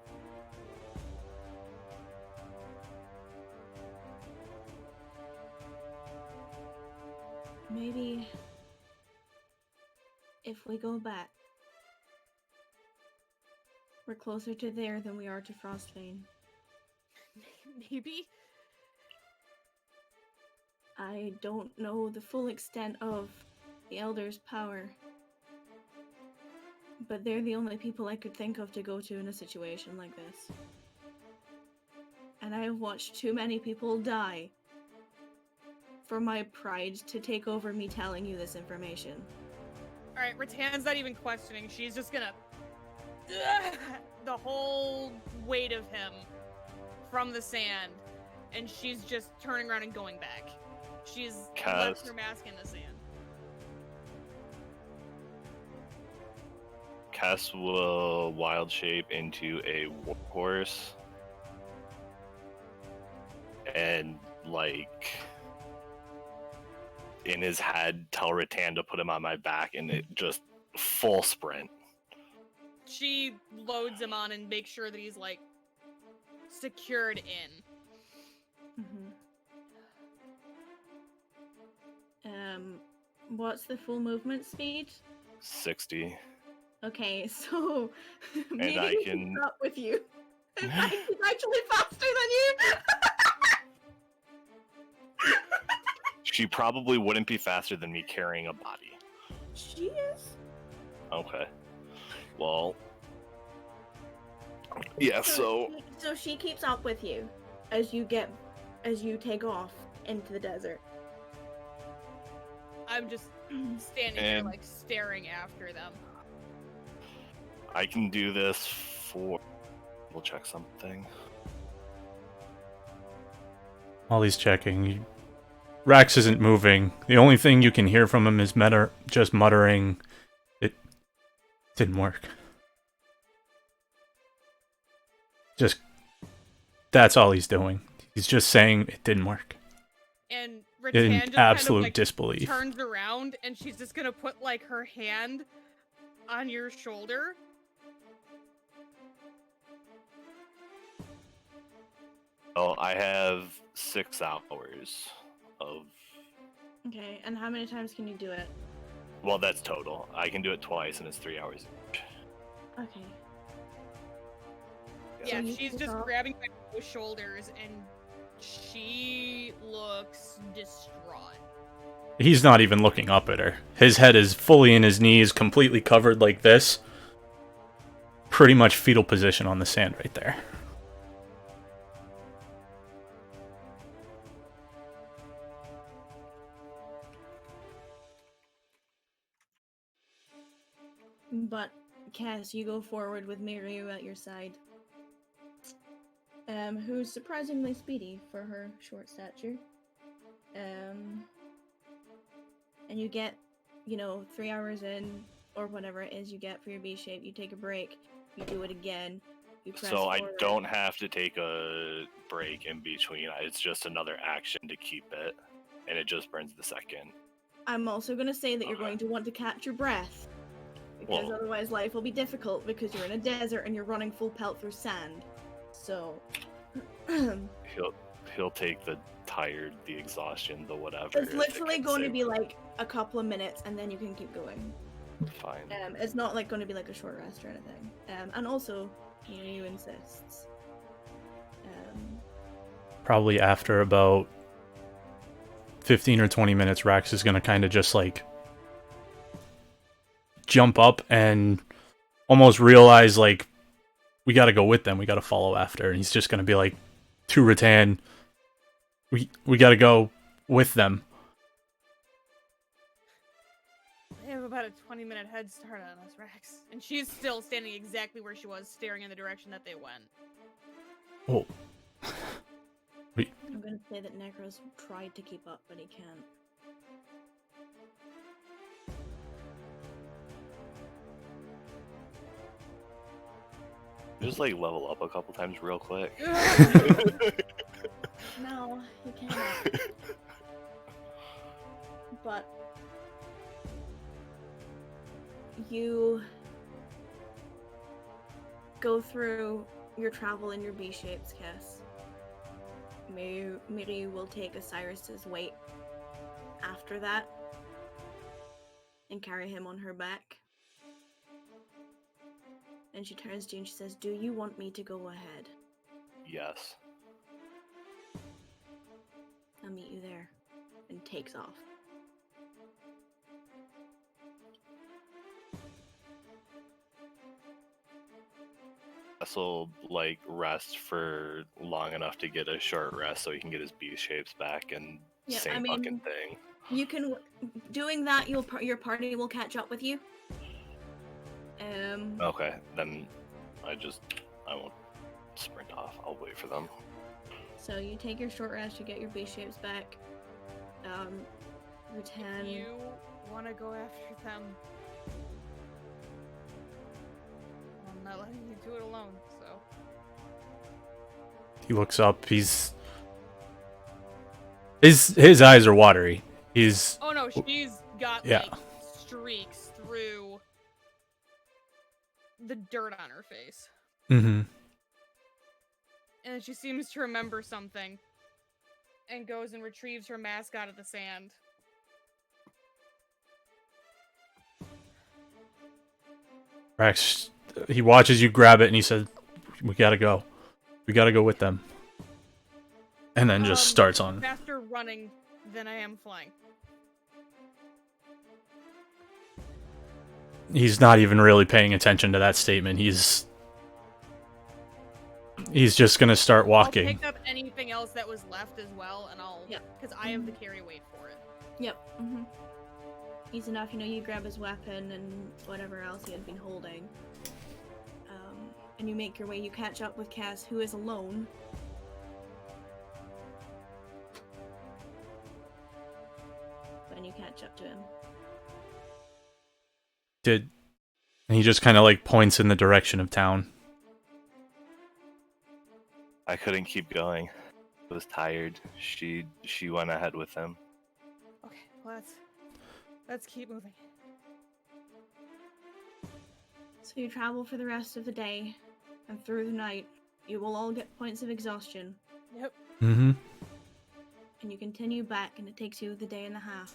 Maybe if we go back, we're closer to there than we are to Frostbane.
Maybe?
I don't know the full extent of the Elder's power, but they're the only people I could think of to go to in a situation like this. And I have watched too many people die for my pride to take over me telling you this information.
Alright, Ritan's not even questioning. She's just gonna... the whole weight of him from the sand, and she's just turning around and going back. She's left her mask in the sand.
Kess will wild shape into a warhorse and, like, in his head, tell Ritan to put him on my back, and it just full sprint.
She loads him on and makes sure that he's, like, secured in.
What's the full movement speed?
60.
Okay, so maybe
I
he
can-
keeps up with you. In fact, he's actually faster than you.
She probably wouldn't be faster than me carrying a body.
She is.
Okay. Well. Yeah, so
So she keeps up with you as you take off into the desert.
I'm just standing there,
And-
like, staring after them.
I can do this for. We'll check something.
While he's checking, Rax isn't moving. The only thing you can hear from him is just muttering, "It didn't work." Just, that's all he's doing. He's just saying it didn't work.
And
In
Ritan just
absolute
kind of, like,
disbelief.
turns around, and she's just gonna put, like, her hand on your shoulder.
Well, I have 6 hours of.
Okay, and how many times can you do it?
Well, that's total. I can do it twice, and it's 3 hours.
Okay.
Yeah,
you
she's
take
just
off.
grabbing my both shoulders, and she looks distraught.
He's not even looking up at her. His head is fully in his knees, completely covered like this. Pretty much fetal position on the sand right there.
But Kess, you go forward with Miru at your side. Who's surprisingly speedy for her short stature. And you get, 3 hours in, or whatever it is you get for your B shape, you take a break, you do it again, you press
So I
forward.
don't have to take a break in between. It's just another action to keep it, and it just burns the second.
I'm also going to say that you're
Okay.
going to want to catch your breath. Because
Well-
otherwise life will be difficult because you're in a desert and you're running full pelt through sand. So...
He'll take the tired, the exhaustion, the whatever.
It's
if it
literally
can
going to
save
be
him.
like a couple of minutes and then you can keep going.
Fine.
It's not like going to be like a short rest or anything. And also, you insists.
Probably after about 15 or 20 minutes, Rax is going to kind of just like jump up and almost realize like we got to go with them. We got to follow after. And he's just going to be like, to Ritan, we got to go with them.
They have about a 20-minute head start on us, Rex. And she's still standing exactly where she was, staring in the direction that they went.
Oh.
I'm going to say that Necros tried to keep up, but he can't.
Just like level up a couple times real quick.
No, he cannot. But you go through your travel in your B shapes, Kess. Miri will take Osiris's weight after that and carry him on her back. And she turns to you and she says, "Do you want me to go ahead?
Yes.
I'll meet you there." And takes off.
Will like rest for long enough to get a short rest so he can get his B shapes back and
Yeah,
same
I mean,
fucking thing.
You can, doing that, your party will catch up with you.
Okay, then I won't sprint off. I'll wait for them.
So you take your short rest, you get your B shapes back. Ritan.
You want to go after them? I'm not letting you do it alone, so...
He looks up. His eyes are watery. He's
Oh no, she's got,
Yeah.
like, streaks through the dirt on her face.
mm-hmm.
And she seems to remember something. And goes and retrieves her mask out of the sand.
Rax, he watches you grab it and he says, "We gotta go. We gotta go with them." And then just starts on.
Faster running than I am flying.
He's not even really paying attention to that statement. He's just gonna start walking.
I'll pick up anything else that was left as well, and I'll, because I have the carry weight for it.
Yep. Easy enough, you grab his weapon and whatever else he had been holding. And you make your way, you catch up with Kess, who is alone. And you catch up to him.
And he just kind of like points in the direction of town.
I couldn't keep going. I was tired. She went ahead with him.
Okay, let's keep moving.
So you travel for the rest of the day, and through the night, you will all get points of exhaustion.
Yep.
Mm-hmm.
And you continue back, and it takes you the day and a half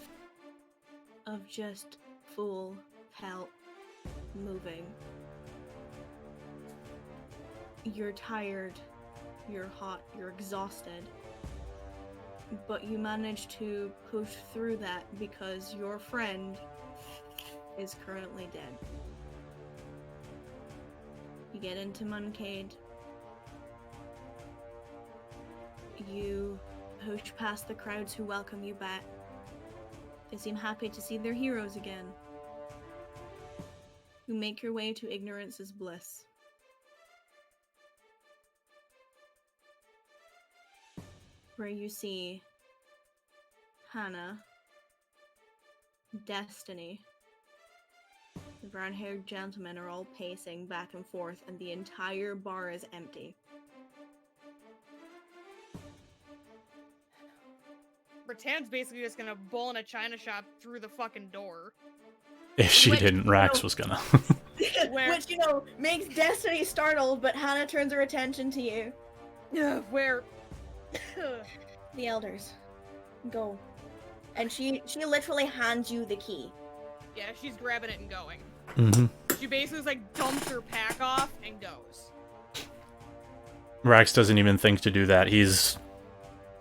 of just full pelt moving. You're tired, you're hot, you're exhausted, but you manage to push through that because your friend is currently dead. You get into Muncade. You push past the crowds who welcome you back. They seem happy to see their heroes again. You make your way to Ignorance's Bliss. Where you see Hannah, Destiny, the brown-haired gentlemen are all pacing back and forth, and the entire bar is empty.
Ritan's basically just gonna bull in a china shop through the fucking door.
If she didn't, Rax was gonna.
Which, makes Destiny startled, but Hannah turns her attention to you.
Where?
The elders. Go. And she literally hands you the key.
Yeah, she's grabbing it and going.
Mm-hmm.
She basically like dumps her pack off and goes.
Rax doesn't even think to do that. He's...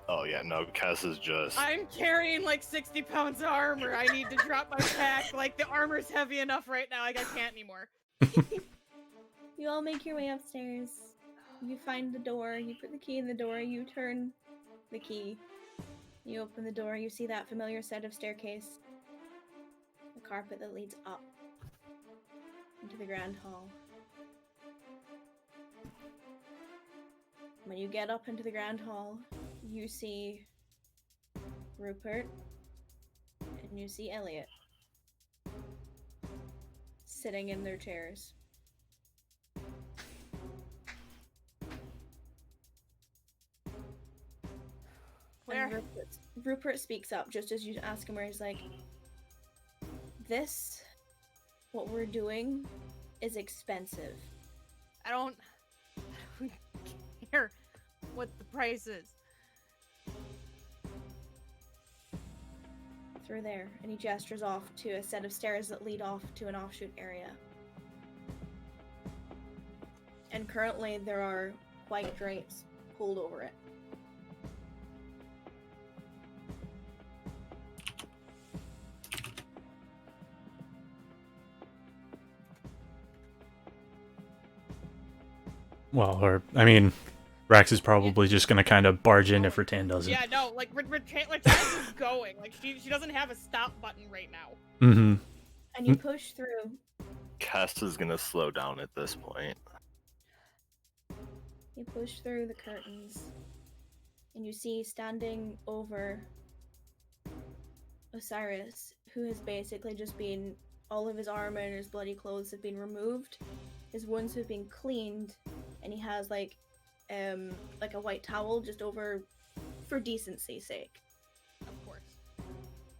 Oh yeah, no, Kess is just...
I'm carrying like 60 pounds of armor. I need to drop my pack. Like, the armor's heavy enough right now. Like, I can't anymore.
You all make your way upstairs. You find the door. You put the key in the door. You turn the key. You open the door. You see that familiar set of staircase. The carpet that leads up into the grand hall. When you get up into the grand hall, you see Rupert and you see Elliot sitting in their chairs.
Where?
Rupert speaks up just as you ask him, where he's like, what we're doing is expensive.
I don't care what the price is.
Through there, and he gestures off to a set of stairs that lead off to an offshoot area. And currently there are white drapes pulled over it.
Well, Rax is probably just gonna kind of barge in if Ritan doesn't.
Yeah, no, like, Ritan is going. Like, she doesn't have a stop button right now.
Mm-hmm.
And you push through.
Kess is gonna slow down at this point.
You push through the curtains. And you see standing over Osiris, who has basically just been... all of his armor and his bloody clothes have been removed. His wounds have been cleaned. And he has, like a white towel just over for decency's sake.
Of course.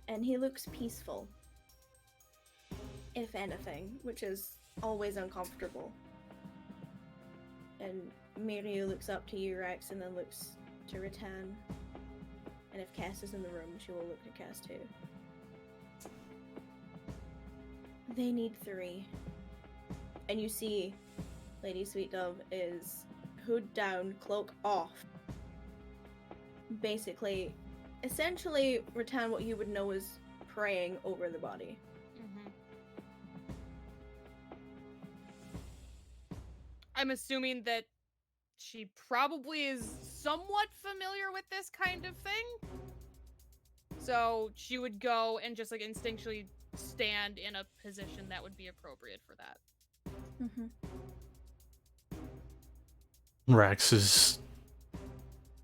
And he looks peaceful. If anything, which is always uncomfortable. And Miryu looks up to you, Rex, and then looks to Ritan. And if Kess is in the room, she will look to Kess too. They need 3. and you see Lady Sweet Dove is hood down, cloak off. Basically, essentially, Ritan, what you would know is praying over the body.
Mm-hmm. I'm assuming that she probably is somewhat familiar with this kind of thing. So she would go and just like instinctually stand in a position that would be appropriate for that.
Mm-hmm.
Rex is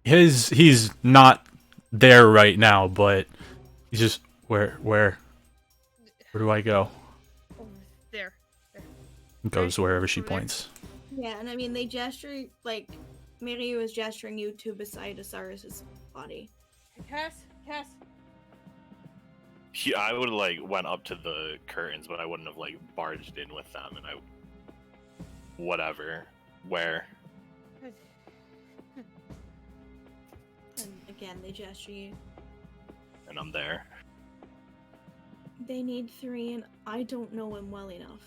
he's not there right now, but he's just where do I go?
Over there.
Goes wherever she
Over there.
points.
Yeah, and I mean, they gesture, like, Miri was gesturing you to beside Osiris's body.
Kess.
I would have like went up to the curtains, but I wouldn't have like barged in with them, and whatever. Where?
And again, they gesture you.
And I'm there.
They need 3, and I don't know him well enough.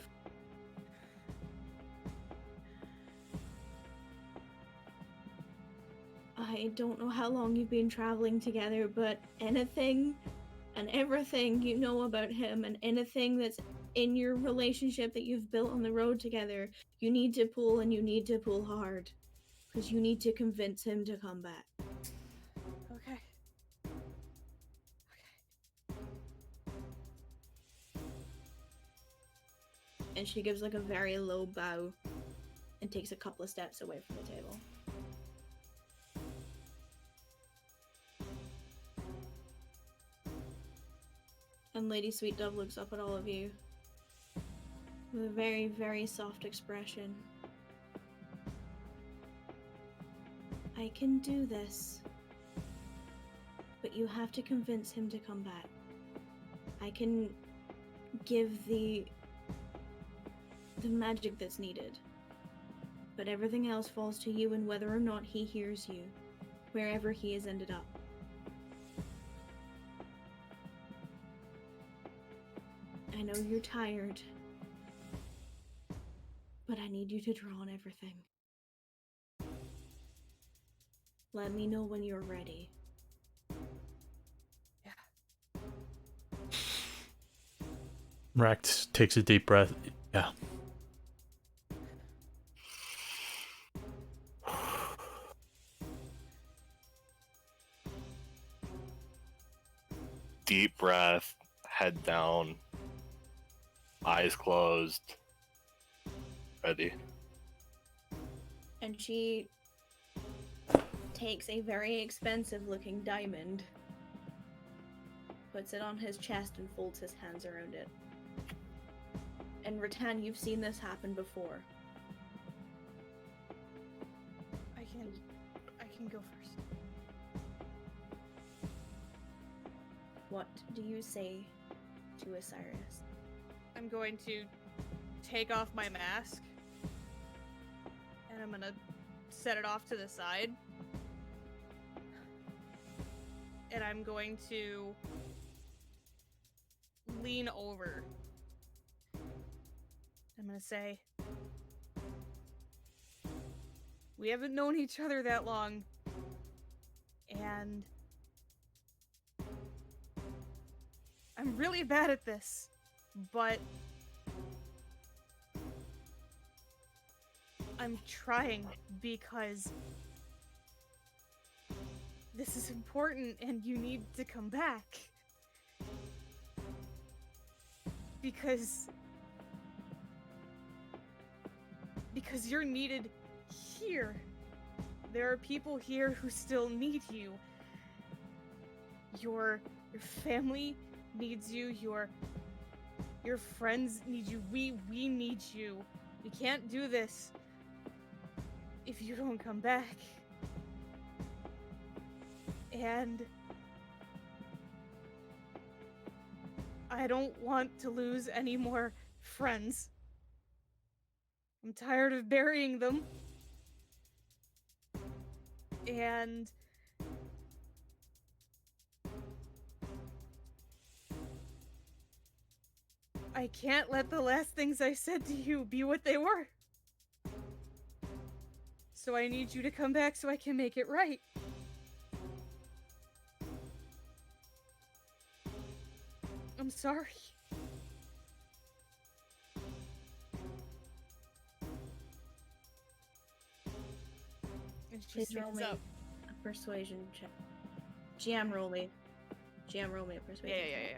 I don't know how long you've been traveling together, but anything and everything you know about him and anything that's in your relationship that you've built on the road together, you need to pull, and you need to pull hard. Because you need to convince him to come back.
Okay.
And she gives like a very low bow and takes a couple of steps away from the table. And Lady Sweet Dove looks up at all of you with a very, very soft expression. I can do this, but you have to convince him to come back. I can give the magic that's needed, but everything else falls to you and whether or not he hears you, wherever he has ended up. I know you're tired, but I need you to draw on everything. Let me know when you're ready.
Rex takes a deep breath. Yeah.
Deep breath, head down, eyes closed, ready.
And she takes a very expensive looking diamond, puts it on his chest and folds his hands around it. And Ritan, you've seen this happen before.
I can go first.
What do you say to Osiris?
I'm going to take off my mask and I'm gonna set it off to the side. And I'm going to lean over. I'm gonna say, we haven't known each other that long, and I'm really bad at this, but I'm trying because this is important and you need to come back. Because you're needed here. There are people here who still need you. Your family needs you. Your friends need you. We need you. We can't do this if you don't come back. And I don't want to lose any more friends. I'm tired of burying them. And I can't let the last things I said to you be what they were. So I need you to come back so I can make it right. I'm sorry. And she
Please roll
stands
me
up.
a persuasion check. GM roll me. GM roll me a persuasion check.
Yeah.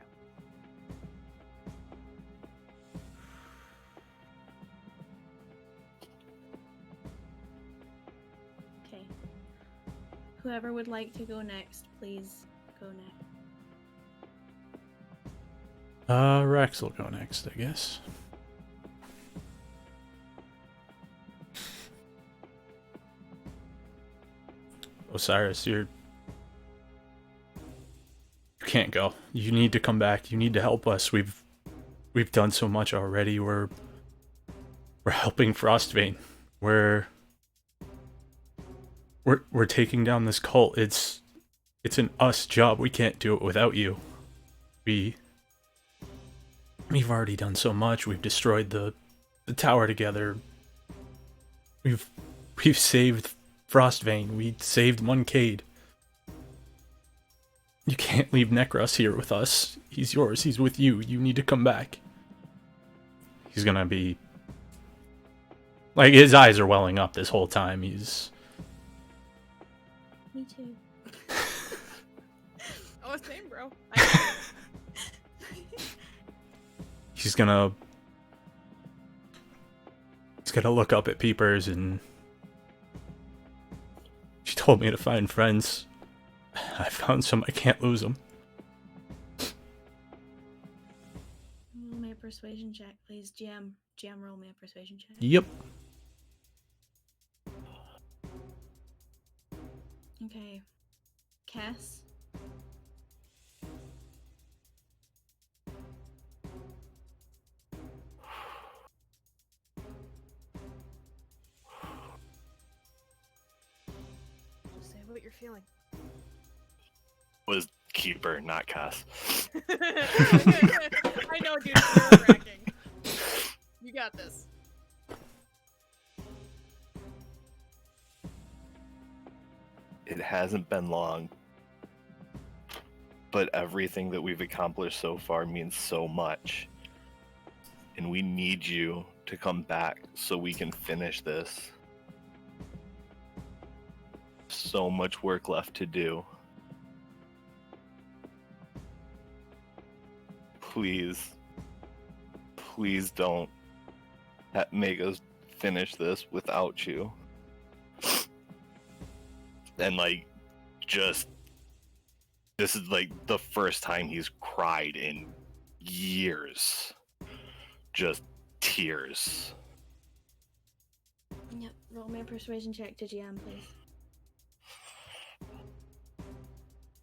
Okay. Whoever would like to go next, please go next.
Rex will go next, I guess. Osiris, you can't go. You need to come back. You need to help us. We've done so much already. We're helping Frostbane. We're taking down this cult. It's an us job. We can't do it without you. We've already done so much. We've destroyed the tower together. We've saved Frostbane. We saved Moncade. You can't leave Necros here with us. He's yours. He's with you. You need to come back. He's gonna be... like, his eyes are welling up this whole time. He's...
Me too.
Oh, same, bro.
He's gonna look up at Peepers and... she told me to find friends. I found some. I can't lose them.
Roll me a persuasion check, please. GM roll me a persuasion check.
Yep.
Okay. Kess.
Just say what you're feeling.
Was Keeper, not Kess.
I know, dude. It's nerve-wracking. You got this.
It hasn't been long, but everything that we've accomplished so far means so much. And we need you to come back so we can finish this. So much work left to do. Please don't make us finish this without you. And like, just, this is like the first time he's cried in years. Just tears.
Yep. Roll me a persuasion check to GM, please.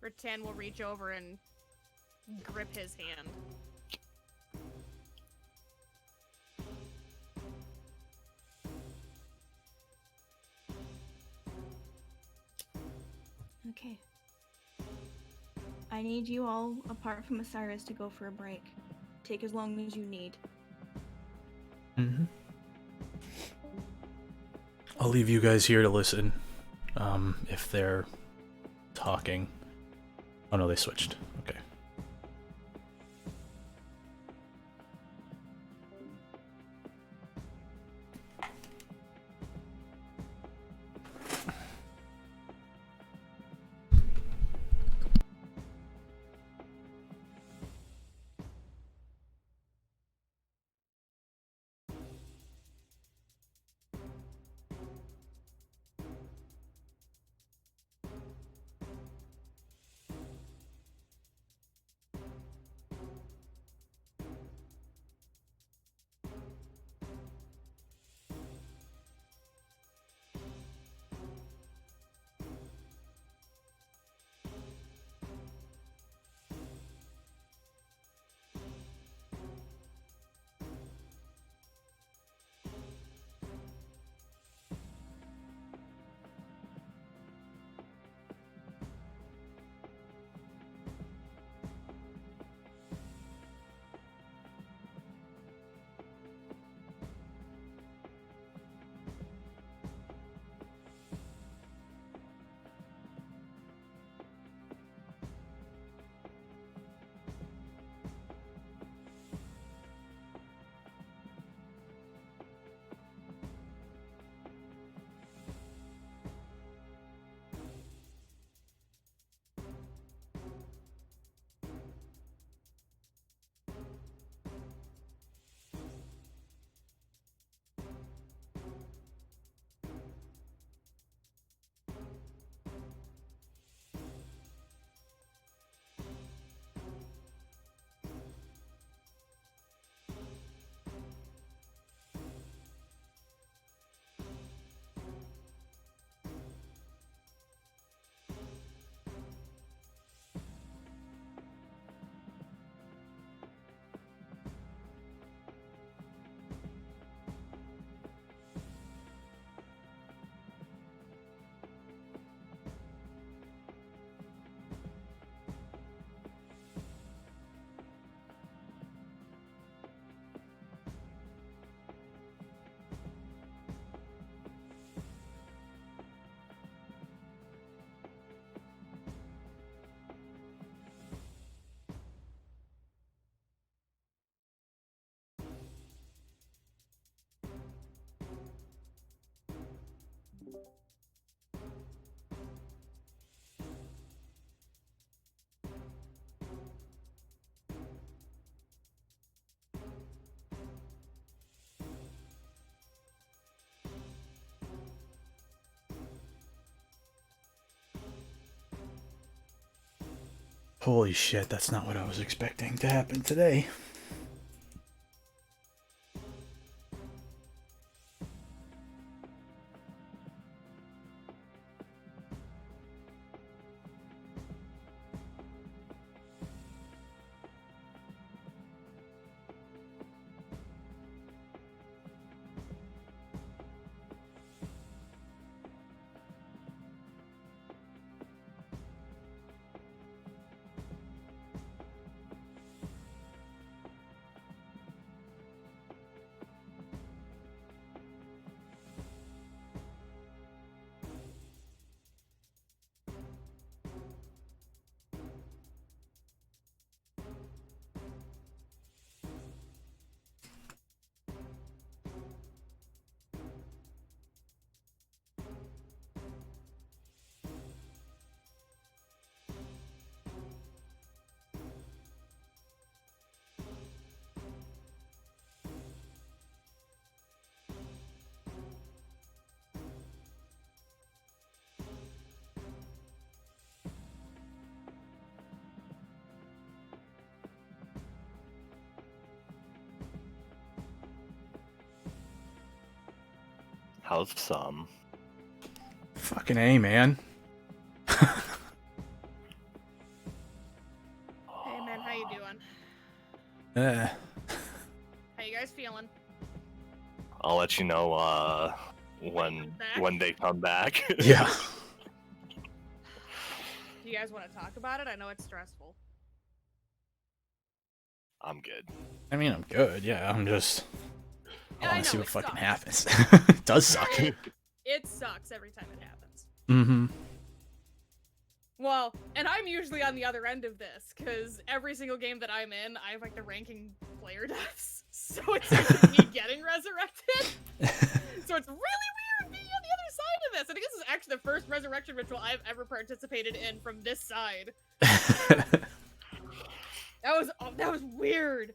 Ritan will reach over and grip his hand.
Okay. I need you all, apart from Osiris, to go for a break. Take as long as you need.
Mm-hmm. I'll leave you guys here to listen. If they're talking. Oh no, they switched. Okay. Holy shit, that's not what I was expecting to happen today.
How's some?
Fucking A, man.
Hey man, how you doing? How you guys feeling?
I'll let you know when they come back.
Yeah.
Do you guys want to talk about it? I know it's stressful.
I'm good.
I mean, I'm good, yeah. I'm just... I
I
want to see
know,
what
it
fucking
sucks.
happens. It does suck.
It sucks every time it happens.
Mm-hmm.
Well, and I'm usually on the other end of this, because every single game that I'm in, I have like the ranking player deaths. So it's like me getting resurrected. So it's really weird being on the other side of this. I think this is actually the first resurrection ritual I've ever participated in from this side. That was weird.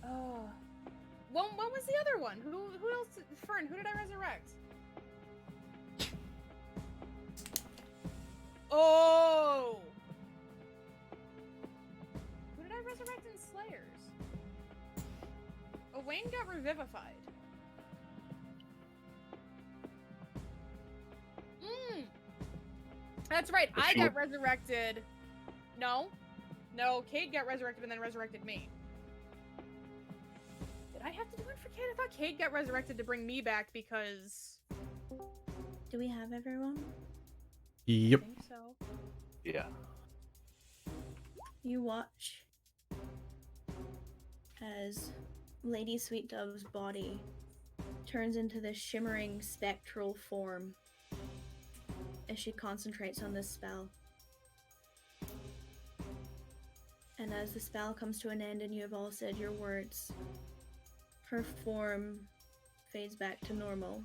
Oh. What was the other one? Who else? Fern, who did I resurrect? Oh! Who did I resurrect in Slayers? Oh, Wayne got revivified. That's right, I got resurrected. No, Cade got resurrected and then resurrected me. Did I have to do it for Cade? I thought Cade got resurrected to bring me back because...
Do we have everyone?
Yep.
I think so.
Yeah.
You watch as Lady Sweet Dove's body turns into this shimmering spectral form as she concentrates on this spell. And as the spell comes to an end and you have all said your words, her form fades back to normal.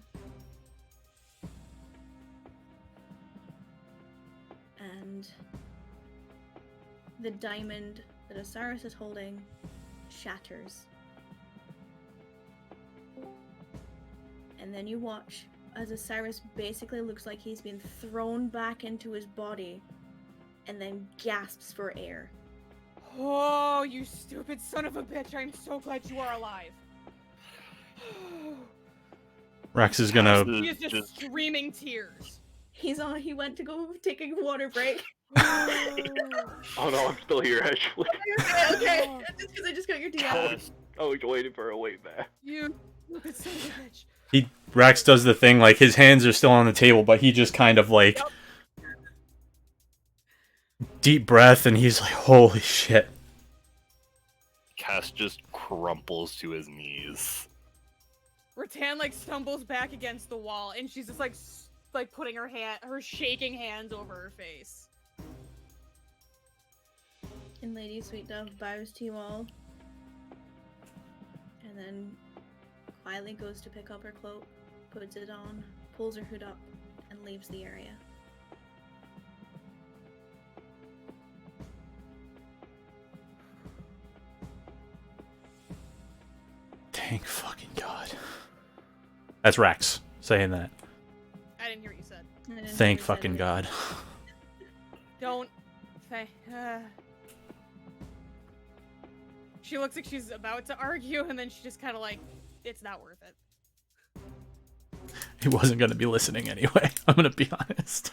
And the diamond that Osiris is holding shatters. And then you watch as Osiris basically looks like he's been thrown back into his body and then gasps for air.
Oh, you stupid son of a bitch. I'm so glad you are alive.
Rex is gonna...
He is just screaming tears.
He went to go take a water break.
Oh no, I'm still here actually.
Okay. Just because I just got your DM.
I was waiting for a way back.
You stupid son of a bitch.
Rex does the thing, like, his hands are still on the table, but he just kind of, like...
Yep.
Deep breath, and he's like, holy shit.
Kess just crumples to his knees.
Ritan like stumbles back against the wall, and she's just like putting her shaking hands over her face.
And Lady Sweet Dove bows to you all. And then quietly goes to pick up her cloak, puts it on, pulls her hood up, and leaves the area.
Thank fucking God. That's Rex saying that.
I didn't hear what you said.
I didn't
Thank
hear you say
fucking
that.
God.
Don't. She looks like she's about to argue, and then she just kind of like, it's not worth it.
He wasn't going to be listening anyway. I'm going to be honest.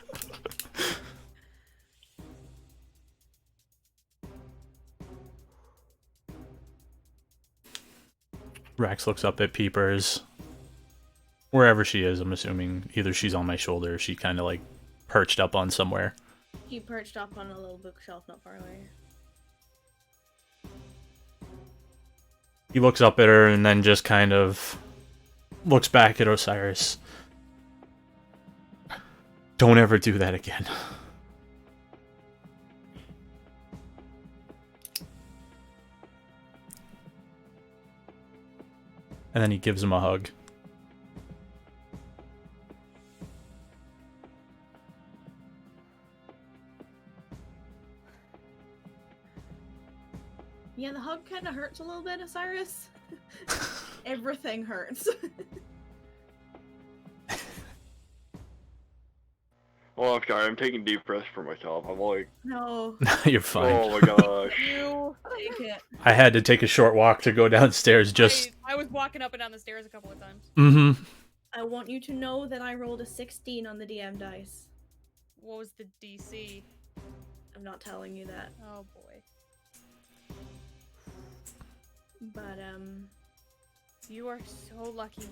Rax looks up at Peepers. Wherever she is, I'm assuming either she's on my shoulder or she kind of like perched up on somewhere.
He perched up on a little bookshelf not far away.
He looks up at her and then just kind of looks back at Osiris. Don't ever do that again. And then he gives him a hug.
Yeah, the hug kind of hurts a little bit, Osiris. Everything hurts.
Oh, I'm sorry. I'm taking deep breaths for myself. I'm like,
No,
You're fine.
oh my gosh.
You.
take it.
I had to take a short walk to go downstairs just...
I was walking up and down the stairs a couple of times.
Mm-hmm.
I want you to know that I rolled a 16 on the DM dice.
What was the DC?
I'm not telling you that.
Oh boy.
But,
You are so lucky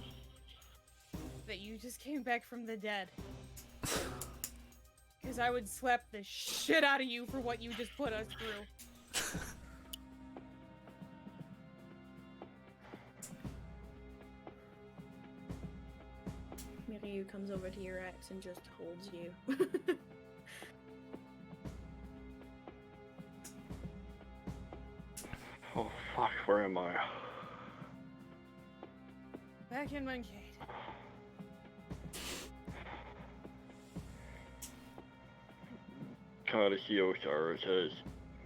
that you just came back from the dead. Because I would slap the shit out of you for what you just put us through.
Miryu comes over to your ex and just holds you.
Oh, fuck. Where am I?
Back in Moncade.
Kind of see Osiris has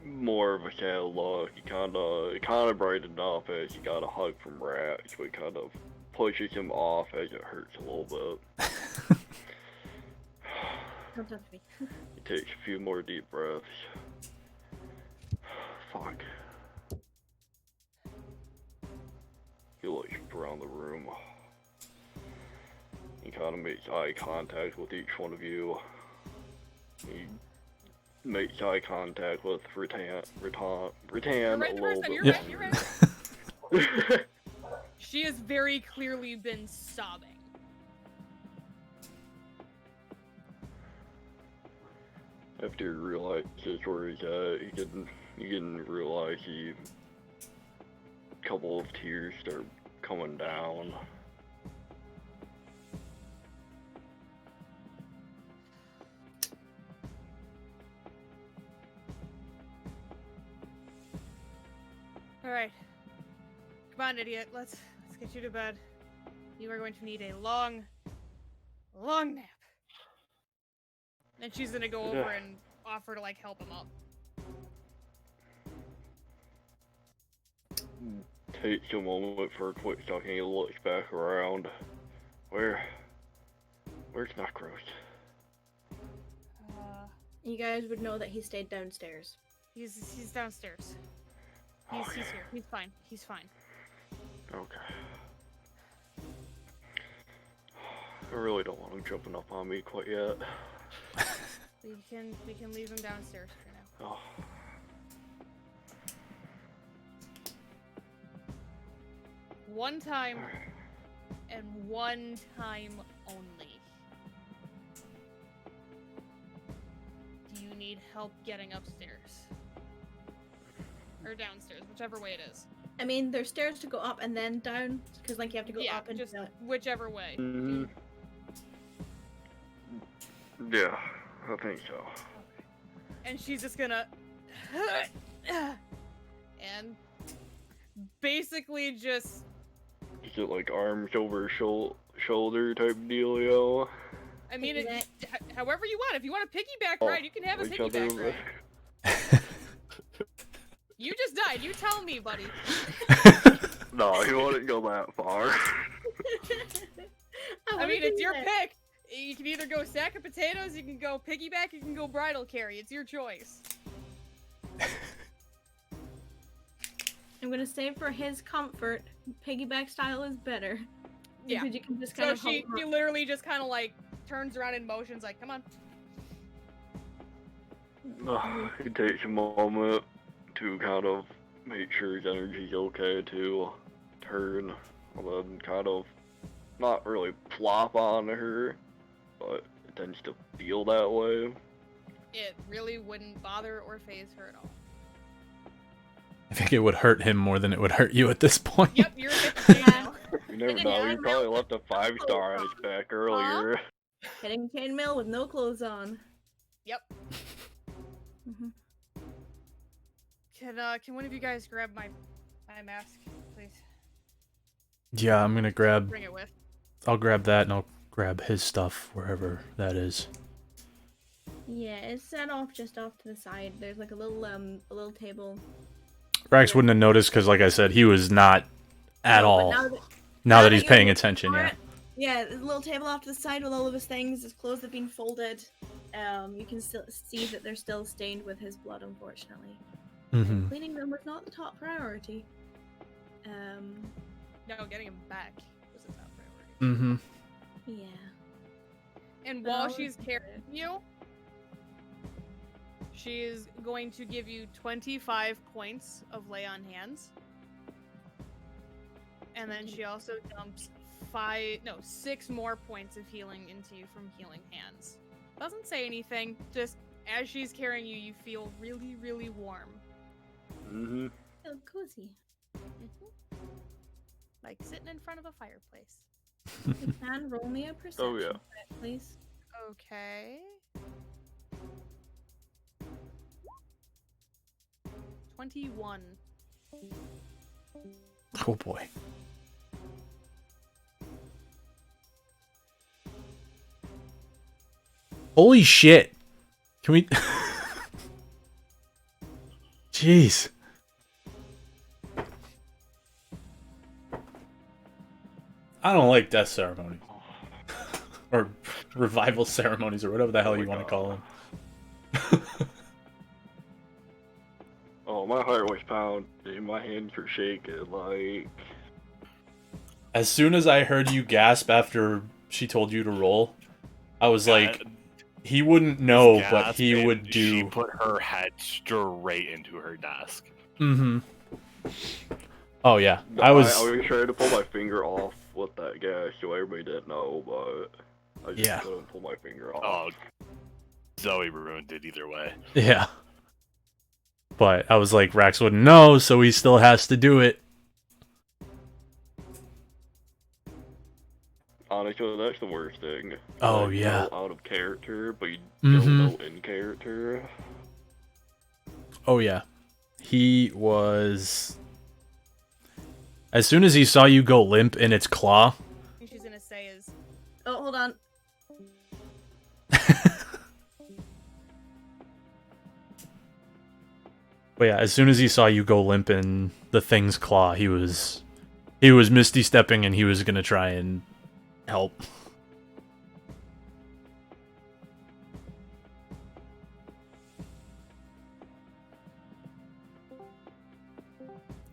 more of a sad look. He kind of brightened up as he got a hug from Rax, but kind of pushes him off as it hurts a little bit.
Don't touch me.
He takes a few more deep breaths. Fuck. He looks around the room. He kind of makes eye contact with each one of you. He makes eye contact with Ritan
You're right
a
the
little
first time.
bit.
You're right. You're right. She has very clearly been sobbing.
After he realizes where he's at, he didn't realize a couple of tears start coming down.
Alright. Come on, idiot. Let's get you to bed. You are going to need a long nap. And she's gonna go over and offer to, like, help him up.
Takes a moment for a quick second, he looks back around. Where's Necros?
You guys would know that he stayed downstairs.
He's downstairs. He's here. He's fine. He's fine.
Okay. I really don't want him jumping up on me quite yet.
We can leave him downstairs for now.
Oh.
One time, and one time only. Do you need help getting upstairs? Or downstairs, whichever way it is.
I mean, there's stairs to go up and then down, because like you have to go
Yeah,
up and
just
down.
whichever way.
Mm-hmm. Yeah, I think so.
And she's just gonna and basically just
Is it like arms over shoulder type dealio?
I mean, however you want. If you want a piggyback
Oh,
ride, you can have a
each
piggyback
other.
ride. You just died. You tell me, buddy.
No, he wouldn't go that far.
I mean, it's your pick. You can either go sack of potatoes, you can go piggyback, you can go bridal carry. It's your choice.
I'm gonna say for his comfort, piggyback style is better.
Yeah.
Because you can just kind
So
of
she literally just kind of like turns around in motions like, come on.
He takes a moment to kind of make sure his energy's okay to turn, and then kind of not really plop on her, but it tends to feel that way.
It really wouldn't bother or phase her at all.
I think it would hurt him more than it would hurt you at this point.
Yep, you're a now.
You never know, you probably left a 5-star on his back earlier.
hitting chainmail with no clothes on.
Yep.
Mm-hmm.
Can one of you guys grab my mask, please?
Yeah, I'm gonna grab.
Bring it with.
I'll grab that and I'll grab his stuff wherever that is.
Yeah, it's set off just off to the side. There's like a little table.
Rax wouldn't have noticed because, like I said, he was not at all. Now that he's paying attention, yeah.
Yeah, there's a little table off to the side with all of his things. His clothes have been folded. You can still see that they're still stained with his blood, unfortunately.
Mm-hmm.
Cleaning them was not the top priority.
No, getting him back was the top priority.
Mm-hmm.
Yeah.
And while she's carrying you, she's going to give you 25 points of lay on hands. And then she also dumps 6 more points of healing into you from healing hands. Doesn't say anything, just as she's carrying you, you feel really, really warm.
Mm-hmm.
Feel cozy.
Mm-hmm. Like sitting in front of a fireplace.
You can roll me a perception check, please.
Okay. 21.
Oh boy. Holy shit. Can we... Jeez. I don't like death ceremonies. Or revival ceremonies, or whatever the hell you want to call them.
Oh, my heart was pounding, my hands were shaking, like...
As soon as I heard you gasp after she told you to roll, I was like, he wouldn't know, but he would do...
She put her head straight into her desk.
Mm-hmm. Oh, yeah.
I was trying to pull my finger off with that gas, so everybody didn't know, but I just couldn't pull my finger off.
Oh, Zoe ruined it either way.
Yeah. But I was like, Rax wouldn't know, so he still has to do it.
Honestly, that's the worst thing.
Oh,
like,
yeah.
You know, out of character, but you don't know in character.
Oh, yeah. He was... As soon as he saw you go limp in its claw...
What she's gonna say is...
Oh, hold on.
But yeah, as soon as he saw you go limp in the thing's claw, he was misty stepping and he was gonna try and help.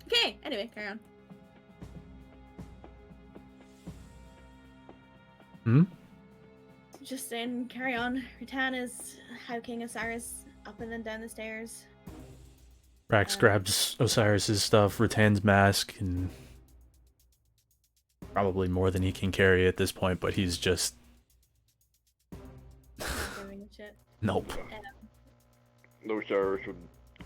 Okay, anyway, carry on.
Hmm?
Just saying, carry on. Ritan is how King Osiris up and then down the stairs.
Rax grabs Osiris's stuff, Ritan's mask, and probably more than he can carry at this point, but he's just...
Not doing shit.
Nope.
Osiris would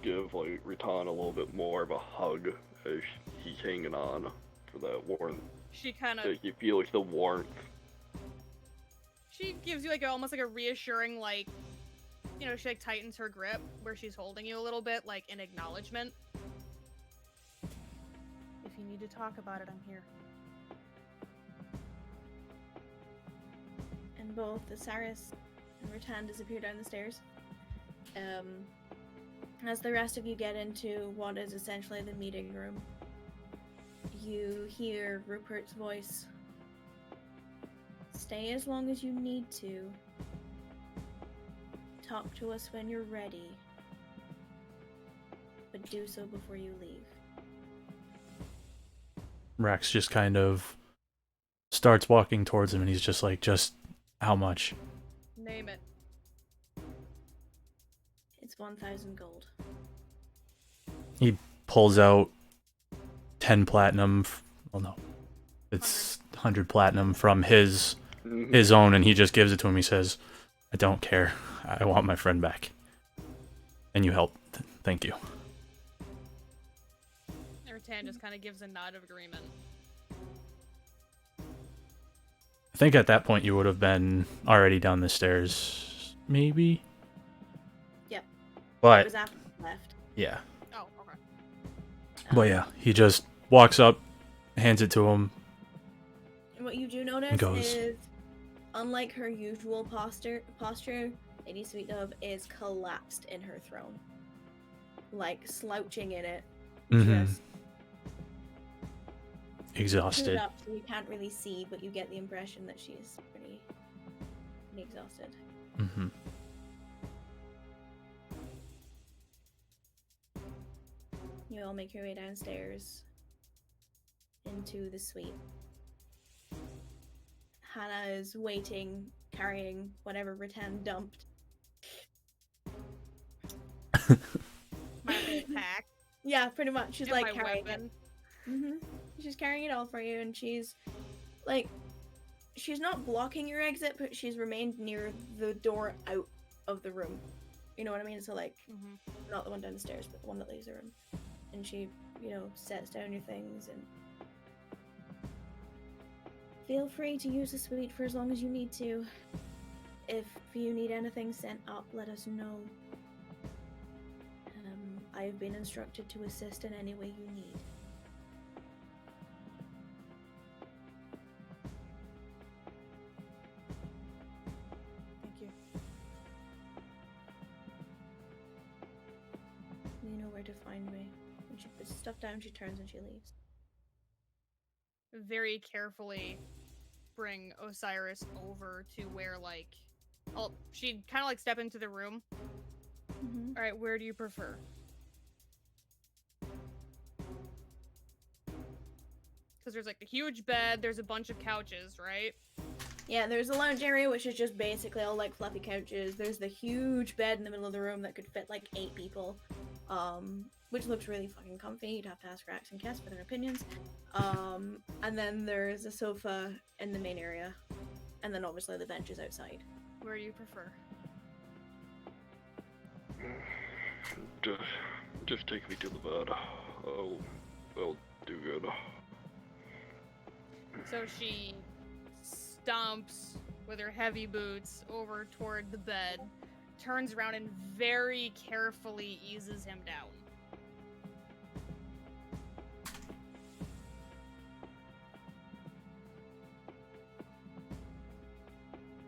give, like, Ritan a little bit more of a hug as he's hanging on for that warmth.
She kind of...
You feel like the warmth.
She gives you like almost like a reassuring, like, you know, she like tightens her grip where she's holding you a little bit, like in acknowledgement. If you need to talk about it, I'm here.
And both Osiris and Ritan disappear down the stairs. As the rest of you get into what is essentially the meeting room, you hear Rupert's voice Stay as long as you need to. Talk to us when you're ready. But do so before you leave.
Rex just kind of starts walking towards him, and he's just like, just how much?
Name it.
It's 1,000 gold.
He pulls out 10 platinum. Well, no. It's 100 platinum from his own, and he just gives it to him. He says, I don't care. I want my friend back. And you helped. Thank you.
Ritan just kind of gives a nod of agreement.
I think at that point you would have been already down the stairs, maybe?
Yep. It
But,
was after you left.
yeah.
Oh, okay.
But yeah, he just walks up, hands it to him.
And what you do notice
Goes.
is, unlike her usual posture, Lady Sweet Dove is collapsed in her throne. Like, slouching in it.
Mhm.
Just
Exhausted.
stood up so you can't really see, but you get the impression that she's pretty exhausted.
Mm-hmm.
You all make your way downstairs into the suite. Hannah is waiting, carrying whatever Ritan dumped.
My whole pack.
Yeah, pretty much. She's
and
like
my
carrying
weapon.
it. She's carrying it all for you, and she's like, she's not blocking your exit, but she's remained near the door out of the room. You know what I mean? So like, not the one down the stairs, but the one that leaves the room. And she, you know, sets down your things and feel free to use the suite for as long as you need to. If you need anything sent up, let us know. I've been instructed to assist in any way you need.
Thank you.
You know where to find me. When she puts stuff down, she turns and she leaves.
Very carefully bring Osiris over to where, like, she'd kind of like step into the room. All right, where do you prefer? Because there's like a huge bed, there's a bunch of couches, right?
Yeah, there's a lounge area, which is just basically all like fluffy couches. There's the huge bed in the middle of the room that could fit like 8 people, which looks really fucking comfy. You'd have to ask Rax and Kess for their opinions. And then there's a sofa in the main area, and then obviously the benches outside.
Where do you prefer?
Just take me to the bed. I'll do good.
So she stomps with her heavy boots over toward the bed, turns around and very carefully eases him down.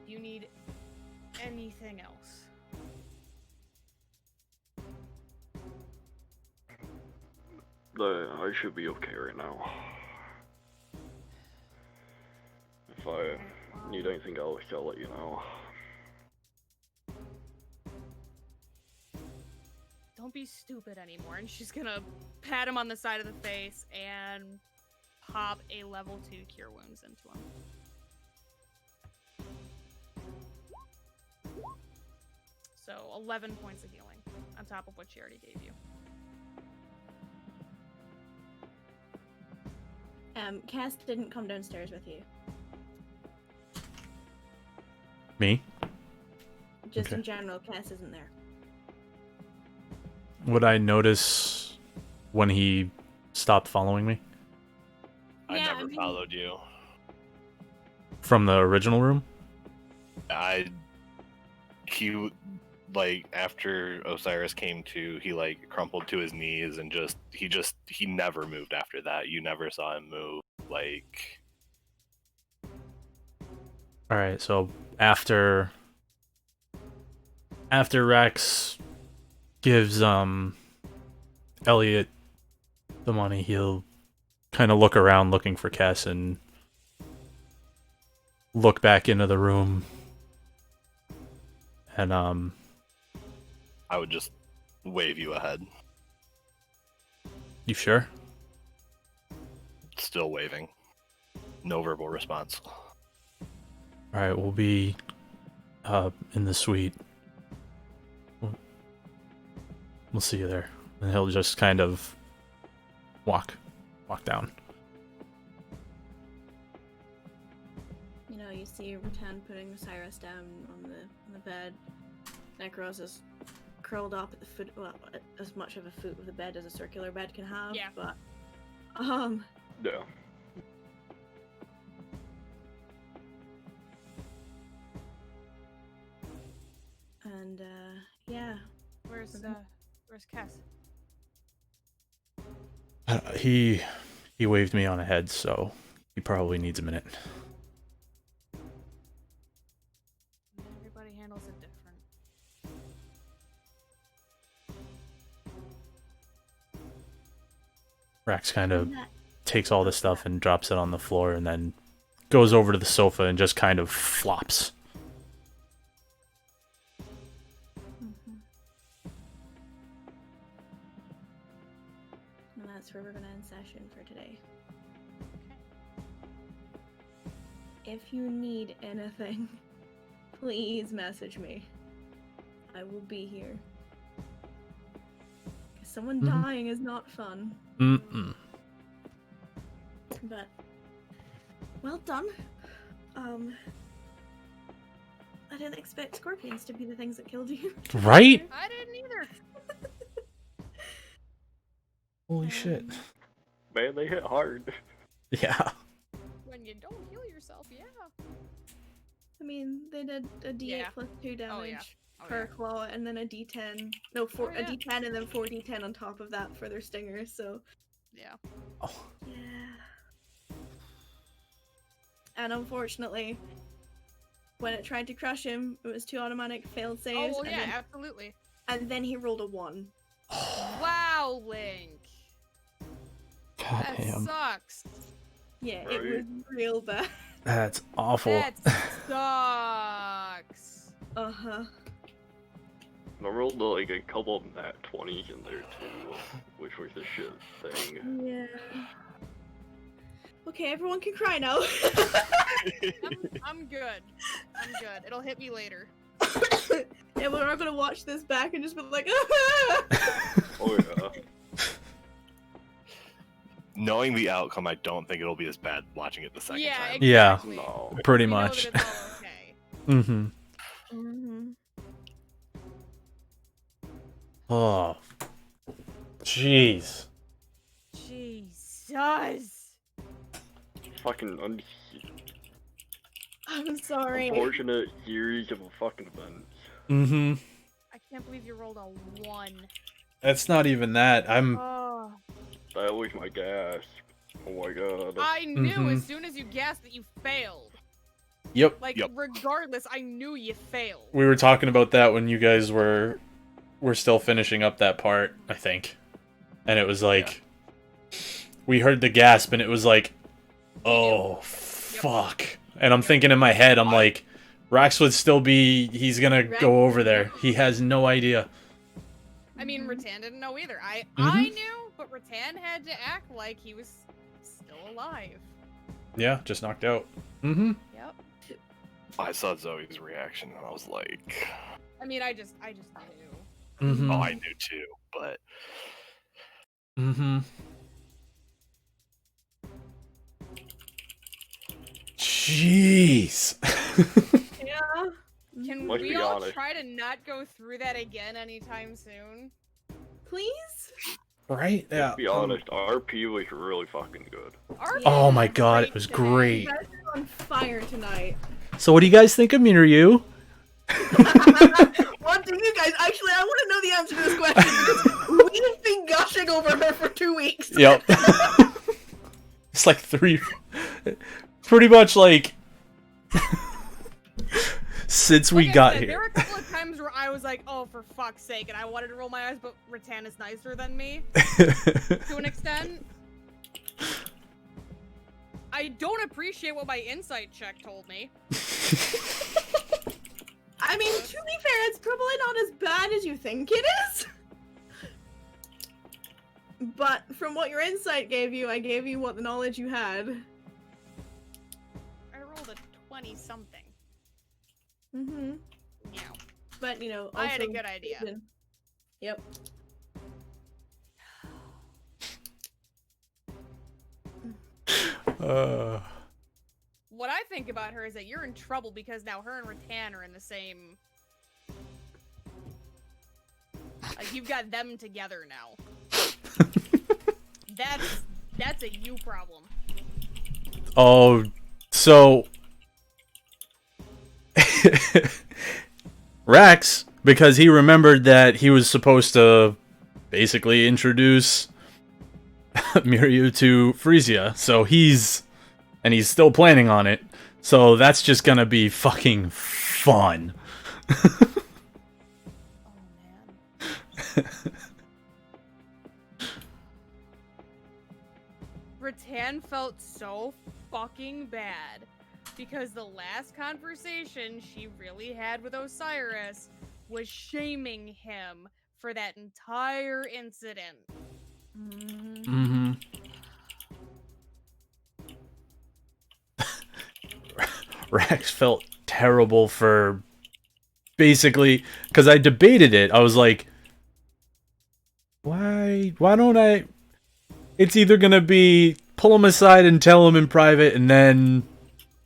Do you need anything else?
I should be okay right now. If I need anything else, I'll let you know.
Don't be stupid anymore. And she's gonna pat him on the side of the face and pop a level 2 cure wounds into him. So 11 points of healing on top of what she already gave you.
Cass didn't come downstairs with you.
Me?
Just
Okay.
in general, Cass isn't there.
Would I notice when he stopped following me?
I
Yeah,
never
I mean-
followed you.
From the original room?
He like after Osiris came to, he like crumpled to his knees and he never moved after that. You never saw him move. Like,
Alright, so after Rex gives Elliot the money, he'll kind of look around looking for Kess and look back into the room, and
I would just wave you ahead.
You sure?
Still waving. No verbal response.
All right, we'll be in the suite. We'll see you there. And he'll just kind of walk down.
You know, you see Ritan putting Cyrus down on the bed. Necros is curled up at the foot, well, as much of a foot of the bed as a circular bed can have.
Yeah.
But
Yeah.
and yeah.
Where's Kess?
He waved me on ahead, so he probably needs a minute.
Everybody handles it different.
Rax kind of takes all this stuff and drops it on the floor, and then goes over to the sofa and just kind of flops.
And that's where we're gonna end session for today. If you need anything, please message me. I will be here. 'Cause someone dying is not fun.
Mm-mm.
But well done. I didn't expect scorpions to be the things that killed you.
Right?
I didn't either.
Holy shit.
Man, they hit hard.
Yeah.
When you don't heal yourself, yeah.
I mean, they did a D8
Yeah.
plus 2 damage
Oh,
per
yeah.
claw, and then a D10. No,
Oh, yeah.
a D10 and then 4 D10 on top of that for their stingers. So
Yeah.
Oh.
yeah. And unfortunately, when it tried to crush him, it was 2 automatic failed
Oh,
saves,
well,
and,
absolutely.
then he rolled a 1.
Wow, Link.
God
That
damn.
sucks.
Yeah,
Right.
it was real bad.
That's awful.
That sucks.
Uh-huh.
I rolled like a couple of nat 20s in there too, which was a shit thing.
Yeah. Okay, everyone can cry now.
I'm good. I'm good. It'll hit me later.
Yeah, we're all gonna watch this back and just be like,
Oh yeah.
Knowing the outcome, I don't think it'll be as bad watching it the second
Yeah,
time.
Yeah.
exactly.
No.
Pretty
We know that
much.
it's all okay.
Mm-hmm.
Mm-hmm.
Oh. Jeez.
Jesus.
Fucking
I'm sorry.
unfortunate series of a fucking events.
Mm-hmm.
I can't believe you rolled a 1.
That's not even that.
Oh.
That was my gas. Oh my god.
I knew
Mhm.
as soon as you guessed that you failed.
Yep.
Like,
Yep.
regardless, I knew you failed.
We were talking about that when you guys were still finishing up that part, I think. And it was like we heard the gasp and it was like, oh fuck. And I'm thinking in my head, I'm like, Rax would still be he's gonna go over there. He has no idea.
I mean, Ritan didn't know either. I
Mhm.
knew, but Ritan had to act like he was still alive.
Yeah, just knocked out. Mm-hmm.
Yep.
I saw Zoe's reaction and I was like,
I mean, I just knew.
Mm-hmm.
oh, I knew too, but
Mm-hmm. Jeez.
Yeah.
Can
Let's
we
be
all
honest.
try to not go through that again anytime soon?
Please?
Right? Yeah.
To be honest, RP was really fucking good.
Our
Oh my
team
god,
great
it was
today.
great.
You guys are on fire tonight.
So what do you guys think of Mirror?
What do you guys actually? I want to know the answer to this question because we've been gushing over her for 2 weeks.
Yep. It's like 3 pretty much like since we
Like I
got
said,
here.
There were a couple of times where I was like, oh, for fuck's sake, and I wanted to roll my eyes, but Ritan is nicer than me to an extent. I don't appreciate what my insight check told me.
I mean, to be fair, it's probably not as bad as you think it is. But from what your insight gave you, I gave you what the knowledge you had.
I rolled a 20-something.
Mm-hmm.
Yeah.
But, you know, also...
I had a good idea.
Yep.
What I think about her is that you're in trouble because now her and Ritan are in the same... Like, you've got them together now. That's a you problem.
Oh, so... Rex, because he remembered that he was supposed to basically introduce Miryu to Frisia, so he's still planning on it, so that's just gonna be fucking fun.
Oh, man. Ritan felt so fucking bad because the last conversation she really had with Osiris was shaming him for that entire incident.
Mm-hmm. Rex felt terrible for basically, because I debated it. I was like, why don't I? It's either gonna be pull him aside and tell him in private and then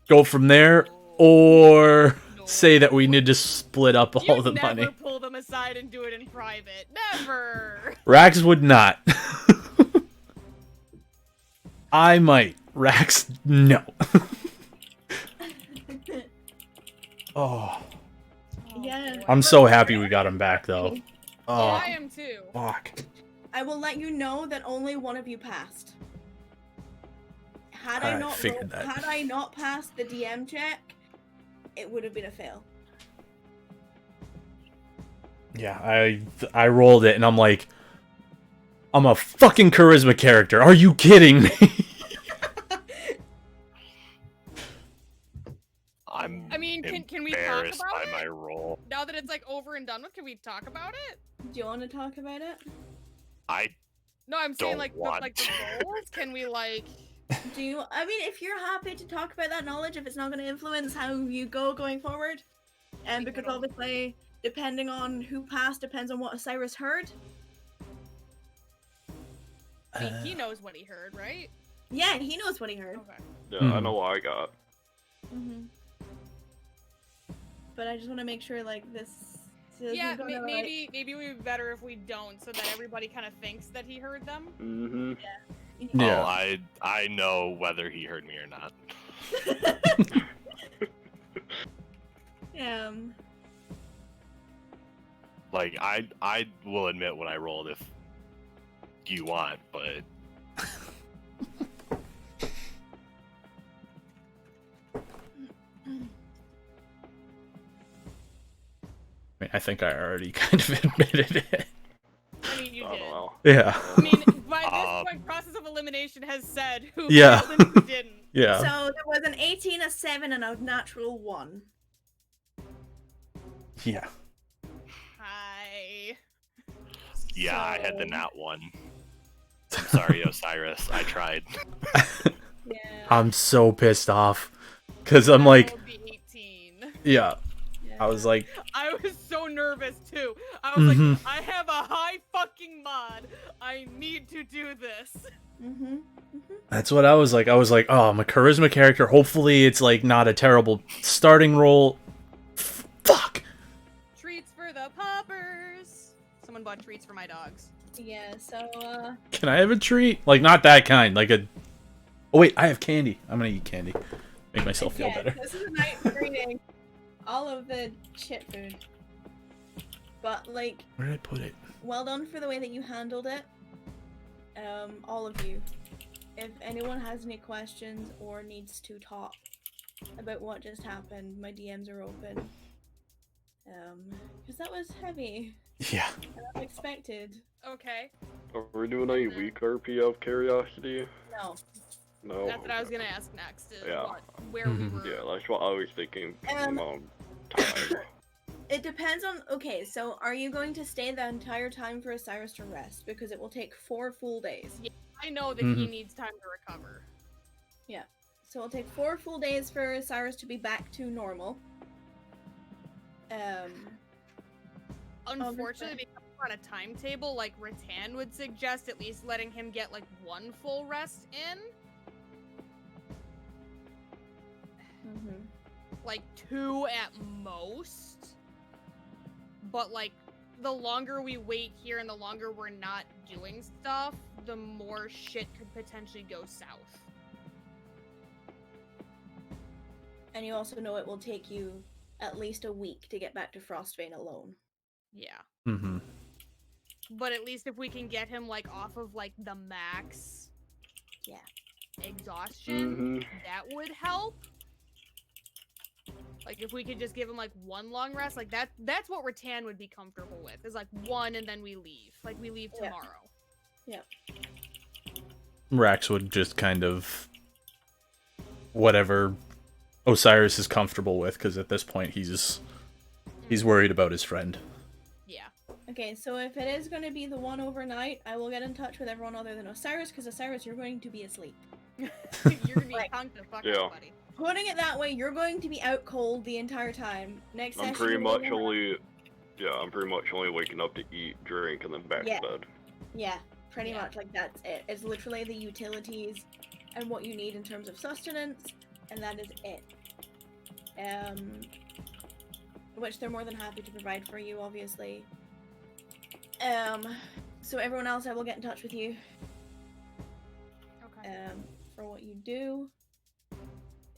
go from there, or say that we need to split up all the money.
Never pull them aside and do it in private. Never.
Rax would not. I might. Rax, no. Oh.
Yeah.
Boy.
I'm so happy we got him back, though.
Yeah,
Oh,
I am too.
fuck.
I will let you know that only one of you passed. Had
I
I not
figured that.
had I not passed the DM check, it would have been a fail.
Yeah, I rolled it, and I'm like, I'm a fucking charisma character. Are you kidding me?
I'm
I mean, can we talk
embarrassed
about
by
it?
my roll.
Now that it's like over and done with, can we talk about it?
Do you want to talk about it?
I
No, I'm saying
Don't
like
want
the roles. Can we like?
Do you? I mean, if you're happy to talk about that knowledge, if it's not going to influence how you go going forward, and because obviously, depending on who passed, depends on what Osiris heard.
I mean, he knows what he heard, right?
Yeah, he knows what he heard.
Okay.
Yeah, I know what I got.
Mm-hmm. But I just want to make sure, like, this.
Yeah,
isn't gonna,
maybe it would be better if we don't, so that everybody kind of thinks that he heard them.
Mm-hmm.
Yeah.
Oh, I know whether he heard me or not. Like I will admit what I rolled if you want, but
I mean, I think I already kind of admitted it.
I mean, you
I
did.
don't know.
Yeah.
I mean, by this point, process of elimination has said who
Yeah.
failed and who didn't.
Yeah.
So there was an 18, a 7, and a natural 1.
Yeah.
Hi.
yeah, I had the
So-
nat one. I'm sorry, Osiris. I tried.
Yeah.
I'm so pissed off. Because I'm like,
I rolled the 18.
yeah. I was like,
I was so nervous too. I was
Mhm.
like, I have a high fucking mod. I need to do this.
Mm-hmm.
that's what I was like. I was like, oh, I'm a charisma character. Hopefully it's like not a terrible starting role. Fuck.
Treats for the poppers. Someone bought treats for my dogs.
Yeah, so,
Can I have a treat? Like, not that kind. Like a... Oh, wait, I have candy. I'm gonna eat candy. Make myself feel better.
This is a night for eating all of the shit food. But, like,
Where did I put it?
well done for the way that you handled it. All of you. If anyone has any questions or needs to talk about what just happened, my DMs are open. Because that was heavy
Yeah.
and unexpected.
Okay.
Are we doing any weak RP out of curiosity?
No.
No.
That's what I was gonna ask next. Is
Yeah.
where we
Mhm.
were.
Yeah, that's what I was thinking.
Um,
Time.
It depends on. Okay, so are you going to stay the entire time for Osiris to rest? Because it will take 4 full days.
I know that he
Mhm.
needs time to recover.
So it'll take 4 full days for Osiris to be back to normal.
Unfortunately, because we're on a timetable, like Ritan would suggest at least letting him get like 1 full rest in.
Mhm.
Like 2 at most. But like the longer we wait here and the longer we're not doing stuff, the more shit could potentially go south.
And you also know it will take you at least a week to get back to Frostbane alone.
Yeah.
Mm-hmm.
But at least if we can get him like off of like the max exhaustion, that would help. Like if we could just give him like 1 long rest, like that's what Ritan would be comfortable with. Is like 1 and then we leave. Like we leave tomorrow.
Rax would just kind of whatever Osiris is comfortable with, because at this point he's worried about his friend.
Yeah.
Okay, so if it is going to be the one overnight, I will get in touch with everyone other than Osiris, because Osiris, you're going to be asleep.
You're gonna be punked the fuck out, buddy.
Putting it that way, you're going to be out cold the entire time. Next
I'm
session,
pretty
you'll
much
be able to-
only waking up to eat, drink, and then back
Yeah.
to bed.
Yeah, pretty
Yeah.
much, like, that's it. It's literally the utilities and what you need in terms of sustenance, and that is it. Which they're more than happy to provide for you, obviously. So everyone else, I will get in touch with you,
Okay.
for what you do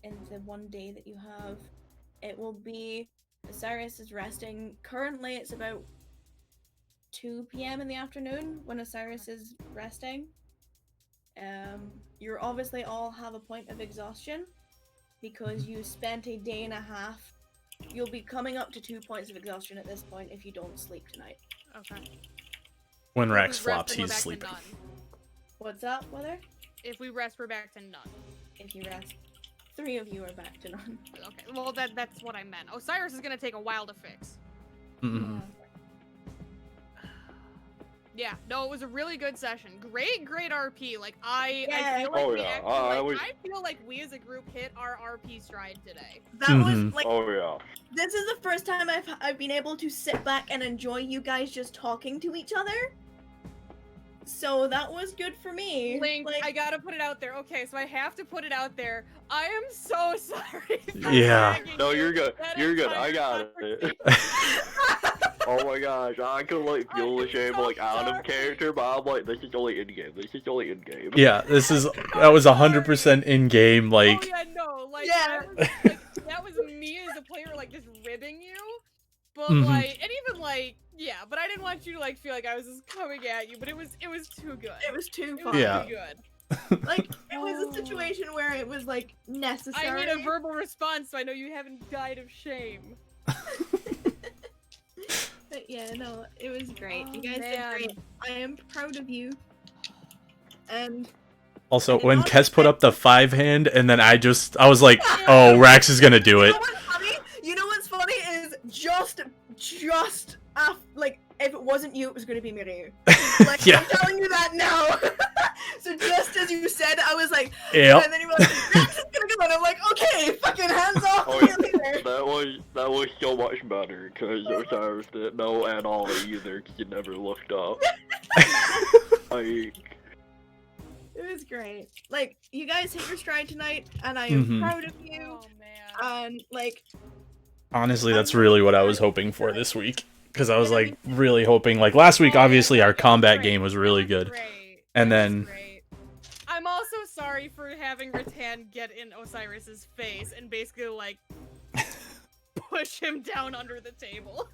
in the one day that you have. It will be Osiris is resting. Currently, it's about 2 p.m. in the afternoon when Osiris is resting. You obviously all have a point of exhaustion because you spent a day and a half. You'll be coming up to 2 points of exhaustion at this point if you don't sleep tonight.
Okay.
When
If
Rax
we rest,
flops,
then we're
he's
back to
sleeping.
none.
What's up, Weather?
If we rest, we're back to none.
If you rest, 3 of you are back to none.
Okay. Well, that's what I meant. Osiris is gonna take a while to fix.
Mm-hmm.
Yeah, no, it was a really good session. Great RP. Like I
Yeah.
feel like
Oh,
we
yeah.
actually,
I
feel like we as a group hit our RP stride today.
That
Mhm.
was like
Oh yeah.
this is the first time I've been able to sit back and enjoy you guys just talking to each other. So that was good for me.
Link,
like,
I gotta put it out there. Okay, so I have to put it out there. I am so sorry. for
Yeah.
dragging
No,
you
you're good.
that
You're good. I
entire
got it. Oh my gosh, I could like feel
I
the shame
am so
like out of
sorry.
character, but I'm like, this is only in game. This is only in game.
Yeah, that was 100% in game. Like,
Oh yeah, no, like
Yeah.
that was me as a player, like just ribbing you. But
Mhm.
like, and even like, yeah, but I didn't want you to like feel like I was just coming at you. But it was too good.
it was too
It
fun.
was
Yeah.
too good.
Like it was a situation where it was like necessary.
I need a verbal response, so I know you haven't died of shame.
But yeah, no, it was great.
Oh,
You guys
man.
did great. I am proud of you. And
also,
And
when
not
Kess put up the 5-hand, and then I was like,
Yeah.
oh, Rax is gonna do
you
it.
know what's funny? You know what's funny is just like if it wasn't you, it was gonna be Miru. Like
Yeah.
I'm telling you that now. So just as you said, I was like,
Yep.
and then you were like, Rex is gonna go, and I'm like, okay, fucking hands off.
Oh,
See
yeah.
you later.
That was so much better because Osiris didn't know at all either because you never looked up. Like,
It was great. Like you guys hit your stride tonight, and I am
Mhm.
proud of you.
Oh man.
And like,
Honestly, that's really what I was hoping for this week. Because I was like really hoping, like last week, obviously our combat game was really good.
Great.
And
That was
then-
great. I'm also sorry for having Ritan get in Osiris's face and basically like push him down under the table.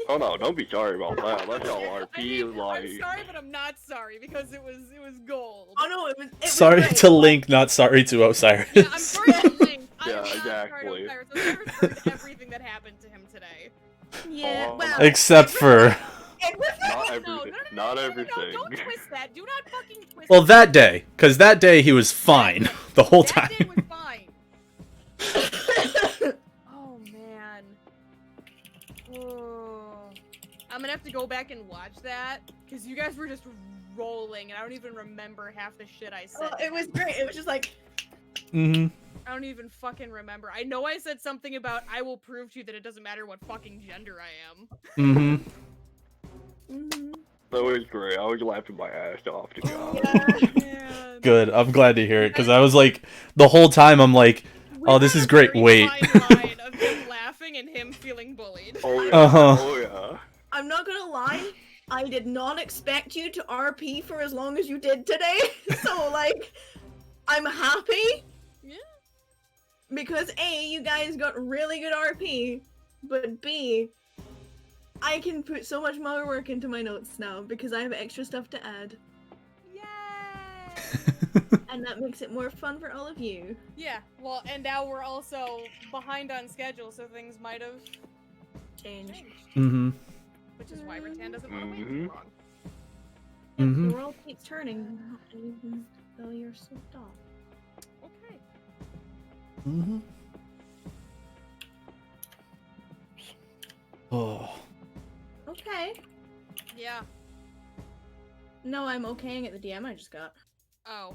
oh no, don't be sorry about that. That's all
I
RP.
mean,
Like,
I'm sorry, but I'm not sorry because it was gold.
oh no, it was
Sorry
great.
to Link, not sorry to Osiris.
Yeah, I'm sorry to Link. I'm
Yeah,
not
exactly.
Sorry to Osiris. Osiris heard everything that happened to him today.
Yeah,
Oh,
well,
Except for...
everything.
not
No,
everything.
no, no,
Not
No,
everything.
don't twist that. Do not fucking twist
Well,
it.
that day, because that day he was fine the whole
That day
time.
was fine. Oh, man. Oh. I'm gonna have to go back and watch that, because you guys were just rolling, and I don't even remember half the shit I said.
Oh, it was great. It was just like,
Mm-hmm.
I don't even fucking remember. I know I said something about I will prove to you that it doesn't matter what fucking gender I am.
Mm-hmm.
mhm.
That was great. I was laughing my ass off, to be honest.
Yeah.
Man.
Good. I'm glad to hear it, because I was like, the whole time I'm like,
We
oh, this
had
is
a
great.
very
Wait.
fine line of him laughing and him feeling bullied.
Oh yeah.
Uh-huh.
Oh yeah.
I'm not gonna lie. I did not expect you to RP for as long as you did today. So, like, I'm happy.
Yeah.
Because A, you guys got really good RP, but B, I can put so much more work into my notes now because I have extra stuff to add.
Yay!
And that makes it more fun for all of you.
Yeah, well, and now we're also behind on schedule, so things might have
Change.
changed.
Mm-hmm.
Which is why Ritan doesn't want to wait
Mhm.
too long.
Yeah,
Mhm.
the world keeps turning, even though you're slipped off.
Okay.
Mm-hmm. Oh.
Okay.
Yeah.
No, I'm okaying at the DM I just got.
Oh.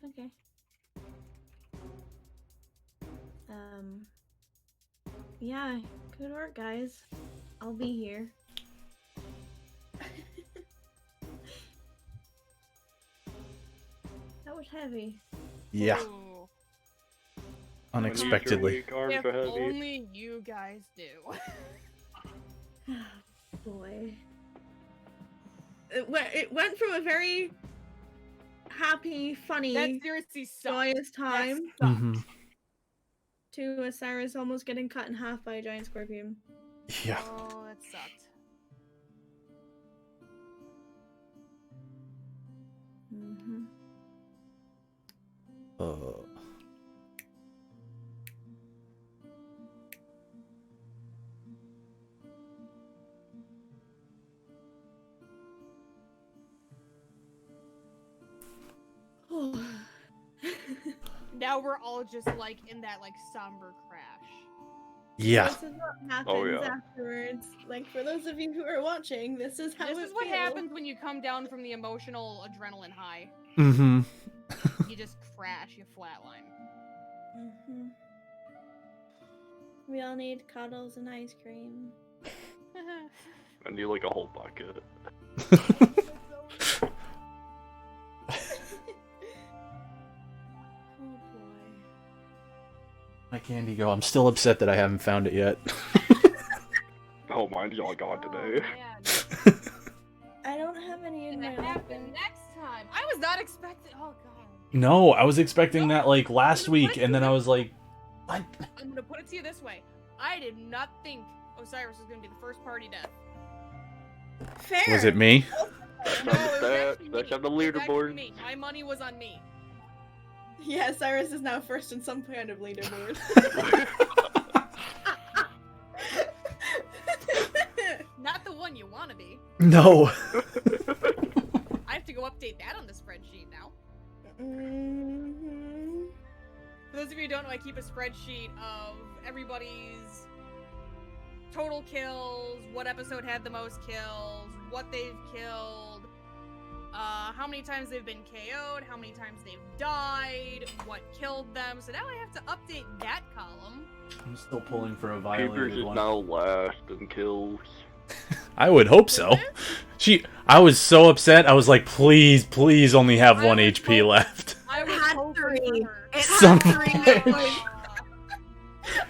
Okay. Yeah, good work, guys. I'll be here. That was heavy.
Yeah.
Ooh.
Unexpectedly.
Weak arms
If
are heavy.
only you guys do.
Boy. It went from a very happy, funny,
That seriously sucks.
joyous
That
time
sucks.
Mm-hmm.
to Osiris almost getting cut in half by a giant scorpion.
Yeah.
Oh, that sucked.
Mm-hmm.
Now we're all just like in that like somber crash.
Yeah.
This is what happens
Oh, yeah.
afterwards. Like, for those of you who are watching, this is how
This
it
is what
feels.
happens when you come down from the emotional adrenaline high.
Mm-hmm.
You just crash, you flatline.
Mhm. We all need cuddles and ice cream.
I need like a whole bucket.
Oh boy.
My candy go. I'm still upset that I haven't found it yet.
Oh, mine's all gone today.
Oh, man.
I don't have any in
Gonna
my
happen
oven.
next time. I was not expecting. Oh god.
No, I was expecting that like last week, and then I was like, what?
I'm gonna put it to you this way. I did not think Osiris was gonna be the first party death.
Fair.
Was it me?
No, it was actually
That's
me.
on the
It was actually
leaderboard.
me. My money was on me.
Yeah, Cyrus is now first in some kind of leaderboard.
Not the one you want to be.
No.
I have to go update that on the spreadsheet now.
Mhm.
For those of you who don't know, I keep a spreadsheet of everybody's total kills, what episode had the most kills, what they've killed, how many times they've been KO'd, how many times they've died, what killed them. So now I have to update that column.
I'm still pulling for a
Papers
violated
is
one.
now last in kills.
I would hope so. I was so upset. I was like, please, please only have
I
1
was
HP
hoping-
left.
I was
had
hoping
three.
for her.
It
Son
had
of a
3
bitch.
points.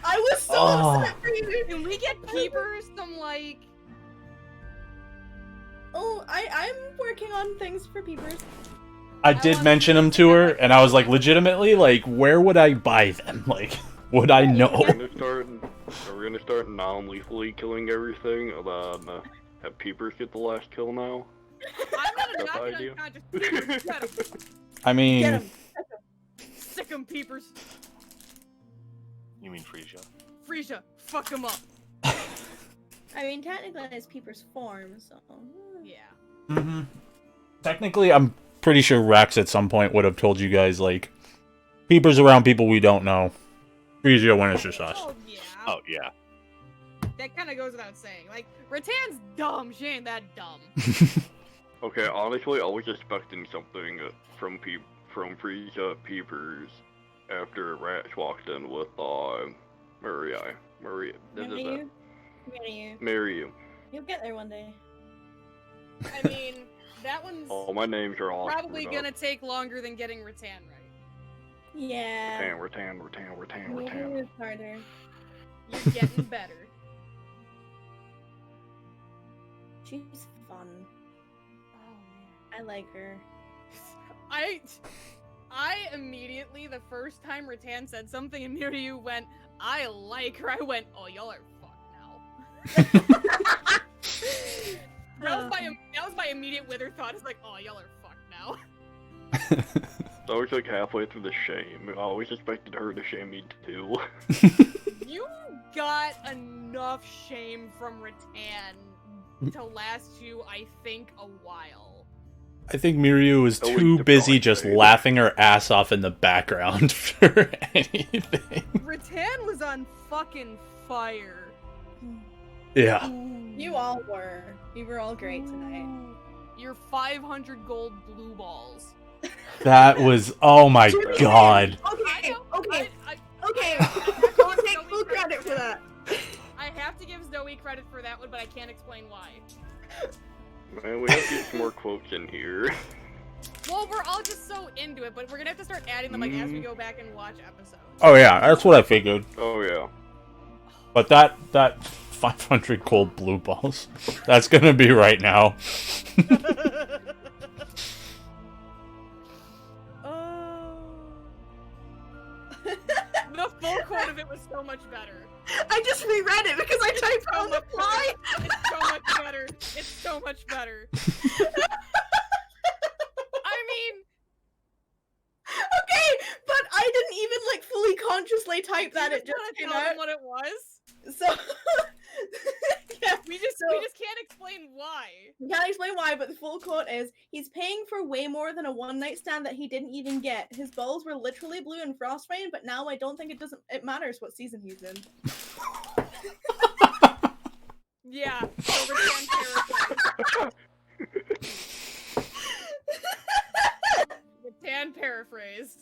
I was so
Oh.
upset for you.
Can we get peepers some like?
Oh, I'm working on things for peepers.
I did
want
mention
to
them to her, and I was like, legitimately, like, where would I buy them? Like, would I know?
We're gonna start non-lethally killing everything, and then have peepers get the last kill now.
I'm gonna
Good
knock it
idea.
unconscious. Peepers, get 'em.
I
Get
mean,
'em.
Sick 'em, peepers.
You mean Frisia?
Frisia, fuck him up.
I mean, technically it's Peeper's form, so.
Yeah.
Mm-hmm. Technically, I'm pretty sure Rex at some point would have told you guys, like, Peeper's around people we don't know. Frisia when it's just us.
Oh, yeah.
Oh yeah.
That kind of goes without saying. Like, Ritan's dumb. She ain't that dumb.
Okay, honestly, I was expecting something from Frisia Peepers after Rats walked in with Maria.
Marry you. You'll get there one day.
I mean, that one's
Oh, my names are all
probably gonna take longer than getting Ritan right.
Yeah.
Rattan.
It's harder.
You're getting better.
She's fun.
Oh man.
I like her.
I immediately, the first time Ritan said something and Miryu went, I like her, I went, oh, y'all are fucked now. That was my immediate wither thought. It's like, oh, y'all are fucked now.
I was like halfway through the shame. I always expected her to shame me too.
You got enough shame from Ritan to last you, I think, a while.
I think Miryu was
Oh,
too
wait,
busy
the
just
Friday.
laughing her ass off in the background for anything.
Ritan was on fucking fire.
Yeah.
You all were. You were all great tonight.
Your 500 gold blue balls.
That was, oh my god.
Okay, okay,
I
okay.
have
Don't
to give
take
Zoe
full credit for that.
I have to give Zoe credit for that one, but I can't explain why.
Man, we have to get some more quotes in here.
Well, we're all just so into it, but we're gonna have to start adding them like as we go back and watch episodes.
Oh yeah, that's what I figured.
Oh yeah.
But that 500 gold blue balls, that's gonna be right now.
The full quote of it was so much better.
I just reread it because I typed
So
on the
much
fly.
better. It's so much better. It's so much better. I mean,
Okay, but I didn't even like fully consciously type that.
you
It just
want to
came
tell
out.
them what it was?
So yeah,
We just can't explain why.
can't explain why, but the full quote is: he's paying for way more than a one-night stand that he didn't even get. His balls were literally blue in Frostbane, but now I don't think it matters what season he's in.
Yeah. So Ritan paraphrased. Ritan paraphrased.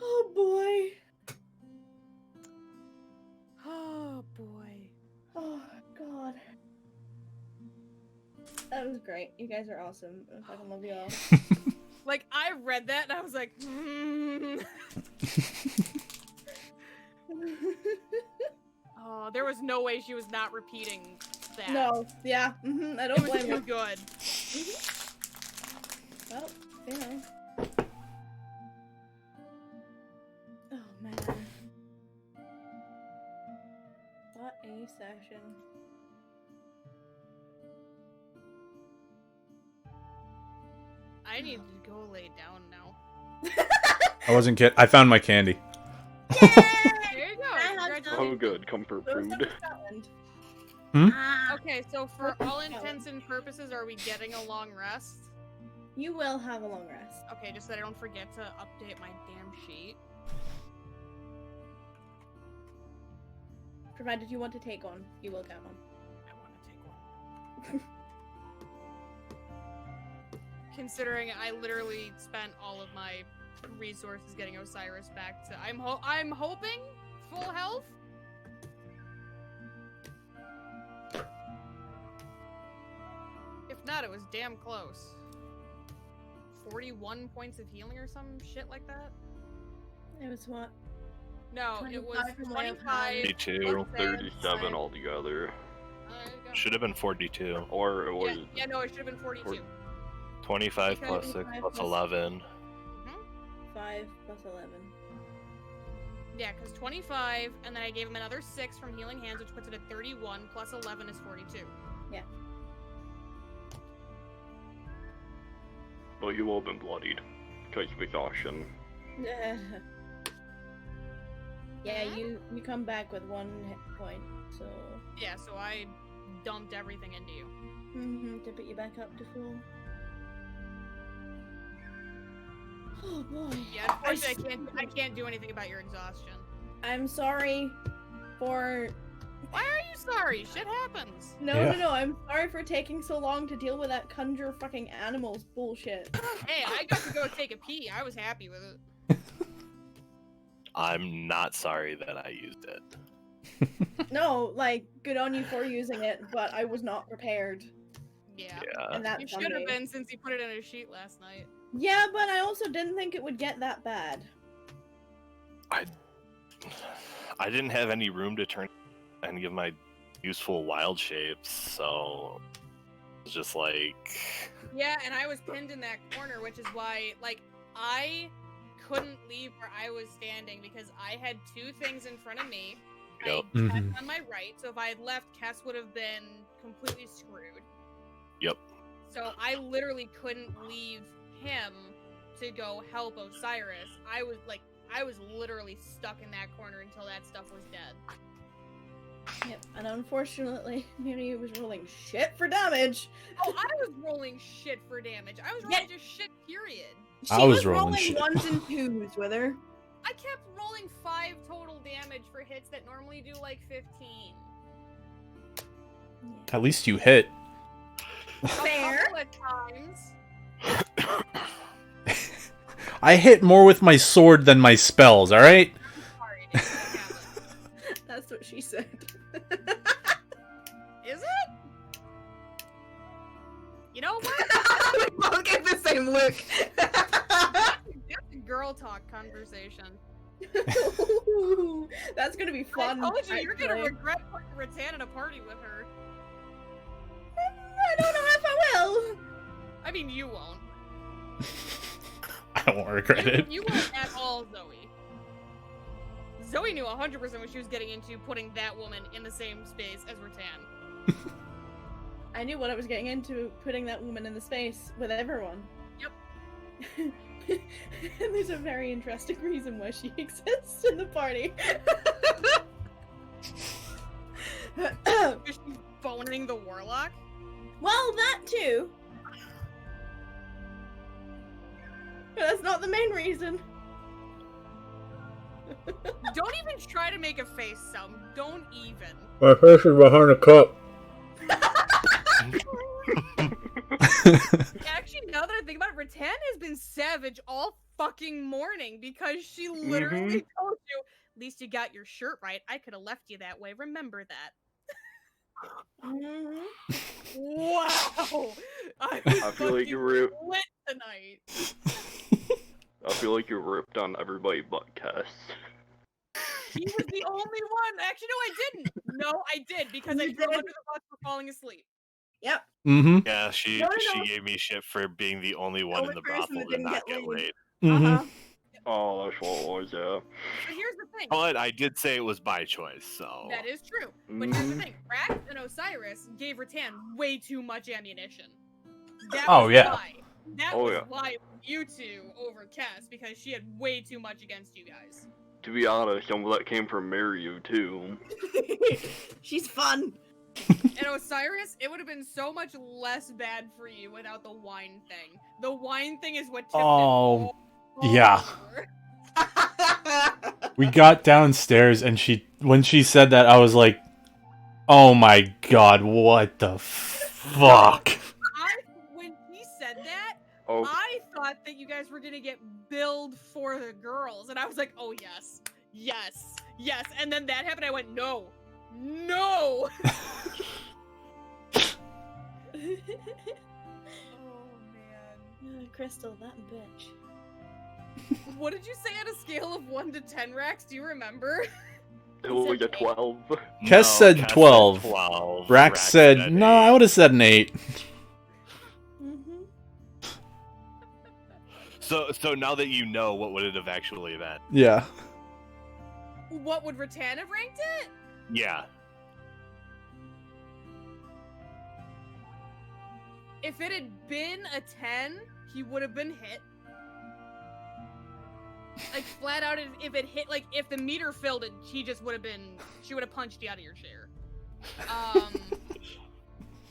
Oh boy.
Oh boy.
Oh god. That was great. You guys are awesome. I fucking love you all.
Like, I read that and I was like, Oh, there was no way she was not repeating that.
No, yeah, I
It
don't
was
blame
too
her.
good.
Well, you know. Oh man. What a session.
I need to go lay down now.
I wasn't kidding. I found my candy.
There you go.
I had
Congratulations.
Oh good, comfort
Those
food.
are Scotland.
Hmm?
Okay, so for all intents and purposes, are we getting a long rest?
You will have a long rest.
Okay, just so that I don't forget to update my damn sheet.
Provided you want to take one, you will get one.
I want to take one. Considering I literally spent all of my resources getting Osiris back to, I'm hoping full health. If not, it was damn close. 41 points of healing or some shit like that.
It was what?
No, it was
25 from what I've
25.
42.
37 altogether.
There you go.
Should have been 42.
Or it was
Yeah, no, it should have been 42.
25 plus 6
25
plus
plus-
11.
5 plus 11.
Yeah, because 25, and then I gave him another 6 from Healing Hands, which puts it at 31, plus 11 is 42.
But you will have been bloodied. Because of exhaustion.
Yeah, you come back with 1 hit point, so
Yeah, so I dumped everything into you.
to put you back up to full. Oh boy.
Yeah, unfortunately, I can't do anything about your exhaustion.
I'm sorry for.
Why are you sorry? Shit happens.
No. I'm sorry for taking so long to deal with that conjure fucking animals bullshit.
Hey, I got to go take a pee. I was happy with it.
I'm not sorry that I used it.
No, like, good on you for using it, but I was not prepared.
Yeah.
And that
You should have been since you put it in a sheet last night.
Yeah, but I also didn't think it would get that bad.
I didn't have any room to turn any of my useful wild shapes, so it's just like.
Yeah, and I was pinned in that corner, which is why, like, I couldn't leave where I was standing because I had 2 things in front of me.
Yep.
I had Kess on my right, so if I had left, Kess would have been completely screwed.
Yep.
So I literally couldn't leave him to go help Osiris. I was literally stuck in that corner until that stuff was dead.
Yep, and unfortunately, Miri was rolling shit for damage.
Oh, I was rolling shit for damage. I was rolling just shit, period.
I was rolling shit.
1s and 2s with her.
I kept rolling 5 total damage for hits that normally do like 15.
At least you hit.
Fair.
A couple of times.
I hit more with my sword than my spells, alright?
Sorry, it didn't happen.
That's what she said.
Is it? You know what?
We both get the same look.
That's a girl talk conversation.
Ooh, that's gonna be fun.
I told you, you're gonna
actually.
regret putting Ritan in a party with her.
I don't know if I will.
I mean, you won't.
I won't regret it.
You won't at all, Zoe. Zoe knew 100% what she was getting into putting that woman in the same space as Ritan.
I knew what I was getting into putting that woman in the space with everyone.
Yep.
And there's a very interesting reason why she exists in the party.
Is she boning the Warlock?
Well, that too. But that's not the main reason.
Don't even try to make a face sound. Don't even.
My face is behind a cup.
Actually, now that I think about it, Ritan has been savage all fucking morning because she literally told you, at least you got your shirt right. I could have left you that way. Remember that. Wow! I
feel like you were
lit tonight.
I feel like you ripped on everybody but Kess.
He was the only one. Actually, no, I didn't. No, I did because I threw him under the bus for falling asleep.
Yep.
Mm-hmm.
Yeah, she
No.
gave me shit for being the only one in the
person
brothel
that
to
didn't
not
get
get
laid.
laid.
Uh-huh.
Oh, that's what it was, yeah.
But here's the thing.
But I did say it was by choice, so.
That is true. But here's the thing. Rax and Osiris gave Ritan way too much ammunition. That was why. That was why you two over Kess, because she had way too much against you guys.
To be honest, some of that came from Mario, too.
She's fun.
And Osiris, it would have been so much less bad for you without the wine thing. The wine thing is what tipped it all
yeah.
over.
We got downstairs and when she said that, I was like, oh my god, what the fuck?
When he said that,
Oh.
I thought that you guys were gonna get billed for the girls, and I was like, oh yes, yes, yes. And then that happened, I went, no. Oh man.
Crystal, that bitch.
What did you say on a scale of 1 to 10, Rax? Do you remember?
It was like a 12.
Kess said 12.
12.
Rax said, no, I would have said an 8.
So now that you know, what would it have actually been?
Yeah.
What would Ritan have ranked it?
Yeah.
If it had been a 10, he would have been hit. Like flat out, if it hit, like if the meter filled it, she would have punched you out of your chair.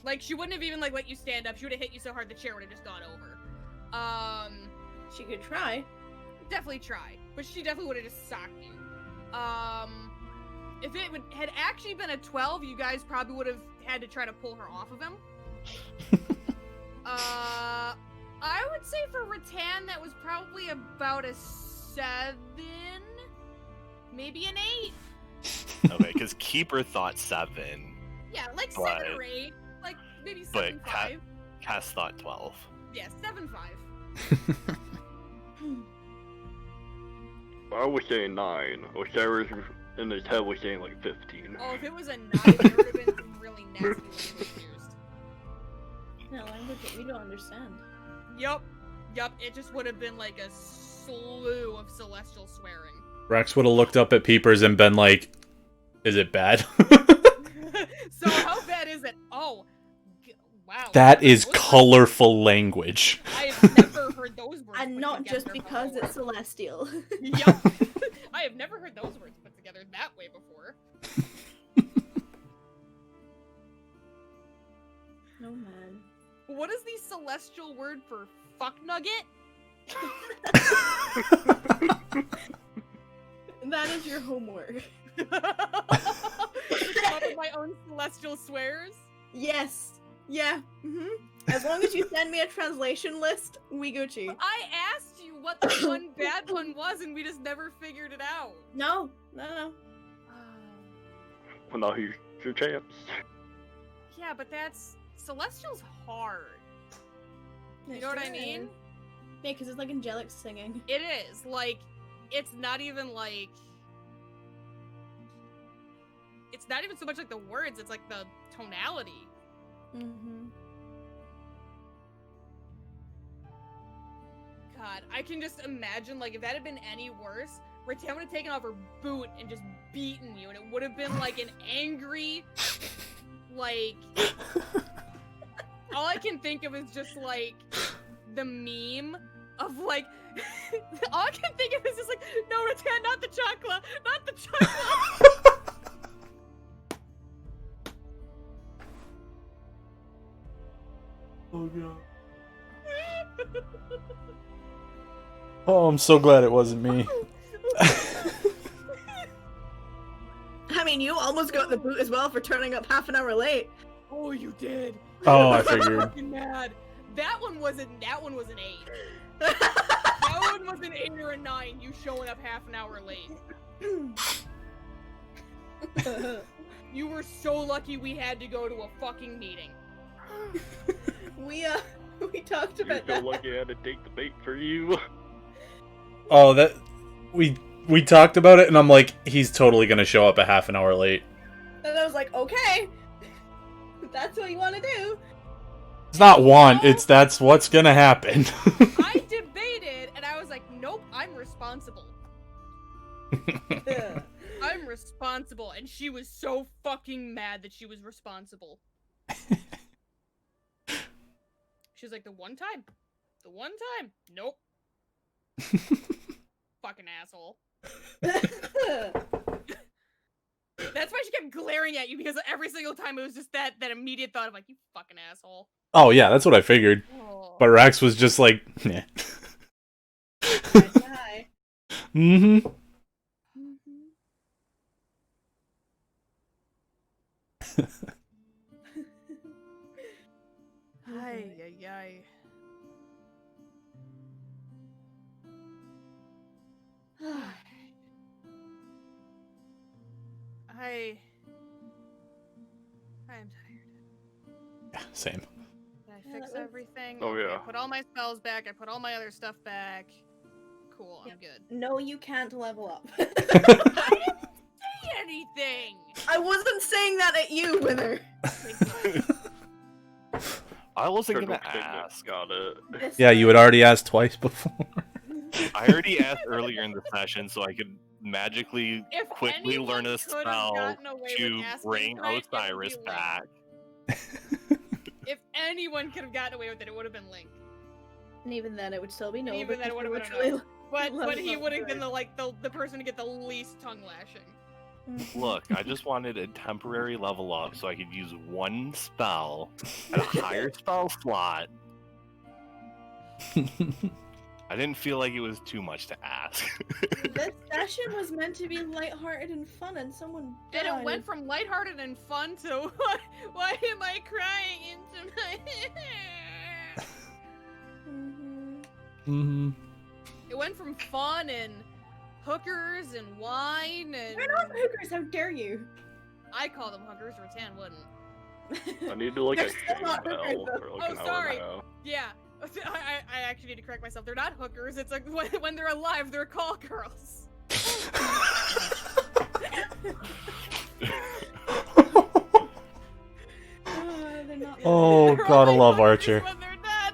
Like she wouldn't have even like let you stand up. She would have hit you so hard the chair would have just gone over.
She could try.
Definitely try, but she definitely would have just socked you. If it had actually been a 12, you guys probably would have had to try to pull her off of him. I would say for Ritan, that was probably about a 7, maybe an 8.
Okay, because Keeper thought 7.
Yeah, like
But-
7 or 8, like maybe
But
7.5.
Cass thought 12.
Yeah, 7.5.
I was saying 9. Osiris in his head was saying like 15.
Oh, if it was a 9, there would have been some really nasty language used.
No, language that we don't understand.
Yup, it just would have been like a slew of celestial swearing.
Rex would have looked up at Peepers and been like, "Is it bad?"
So how bad is it? Oh, wow.
That is
Those words-
colorful language.
I have never heard those words.
And
put
not just
together
because
before.
it's celestial.
Yup. I have never heard those words put together that way before.
No man.
What is the celestial word for fuck nugget?
That is your homework.
To come up with my own celestial swears?
Yes. Yeah. As long as you send me a translation list, we Gucci.
I asked you what the one bad one was and we just never figured it out.
No.
Well, now here's your chance.
Yeah, but celestial's hard. You know what I mean?
Yeah, because it's like angelic singing.
It is. Like, it's not even like... It's not even so much like the words, it's like the tonality. God, I can just imagine, like, if that had been any worse, Ritan would have taken off her boot and just beaten you, and it would have been like an angry, like... All I can think of is just, like, the meme of, like... all I can think of is just, like, no, Ritan, not the chocolate! Not the chocolate!
Oh god. Oh, I'm so glad it wasn't me.
I mean, you almost got the boot as well for turning up half an hour late.
Oh, you did.
Oh, I
I'm
figured.
fucking mad. That one was an 8. That one was an 8 or a 9, you showing up half an hour late. You were so lucky we had to go to a fucking meeting.
We talked
You're
about
so
that.
lucky I had to take the bait for you.
Oh, that we talked about it, and I'm like, he's totally gonna show up a half an hour late.
And I was like, okay, that's what you want to do.
It's not want, it's that's what's gonna happen.
I debated, and I was like, nope, I'm responsible. I'm responsible, and she was so fucking mad that she was responsible. She was like, the one time. Nope. Fucking asshole. That's why she kept glaring at you, because every single time it was just that immediate thought of like, you fucking asshole.
Oh yeah, that's what I figured.
Oh.
But Rax was just like, nah.
Hi.
Mm-hmm.
Ay, ay, ay. I'm tired.
Yeah, same.
Did I
Yeah,
fix
that was-
everything?
Oh,
Okay,
yeah.
I put all my spells back. I put all my other stuff back. Cool, I'm good.
No, you can't level up.
I didn't say anything!
I wasn't saying that at you, Wither.
I wasn't
Turtle
gonna
Signet
ask.
Got it.
Yeah, you had already asked twice before.
I already asked earlier in the session so I could magically
If
quickly
anyone
learn a
could have
spell
gotten away
to
with asking
bring
for it, it would be
Osiris
Link.
back.
If anyone could have gotten away with it, it would have been Link.
And even then, it would still be no.
Even then, it
because
would've
we
been a
literally,
no. But he would have been the person to get the least tongue lashing.
Look, I just wanted a temporary level up so I could use one spell at a higher spell slot. I didn't feel like it was too much to ask.
This session was meant to be lighthearted and fun, and someone died.
And it went from lighthearted and fun to why am I crying into my
Mm-hmm.
It went from fun and hookers and wine and
We're not hookers, how dare you?
I call them hookers, Ritan wouldn't.
I need to look
They're
at
still not
Shell
hookers, though.
for like an hour
sorry.
and a half.
Yeah. I actually need to correct myself. They're not hookers. It's like when they're alive, they're call girls.
They're not
Oh,
They're
gotta
only
love
hookers
Archer.
when they're dead.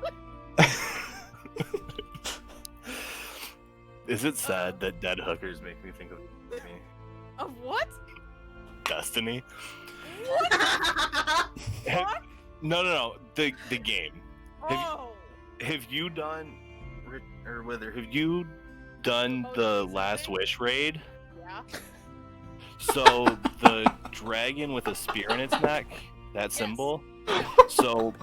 Is it sad that dead hookers make me think of me?
Of what?
Destiny?
What?
No. The game.
Oh.
Have you done, or whether have you done the Last Wish raid?
Yeah.
So the dragon with a spear in its neck, that
Yes.
symbol. So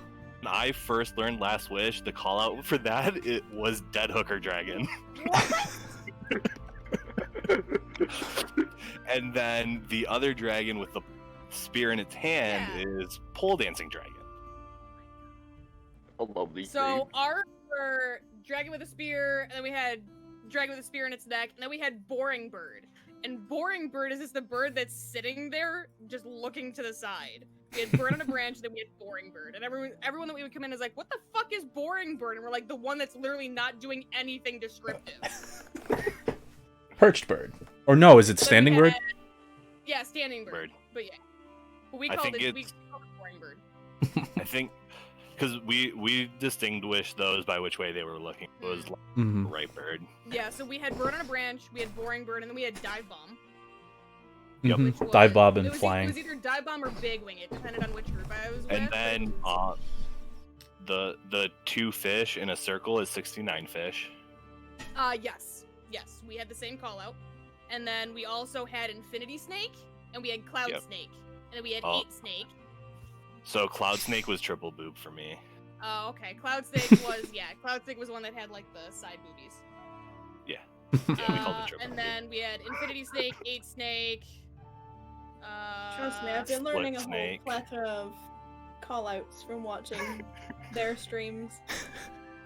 when I first learned Last Wish, the call out for that it was Dead Hooker Dragon. And then the other dragon with the spear in its hand is Pole Dancing Dragon.
I love these
So
names.
ours were dragon with a spear, and then we had dragon with a spear in its neck, and then we had boring bird. And boring bird is just the bird that's sitting there, just looking to the side. We had bird on a branch, then we had boring bird, and everyone that we would come in is like, "What the fuck is boring bird?" And we're like, "The one that's literally not doing anything descriptive."
Perched bird. Or no, is it
So then
standing
we
bird?
had- Yeah, standing bird.
Bird.
But yeah, but we
I
called
think
it
it's-
boring bird.
I think because we distinguished those by which way they were looking. It was like
Mm-hmm.
right bird.
Yeah, so we had bird on a branch, we had boring bird, and then we had dive bomb.
Yep.
Mhm.
Which was,
Dive bob
it
and
was It
flying.
was either dive bomb or big wing. It depended on which group I was with.
And
but it
then
was-
the two fish in a circle is 69 fish.
Yes, we had the same call out. And then we also had infinity snake, and we had cloud
Yep.
snake, and then we had
Oh.
8 snake.
So Cloud Snake was triple boob for me.
Oh, okay. Cloud snake was the one that had like the side boobies.
Yeah, we called it triple
And
boob.
then we had infinity snake, 8 snake.
Trust me, I've been
Split
learning a whole
snake.
plethora of call-outs from watching their streams.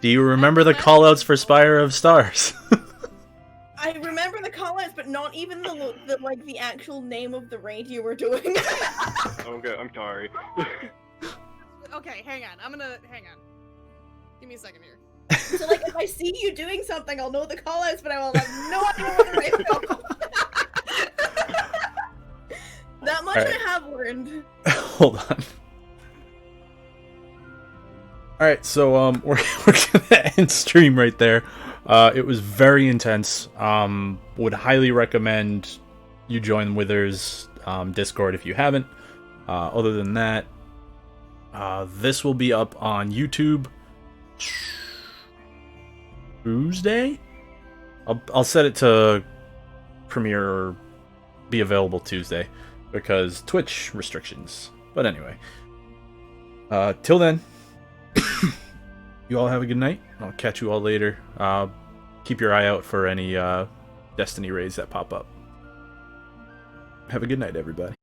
Do you remember the callouts for Spire of Stars?
I remember the call-outs, but not even the actual name of the raid you were doing.
Okay, I'm sorry.
Okay, hang on. Hang on. Give me a second here.
So, like, if I see you doing something, I'll know the call-outs, but I will have no idea what the raid's called. That much
Alright.
I have learned.
Hold on. Alright, so we're gonna end stream right there. It was very intense. Would highly recommend you join Wither's Discord if you haven't. Other than that, this will be up on YouTube Tuesday. I'll set it to premiere or be available Tuesday because Twitch restrictions. But anyway, till then, you all have a good night. I'll catch you all later. Keep your eye out for any Destiny raids that pop up. Have a good night, everybody.